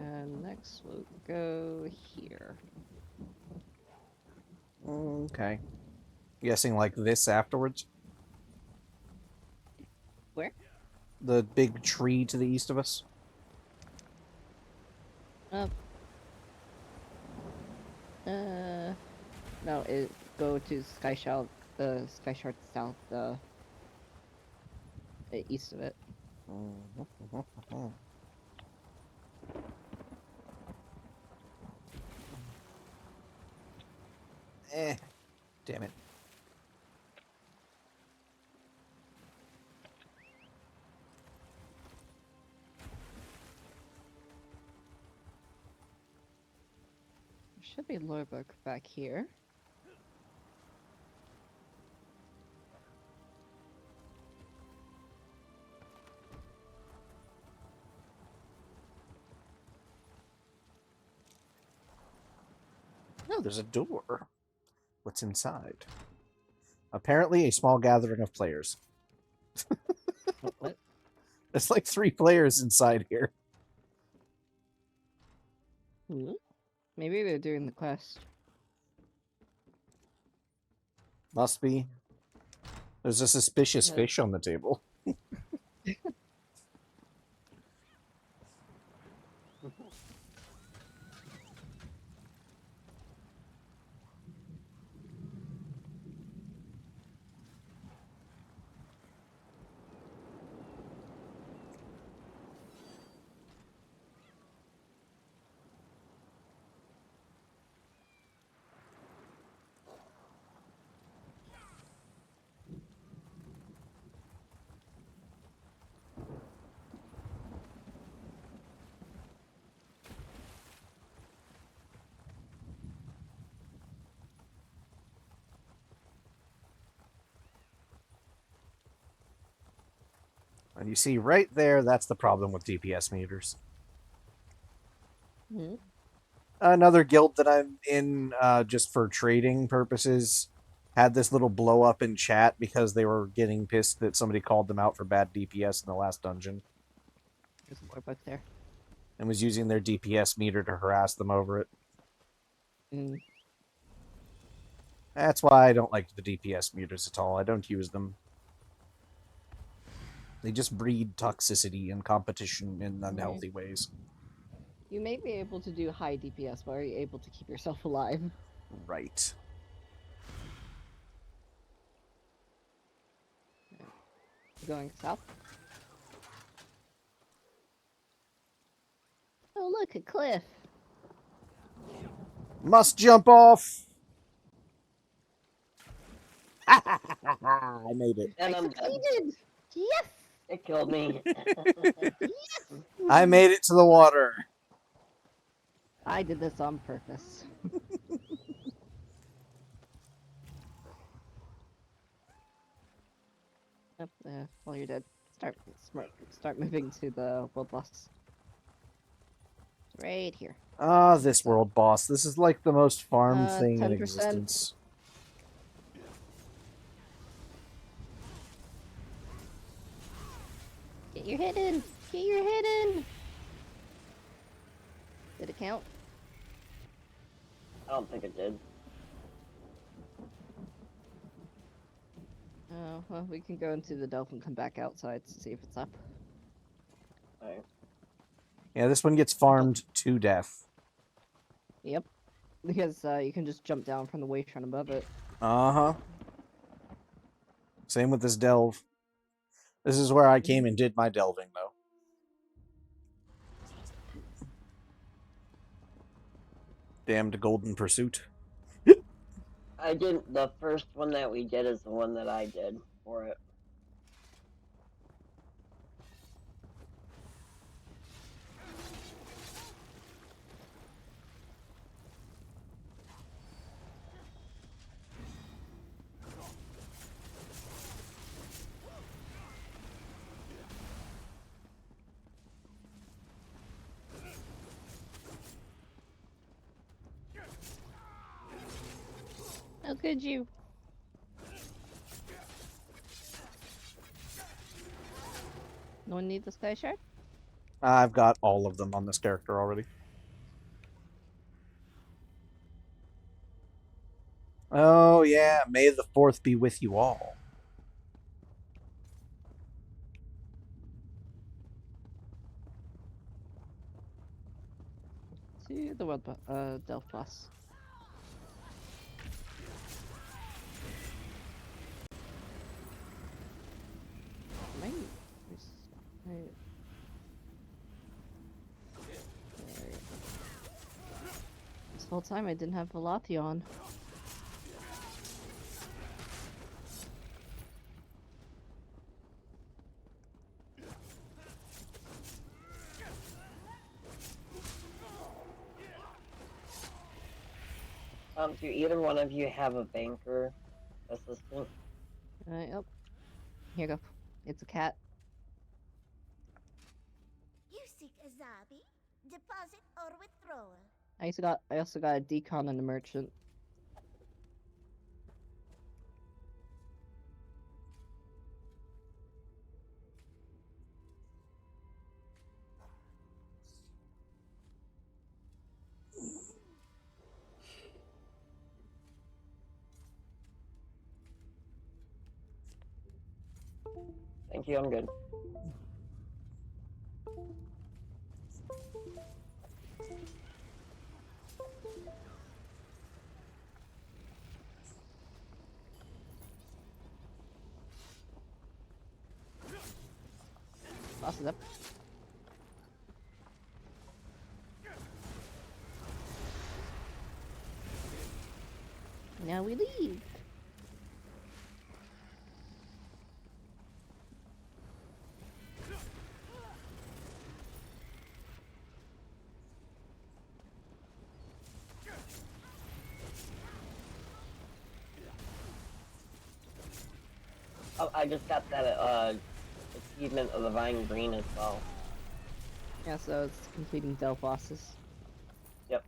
And next we'll go here. Okay. Guessing like this afterwards? Where? The big tree to the east of us? No, go to Skyshard South, east of it. Damn it. There should be Lorebook back here. No, there's a door. What's inside? Apparently a small gathering of players. What? There's like 3 players inside here. Maybe they're doing the quest. Must be. There's a suspicious fish on the table. And you see right there, that's the problem with DPS meters. Another guild that I'm in, just for trading purposes, had this little blow up in chat because they were getting pissed that somebody called them out for bad DPS in the last dungeon. There's more book there. And was using their DPS meter to harass them over it. That's why I don't like the DPS meters at all. I don't use them. They just breed toxicity and competition in unhealthy ways. You may be able to do high DPS, but are you able to keep yourself alive? Right. Going south. Oh, look, a cliff. Must jump off. I made it. And I'm dead. Succeeded! Yes! It killed me. Yes! I made it to the water. I did this on purpose. Yep, well, you're dead. Start moving to the world boss. Right here. Ah, this world boss. This is like the most farmed thing in 10%. existence. Get your head in! Get your head in! Did it count? I don't think it did. Oh, well, we can go into the Delph and come back outside to see if it's up. Alright. Yeah, this one gets farmed to death. Yep. Because you can just jump down from the waystone above it. Uh-huh. Same with this delve. This is where I came and did my delving, though. Damned golden pursuit. I didn't. The first one that we did is the one that I did for it. How could you? No one needs the sky shard? I've got all of them on this character already. Oh, yeah. May the 4th be with you all. To the world Delph boss. Maybe. Right. This whole time I didn't have Velathion. Do either one of you have a banker assistant? Yep. Here you go. It's a cat. You seek a Zabi? Deposit or withdrawal? I also got a decon and a merchant. Thank you, I'm good. Boss is up. Now we leave. Oh, I just got that achievement of the Vine Green as well. Yeah, so it's completing Delph bosses. Yep.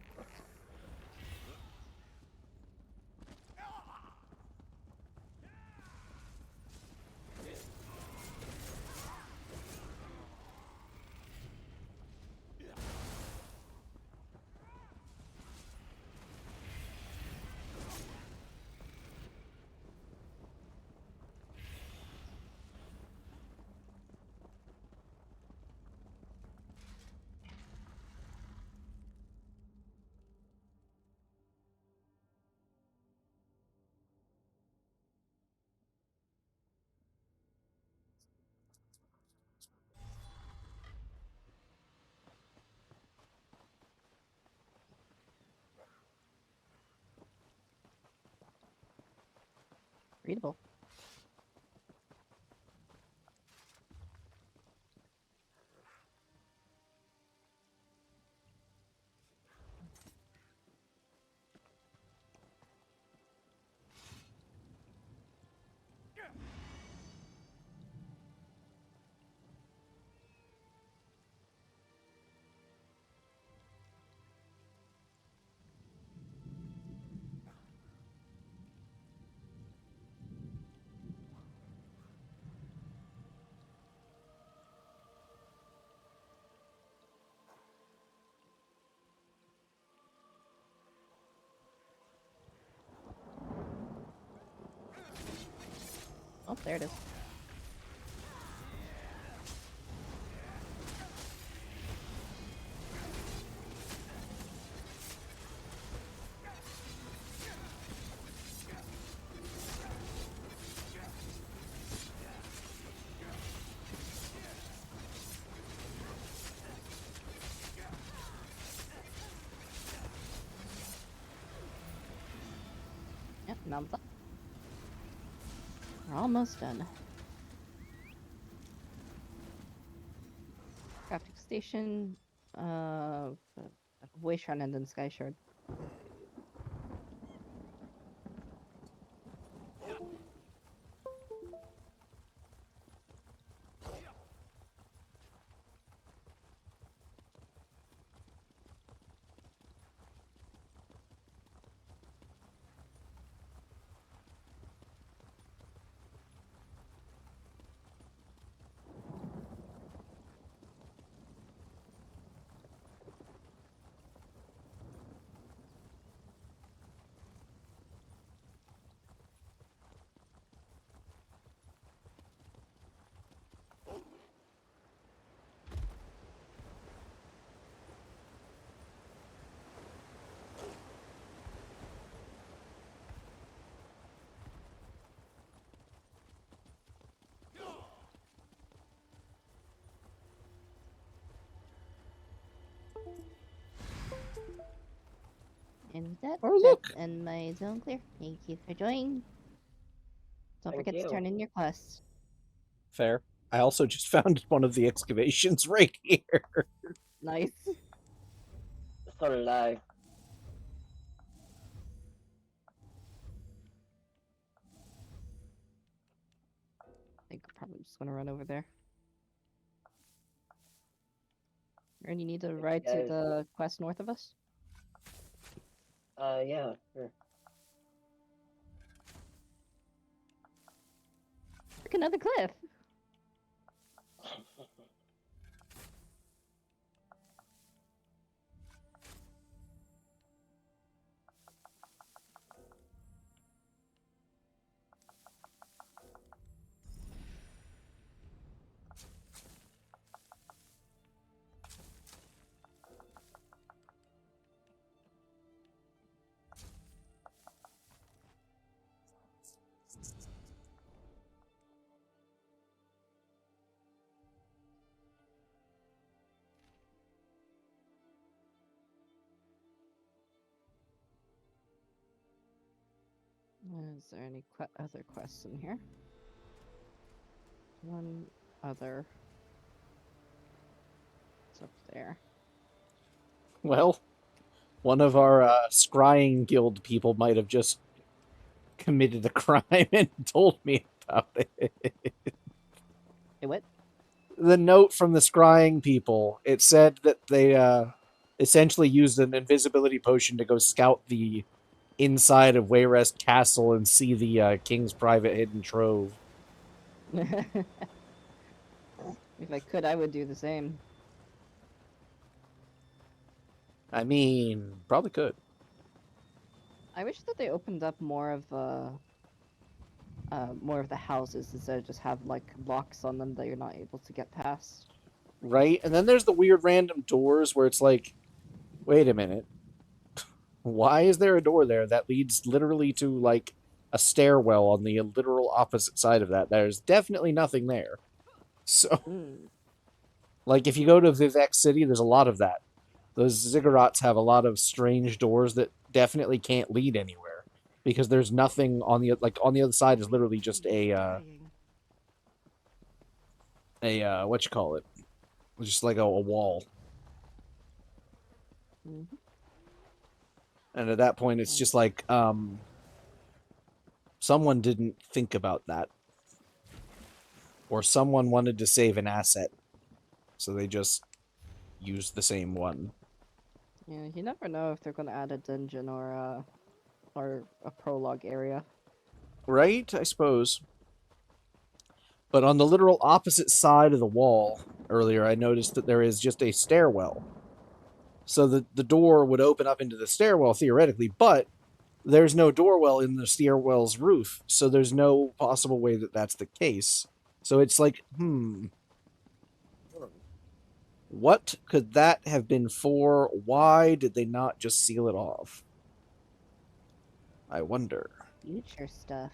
Readable. Oh, there it is. Yep, mount up. We're almost done. Crafting station, way shrine and then sky shard. And with that, that's end my zone clear. Thank you for joining. Don't Thank forget you. to turn in your quests. Fair. I also just found one of the excavations right here. Nice. So did I. I think we're probably just gonna run over there. And you need to ride to guys- the quest north of us? Yeah, sure. Look, another cliff! Is there any other quests in here? One other. It's up there. Well, one of our scrying guild people might have just committed a crime and told me about it. Hey, what? The note from the scrying people, it said that they essentially used an invisibility potion to go scout the inside of Wayrest Castle and see the king's private hidden trove. If I could, I would do the same. I mean, probably could. I wish that they opened up more of the houses instead of just have like locks on them that you're not able to get past. Right? And then there's the weird random doors where it's like, wait a minute. Why is there a door there that leads literally to like a stairwell on the literal opposite side of that? There's definitely nothing there. So, like, if you go to Vivek City, there's a lot of that. Those ziggurats have a lot of strange doors that definitely can't lead anywhere. because there's nothing on the on the other side is literally just a what you call it, just like a wall. Mm-hmm. And at that point, it's just like someone didn't think about that, or someone wanted to save an asset, so they just used the same one. Yeah, you never know if they're gonna add a dungeon or a prologue area. Right, I suppose. But on the literal opposite side of the wall, earlier I noticed that there is just a stairwell. So the door would open up into the stairwell, theoretically, but there's no doorwell in the stairwell's roof, so there's no possible way that that's the case. So it's like, what could that have been for? Why did they not just seal it off? I wonder. Future stuff.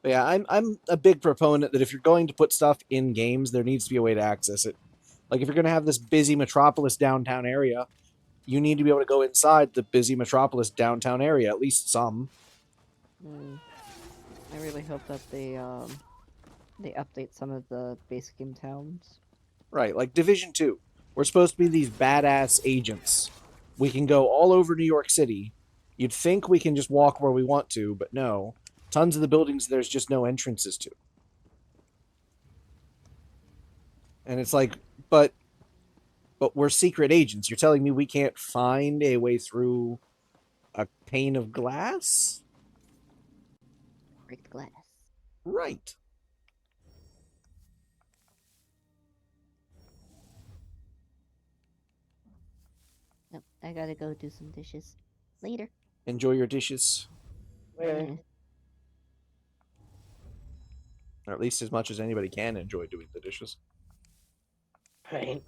But yeah, I'm a big proponent that if you're going to put stuff in games, there needs to be a way to access it. Like if you're going to have this busy metropolis downtown area, you need to be able to go inside the busy metropolis downtown area, at least some. I really hope that they update some of the base game towns. Right, like Division 2. We're supposed to be these badass agents. We can go all over New York City. You'd think we can just walk where we want to, but no. Tons of the buildings there's just no entrances to. And it's like, but we're secret agents. You're telling me we can't find a way through a pane of glass? Break glass. Right. Nope, I gotta go do some dishes. Later. Enjoy your dishes. Later. Or at least as much as anybody can enjoy doing the dishes. Right.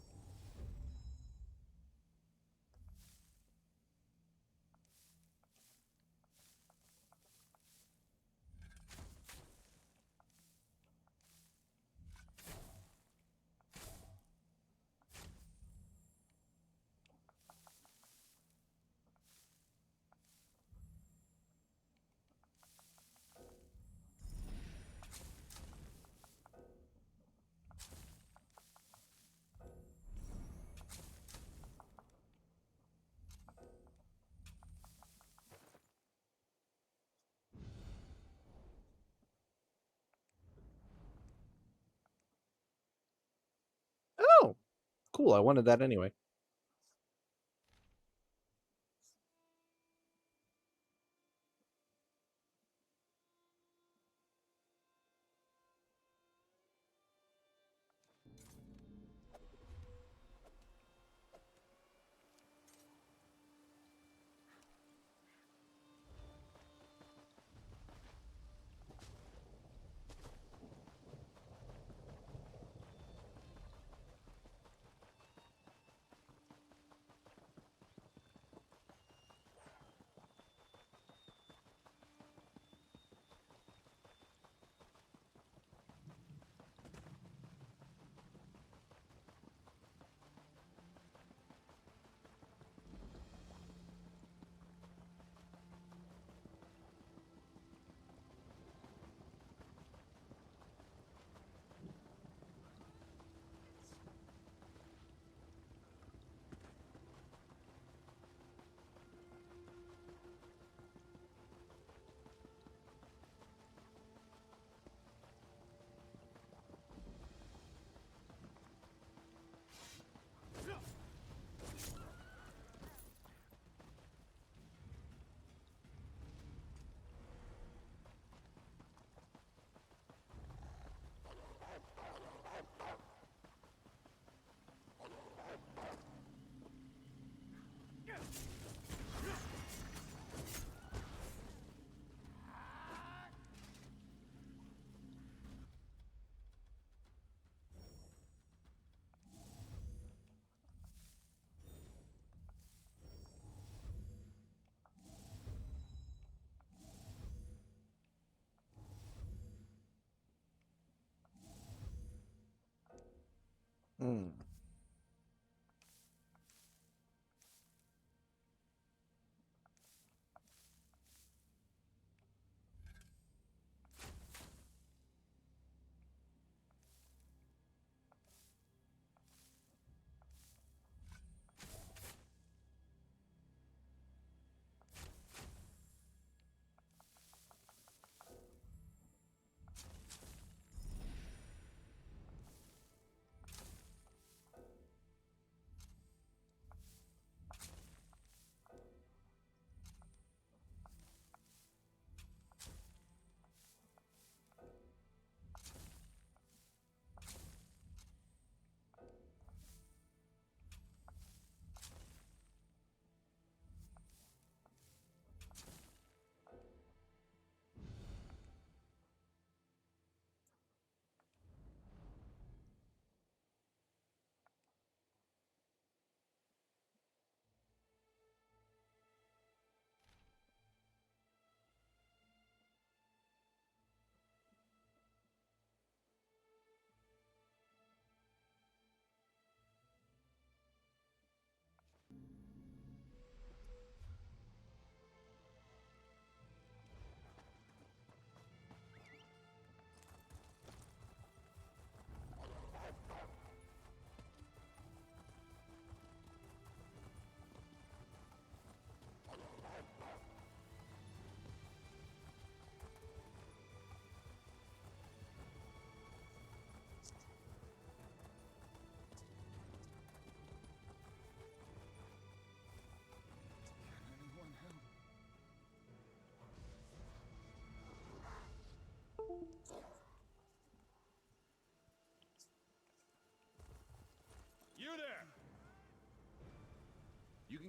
Oh, cool. I wanted that anyway.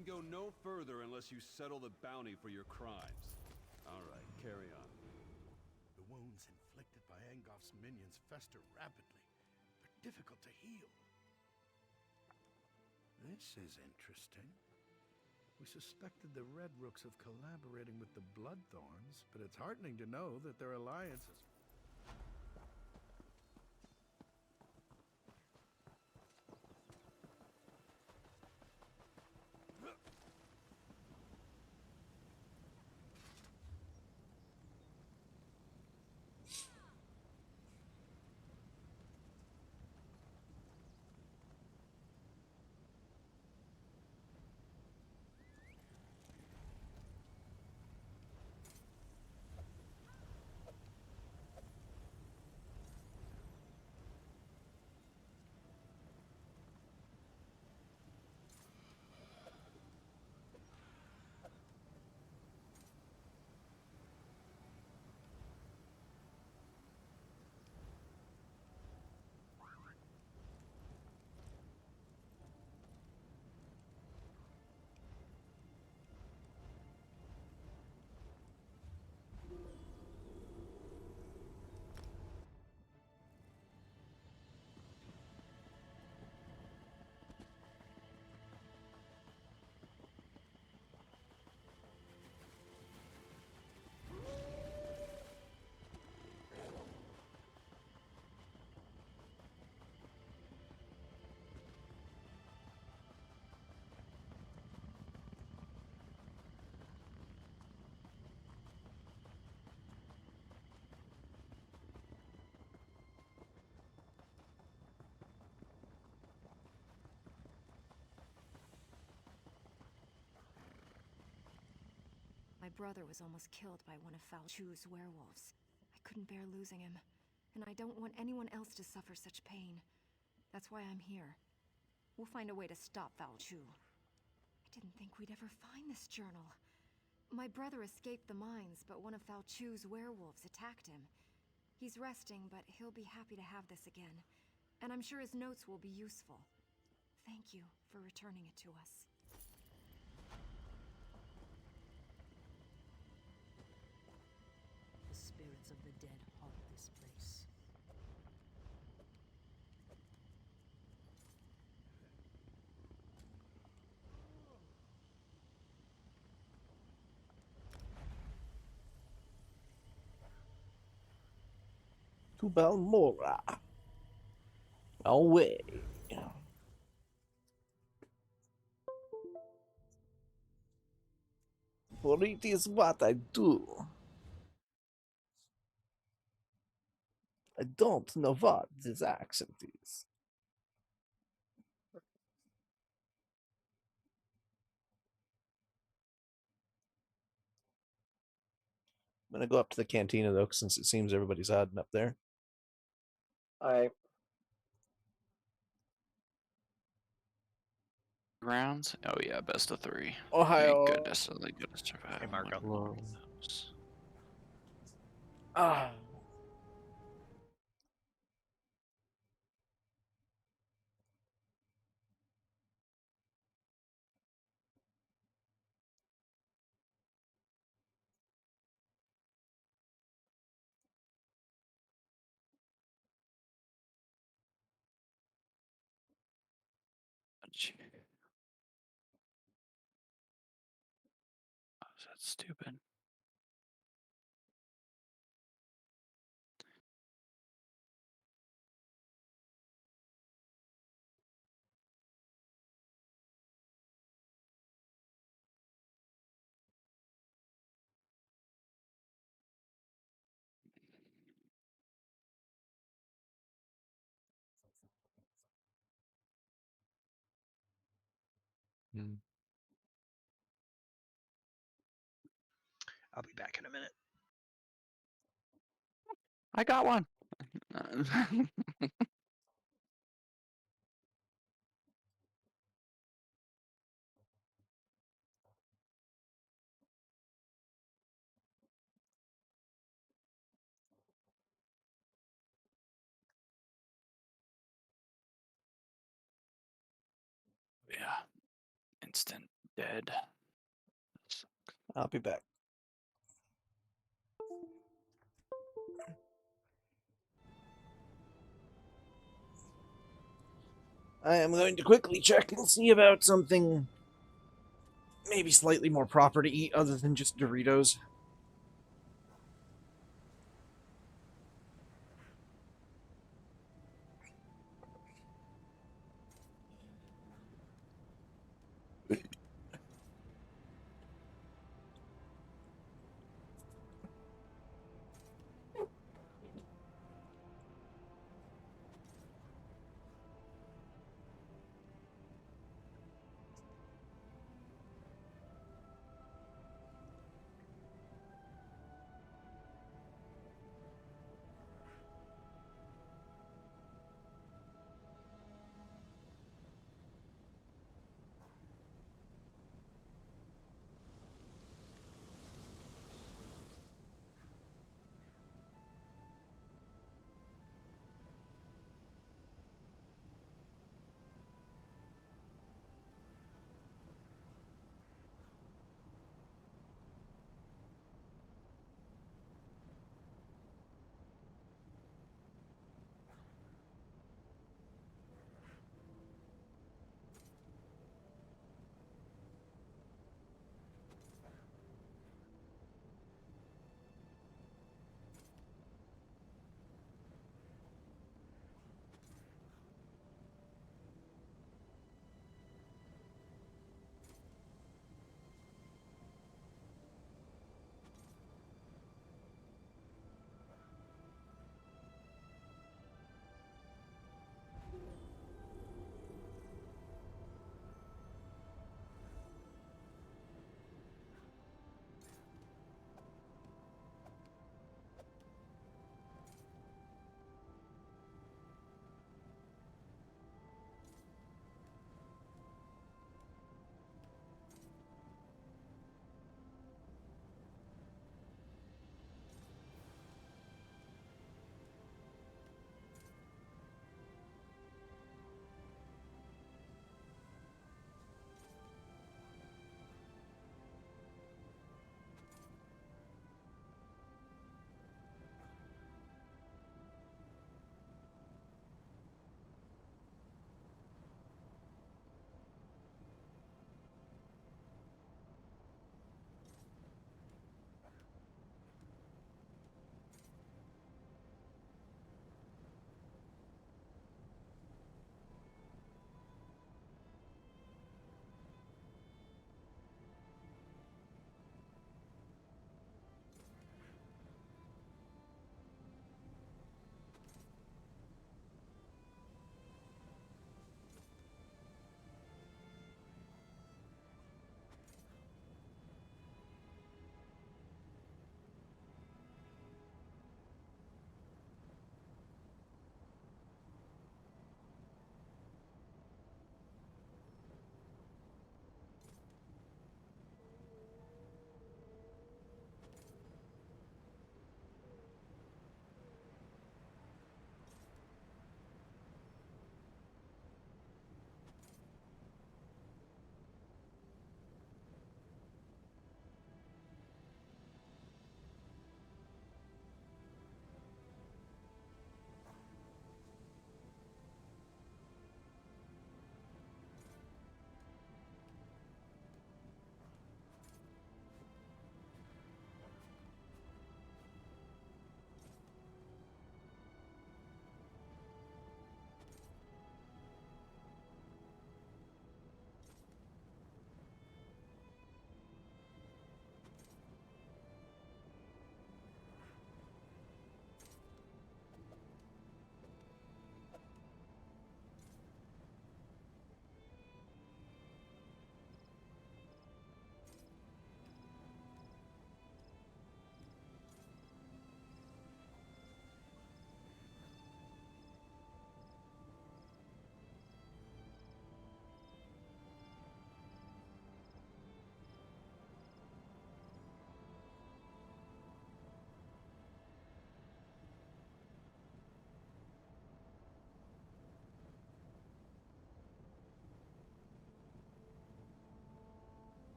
can go no further unless you settle the bounty for your crimes. All right, carry on. The wounds inflicted by Angof's minions fester rapidly. They're difficult to heal. This is interesting. We suspected the Red Rooks of collaborating with the Bloodthorns, but it's heartening to know that their alliance is... My brother was almost killed by one of Falchu's werewolves. I couldn't bear losing him, and I don't want anyone else to suffer such pain. That's why I'm here. We'll find a way to stop Falchu. I didn't think we'd ever find this journal. My brother escaped the mines, but one of Falchu's werewolves attacked him. He's resting, but he'll be happy to have this again. And I'm sure his notes will be useful. Thank you for returning it to us. The spirits of the dead haunt this place. To Balmora. Away. For it is what I do. I don't know what this accent is. I'm gonna go up to the cantina though, since it seems everybody's hiding up there. Alright. Rounds? Oh yeah, best of 3. Ohio. Thank goodness they gonna survive. Hey, Marco. My Lord knows. Ah. Oh, is that stupid? I'll be back in a minute. I got one. Yeah. Instant dead. I'll be back. I am going to quickly check and see about something maybe slightly more proper to eat other than just Doritos.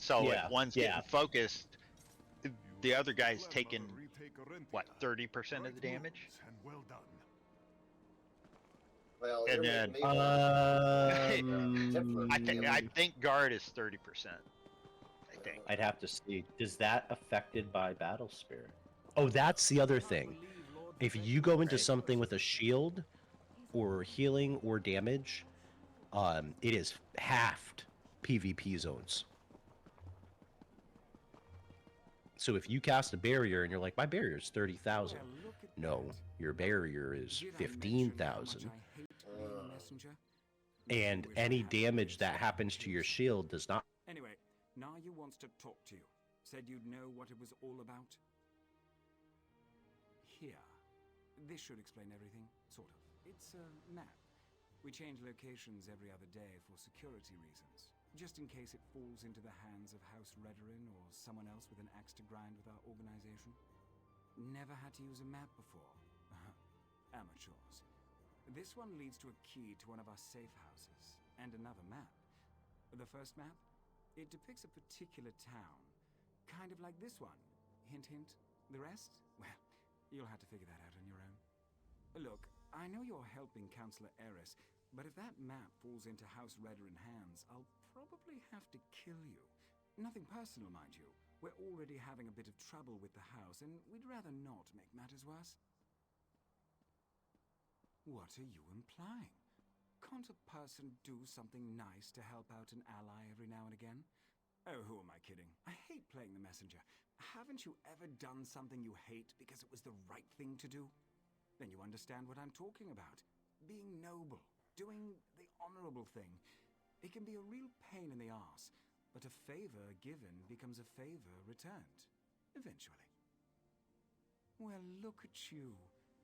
So Yeah, if one's yeah. getting focused, the other guy's taking what, 30% of the damage? And well done. Well, And you're then making me want Templar. I think guard is 30%. I think. I'd have to see. Is that affected by Battle Spirit? Oh, that's the other thing. If you go into something with a shield or healing or damage, it is halved PvP zones. So if you cast a barrier and you're like, my barrier is 30,000. No, your barrier is 15,000. And any damage that happens to your shield does not. Anyway, Naya wants to talk to you. Said you'd know what it was all about. Here. This should explain everything, sort of. It's a map. We change locations every other day for security reasons. Just in case it falls into the hands of House Redorin or someone else with an axe to grind with our organization. Never had to use a map before. Amateurs. This one leads to a key to one of our safe houses, and another map. The first map, it depicts a particular town. Kind of like this one. Hint, hint. The rest? Well, you'll have to figure that out on your own. Look, I know you're helping Councillor Eris, but if that map falls into House Redorin hands, I'll probably have to kill you. Nothing personal, mind you. We're already having a bit of trouble with the house, and we'd rather not make matters worse. What are you implying? Can't a person do something nice to help out an ally every now and again? Oh, who am I kidding? I hate playing the messenger. Haven't you ever done something you hate because it was the right thing to do? Then you understand what I'm talking about. Being noble, doing the honorable thing. It can be a real pain in the arse, but a favor given becomes a favor returned. Eventually. Well, look at you.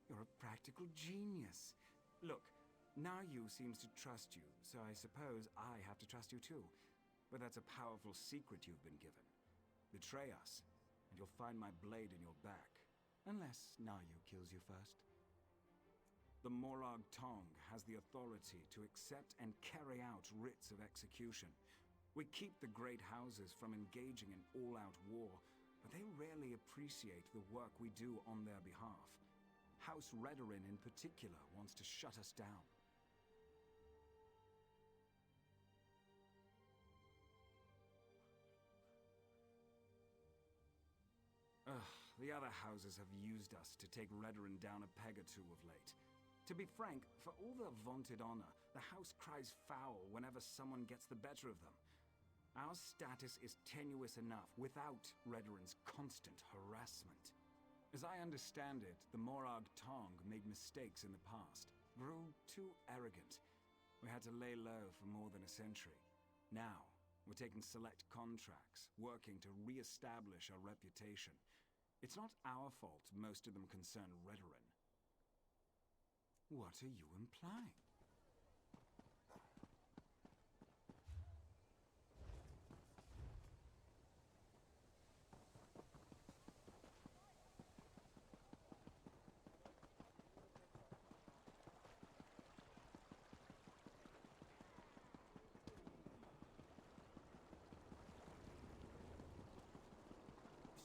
You're a practical genius. Look, Nayu seems to trust you, so I suppose I have to trust you too. But that's a powerful secret you've been given. Betray us, and you'll find my blade in your back. Unless Nayu kills you first. The Morag Tong has the authority to accept and carry out writs of execution. We keep the great houses from engaging in all-out war, but they rarely appreciate the work we do on their behalf. House Redorin in particular wants to shut us down. The other houses have used us to take Redorin down a peg or two of late. To be frank, for all their vaunted honor, the house cries foul whenever someone gets the better of them. Our status is tenuous enough without Redorin's constant harassment. As I understand it, the Morag Tong made mistakes in the past, grew too arrogant. We had to lay low for more than a century. Now, we're taking select contracts, working to re-establish our reputation. It's not our fault most of them concern Redorin. What are you implying?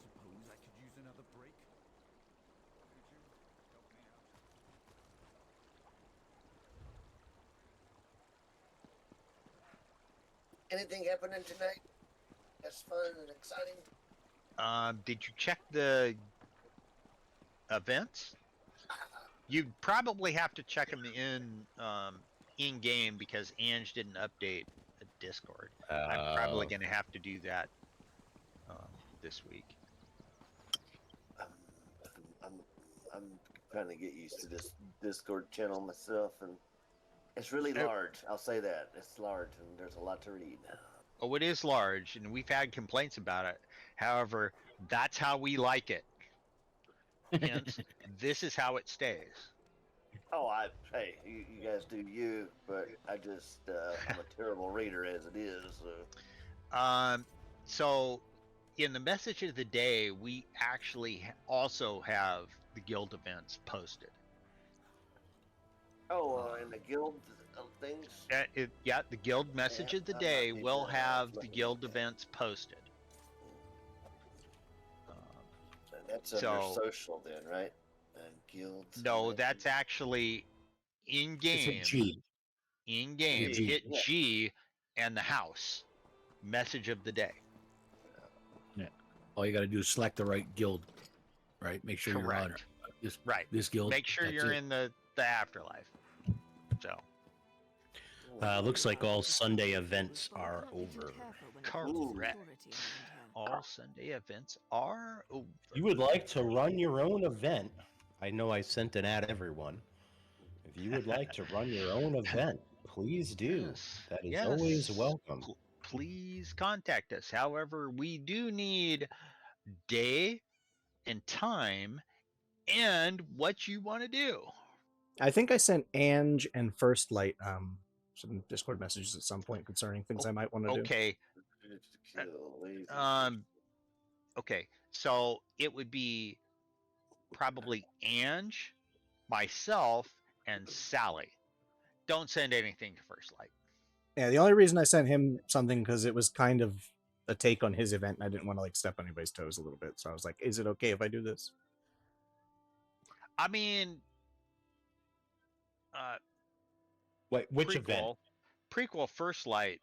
Suppose I could use another break? Could you help me out? Anything happening tonight? That's fun and exciting. Did you check the events? You'd probably have to check them in game because Ange didn't update the Discord. I'm probably going to have to do that this week. I'm trying to get used to this Discord channel myself, and it's really large. I'll say that. It's large, and there's a lot to read. Oh, it is large, and we've had complaints about it. However, that's how we like it. Hence, this is how it stays. Oh, hey, you guys do you, but I'm a terrible reader as it is. So, in the message of the day, we actually also have the guild events posted. Oh, and the guild things. Yeah, the guild message of the I'm not day keeping will an eye. I was have the looking at guild that. events posted. And that's under So social, then, right? And guilds. no, that's actually in Just hit game. G. In game, G. hit G and the house message of the day. Yeah. All you got to do is select the right guild, right? Make sure you're on Correct. this Right. this guild. Make sure that's you're it. in the afterlife. So. Looks like all Sunday events are over. Correct. All Sunday events are over. You would like to run your own event? I know I sent an ad everyone. If you would like to run your own event, please do. Yes. That is Yes. always welcome. Please contact us. However, we do need day and time and what you want to do. I think I sent Ange and First Light some Discord messages at some point concerning things I might want to do. Okay. Okay. So it would be probably Ange, myself, and Sally. Don't send anything to First Light. Yeah, the only reason I sent him something because it was kind of a take on his event, and I didn't want to like step on anybody's toes a little bit. So I was like, "Is it okay if I do this?" I mean, Wait, which prequel, event? Prequel First Light.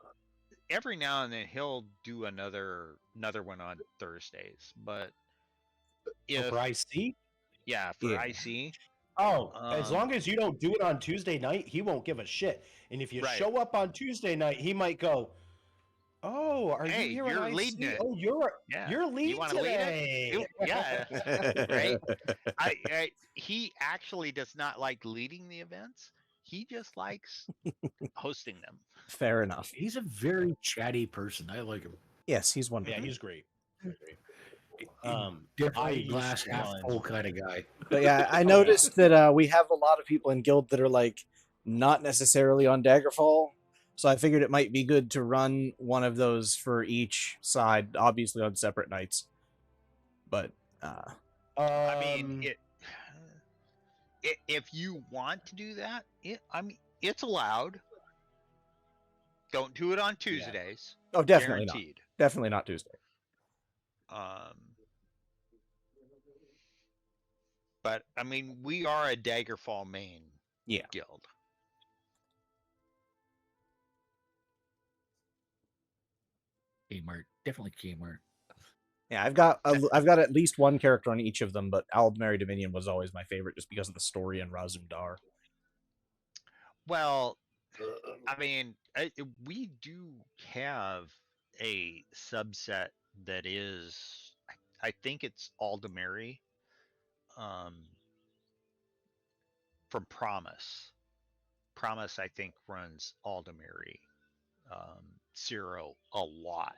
Every now and then he'll do another one on Thursdays, but if for IC? Yeah, for IC. Oh, as long as you don't do it on Tuesday night, he won't give a shit. And if you Right. show up on Tuesday night, he might go, "Oh, are Hey, you here you're on leading IC? it. Oh, you're Yeah. leading You want to lead today." it? Yeah. Right. He actually does not like leading the events. He just likes hosting them. Fair enough. He's a very chatty person. I like him. Yes, he's wonderful. Yeah, he's great. Definitely I glass used to half run- full kind of guy. But yeah, I noticed that we have a lot of people in guild that are like not necessarily on Daggerfall. So I figured it might be good to run one of those for each side, obviously on separate nights. But I mean, if you want to do that, it's allowed. Don't do it on Tuesdays. Oh, definitely Guaranteed. not. Definitely not Tuesday. But I mean, we are a Daggerfall main guild. Kmart, definitely Kmart. Yeah, I've got at least one character on each of them, but Aldmeri Dominion was always my favorite just because of the story and Razum Dar. Well, I mean, we do have a subset that is, I think it's Aldemary, from Promise. Promise, I think, runs Aldemary, Ciro a lot.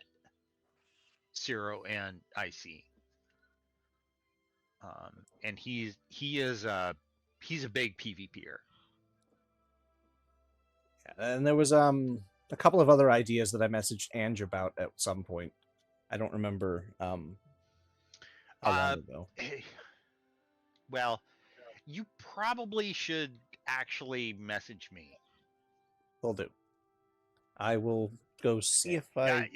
Ciro and IC. And he's a big PvPer. And there was a couple of other ideas that I messaged Ange about at some point. I don't remember how long ago. Well, you probably should actually message me. Will do. I will go see if I.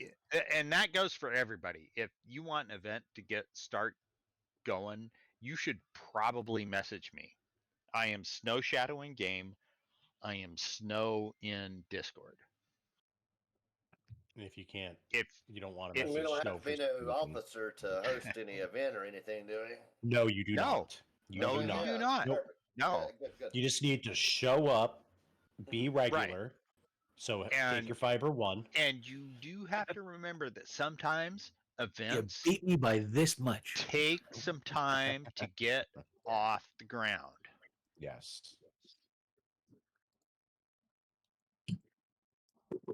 And that goes for everybody. If you want an event to start going, you should probably message me. I am Snow Shadow in game. I am Snow in Discord. And if you can't, if you don't want to We message don't Snow have to be no officer to host any event or anything, do we? No, you do No. not. You No, do you not. do not. Nope. No. Good. You just need to show up, be regular. So take your fiber 1. And you do have to remember that sometimes events beat me by this much. Take some time to get off the ground. Yes.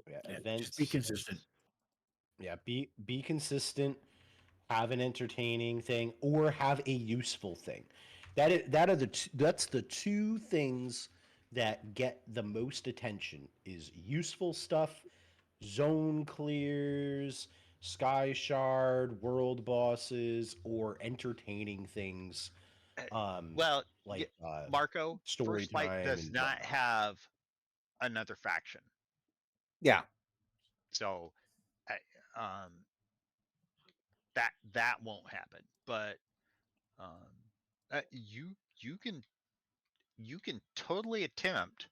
Yeah, events. Just be consistent. Yeah, be consistent. Have an entertaining thing, or have a useful thing. That's the two things that get the most attention: is useful stuff, zone clears, sky shard, world bosses, or entertaining things Well, like Marco, story First Light time does and not whatnot. have another faction, Yeah. so um, that won't happen. But you can totally attempt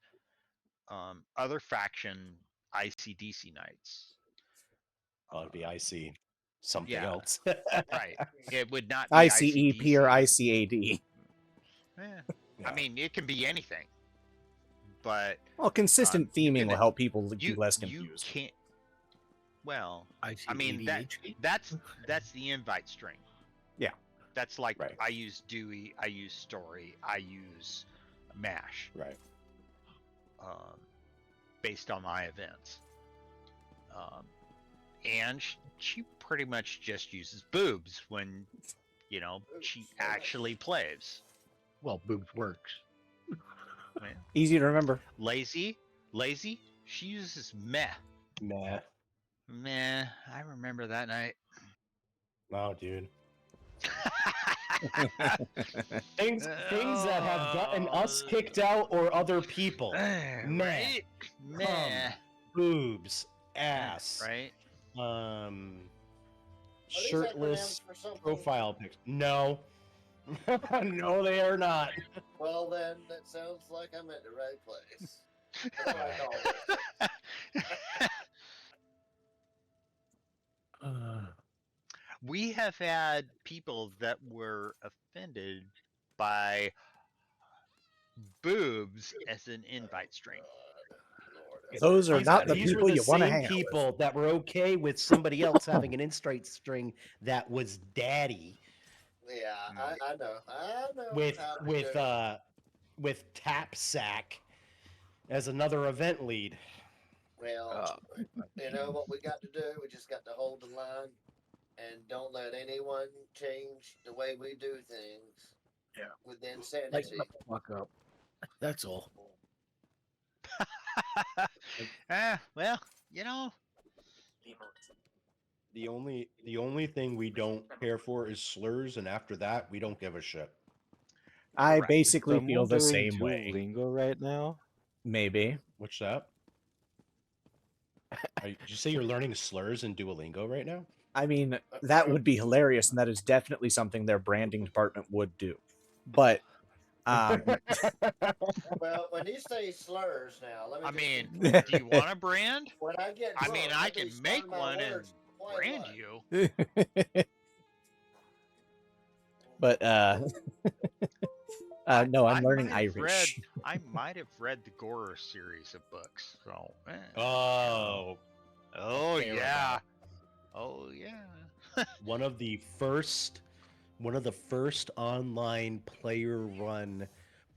other faction ICDC nights. It'd be IC something Yeah, else. right. It would not be ICEP or ICDC. ICAD. I mean, it can be anything. But Well, consistent theming will help people be you less you confused. can't. Well, I mean ICADHD? that's the invite string. Yeah. That's like I use Dewey, I use Story, I use Mash. Right. Based on my events. And she pretty much just uses boobs when, she actually plays. Well, boobs works. Easy to remember. Lazy, she uses meh. Meh. I remember that night. Wow, dude. things that have gotten us kicked out or other people. Meh. Right? Meh. Boobs. Ass. Right? Shirtless profile pics. No. No, they are not. Well, then, that sounds like I'm at the right place. That's what I call it. We have had people that were offended by boobs as an invite string. Those are not the These were people the you want to same hang out with. people that were okay with somebody else having an invite string that was daddy. Yeah, I know. With Tap Sack as another event lead. Well, you know what we got to do? We just got to hold the line and don't let anyone change the way we do things. Yeah. With insanity. Like, shut the fuck up. That's all. Well, The only thing we don't care for is slurs, and after that, we don't give a shit. I Correct. basically Is feel someone the doing same way. Duolingo right now? Maybe. What's that? Did you say you're learning slurs in Duolingo right now? I mean, that would be hilarious, and that is definitely something their branding department would do. But, well, when you say slurs now, let me do you want a brand? When I get I mean, drunk, I let me can start make my one and words quite brand right. you. but, no, I'm learning Irish. I might have read the Gorer series of books. So. Oh. Yeah. Oh yeah. One of the first online player-run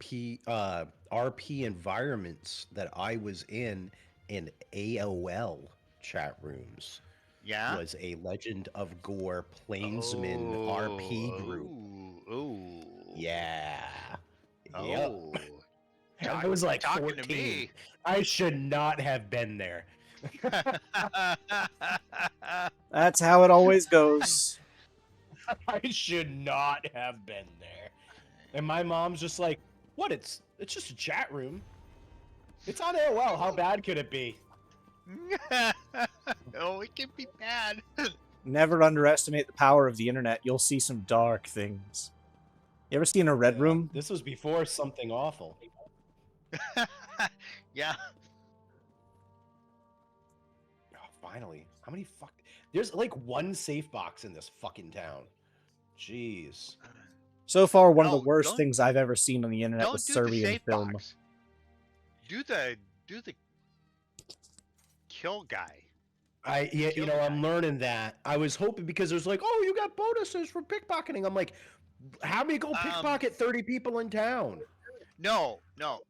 RP environments that I was in AOL chat rooms. Yeah. Was a Legend of Gore Plainsman RP group. Oh. Yeah. Oh. I was like talking 14. To me. I should not have been there. That's how it always goes. I should not have been there. And my mom's just like, what? It's just a chat room. It's on AOL. How bad could it be? Oh, it can be bad. Never underestimate the power of the internet. You'll see some dark things. You ever seen a red room? This was before something awful. Yeah. Oh, finally. How many fuck... There's like one safe box in this fucking town. Jeez. So far, one of the worst things I've ever seen on the internet was Serbian film. Box. Do the kill guy. I'm learning that. I was hoping because there's like, oh, you got bonuses for pickpocketing. I'm like, how many go pickpocket 30 people in town? No,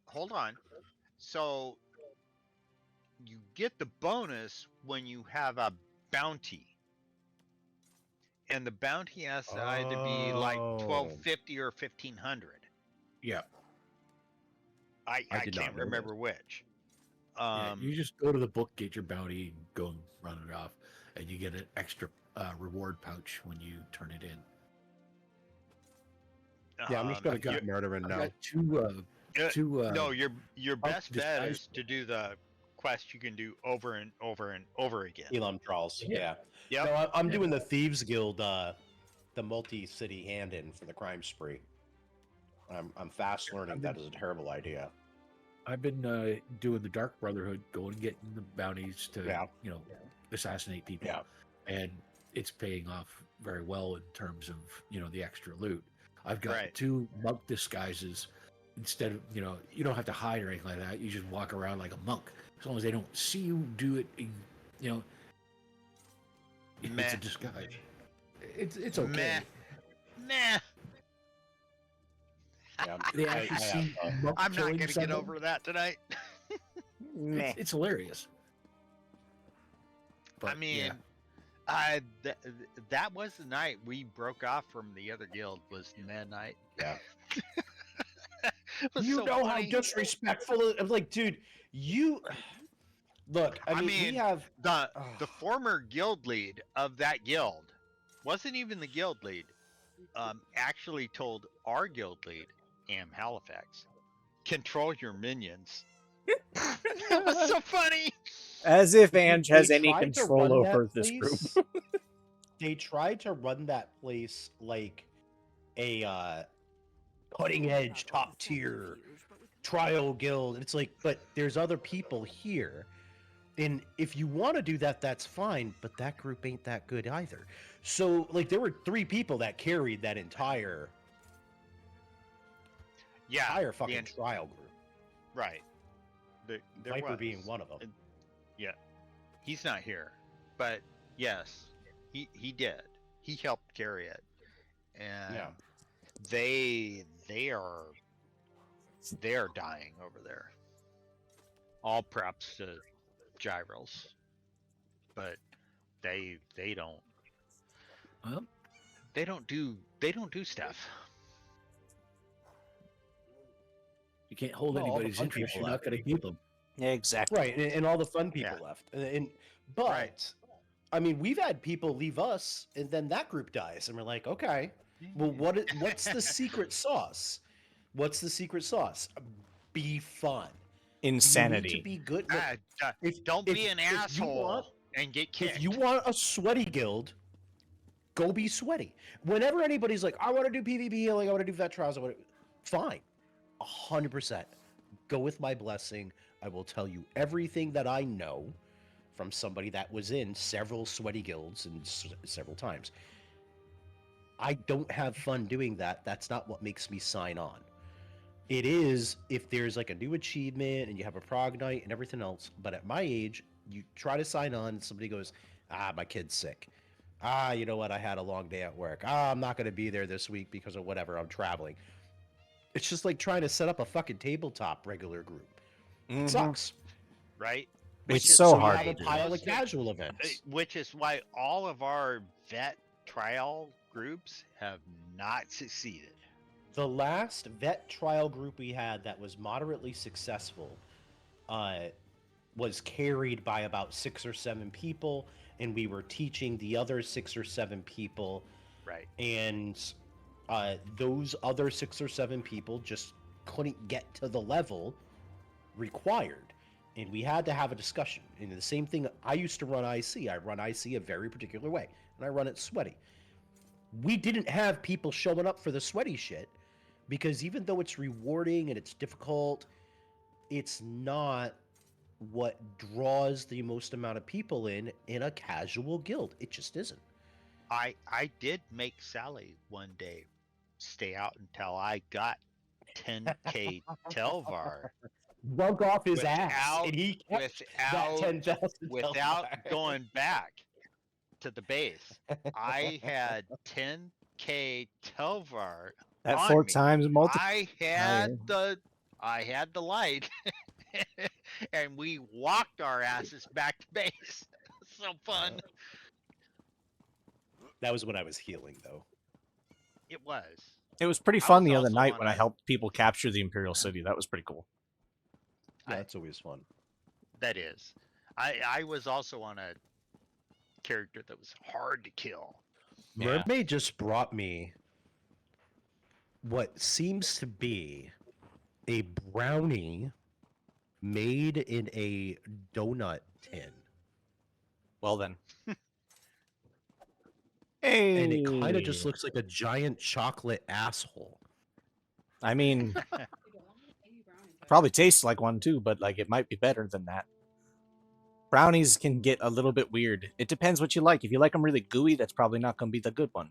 hold on. So you get the bonus when you have a bounty. And the bounty has to either be like 1250 or 1500. Yeah. I can't remember which. Yeah, you just go to the book, get your bounty, and go and run it off, and you get an extra reward pouch when you turn it in. Yeah, I'm just gonna I've got, keep murdering I've now. got two. No, your best bet disguise. is to do the quest you can do over and over and over again. Elam Charles. Yeah. Yep. No, I'm doing the Thieves Guild, the multi-city hand-in for the crime spree. I'm fast learning that is a terrible idea. I've been doing the Dark Brotherhood, going and getting the bounties to, assassinate people. Yeah. And it's paying off very well in terms of, the extra loot. I've got Right. 2 monk disguises. Instead of, you don't have to hide or anything like that. You just walk around like a monk. As long as they don't see you do it, it's a disguise. It's okay. Meh. Yeah, They actually see monk I'm not killing gonna get someone. over that tonight. It's hilarious. I But, mean, yeah. that was the night we broke off from the other guild. Was Mad Night? Yeah. Was You so know funny. how disrespectful I'm like, dude, you look, I mean, we have the former guild lead of that guild wasn't even the guild lead. Actually told our guild lead, Am Halifax, control your minions. That was so funny. As if Ange has They any tried to control run that over this group. place- They tried to run that place like a cutting edge, top tier trial guild. And it's like, but there's other people here. And if you want to do that, that's fine, but that group ain't that good either. So, like, there were 3 people that carried that entire fucking trial group. Right. There Viper was. being one of them. Yeah. He's not here. But yes, he did. He helped carry it. And Yeah. they are dying over there. All props to Gyrals. But they don't Well, they don't do stuff. You can't hold Well, all the anybody's fun interest. people You're not left. going to keep them. Yeah, exactly. Right, and all the fun people left. But I mean, we've had people leave us, and then that group dies, and we're like, okay, well, what's the secret sauce? What's the secret sauce? Be fun. Insanity. You need to be good. Don't be an asshole and get kicked. If you want a sweaty guild, go be sweaty. Whenever anybody's like, I want to do PvP healing, I want to do vet trials, fine, 100%. Go with my blessing. I will tell you everything that I know from somebody that was in several sweaty guilds and several times. I don't have fun doing that. That's not what makes me sign on. It is if there's like a new achievement and you have a prog night and everything else. But at my age, you try to sign on and somebody goes, my kid's sick. You know what? I had a long day at work. I'm not going to be there this week because of whatever. I'm traveling. It's just like trying to set up a fucking tabletop regular group. It sucks. Right? It's so you hard have to a do. pile of casual events. Which is why all of our vet trial groups have not succeeded. The last vet trial group we had that was moderately successful was carried by about 6 or 7 people, and we were teaching the other 6 or 7 people. Right. And those other 6 or 7 people just couldn't get to the level required. And we had to have a discussion. And the same thing, I used to run IC. I run IC a very particular way, and I run it sweaty. We didn't have people showing up for the sweaty shit because even though it's rewarding and it's difficult, it's not what draws the most amount of people in a casual guild. It just isn't. I did make Sally one day stay out until I got 10k Telvar. Drunk off his ass, and he kept that 10,000 without Telvar. going back to the base. I had 10k Telvar. That on 4 me. times multi. I had the light, and we walked our asses back to base. So fun. That was when I was healing, though. It was. It was pretty fun the other night when I helped people capture the Imperial City. That was pretty cool. Yeah, that's always fun. That is. I was also on a character that was hard to kill. Mermaid just brought me what seems to be a brownie made in a donut tin. Well then. And it kind of Hey. just looks like a giant chocolate asshole. I mean, probably tastes like one too, but like it might be better than that. Brownies can get a little bit weird. It depends what you like. If you like them really gooey, that's probably not going to be the good one.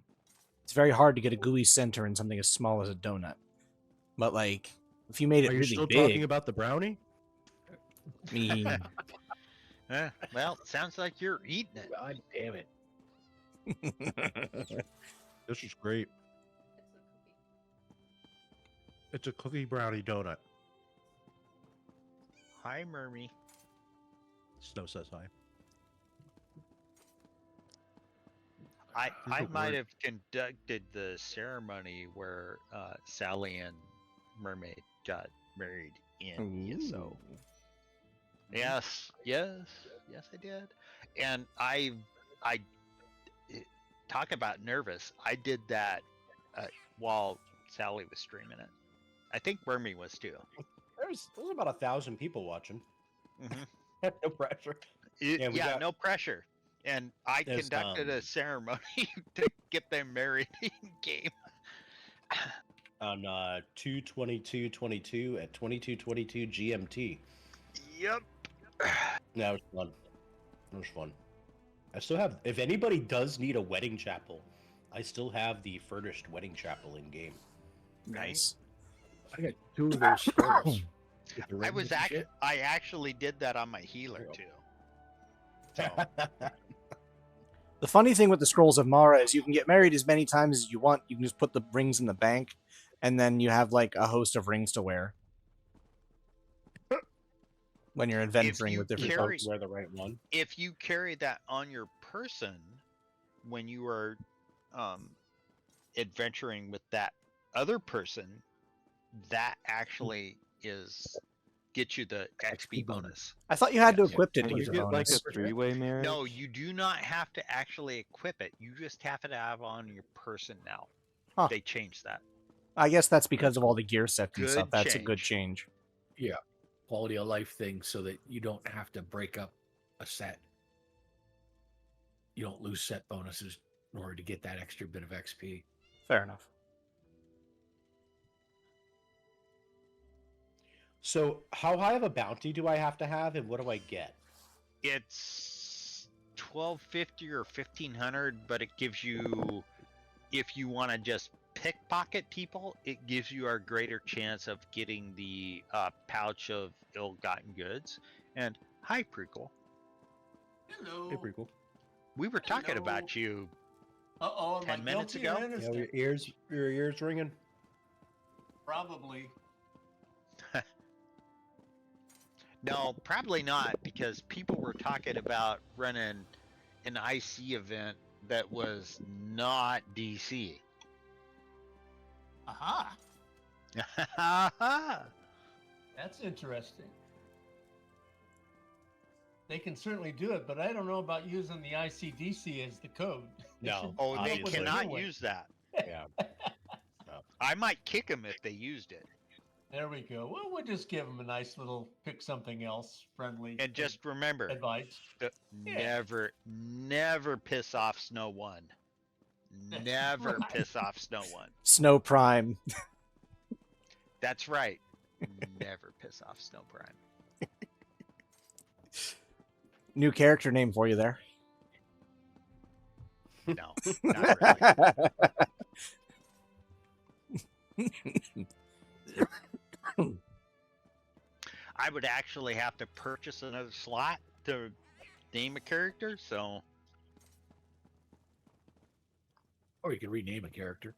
It's very hard to get a gooey center in something as small as a donut. But like, if you made it Are you really still big, talking about the brownie? I mean, Well, sounds like you're eating it. God damn it. This is great. It's a cookie brownie donut. Hi, Mermy. Snow says hi. I might have conducted the ceremony where Sally and Mermaid got married in ESO. Yes, I did. And I talk about nervous. I did that while Sally was streaming it. I think Mermy was too. There's about 1,000 people watching. Mm-hmm. No pressure. Yeah, no pressure. And I There's, conducted a ceremony to get them married in game. On 2/22/22 at 22:22 GMT. Yep. That was fun. It was fun. I still have. If anybody does need a wedding chapel, I still have the furnished wedding chapel in game. Nice. I got 2 of those skulls. I actually did that on my healer too. So. The funny thing with the Scrolls of Mara is you can get married as many times as you want. You can just put the rings in the bank, and then you have like a host of rings to wear when you're adventuring with different folks. Wear the right one. If you carry that on your person when you are adventuring with that other person, that actually gets you the XP bonus. I thought you had to equip it to Can you get the get like bonus. a three-way marriage? No, you do not have to actually equip it. You just have to have on your person now. Huh. They changed that. I guess that's because of all the gear sets and Good stuff. That's a change. good change. Yeah. Quality of life thing so that you don't have to break up a set. You don't lose set bonuses in order to get that extra bit of XP. Fair enough. So, how high of a bounty do I have to have, and what do I get? It's 1250 or 1500, but it gives you, if you want to just pickpocket people, it gives you a greater chance of getting the pouch of ill-gotten goods. And hi, Prequel. Hello. Hey, Prequel. We were talking about you. Uh-oh, am 10 I minutes guilty or ago? innocent? Yeah, your ears ringing. Probably. No, probably not, because people were talking about running an IC event that was not DC. Aha. Aha. That's interesting. They can certainly do it, but I don't know about using the ICDC as the code. No. Oh, they up with a cannot new one. use that. Yeah. I might kick them if they used it. There we go. Well, we'll just give them a nice little pick something else friendly. And just remember, advice. Yeah. Never piss off Snow One. Never right. piss off Snow One. Snow Prime. That's right. Never piss off Snow Prime. New character name for you there. No, not really. I would actually have to purchase another slot to name a character, so. Or you can rename a character.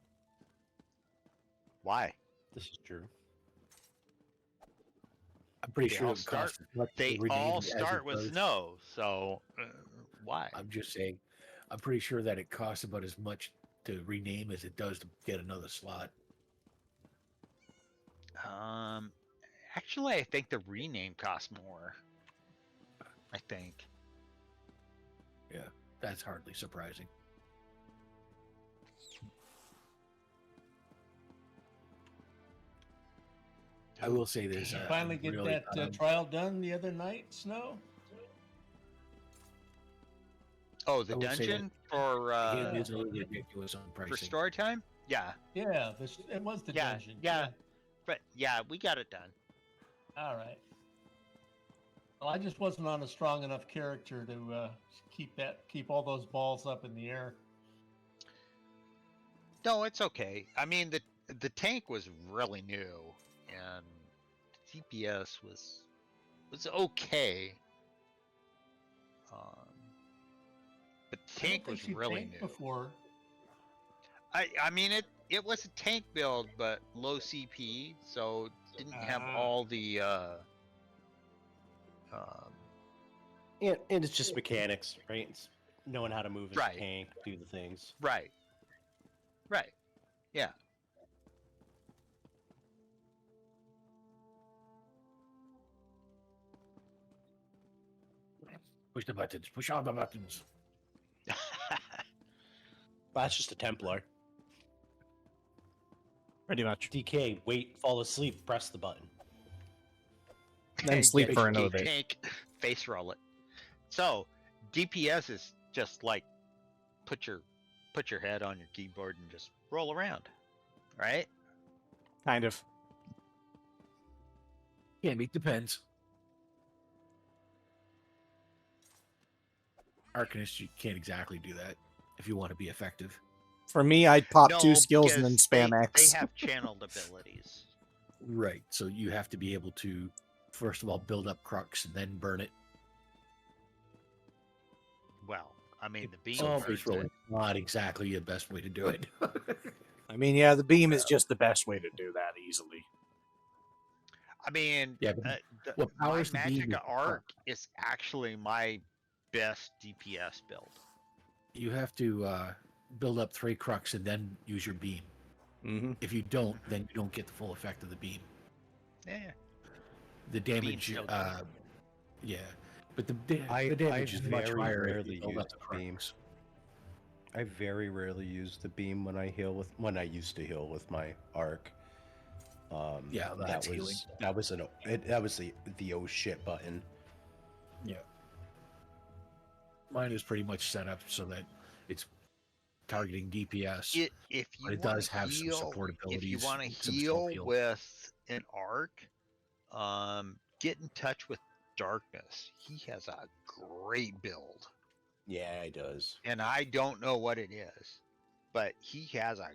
Why? This is true. I'm pretty They sure all it costs as much to They rename all as it start with does- no, so why? I'm just saying, I'm pretty sure that it costs about as much to rename as it does to get another slot. Actually, I think the rename costs more. I think. Yeah, that's hardly surprising. I will say this. Did you finally get really that trial done the other night, Snow? Oh, the I will say that dungeon for the game is a little ridiculous on pricing. for story time? Yeah. Yeah, it was the Yeah, dungeon. yeah. But yeah, we got it done. All right. Well, I just wasn't on a strong enough character to keep all those balls up in the air. No, it's okay. I mean, the tank was really new, and DPS was okay. But the tank was really new. Before. I mean it was a tank build, but low CP, so didn't have all the and it's just mechanics, right? It's knowing how to move his Right. tank, do the things. Right. Right. Yeah. Push the buttons. Push all the buttons. That's just a Templar. Pretty much. DK, wait, fall asleep, press the button. Then sleep for another bit. Tank, face roll it. So DPS is just like put your head on your keyboard and just roll around, right? Kind of. Yeah, it depends. Arcanist, you can't exactly do that if you want to be effective. For me, I'd pop No, 2 skills and then because spam X. They have channeled abilities. Right. So you have to be able to, first of all, build up Crux and then burn it. Well, I mean, the beam. So face roll is not exactly the best way to do it. I mean, yeah, the beam is just the best way to do that easily. I mean, Yeah, but my powers the beam Magicka is Arc is actually my best DPS build. You have to build up 3 Crux and then use your beam. Mm-hmm. If you don't, then you don't get the full effect of the beam. Yeah. The damage, Beam's so good. yeah, but the damage is much very higher if rarely you build use up the the beam. I very rarely use the beam when I used to heal with my arc. Yeah, that's healing. That was the oh shit button. Yeah. Mine is pretty much set up so that it's targeting DPS. If you but it wanna does have some heal- support abilities. If you want to some heal self-heal. with an arc, get in touch with Darkness. He has a great build, Yeah, it does. and I don't know what it is, but he has a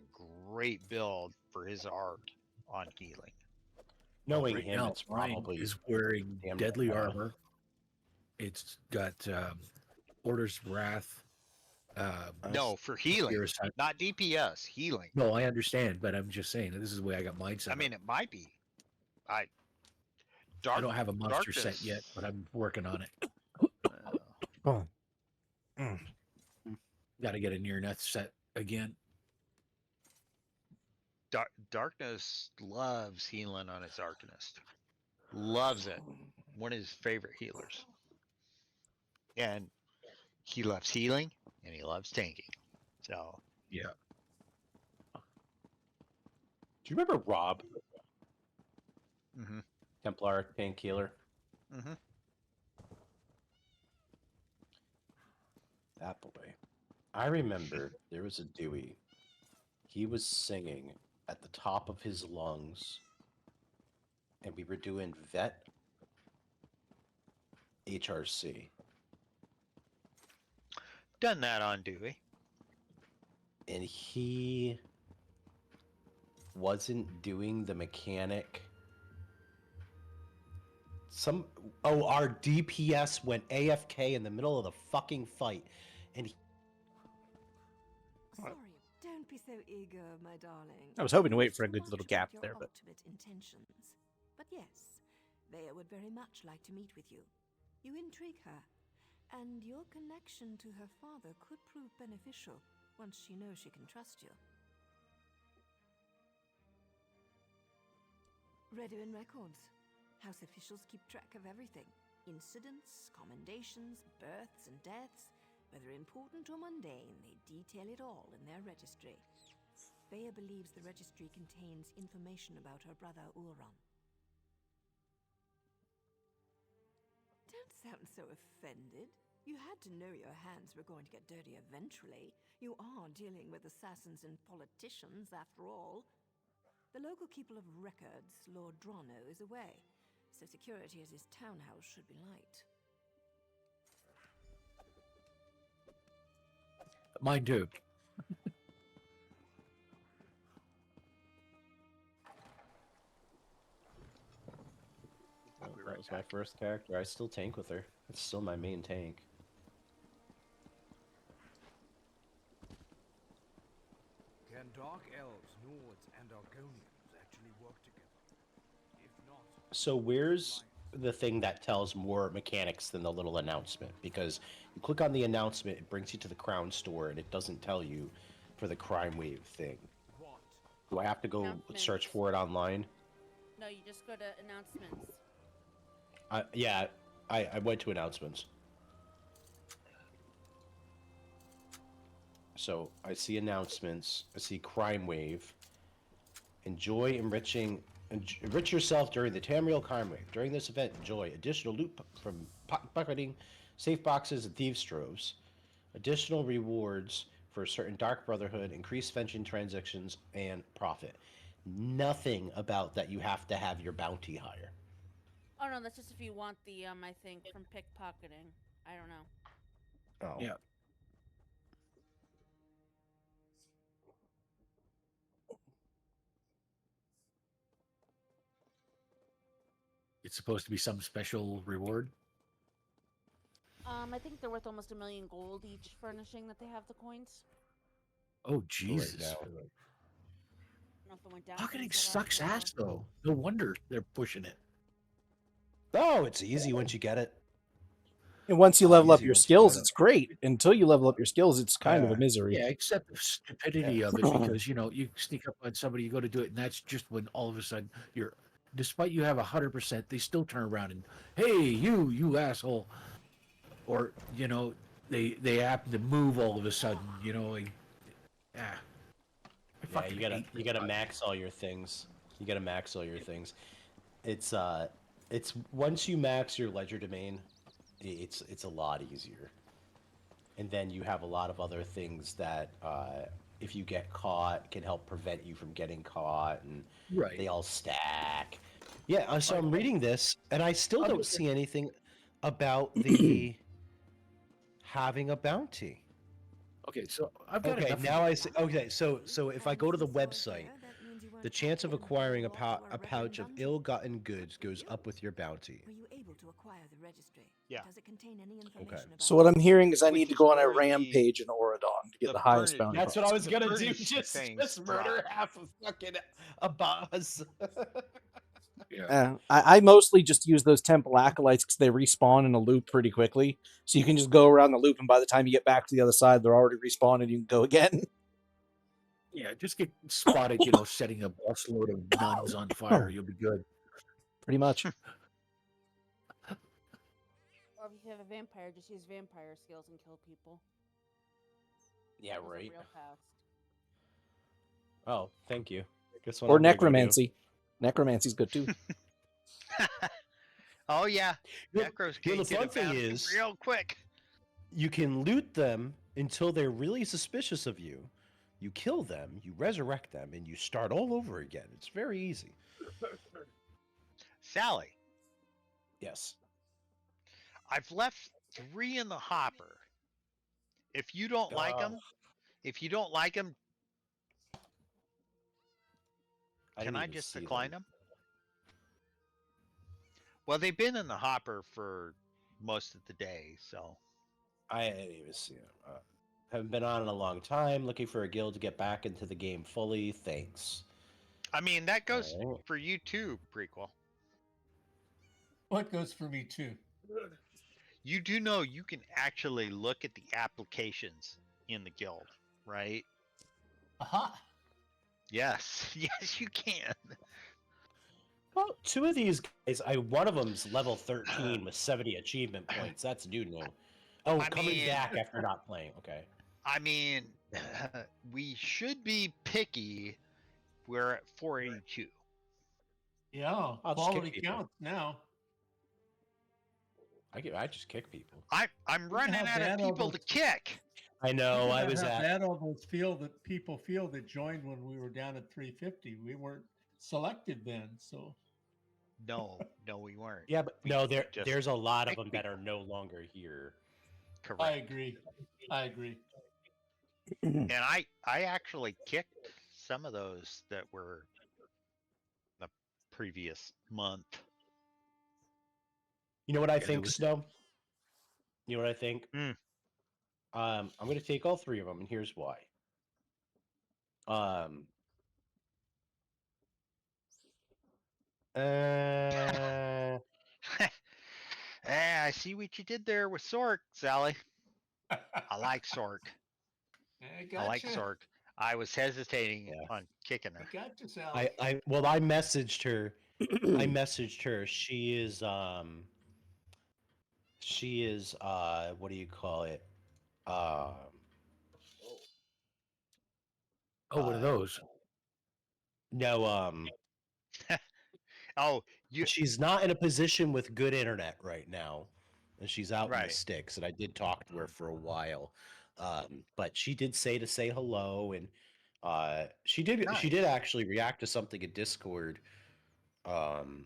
great build for his arc on healing. Knowing Right him, now, it's mine probably is wearing damn deadly near- armor. It's got Order's of Wrath. No, for healing, Spear Aside- not DPS. Healing. No, I understand, but I'm just saying that this is the way I got mine set I mean, up. it might be. I don't have a monster set yet, but I'm working on it. Oh. Got to get a near death set again. Darkness loves healing on his Arcanist. Loves it. One of his favorite healers. And he loves healing and he loves tanking. So yeah. Do you remember Rob? Mm-hmm. Templar tank healer. Mm-hmm. That boy. I remember there was a Dewey. He was singing at the top of his lungs, and we were doing vet HRC. Done that on Dewey. And he wasn't doing the mechanic. Our DPS went AFK in the middle of the fucking fight, and he... Sorry, don't be so eager, my darling. I was hoping to wait for a So good much little about gap your there, but ultimate intentions. But yes, Vea would very much like to meet with you. You intrigue her, and your connection to her father could prove beneficial once she knows she can trust you. Redwin Records. House officials keep track of everything. Incidents, commendations, births and deaths. Whether important or mundane, they detail it all in their registry. Vea believes the registry contains information about her brother Ulron. sound so offended. You had to know your hands were going to get dirty eventually. You are dealing with assassins and politicians, after all. The local keeper of records, Lord Drano, is away, so security at his townhouse should be light. Mine too. Oh, that was my first character. I still tank with her. It's still my main tank. Can Dark Elves, Nords, and Argonians actually work together? If not, So where's the thing that tells more mechanics than the little announcement? Because you click on the announcement, it brings you to the Crown store, and it doesn't tell you for the Crime Wave thing. Do I have to go search for it online? No, you just go to announcements. Yeah, I went to announcements. So I see announcements. I see Crime Wave. Enrich yourself during the Tamriel Crime Wave. During this event, enjoy additional loot from pocketing, safe boxes, and thieves' troves. Additional rewards for certain Dark Brotherhood, increased fetching transactions, and profit. Nothing about that you have to have your bounty higher. Oh no, that's just if you want the I think from pickpocketing. I don't know. Oh. Yeah. It's supposed to be some special reward. I think they're worth almost 1 million gold each furnishing that they have the coins. Oh Jesus! I don't know if it went down. Pocketing sucks ass though. No wonder they're pushing it. Oh, it's easy once you get it. And once you level up your skills, it's great. Until you level up your skills, it's kind of a misery. Yeah, except the stupidity of it, because you sneak up on somebody, you go to do it, and that's just when all of a sudden despite you have 100%, they still turn around and, hey, you asshole, or they happen to move all of a sudden, Yeah, you gotta max all your things. You gotta max all your things. It's once you max your ledger domain, it's a lot easier. And then you have a lot of other things that if you get caught can help prevent you from getting caught, and they all stack. Yeah, so I'm reading this and I still don't see anything about the having a bounty. Okay, so I've got okay, enough. now I see. Okay, so if I go to the website, the chance of acquiring a pouch of ill-gotten goods goes up with your bounty. Were you able to acquire the registry? Yeah. Does it contain any information about So what I'm hearing is I Which need to is go on a where rampage in Oradon to get the highest bounty. That's what I was gonna do. furnished Just things murder drop. half of fucking a boss. I mostly just use those temple acolytes because they respawn in a loop pretty quickly. So you can just go around the loop, and by the time you get back to the other side, they're already respawned, and you can go again. Yeah, just get spotted, setting a busload of nuns on fire. You'll be good. Pretty much. Or if you have a vampire, just use vampire skills and kill people. Yeah, Those are right. real fast. Oh, thank you. Guess what Or I'm gonna go do. necromancy. Necromancy's good too. Oh yeah, Necros You can know, the get fun a thing bounty is, real quick. you can loot them until they're really suspicious of you. You kill them, you resurrect them, and you start all over again. It's very easy. Sally. Yes. I've left 3 in the hopper. If you don't like them, can I just decline them? Well, they've been in the hopper for most of the day, so. I didn't even see them. Haven't been on in a long time. Looking for a guild to get back into the game fully. Thanks. I mean, that goes Alright. for you too, Prequel. What goes for me too? You do know you can actually look at the applications in the guild, right? Aha. Yes, yes, you can. Well, 2 of these guys, one of them's level 13 with 70 achievement points. That's new. Oh, coming back after not playing. Okay. I mean, we should be picky. We're at 482. Yeah, I'll just kick quality people. counts now. I just kick people. I'm running out of people to kick. I know. Think I about was how at. bad all those people feel that joined when we were down at 350. We weren't selected then, so No, we weren't. Yeah, but We no, just there's a lot of picked them that are people. no longer here. Correct. I agree. I agree. And I actually kicked some of those that were the previous month. You know what I think, Snow? You know what I think? Mm. I'm going to take all three of them, and here's why. I see what you did there with Sork, Sally. I like Sork. I like Sork. I was hesitating on kicking her. I got you, Sally. I messaged her. I messaged her. She is what do you call it? Oh, what are those? No, oh, she's not in a position with good internet right now, and she's out in the Right. sticks. And I did talk to her for a while, but she did say hello, and she did Nice. actually react to something in Discord. But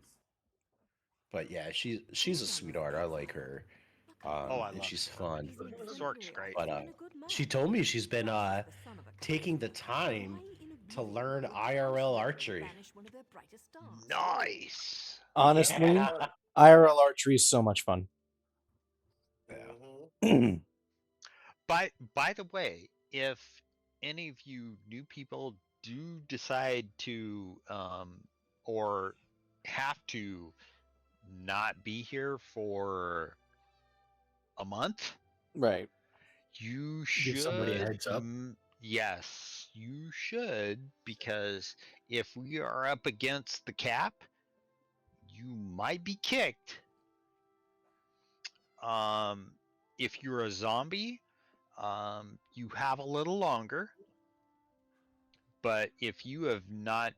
yeah, she's a sweetheart. I like her. Oh, I And love she's Sork. fun. Sork's great. But she told me she's been taking the time to learn IRL archery. Nice. Honestly, Yeah. IRL archery is so much fun. By the way, if any of you new people do decide to or have to not be here for a month, Right. you Give somebody a should heads up. yes, you should, because if we are up against the cap, you might be kicked. If you're a zombie, you have a little longer. But if you have not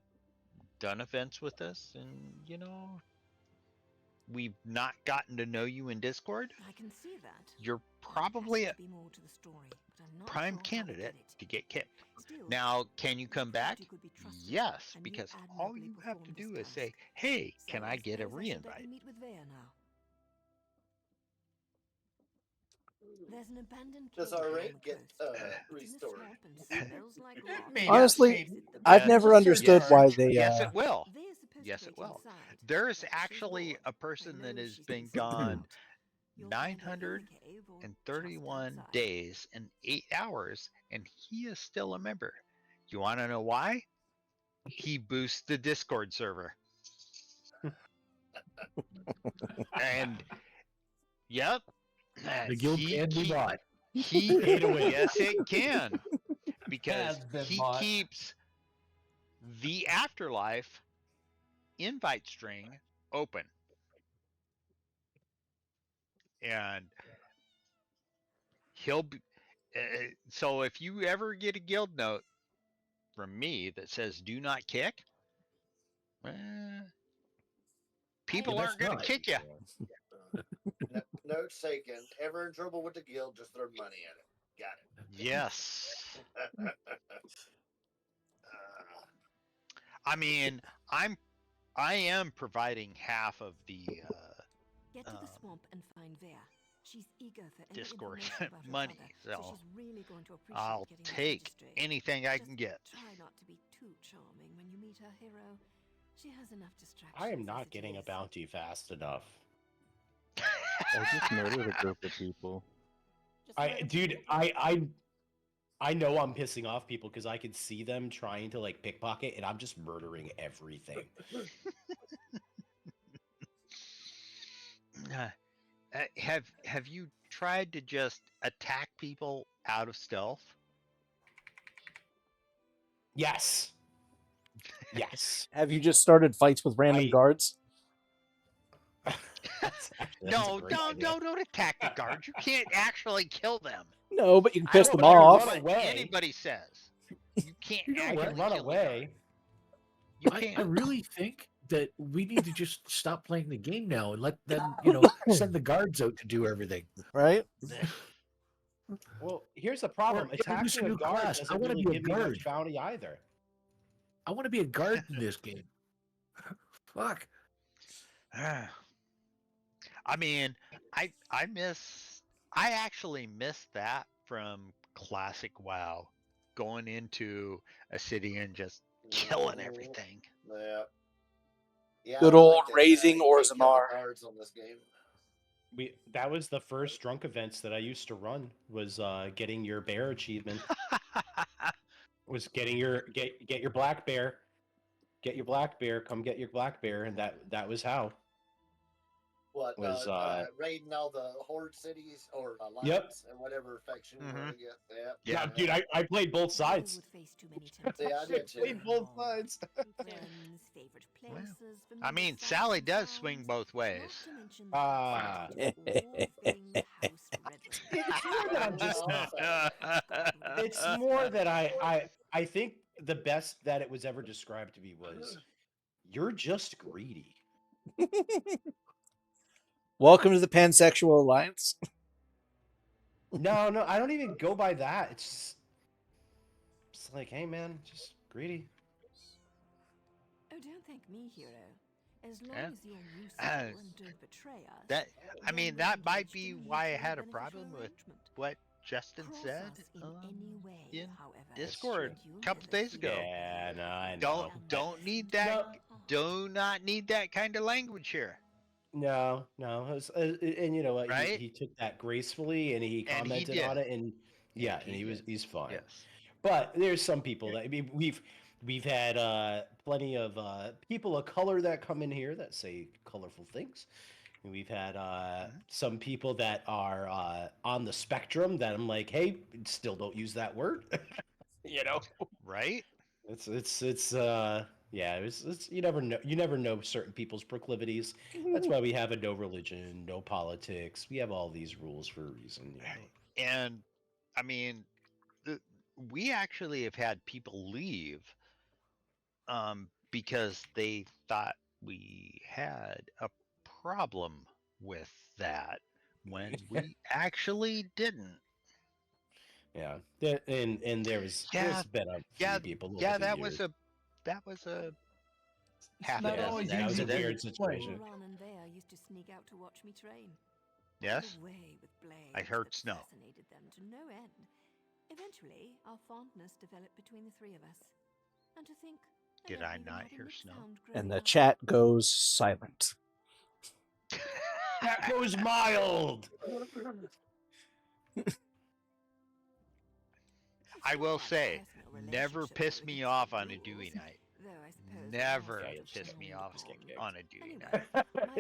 done events with us and we've not gotten to know you in Discord, I can see that. you're probably a Be more to the story, but I'm not prime sure how to candidate get it. to get kicked. Still, Now, can you come back? you could be trusted, Yes, and you because all admirably you have to performed do this is say, task. hey, can So I get a suppose I should let re-invite? you meet with Vea now. There's an abandoned Does cave our along rank the get coast. It's in a restored? swamp and smells like rock. Honestly, I've never understood why they. Yes, it will. Vea's supposed Yes, to it wait will. inside. There's But she's actually bored. a person I that know has she's been freaked out. gone You'll find her in the 931 cave or just outside. days and 8 hours, and he is still a member. You want to know why? He boosts the Discord server. And yep, The guild can be bought. yes, it can, because Has been he bought. keeps the afterlife invite string open, and he'll be. So if you ever get a guild note from me that says "Do not kick," people aren't going to kick you. Notes taken. Ever in trouble with the guild, just throw money at it. Got it. Yes. I mean, I am providing half of the Get to the swamp and find Vea. She's eager for any Discord information about her money, father, so she's really going to appreciate I'll getting this take registry. anything I Just can get. Try not to be too charming when you meet her hero. She has enough distractions. I am not getting a bounty fast enough. I just murdered a group of people. I know I'm pissing off people because I can see them trying to like pickpocket, and I'm just murdering everything. Have you tried to just attack people out of stealth? Yes. Yes. Have you just started fights with random guards? No, don't attack the guards. You can't actually kill them. No, but you can I piss don't them care off. what anybody says. You can't I actually can run kill the away. guard. You I can't. really think that we need to just stop playing the game now and let them, send the guards out to do everything. Right? Well, here's the problem. introduce a Attacking a new guard class. I doesn't wanna really be a give me guard. much bounty either. I want to be a guard in this game. Fuck. I mean, I actually miss that from classic WoW, going into a city and just killing everything. Yeah. Yeah. Good I don't old think that, raising you can't kill the Orzammar. guards on this game. That was the first drunk events that I used to run, was getting your bear achievement. Was getting your get your black bear. Get your black bear, come get your black bear, and that was how. What, Was raiding all the horde cities or alliance Yep. and whatever faction you want to get? Yeah. Yeah, dude, I played both sides. Yeah, I did too. Played both sides. Friends, favorite places, I mean, Sally does swing both ways. It's more that I'm just not. It's more that I think the best that it was ever described to me was, you're just greedy. Welcome to the Pansexual Alliance. No, I don't even go by that. It's like, hey man, just greedy. Oh, don't thank me, hero. As long Yeah. as you're useful and don't betray us. That I mean, then that we're might engaged be in why I mutually had a beneficial problem with arrangement. what Justin Cross said us in any way, in however, Discord and you'll a couple never days see ago. Yeah, no, I know. Don't need that. Do not need that kind of language here. No. And you know what? Right? He took that gracefully, and he And he commented did. on it, and yeah, he and did. he's fine. Yes. But there's some people that, I mean, we've had plenty of people of color that come in here that say colorful things. And we've had some people that are on the spectrum that I'm like, hey, still don't use that word. You know, right? It's yeah, it's you never know certain people's proclivities. That's why we have a no religion, no politics. We have all these rules for a reason. You know? And I mean, we actually have had people leave because they thought we had a problem with that when we actually didn't. Yeah, and there's been a few people over the that years. was a half not a always dozen that was a easy to weird explain. situation. Ron and Vea used to sneak out to watch me train. Yes? Away with blades I heard that snow. fascinated them to no end. Eventually, our fondness developed between the three of us. And to think, Did I not hear snow? And the chat goes silent. That goes mild. I will say, never piss me off on a Dewey night. Never piss me off on a Dewey night.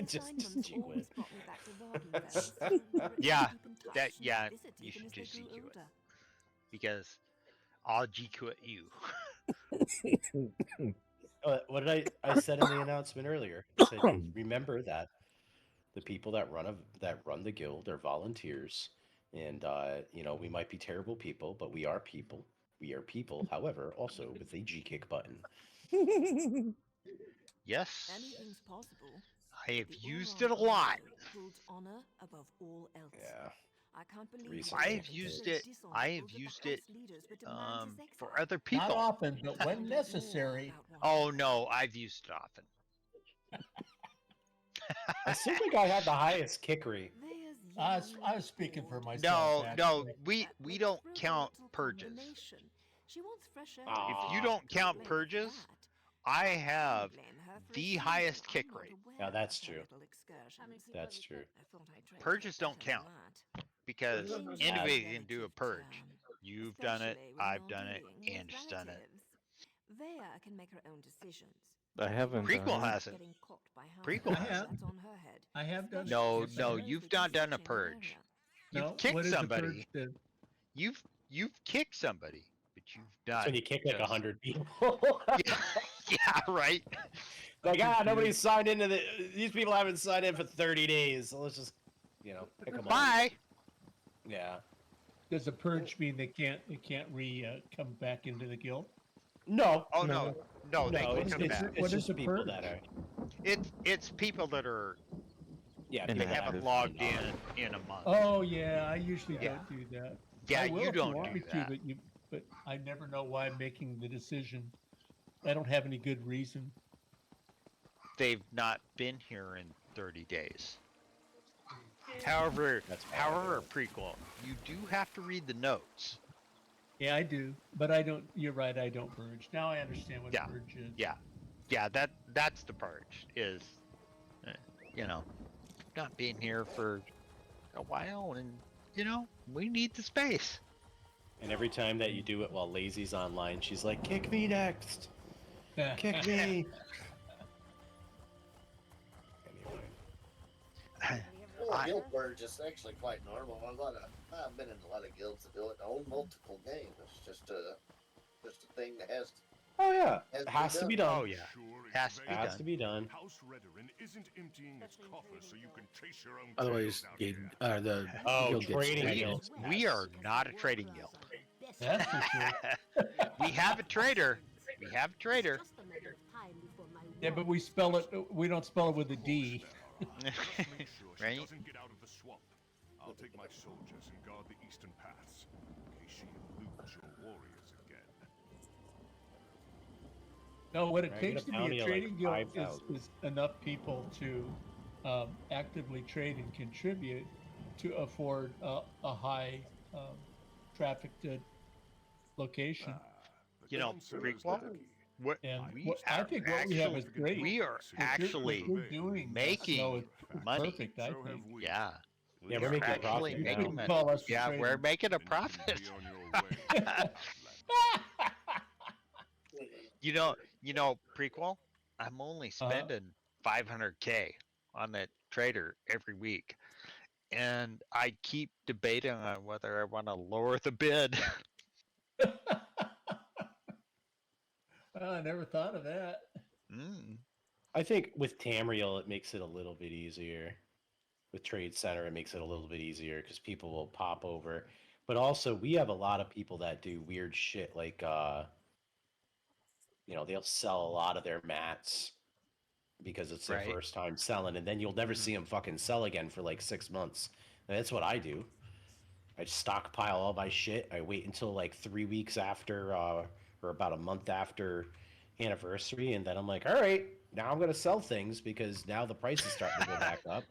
Just gee whiz. Yeah, you should just GQ it. Because I'll GQ it you. What did I said in the announcement earlier? I said, remember that the people that run the guild are volunteers, and you know, we might be terrible people, but we are people. We are people, however, also with a G kick button. Yes. Anything's possible. I have used it a lot. Holds honor above all else. Yeah. I can't believe I have used it for other people. Not often, but when necessary. Oh no, I've used it often. I still think I had the highest kickery. I was speaking for myself. No, we don't count purges. If you don't count purges, I have the highest kick rate. Yeah, that's true. That's true. Purges don't count because anybody can do a purge. You've done it, I've done it, Ange's done it. Vea can make her own decisions. I haven't. Prequel hasn't. Prequel hasn't. I have done. No, you've not done a purge. You've kicked somebody. You've kicked somebody, but you've not. That's when you kick like 100 people. Yeah, right. Like, nobody's signed into these people haven't signed in for 30 days, so let's just, you know, pick them up. Bye. Yeah. Does the purge mean they can't come back into the guild? No. Oh no. No, they No, can it's, come it's, back. it's just people that are. It's people that are. Yeah, They people that haven't have logged been in a month. Oh yeah, I usually Yeah. don't do that. Yeah, I will you if you don't want do me that. to, but I never know why I'm making the decision. I don't have any good reason. They've not been here in 30 days. However, prequel, you do have to read the notes. Yeah, I do, but I don't. You're right. I don't purge. Now I understand what a purge is. Yeah. That's the purge. Is you know, not being here for a while, and we need the space. And every time that you do it while Lazy's online, she's like, "Kick me next, kick me." Well, guild purge is actually quite normal. I've been in a lot of guilds that do it. Own multiple games. It's just a thing that has. Oh yeah, it has to be done. Oh yeah, has to be done. House Redoran isn't emptying its coffers so you can chase your own Otherwise, the guild gets trading taken. guild. We are not a trading guild. That's for sure. We have a trader. We have a trader. Yeah, but we spell it. We don't spell it with a D. Right? Doesn't get out of the swamp. I'll take my soldiers and guard the eastern paths in case she eludes your warriors again. No, what it I takes get a to be bounty a of, like, trading guild 5,000. is enough people to actively trade and contribute to afford a high trafficked location. prequel. What And we I are think what we have is great. We are actually What you're doing, making it's money. perfect. I think. Yeah. Yeah, we're making a actually profit making now. money. Call us Yeah, traders. we're making a profit. Prequel. I'm only spending 500K on that trader every week, and I keep debating on whether I want to lower the bid. I never thought of that. I think with Tamriel, it makes it a little bit easier. With Trade Center, it makes it a little bit easier because people will pop over. But also, we have a lot of people that do weird shit, like they'll sell a lot of their mats because it's their Right. first time selling, and then you'll never see them fucking sell again for like 6 months. And that's what I do. I stockpile all my shit. I wait until like 3 weeks after, or about a month after anniversary, and then I'm like, all right, now I'm gonna sell things because now the price is starting to go back up.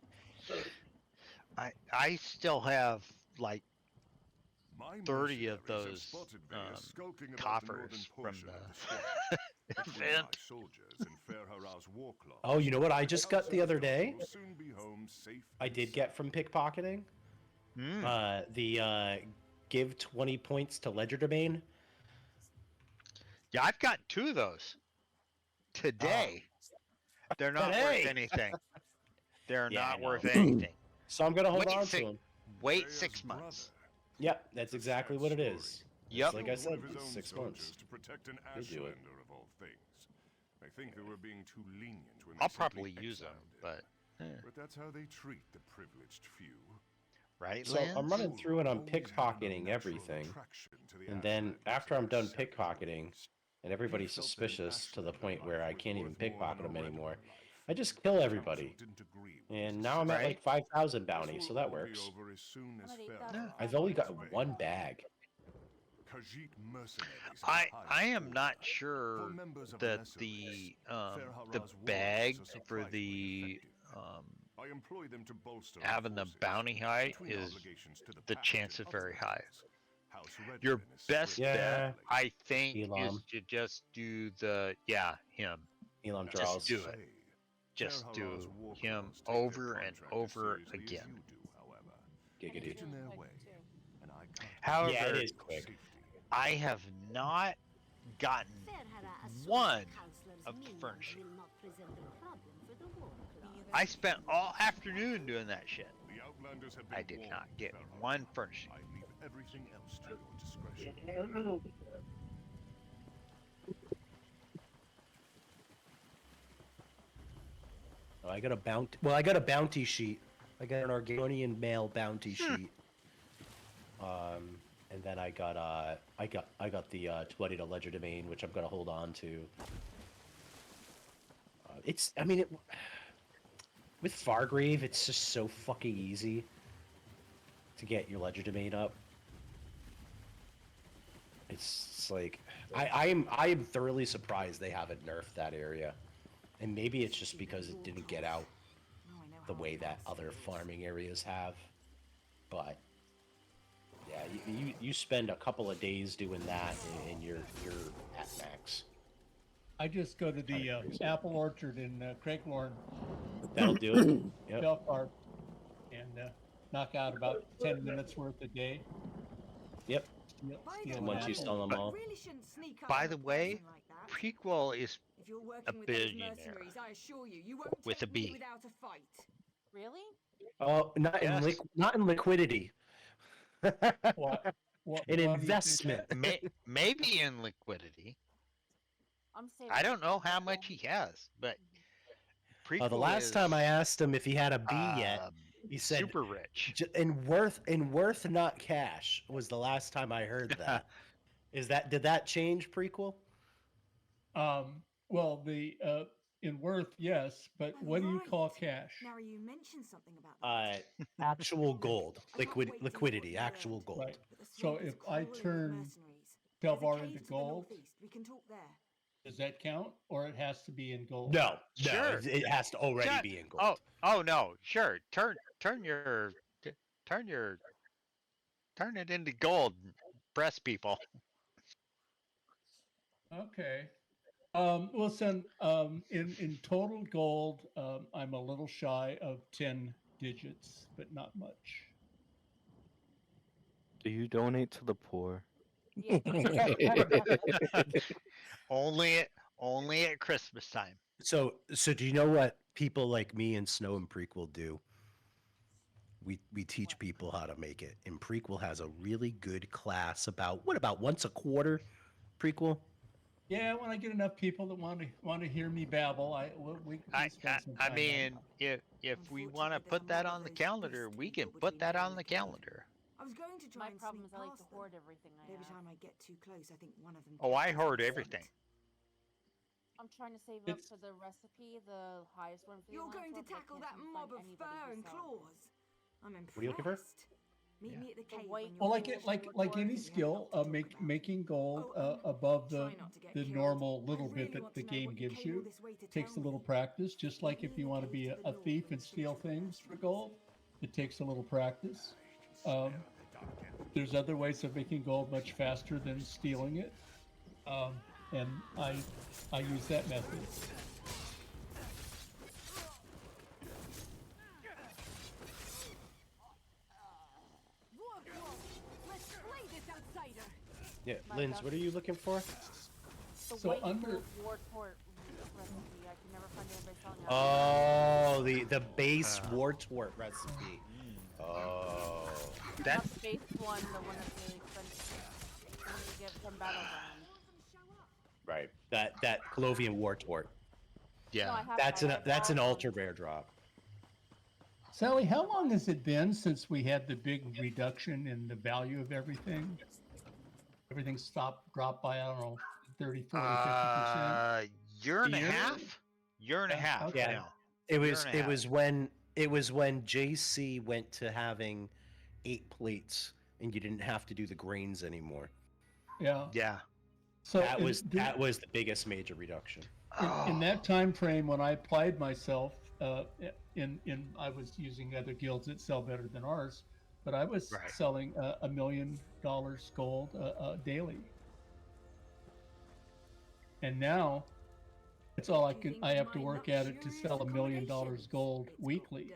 I still have like My 30 of mercenaries have those spotted Vaya skulking about the coffers northern from portion the of the swamp. Between event. my soldiers and Fairhara's war cloth. Oh, you know what I just got the other day? Will soon be home safe I did get from pickpocketing. The give 20 points to ledger domain. Yeah, I've got 2 of those today. They're not worth anything. They're Yeah, not I know. worth anything. So I'm gonna hold Wait on six- to them. Wait 6 months. Yep, that's exactly what it is. Yep. Like I said, One of his it's own 6 soldiers months. to protect an You'll do it. Ashlander of all things. I think they were being too lenient when I'll they simply probably use them, exiled but him. But that's how they treat the privileged few. right, So I'm Lance? running through and I'm pickpocketing everything, and then after I'm done pickpocketing, and everybody's suspicious to the point where I can't even pickpocket them anymore, I just kill everybody. And now I'm at like 5,000 bounty, so that works. I've only got one bag. I am not sure that the bag for the I employ them to bolster having the bounty high is the chance is very high. Your best bet, I think, is Elam. to just do him. Elam Just draws. do it. Just do him over and over again. Giggity. However, Yeah, it is quick. I have not gotten one of the furnishing. I spent all afternoon doing that shit. I did not get one furnishing. I leave everything else to your discretion. Oh, I got a bounty. Well, I got a bounty sheet. I got an Argonian male bounty sheet. And then I got the 20 to ledger domain, which I'm gonna hold on to. It's. I mean, with Fargrave, it's just so fucking easy to get your ledger domain up. It's like I am thoroughly surprised they haven't nerfed that area, and maybe it's just because it didn't get out the way that other farming areas have. But yeah, you spend a couple of days doing that, and you're at max. I just go to the apple orchard in Craiglorn. That'll do it. Yep. Belfar, and knock out about 10 minutes worth a day. Yep. Steal And once you stun them all. By the way, Prequel is If you're a working with those billionaire mercenaries, I assure you, you won't with a take me B. without a fight. Really? Oh, not in Yes. not in liquidity. What? An investment. Maybe in liquidity. I'm saving. I don't know how much he has, but Prequel The last time I asked him if he had a B yet, he said super rich. In worth not cash was the last time I heard that. Did that change Prequel? Well, the in worth, yes, but what do you call cash? Now you mentioned something about Actual gold, liquidity, actual gold. Right. So if I turn Belvar into gold, we can talk there. does that count, or it has to be in gold? No, Sure. it has to already be in gold. Oh no, sure. Turn it into gold. Press people. Okay. Well, son, in total gold, I'm a little shy of 10 digits, but not much. Do you donate to the poor? Yeah. only at Christmas time. So do you know what people like me and Snow and Prequel do? We teach people how to make it. And Prequel has a really good class about once a quarter, Prequel? Yeah, when I get enough people that want to hear me babble, we spend some time. I mean, if we want to put that on the calendar, we can put that on the calendar. I was going to try My and problem sneak is I like to past them, hoard everything but I every have. time I get too close, I think one of them. Oh, I catches hoard my everything. scent. I'm trying to save up for the recipe, the highest one for the You're going to Elantor, but I tackle can't that seem to mob find of anybody fur who and sells it. claws. I'm impressed. What are you looking for? Meet me at the cave. white Well, like any skill, making gold above the normal little bit that the game gives you takes a little practice. Just like if you want to be a thief and steal things for gold, it takes a little practice. There's other ways of making gold much faster than stealing it, and I use that method. Let's slay this outsider. Yeah, Linz, what are you looking for? The So white under- Wartort recipe, I can never find anybody selling it. Oh, the base Wartort recipe. Oh, Not the base one, the one that's really expensive. The one you get from Battleground. right. That Colovian Wartort. Yeah. No, I have- That's I an have that's an that ultra one. rare drop. Sally, how long has it been since we had the big reduction in the value of everything? Everything dropped by, I don't know, 30, 40, 50%? Year and a half. Year and a half okay. now. It was Year and a it was when JC went to having 8 plates and you didn't have to do the grains anymore. Yeah. Yeah. So that was the biggest major reduction. In that time frame when I applied myself, I was using other guilds that sell better than ours, but I was selling $1 million gold daily. And now it's all I have to work at it to sell $1 million gold weekly.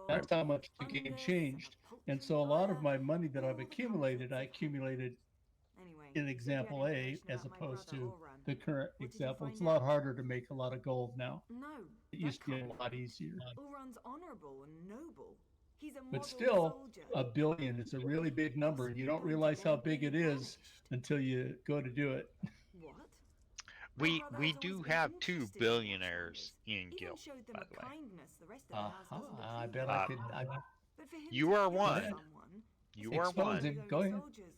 That's how much the game changed. And so a lot of my money that I've accumulated, I accumulated in example A as opposed to the current example. It's a lot harder to make a lot of gold now. No. It used to be a lot easier. Ulron's honorable and noble. He's a But model still, soldier. $1 billion is a really big number. You don't realize how big it is until you go to do it. What? We do have 2 billionaires in guild, Showed them by a the way. kindness the rest of the house doesn't I approve bet of. I could. But for him You to are kill one. someone, You are Expose one. him. Go ahead. soldiers.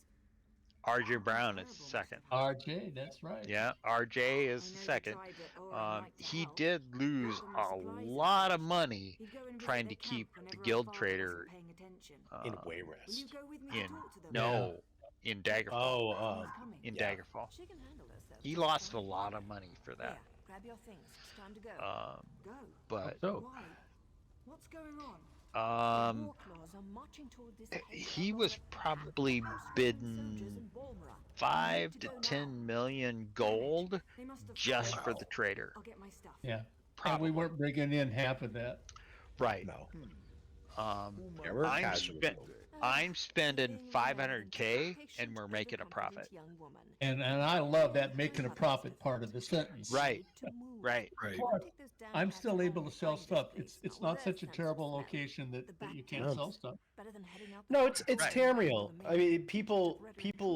RJ Brown is second. RJ, that's right. Yeah, RJ is the second. He did lose a lot of money trying to keep the guild trader In Wayrest. in Daggerfall. Oh, in yeah. Daggerfall. He lost a lot of money for that. Grab your things. It's time to go. But So, What's going on? he was probably bidding 5 to 10 million gold just for the trader. Yeah. Probably. And we weren't bringing in half of that. Right. No. Yeah, we're casual. I'm spending 500K and we're making a profit. And I love that making a profit part of the sentence. Right. Plus, I'm still able to sell stuff. It's not such a terrible location that you can't sell stuff. No, it's Tamriel. I mean, people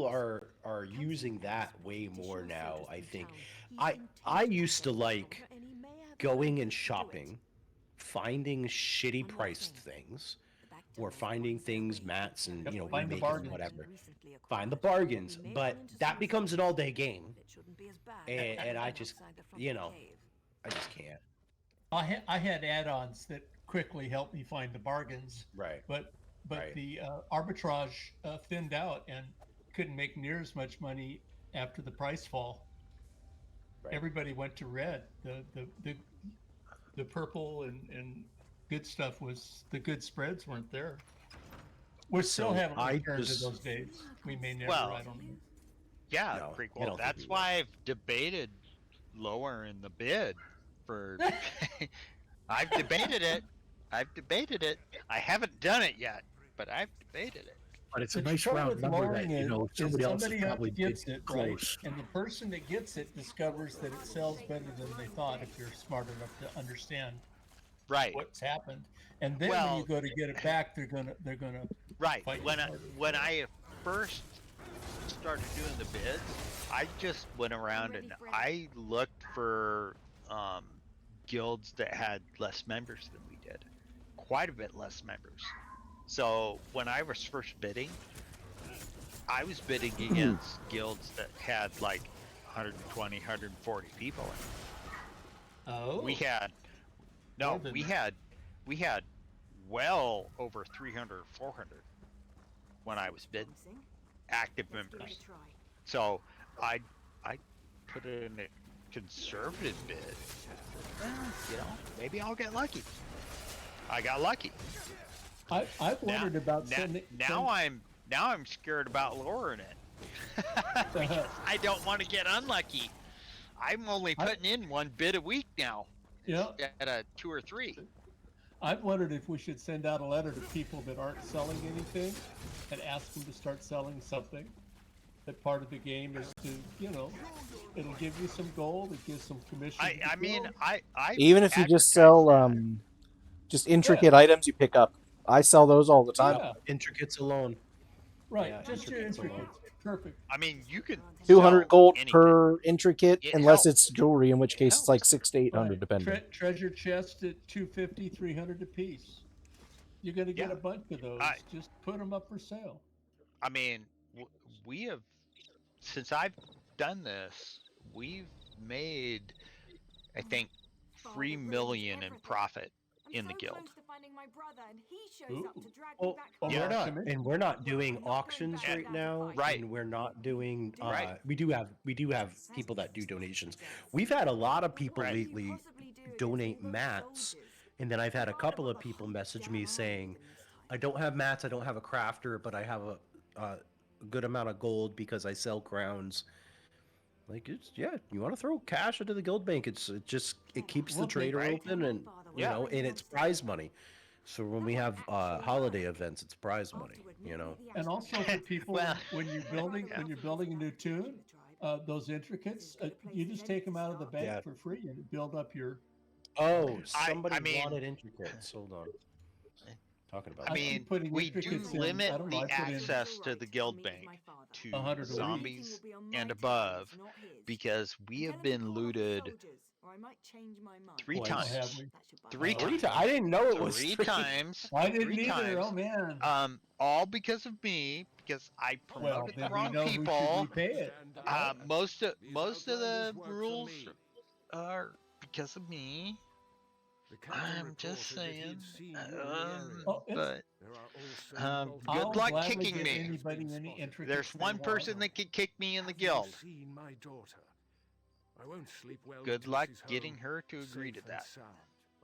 are using that way more now. I think. I used to like going and shopping, finding shitty priced things, or finding things, mats, and Find the remaking bargains. whatever. Find the bargains, but that becomes an all-day game, and I just I just can't. I had add-ons that quickly helped me find the bargains. Right. But Right. the arbitrage thinned out and couldn't make near as much money after the price fall. Right. Everybody went to red. The purple and good stuff was the good spreads weren't there. We still haven't returned to those days. We may never. I don't know. Yeah, No, pretty I cool. don't think That's we why I've debated lowering the bid for. I've debated it. I haven't done it yet, but I've debated it. but it's a The nice trouble round with number that lowering it somebody else has probably gets bid it close. right, and the person that gets it discovers that it sells better than they thought if you're smart enough to understand what's happened. And then when you go to get it back, they're gonna Right. fight When you I harder. when I first started doing the bids, I just went around and I looked for guilds that had less members than we did, quite a bit less members. So when I was first bidding, I was bidding against guilds that had like 120, 140 people in it. Oh. We had well over 300, 400 when I was bidding active members. So I put in a conservative bid. Maybe I'll get lucky. I got lucky. I've wondered about sending. Now I'm scared about lowering it. Because I don't want to get unlucky. I'm only putting in one bid a week now. Yeah. At a 2 or 3. I've wondered if we should send out a letter to people that aren't selling anything and ask them to start selling something. That part of the game is to, it'll give you some gold, it gives some commission. I mean, even if you just sell just intricate items you pick up. I sell those all the time. Yeah. Intricates alone. Right, Yeah, just your intricates alone. intricates. Perfect. I mean, you can 200 gold anything. per intricate, It unless helps. it's jewelry, in which case it's like 600 to 800 depending. Treasure chest at 250, 300 a piece. You're gonna get a bunch of those. Just put them up for sale. I mean, we have, since I've done this, we've made, I think, 3 million in profit in the guild. We're not doing auctions right now. Right. And we're not doing. Right. We do have people that do donations. We've had a lot of people lately donate mats, and then I've had a couple of people message me saying, "I don't have mats. I don't have a crafter, but I have a good amount of gold because I sell crowns." Like you want to throw cash into the guild bank. It keeps the trader open, and and it's prize money. So when we have holiday events, it's prize money. And also for people when you're building a new tune, those intricates, you just take them out of the bank for free and build up your. Oh, somebody wanted intricates. Hold on. Talking about. I mean, we do limit the access to the guild bank to zombies and above because we have been looted 3 times. 3 times. I didn't know it was 3 times. I didn't 3 either. times. Oh man. All because of me because I Well, promoted the then we wrong know who should people. we pay it. Most of the rules are because of me. I'm just saying. Oh, But I'll good luck gladly kicking give me. anybody any intricacies There's they one want. person that can kick me in the Have guild. you seen my daughter? I won't sleep well Good until luck she's getting home, her to agree to safe and that. sound.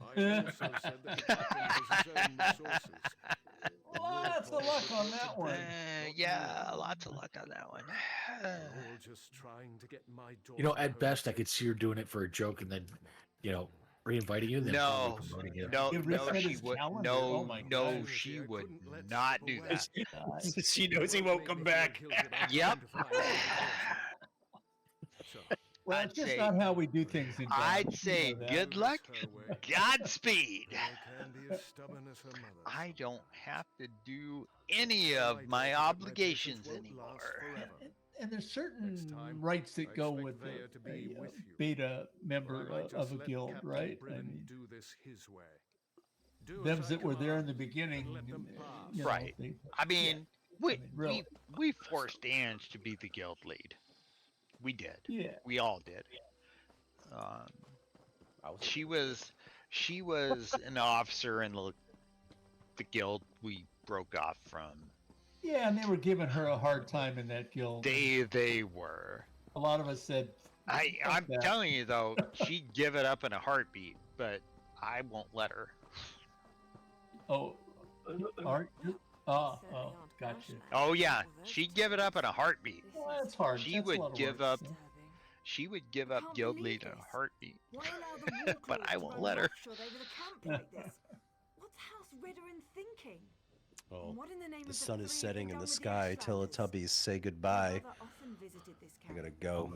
I also said that the captain has his own resources. Lots of luck on that one. Yeah, lots of luck on that one. We're all just trying to get my daughter. You know, at home best, I safe. could see her doing it for a joke and then, re-inviting you and then probably promoting you. She would. No, she would not do that. She knows he won't come back. Yep. Well, I'd it's just say- not how we do things in I'd Dallas. say You know that. good luck, Godspeed. Can be as stubborn as her mother. I don't have to do any of my obligations anymore. And there's certain rights that go with a beta member of a guild, right? I mean, do this his way. them's that were there in the beginning, you know, Right. they- I mean, really. we forced Ange to be the guild lead. We did. Yeah. We all did. She was an officer in the guild we broke off from. Yeah, and they were giving her a hard time in that guild. They were. A lot of us said, I'm that. telling you though, she'd give it up in a heartbeat, but I won't let her. "Oh, aren't you? Oh, gotcha." Oh yeah, she'd give it up in a heartbeat. Well, that's hard. She That's a would lot of give work, up. so. She would give up guild lead in a heartbeat. Why allow the But I won't let her. roughshod over the camp like this? What's House Ridderin thinking? Oh, And what in the name the of sun is three setting in done the with sky. Ashlanders? Teletubbies, say goodbye. My mother often visited this I camp. gotta go.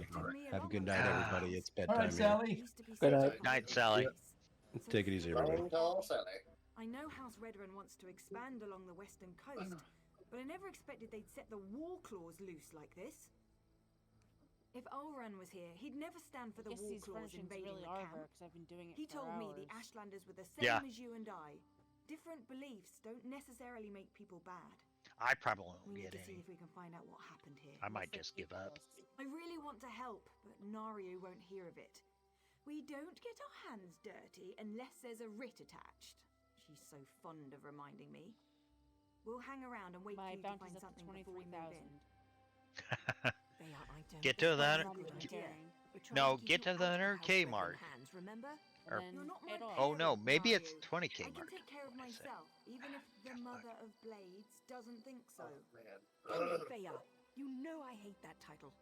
Have a good night, everybody. It's All bedtime right, here. Sally. Good night. Night, Sally. Take it easy, everybody. Phone call, Sally. I know House Redderin wants to expand along the western coast, but I never expected they'd set the war claws loose like this. If Olran was here, he'd never stand for the Guess war these claws furnishings invading really the are camp. her, 'cause I've been doing it He for told me the hours. Ashlanders were the same Yeah. as you and I. Different beliefs don't necessarily make people bad. I probably won't We need get to see any. if we can find out what happened here. I might just give up. I really want to help, but Nario won't hear of it. We don't get our hands dirty unless there's a writ attached. She's so fond of reminding me. We'll hang around and wait for you to find something before we move in. Get to that. idea. No, get to the 100K mark. Hands, remember? Or- You're not my Oh no, parent, maybe it's Nario. 20K I mark. can take care of What I said. myself, even if the mother of blades doesn't think so. Man. Freya, you know I hate that title.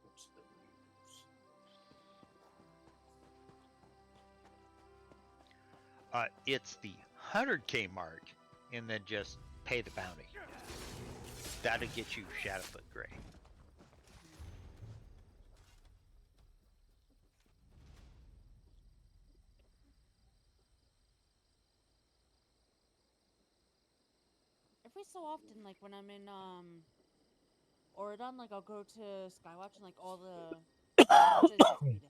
What's the news? It's the 100K mark, and then just pay the bounty. That'll get you Shadowfoot Grey. Every so often, like when I'm in Oregon, like I'll go to Skywatch and like all the matches is free to-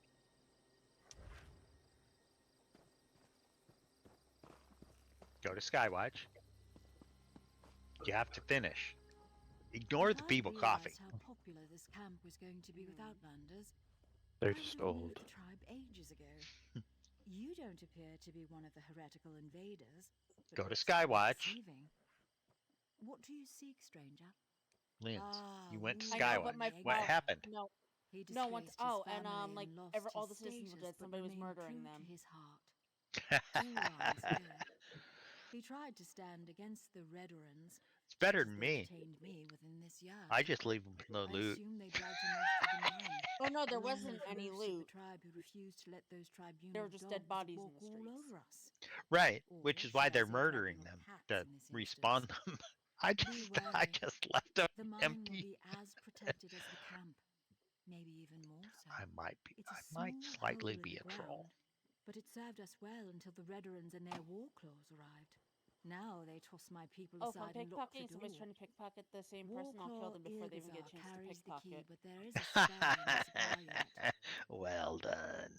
Go to Skywatch. You have to finish. Ignore the people coughing. How popular this camp was going to be with Outlanders. They're I just knew old. the tribe ages ago. You don't appear to be one of the heretical invaders. but Go to it's quite Skywatch. deceiving. What do you seek, stranger? Lynn, Ah, you went to I know, Skywatch. but my What well, happened? No, He no. Once disgraced his and family like and lost all his the citizens were status, dead. but Somebody was remained murdering true them. to his heart. All lies here. He tried to stand against the Redorans. It's better as than they me. detained me within this yard. I just leave them no I loot. assume they dragged him off to the mine. Oh no, there Along wasn't with any most of loot. The tribe who refused to let those tribunal There were just dead dogs bodies in walk the all streets. over us. Right, Or which is should why I they're say murdering collecting them hats to in this respawn them. I Be just wary. left them The mine empty. will be as protected as the camp, maybe even more so. I might It's a might small slightly hole in be the a troll. ground, but it served us well until the Redorans and their war claws arrived. Now they toss my people Oh, from aside and lock the pickpocketing, somebody's door. trying to pickpocket the same person. I'll kill them before they even get a chance to carries the key, pickpocket. but there is a spell in the supply yet. Well done.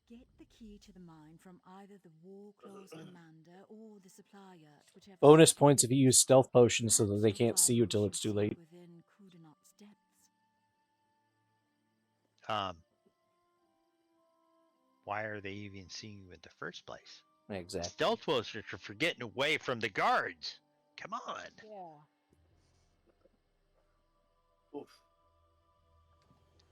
Get the key to the mine from either the War Claws commander or the supply yurt, whichever. Bonus points if you use stealth potions so that they can't see you till it's too late. Within Kudanot's depths. Why are they even seeing you in the first place? Exactly. Stealth potions are for getting away from the guards. Come on. Yeah. To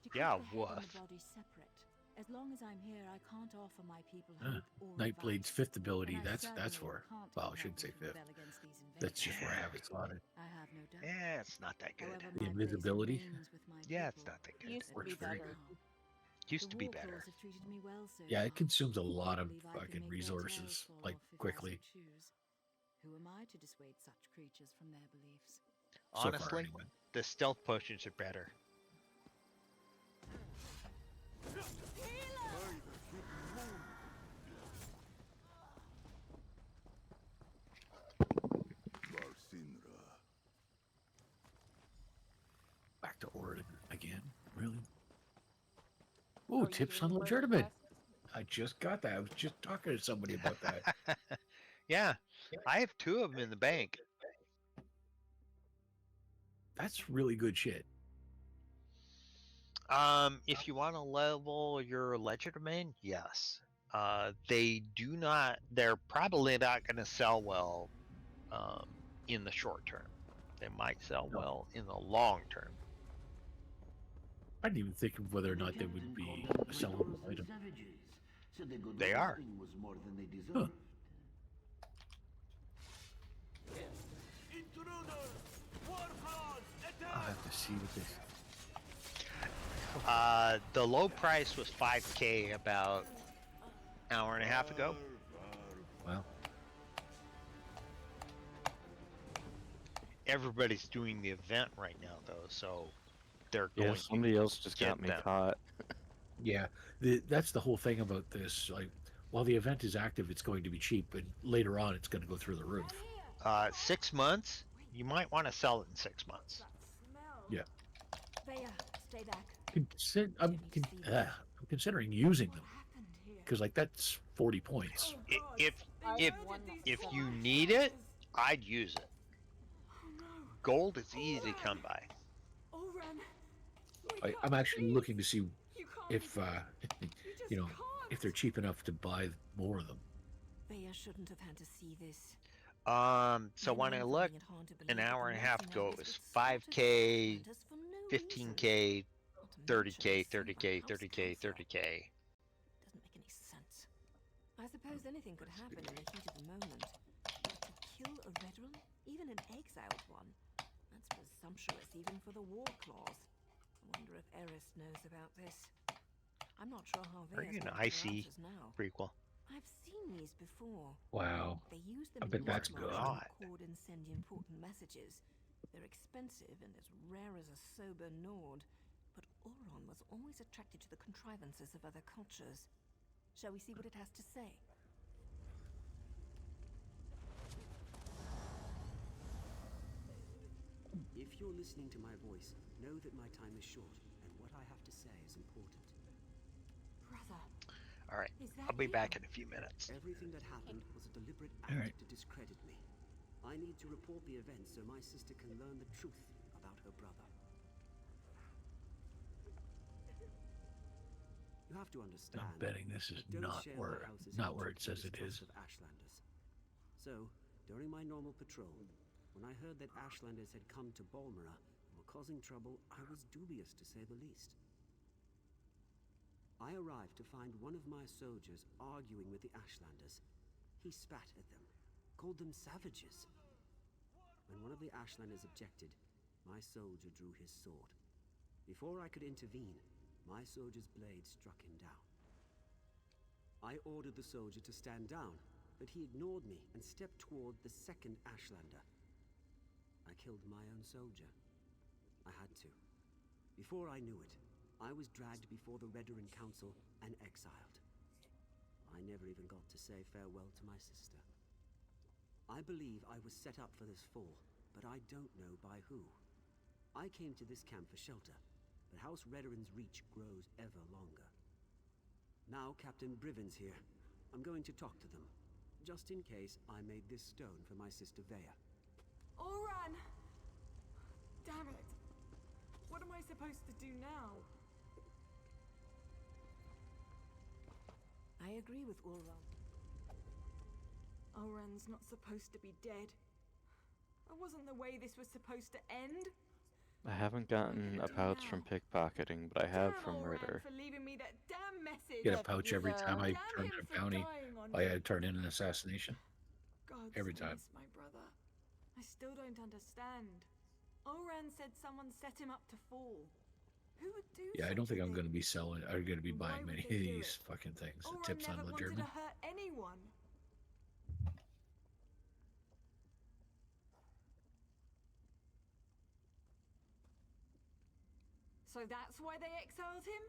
keep Yeah, the head woof. and the body separate. As long as I'm here, I can't offer my people hope or Nightblade's advice. fifth ability. And I That's certainly for. can't Well, I compel shouldn't say them to fifth. rebel against these That's just where I have it invasions. slotted. I have no doubt. Yeah, it's not that good. However, The my place invisibility? remains with my Yeah, it's people. not that good. Used to Works be very better. Used to The be War better. Claws have treated me well so Yeah, far. it consumes a lot I of believe I can fucking make their tails resources, fall like, off if I so quickly. choose. Who am I to dissuade such creatures from their beliefs? So far, Honestly, anyway. the stealth potions are better. Back to Oregon again? Really? Ooh, you tips doing on the birthday legitimate. quest? I just got that. I was just talking to somebody about that. Yeah, I have 2 of them in the bank. That's really good shit. If you want to level your legerdemain, yes. They do not. They're probably not going to sell well in the short term. They might sell No. well in the long term. I didn't even think of whether or not they would be a sellable item. They are. Huh. I'll have to see what this. The low price was 5K about an hour and a half ago. Wow. Everybody's doing the event right now, though, so they're Yeah, going somebody to else just got get me them. caught. Yeah, that's the whole thing about this. Like, while the event is active, it's going to be cheap, and later on, it's going to go through the roof. 6 months. You might want to sell it in 6 months. Yeah. Vaya, stay back. I'm considering using them because, like, that's 40 points. If you need it, I'd use it. Gold is easy to come by. I'm actually looking to see if, you know, if they're cheap enough to buy more of them. Vaya shouldn't have had to see this. So when I looked an hour and a half ago, it was 5K, 15K, 30K, 30K, 30K, 30K. Doesn't make any sense. I suppose anything could happen in the heat of the moment. But to kill a veteran, even an exiled one, that's presumptuous even for the War Claws. I wonder if Eris knows about this. I'm not sure how Are Vaya's you an going to IC answers now. prequel? I've seen these before. Wow. They use I them bet in that's Warclaws good. to record and send important messages. They're expensive and as rare as a sober Nord, but Auron was always attracted to the contrivances of other cultures. Shall we see what it has to say? If you're listening to my voice, know that my time is short, and what I have to say is important. Brother. All right, I'll be back in a few minutes. Everything that happened was a deliberate All right. act to discredit me. I need to report the event so my sister can learn the truth about her brother. You have to understand. I'm betting this is I don't not share where my house's it says it is. of Ashlanders. So, during my normal patrol, when I heard that Ashlanders had come to Balmora and were causing trouble, I was dubious to say the least. I arrived to find one of my soldiers arguing with the Ashlanders. He spat at them, called them savages. When one of the Ashlanders objected, my soldier drew his sword. Before I could intervene, my soldier's blade struck him down. I ordered the soldier to stand down, but he ignored me and stepped toward the second Ashlander. I killed my own soldier. I had to. Before I knew it, I was dragged before the Redoran Council and exiled. I never even got to say farewell to my sister. I believe I was set up for this fall, but I don't know by who. I came to this camp for shelter, but House Redoran's reach grows ever longer. Now Captain Briven's here. I'm going to talk to them. Just in case I made this stone for my sister Vea. Oran! Damn it. What am I supposed to do now? I agree with Oran. Oran's not supposed to be dead. That wasn't the way this was supposed to end. I haven't gotten a pouch from pickpocketing, but I have from murder. For leaving me that damn message. Get a pouch every time I turn in a bounty. I turn in an assassination. God Every time. my brother. I still don't understand. Oran said someone set him up to fall. Who would do Yeah, I such don't think a I'm thing? going to be selling. I'm going to be buying many of they do these it? fucking things. The Oran tips on never wanted legitimate. to hurt anyone. So that's why they exiled him?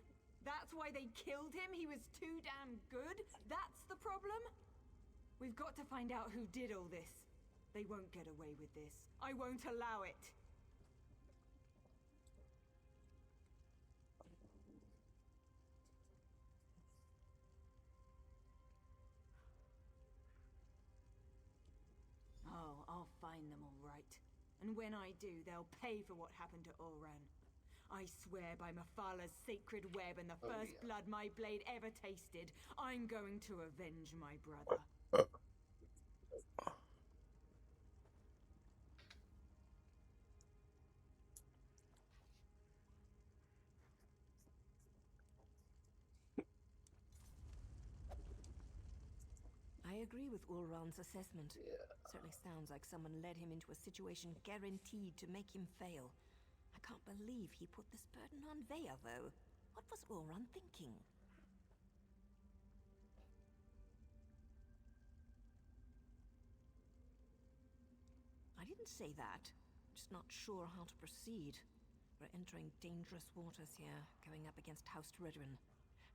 That's why they killed him? He was too damn good? That's the problem? We've got to find out who did all this. They won't get away with this. I won't allow it. Oh, I'll find them all right. And when I do, they'll pay for what happened to Oran. I swear by Mafala's sacred web and the first blood my blade ever tasted, I'm going to avenge my brother. I agree with Ulran's assessment. Certainly sounds like someone led him into a situation guaranteed to make him fail. I can't believe he put this burden on Vea, though. What was Ulran thinking? I didn't say that. Just not sure how to proceed. We're entering dangerous waters here, going up against House Redrin,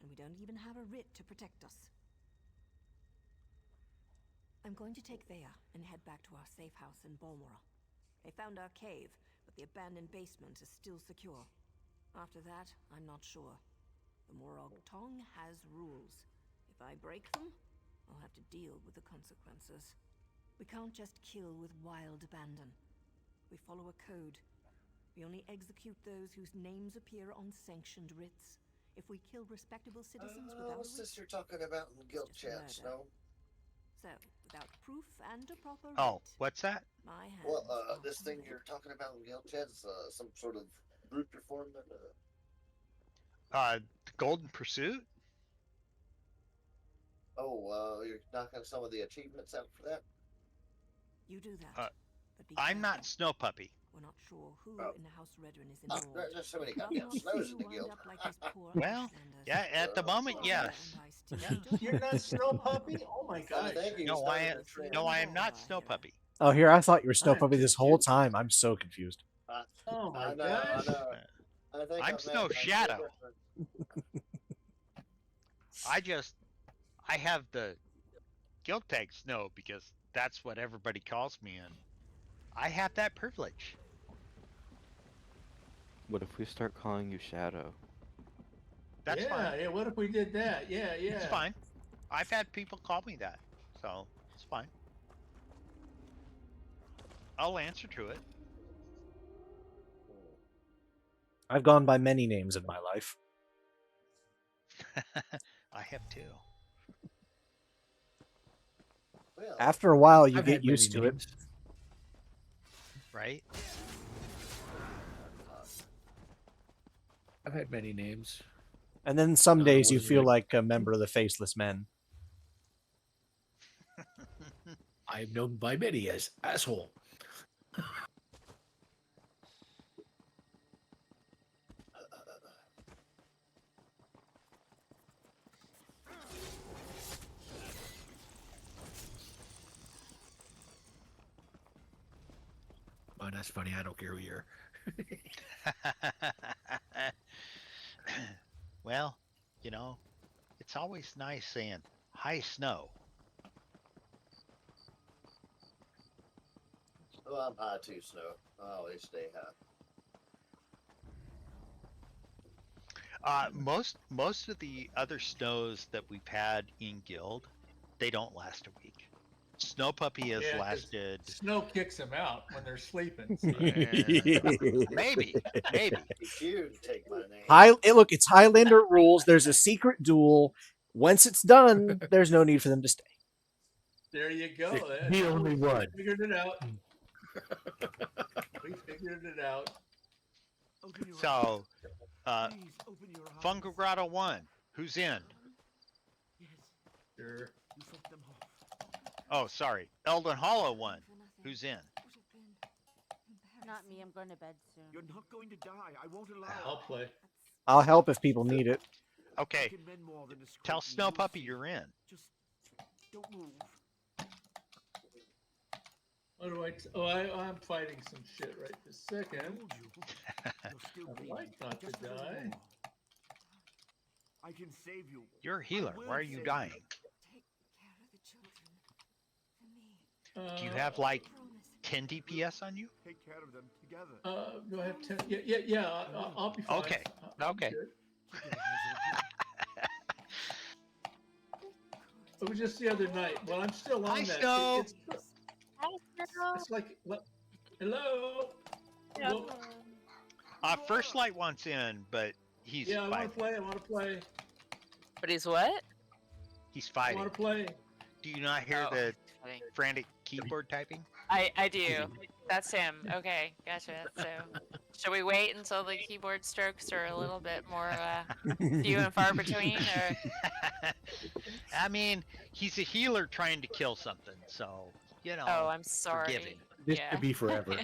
and we don't even have a writ to protect us. I'm going to take Vea and head back to our safe house in Balmoral. They found our cave, but the abandoned basement is still secure. After that, I'm not sure. The Morag Tong has rules. If I break them, I'll have to deal with the consequences. We can't just kill with wild abandon. We follow a code. We only execute those whose names appear on sanctioned writs. If we kill respectable citizens without a What's writ, this you're talking about in guild chat, Snow? So, without proof and a proper Oh, writ, what's that? my hands Well, are this thing you're talking about in guild chat is some sort of group you're forming. The Golden Pursuit? You're knocking some of the achievements out for that? You do that. But be I'm not careful. Snow Puppy. We're not sure who in the House Redrin is involved. There's so many Rather goddamn not see snows in you the wind guild. up like these poor Well, Ashlanders. yeah, at the moment, yes. You're not Snow Puppy? Oh my god. No, I am not Snow Puppy. Oh, here, I thought you were Snow I'm Puppy this whole time. I'm so confused. Oh my I know, gosh. I know. I think I'm I've Snow met Shadow. different- I have the guild tag Snow because that's what everybody calls me in. I have that privilege. What if we start calling you Shadow? That's fine. Yeah, what if we did that? Yeah. It's fine. I've had people call me that, so it's fine. I'll answer to it. I've gone by many names in my life. I have too. After a while, you I've get had many used to it. names. Right? I've had many names. And then some days you wasn't feel like- like a member of the Faceless Men. I'm known by many as asshole. Oh, that's funny. I don't care who you're. Well, you know, it's always nice saying, "Hi, Snow." Well, I'm high too, Snow. I always stay high. Most of the other snows that we've had in guild, they don't last a week. Snow puppy has Yeah, 'cause lasted. snow kicks them out when they're sleeping. See? Maybe. If you take my name. Look, it's Highlander rules. There's a secret duel. Once it's done, there's no need for them to stay. There you go. The only We one. figured it out. We figured it out. So, Fungal Grotto 1, who's in? Sure. Oh, sorry. Elden Hollow 1, who's in? Not me. I'm going to bed soon. You're not going to die. I won't allow I'll play. I'll help if people need it. Okay. Tell Snow Puppy you're in. Just don't move. What do I'm fighting some shit right this second. I'd like not to die. I can save you. You're a healer. Why are you dying? Do you have like 10 DPS on you? Take care of them together. Do I have 10? Yeah. I'll be fine. Okay. I'll be Okay. good. It was just the other night. Well, I'm still on Hi, that. Snow. It's like, hello. Hello. First Light wants in, but he's Yeah, I fighting. want to play. But he's what? He's I fighting. want to play. Do you not hear Oh, the funny. frantic keyboard typing? I do. That's him. Okay, gotcha. So, should we wait until the keyboard strokes are a little bit more few and far between, or? I mean, he's a healer trying to kill something, so you know. Oh, I'm sorry. Forgive him. This Yeah. could be forever.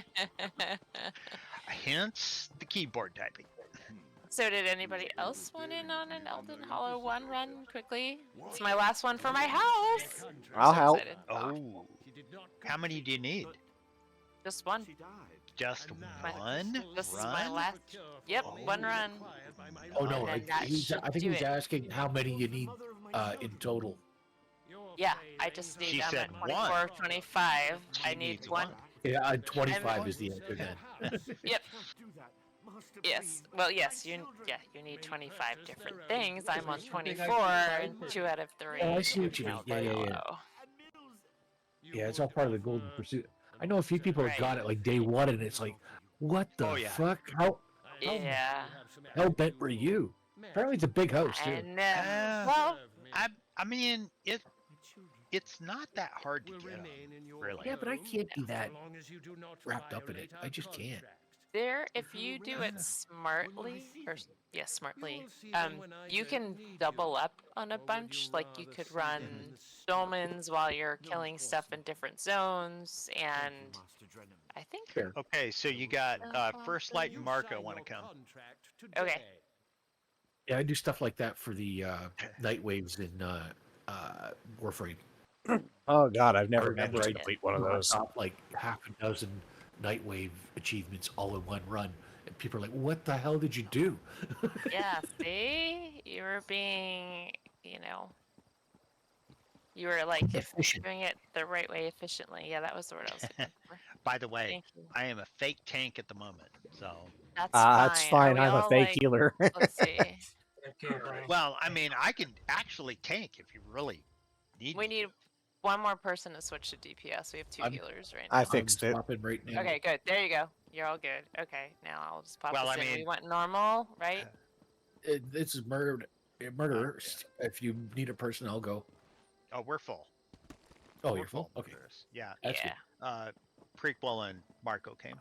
Hence the keyboard typing. So did anybody else want in on an Elden Hollow 1 run quickly? It's my last one for my house. I'll So help. excited. Oh. How many do you need? Just one. Just one This is run? my last. Yep, one run. Oh no, And then that I think should he's do it. asking how many you need in total. Yeah, I just need. She I'm said at 24, one. 25. I need needs one. Yeah, 25 is the answer then. Yep. Yes. Well, yes. You need 25 different things. I'm on 24, and 2 out of 3. Oh, I see what you mean. Yeah. Hollow. Yeah, it's all part of the golden pursuit. I know a few people have got it like day one, and it's like, what the fuck? How Yeah. Oh. bent were you? Apparently, it's a big house too. And well, I mean it's not that hard to get 'em, really. Yeah, but I can't be that wrapped up in it. I just can't. if you do it smartly, smartly, you can double up on a bunch. Like you could run dolmens while you're killing stuff in different zones, and I think. Fair. Okay, so you got First Light and Marco want to come. Okay. Yeah, I do stuff like that for the night waves in Warframe. Oh god, I've never I remember managed to I complete one of those. got like half a dozen Nightwave achievements all in one run, and people are like, "What the hell did you do?" Yeah. See, you were being, you were like Efficient. doing it the right way, efficiently. Yeah, that was the word I was looking for. By the way, Thank you. I am a fake tank at the moment, so. That's fine. Are we I'm a all, fake like- healer. Let's see. Well, I mean, I can actually tank if you really need We me need one more person to switch to DPS. We have 2 healers right now. I fixed it. Swapping right now. Okay, good. There you go. You're all good. Okay, now I'll just pop Well, this I in. We mean- went normal, right? This is murder. If you need a person, I'll go. Oh, we're full. Oh, We're you're full. Okay. Yeah. That's Yeah. good. Prequel and Marco came.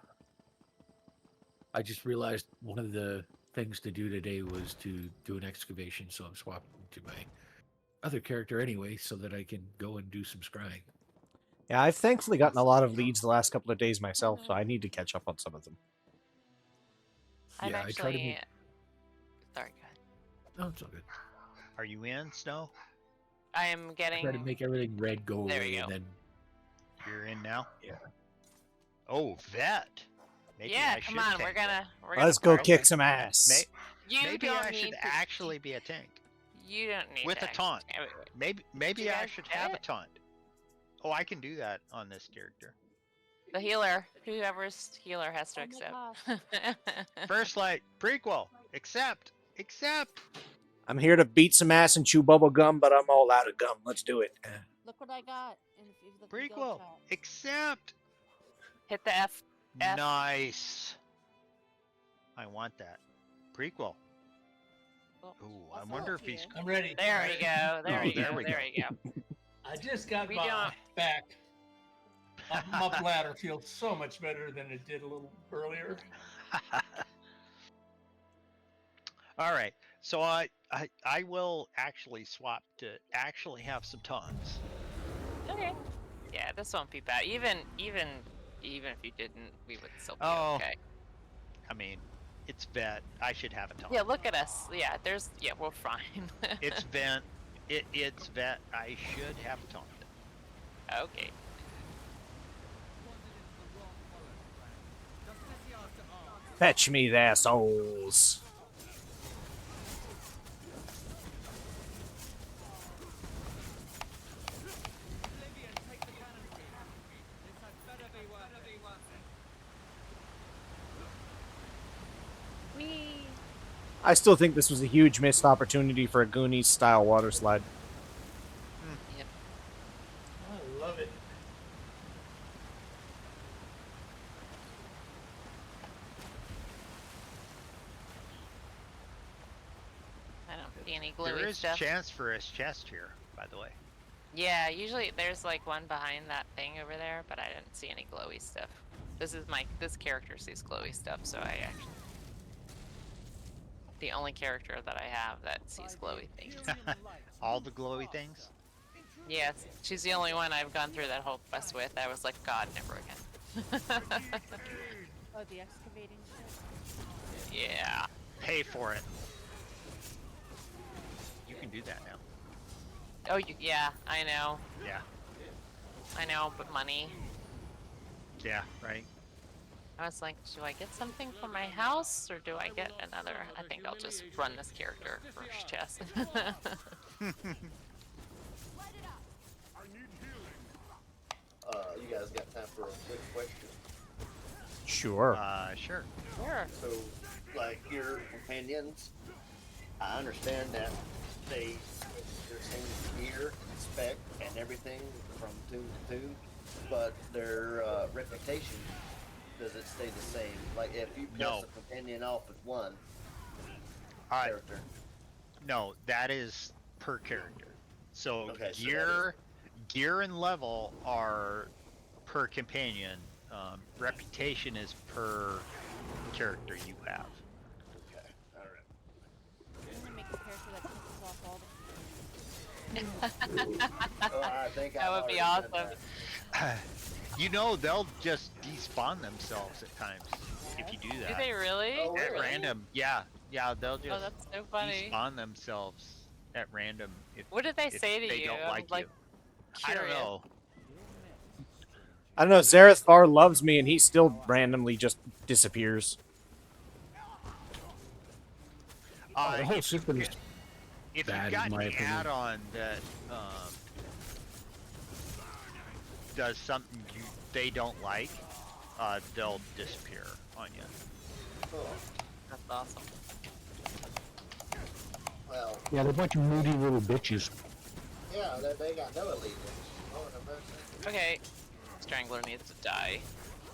I just realized one of the things to do today was to do an excavation, so I'm swapping to my other character anyway, so that I can go and do some scrying. Yeah, I've thankfully gotten a lot of leads the last couple of days myself, so I need to catch up on some of them. I'm Yeah, I try to actually. make- Sorry, go ahead. No, it's all good. Are you in, Snow? I am I getting. try to make everything red go There away, you and go. then You're in now? Yeah. Oh, vet. Maybe Yeah, I come should on. tank. We're gonna. Let's go force kick it. some ass. You Maybe don't I need should to- actually be a tank. You don't need With to a taunt. wait. Maybe you I guys should get have a it? taunt. Oh, I can do that on this character. The healer, whoever's healer has to accept. First Light, prequel, accept. Accept. I'm here to beat some ass and chew bubble gum, but I'm all out of gum. Let's do it. Look what I got. In the Prequel. chat. Accept. Hit the F. Nice. I want that. Prequel. Ooh, I wonder if he's. I'm ready. There I'm we ready. go. There Oh, we there go. we There go. we go. I just got We my don't- back. My bladder feels so much better than it did a little earlier. All right. So I will actually swap to actually have some taunts. Okay. Yeah, this won't be bad. Even if you didn't, we would still be Oh. okay. I mean, it's vet. I should have a taunt. Yeah, look at us. Yeah, we're fine. It's vent. It's vet. I should have a taunt. Okay. Fetch me the assholes. I still think this was a huge missed opportunity for a Goonies style water slide. Yep. I love it. I don't see any gluey There is stuff. chance for his chest here, by the way. Yeah, usually there's like one behind that thing over there, but I didn't see any glowy stuff. This character sees glowy stuff, so I actually the only character that I have that sees glowy things. All the glowy things? Yes, she's the only one I've gone through that whole quest with. I was like, God, never again. Oh, the excavating shit. Yeah. Pay for it. You can do that now. Oh, yeah, I know. Yeah. I know, but money. Yeah, right. I was like, do I get something for my house, or do I get another? I think I'll just run this character first chest. You guys got time for a quick question? Sure. Sure. Sure. So, like your companions, I understand that they their same gear, spec, and everything from tune to tune, but their reputation, does it stay the same? Like if you piss No. a companion off with one character. No, that is per character. So Okay, so gear and level are per companion. Reputation is per character you have. Okay, all right. I'm gonna make a character that pisses off all the I think That I've would be already done awesome. that. You know, they'll just despawn themselves at times if you do that. Do they really? Oh, At really? random, yeah, they'll just Oh, that's so funny. despawn themselves at random. What did they if say to they you? don't I'm like like you. I don't curious. know. I don't know. Zareth Far loves me, and he still randomly just disappears. The whole If system is you've bad, got in my an opinion. add-on that does something they don't like, they'll disappear on you. Cool. That's awesome. Well, Yeah, they're a bunch of moody little bitches. yeah, they got no allegiance. Lord have mercy. Okay. Strangler needs to die.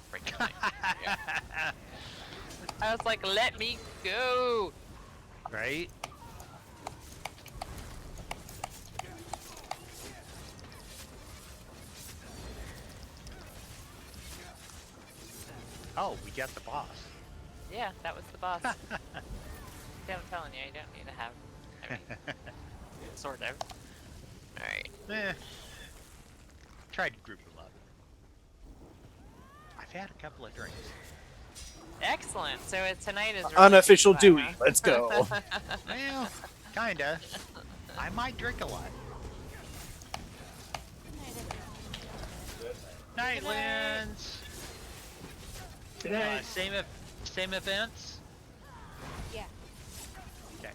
Freaking thing. Yeah. I was like, let me go. Right? Oh, we got the boss. Yeah, that was the boss. See, I'm telling you, you don't need to have. I mean, sort of. Alright. Tried to group them up. I've had a couple of drinks. Excellent. So tonight is really Unofficial good time, Dewey. huh? Let's go. Well, kinda. I might drink a lot. Night, Lens. Good night. Same events? Yeah. Okay.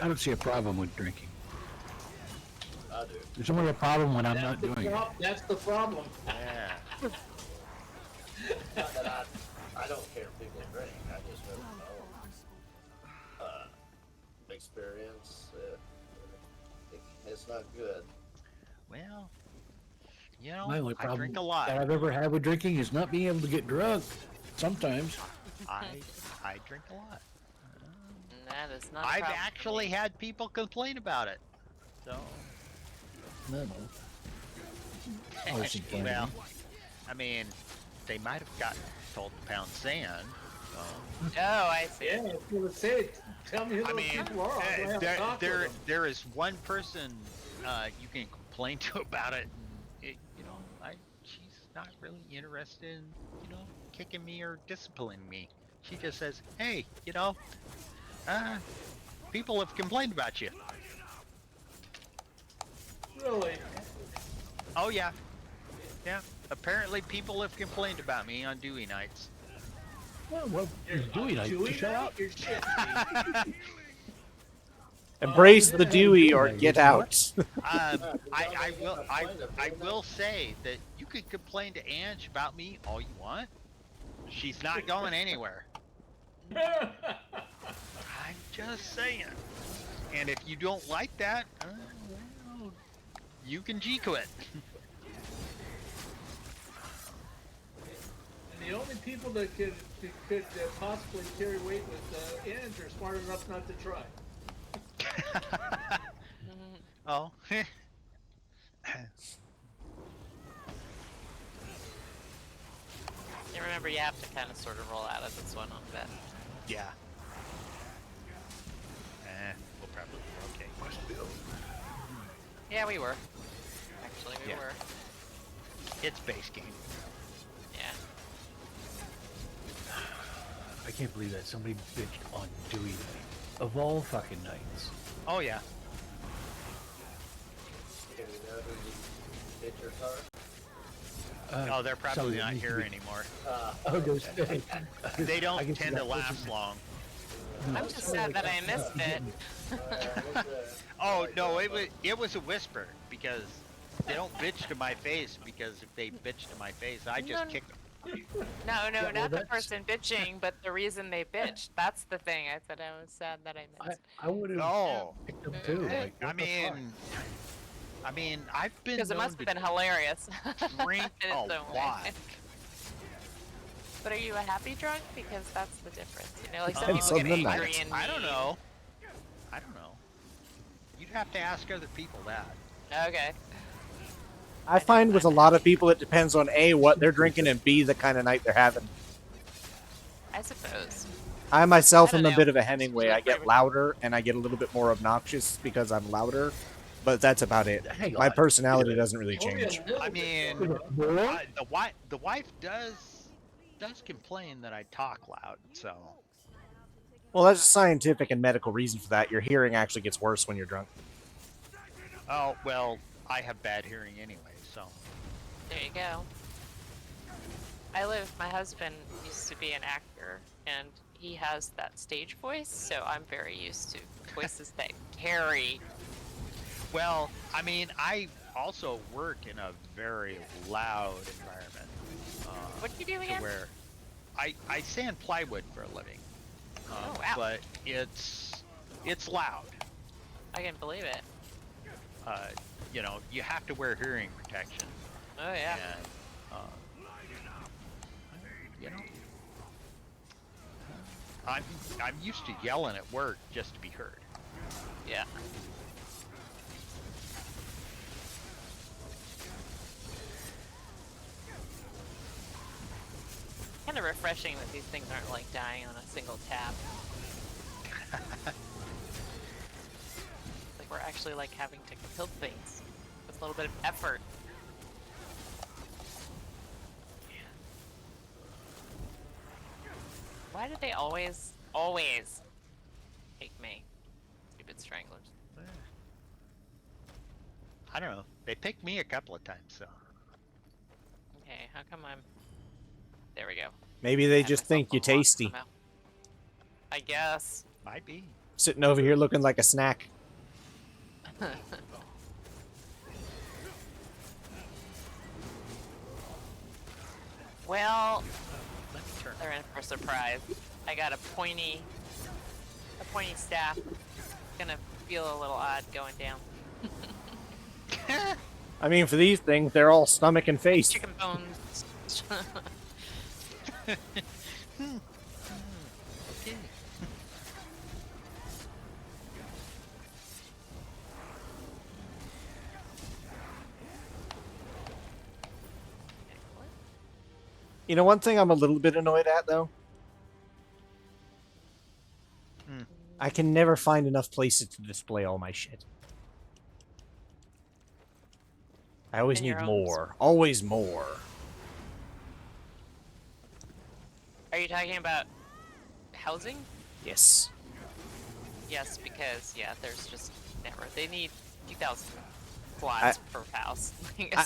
I don't see a problem with drinking. I do. There's only a problem when I'm not doing it. That's the problem. Yeah. Not that I don't care if people drink. I just don't know. experience, it's not good. Well, My only I problem drink a lot. that I've ever had with drinking is not being able to get drunk. Sometimes. I drink a lot. That is not. I've actually had people complain about it. So. No. Well, I mean, they might have gotten told to pound sand. So. Oh, I see. Yeah, I was gonna say, tell me who those people are. I'm gonna have to talk with them. there is one person you can complain to about it. And she's not really interested in, kicking me or disciplining me. She just says, hey, people have complained about you. Really? Oh, yeah. Yeah. Apparently people have complained about me on Dewey nights. Well, you're Dewey night. Shut up. You're shit. Embrace the Dewey or get out. I will say that you could complain to Ange about me all you want. She's not going anywhere. I'm just saying. And if you don't like that, well, you can G quit. And the only people that could possibly carry weight with Ange are smart enough not to try. Oh. You remember, you have to kind of sort of roll out of this one on bet. Yeah. We'll probably be okay. Yeah, we were. Actually, we were. It's base game. Yeah. I can't believe that somebody bitched on Dewey night. Of all fucking nights. Oh, yeah. Can we know who you bitches are? Oh, they're probably not here anymore. They don't tend to last long. I'm just sad that I missed it. Oh no, it was a whisper because they don't bitch to my face, because if they bitch to my face, I just kick them. No, not the person bitching, but the reason they bitched. That's the thing. I said I was sad that I missed. I would have picked them too. Like, I mean, I've been because it must have been hilarious. Drink in a its own way. lot. But are you a happy drunk? Because that's the difference. Like some Depends people get on the angry night. and I don't know. You'd have to ask other people that. Okay. I find with a lot of people it depends on A, what they're drinking, and B, the kind of night they're having. I suppose. I myself I am don't a know. bit of a Hemingway. I get louder and I get a little bit more obnoxious because I'm louder, but that's about it. My personality doesn't really change. I mean, the wife does complain that I talk loud, so. Well, there's a scientific and medical reason for that. Your hearing actually gets worse when you're drunk. Oh, well, I have bad hearing anyway, so. There you go. My husband used to be an actor, and he has that stage voice, so I'm very used to voices that carry. Well, I mean, I also work in a very loud environment. What do you do again? Where I sand plywood for a living. Oh, wow. But it's loud. I can believe it. You have to wear hearing protection. Oh, yeah. And, I'm used to yelling at work just to be heard. Yeah. Kind of refreshing that these things aren't like dying on a single tap. Like we're actually like having to kill things with a little bit of effort. Why do they always take me? Stupid stranglers. I don't know. They picked me a couple of times, so. Okay, how come I'm... There we go. Maybe they just think you're tasty. Somehow. I guess. Might be. Sitting over here looking like a snack. Well, they're in for a surprise. I got a pointy staff. gonna feel a little odd going down. I mean, for these things, they're all stomach and face. Chicken bones. Okay. You know, one thing I'm a little bit annoyed at, though? Hmm. I can never find enough places to display all my shit. I always In your need homes? more. Always more. Are you talking about housing? Yes. Yes, because yeah, there's just never. They need 2,000 slots per house.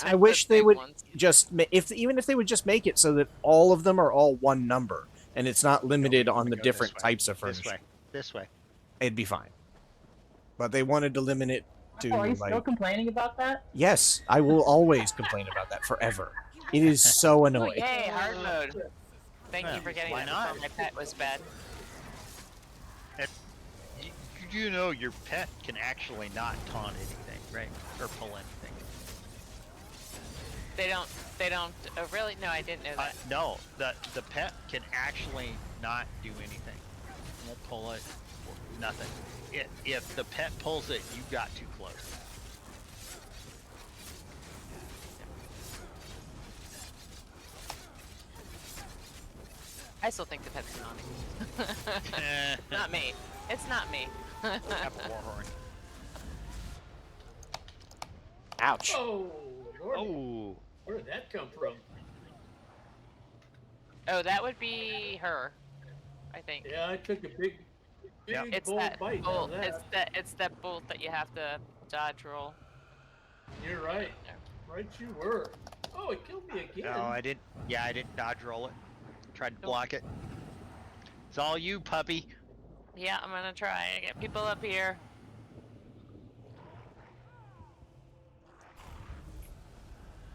I wish they would just even if they would just make it so that all of them are all one number and it's not limited on the Go different this way. types of This furniture. way. This way. It'd be fine. But they wanted to limit it to Oh, are you like still complaining about that? yes, I will always complain about that forever. It is so Ooh, annoying. yay, hard mode. Thank Yeah, you for getting why that not? before my pet was bad. You know your pet can actually not taunt anything, right? Or pull anything. They don't, oh really? No, I didn't know that. No, the pet can actually not do anything. Won't pull it, nothing. If the pet pulls it, you got too close. I still think the pet's naughty. Not me. It's not me. Warhorn. Ouch. Oh, Lord. Oh. Where did that come from? Oh, that would be her, I think. Yeah, I took a big It's bold that bite out bolt. of that. It's that bolt that you have to dodge roll. You're right. Right you were. Oh, it killed me again. No, I didn't. Yeah, I didn't dodge roll it. Tried to block it. It's all you, puppy. Yeah, I'm gonna try to get people up here.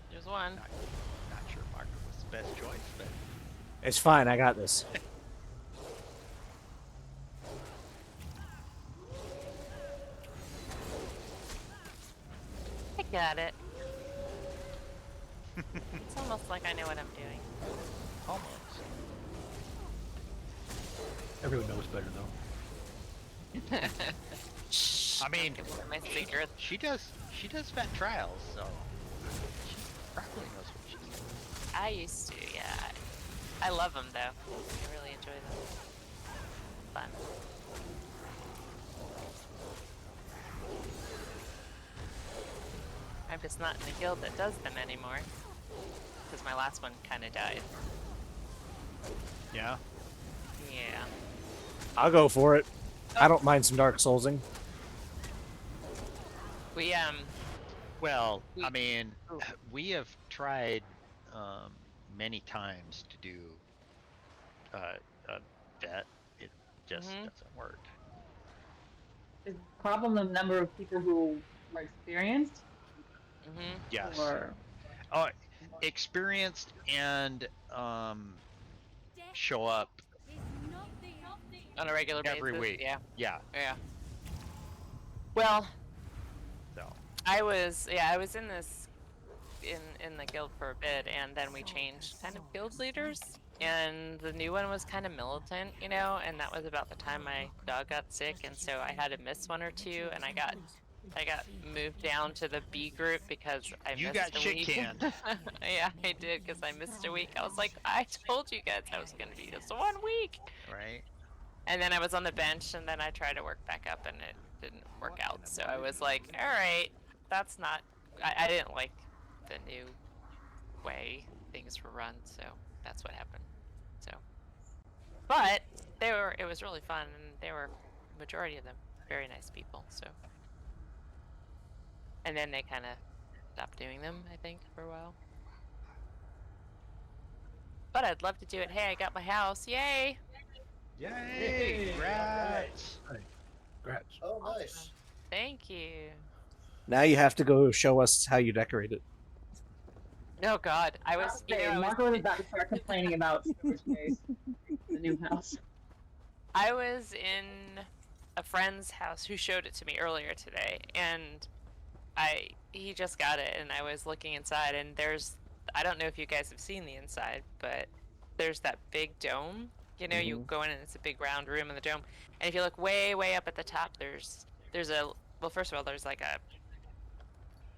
There's one. Not sure Margaret was the best choice, but It's fine, I got this. I got it. It's almost like I know what I'm doing. almost. Everyone knows better though. I mean, my secret. She does vet trials, so she probably knows what she's doing. I used to, yeah. I love them though. I really enjoy them. Fun. I'm just not in a guild that does them anymore. Because my last one kind of died. Yeah? Yeah. I'll go for it. I don't mind some Dark Soulsing. We, Well, I mean, we have tried many times to do a vet. It just doesn't work. Is the problem the number of people who are experienced? Yes. Or... Experienced and show up on a regular every basis. week. Yeah. Yeah. Yeah. Well, So. I was in this in the guild for a bit, and then we changed kind of guild leaders, and the new one was kind of militant, you know, and that was about the time my dog got sick, and so I had to miss one or two, and I got moved down to the B group because I missed got a shit week. canned. Yeah, I did, because I missed a week. I was like, I told you guys I was gonna be this 1 week. Right. And then I was on the bench, and then I tried to work back up, and it didn't work out. So I was like, all right, that's not. I didn't like the new way things were run, so that's what happened. So, but it was really fun, and they were, majority of them, very nice people. So, and then they kind of stopped doing them, I think, for a while. But I'd love to do it. Hey, I got my house! Yay! Yay! Congrats! Congrats. Oh, nice. Thank you. Now you have to go show us how you decorate it. Oh God, I was. You know, Marco was about to start complaining about storage space. The new house. I was in a friend's house who showed it to me earlier today, and he just got it, and I was looking inside, and I don't know if you guys have seen the inside, but there's that big dome. You know, you go in and it's a big round room in the dome, and if you look way up at the top, there's well, first of all, there's like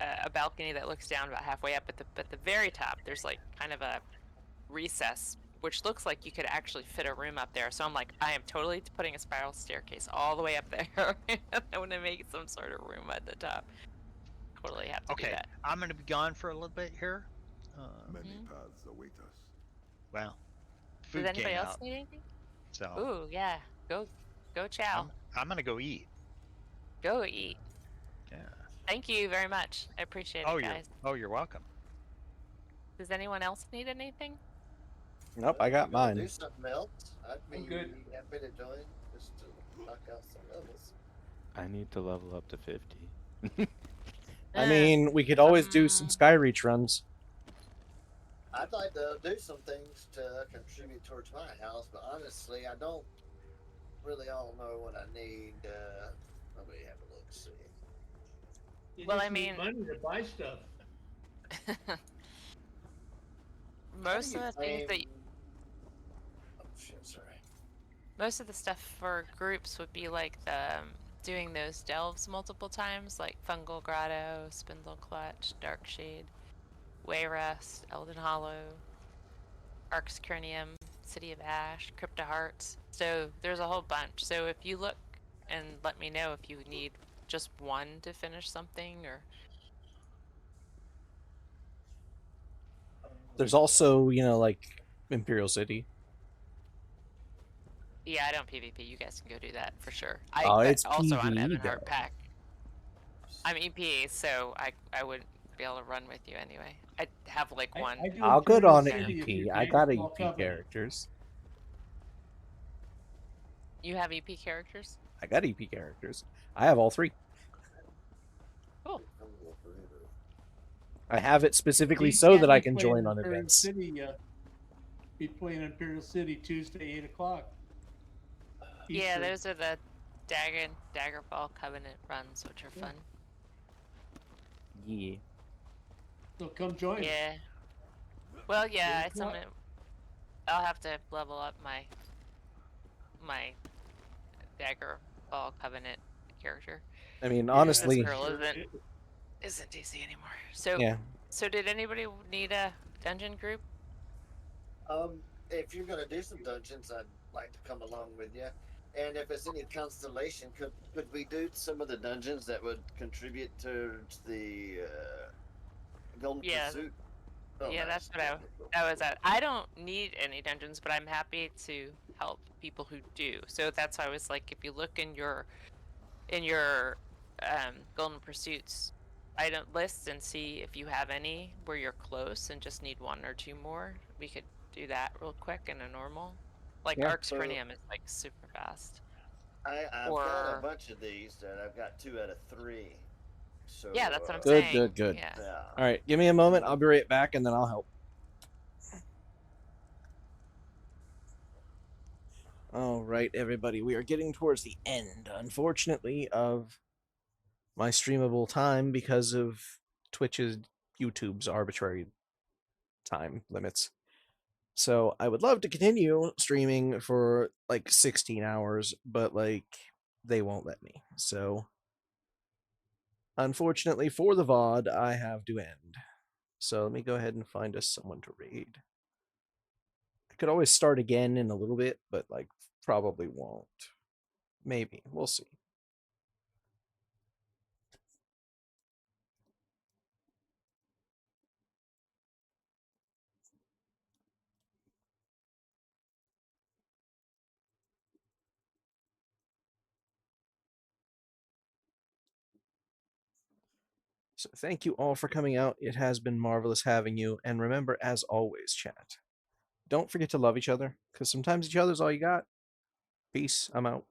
a balcony that looks down about halfway up. At the very top, there's like kind of a recess, which looks like you could actually fit a room up there. So I'm like, I am totally putting a spiral staircase all the way up there. I want to make some sort of room at the top. Totally have to do Okay, that. I'm gonna be gone for a little bit here. Many paths await us. Well, Does food anybody came else out, need anything? so Ooh, yeah. Go chow. I'm gonna go eat. Go eat. Yeah. Thank you very much. I appreciate it, guys. You're welcome. Does anyone else need anything? Nope, I got mine. Do something else. I'd be good. happy to join just to knock out some levels. I need to level up to 50. I mean, we could always do some Skyreach runs. I'd like to do some things to contribute towards my house, but honestly, I don't really all know what I need. Let me have a look. See. You Well, just I need mean, money to buy stuff. most of the things that Oh shit! Sorry. most of the stuff for groups would be like the doing those delves multiple times, like Fungal Grotto, Spindle Clutch, Darkshade, Wayrest, Elden Hollow, Arx Cranium, City of Ash, Crypta Hearts. So there's a whole bunch. So if you look and let me know if you need just one to finish something, or There's also, you know, like Imperial City. yeah, I don't PvP. You guys can go do that for sure. It's Also I'm PvE Evan though. Hart Pack. I'm EPA, so I wouldn't be able to run with you anyway. I have like one. I'll go on there. EP. I got EP characters. You have EP characters? I got EP characters. I have all three. Cool. I have it specifically so that I can join on Imperial events. City, be playing Imperial City Tuesday, 8 o'clock. Yeah, Eastern. those are the Daggerfall Covenant runs, which are fun. Yeah. So come join. Yeah. Well, yeah, Eight o'clock. I'll have to level up my Daggerfall Covenant character. I mean, honestly, this girl isn't DC anymore. So yeah. So did anybody need a dungeon group? If you're gonna do some dungeons, I'd like to come along with you. And if it's any constellation, could we do some of the dungeons that would contribute to the Golden Pursuit? Oh, Yeah, nice. that's what I was at. I don't need any dungeons, but I'm happy to help people who do. So that's why I was like, if you look in your Golden Pursuits item lists and see if you have any where you're close and just need one or two more, we could do that real quick in a normal. Like Arx Cranium is like super fast. I've got a bunch of these that I've got 2 out of 3. So yeah, that's what I'm Good, saying. good. Yeah. All right, give me a moment. I'll be right back, and then I'll help. All right, everybody. We are getting towards the end, unfortunately, of my streamable time because of Twitch's, YouTube's arbitrary time limits. So I would love to continue streaming for like 16 hours, but like they won't let me. So unfortunately for the VOD, I have to end. So let me go ahead and find us someone to raid. I could always start again in a little bit, but like probably won't. Maybe. We'll see. So thank you all for coming out. It has been marvelous having you. And remember, as always, chat, don't forget to love each other, because sometimes each other's all you got. Peace. I'm out.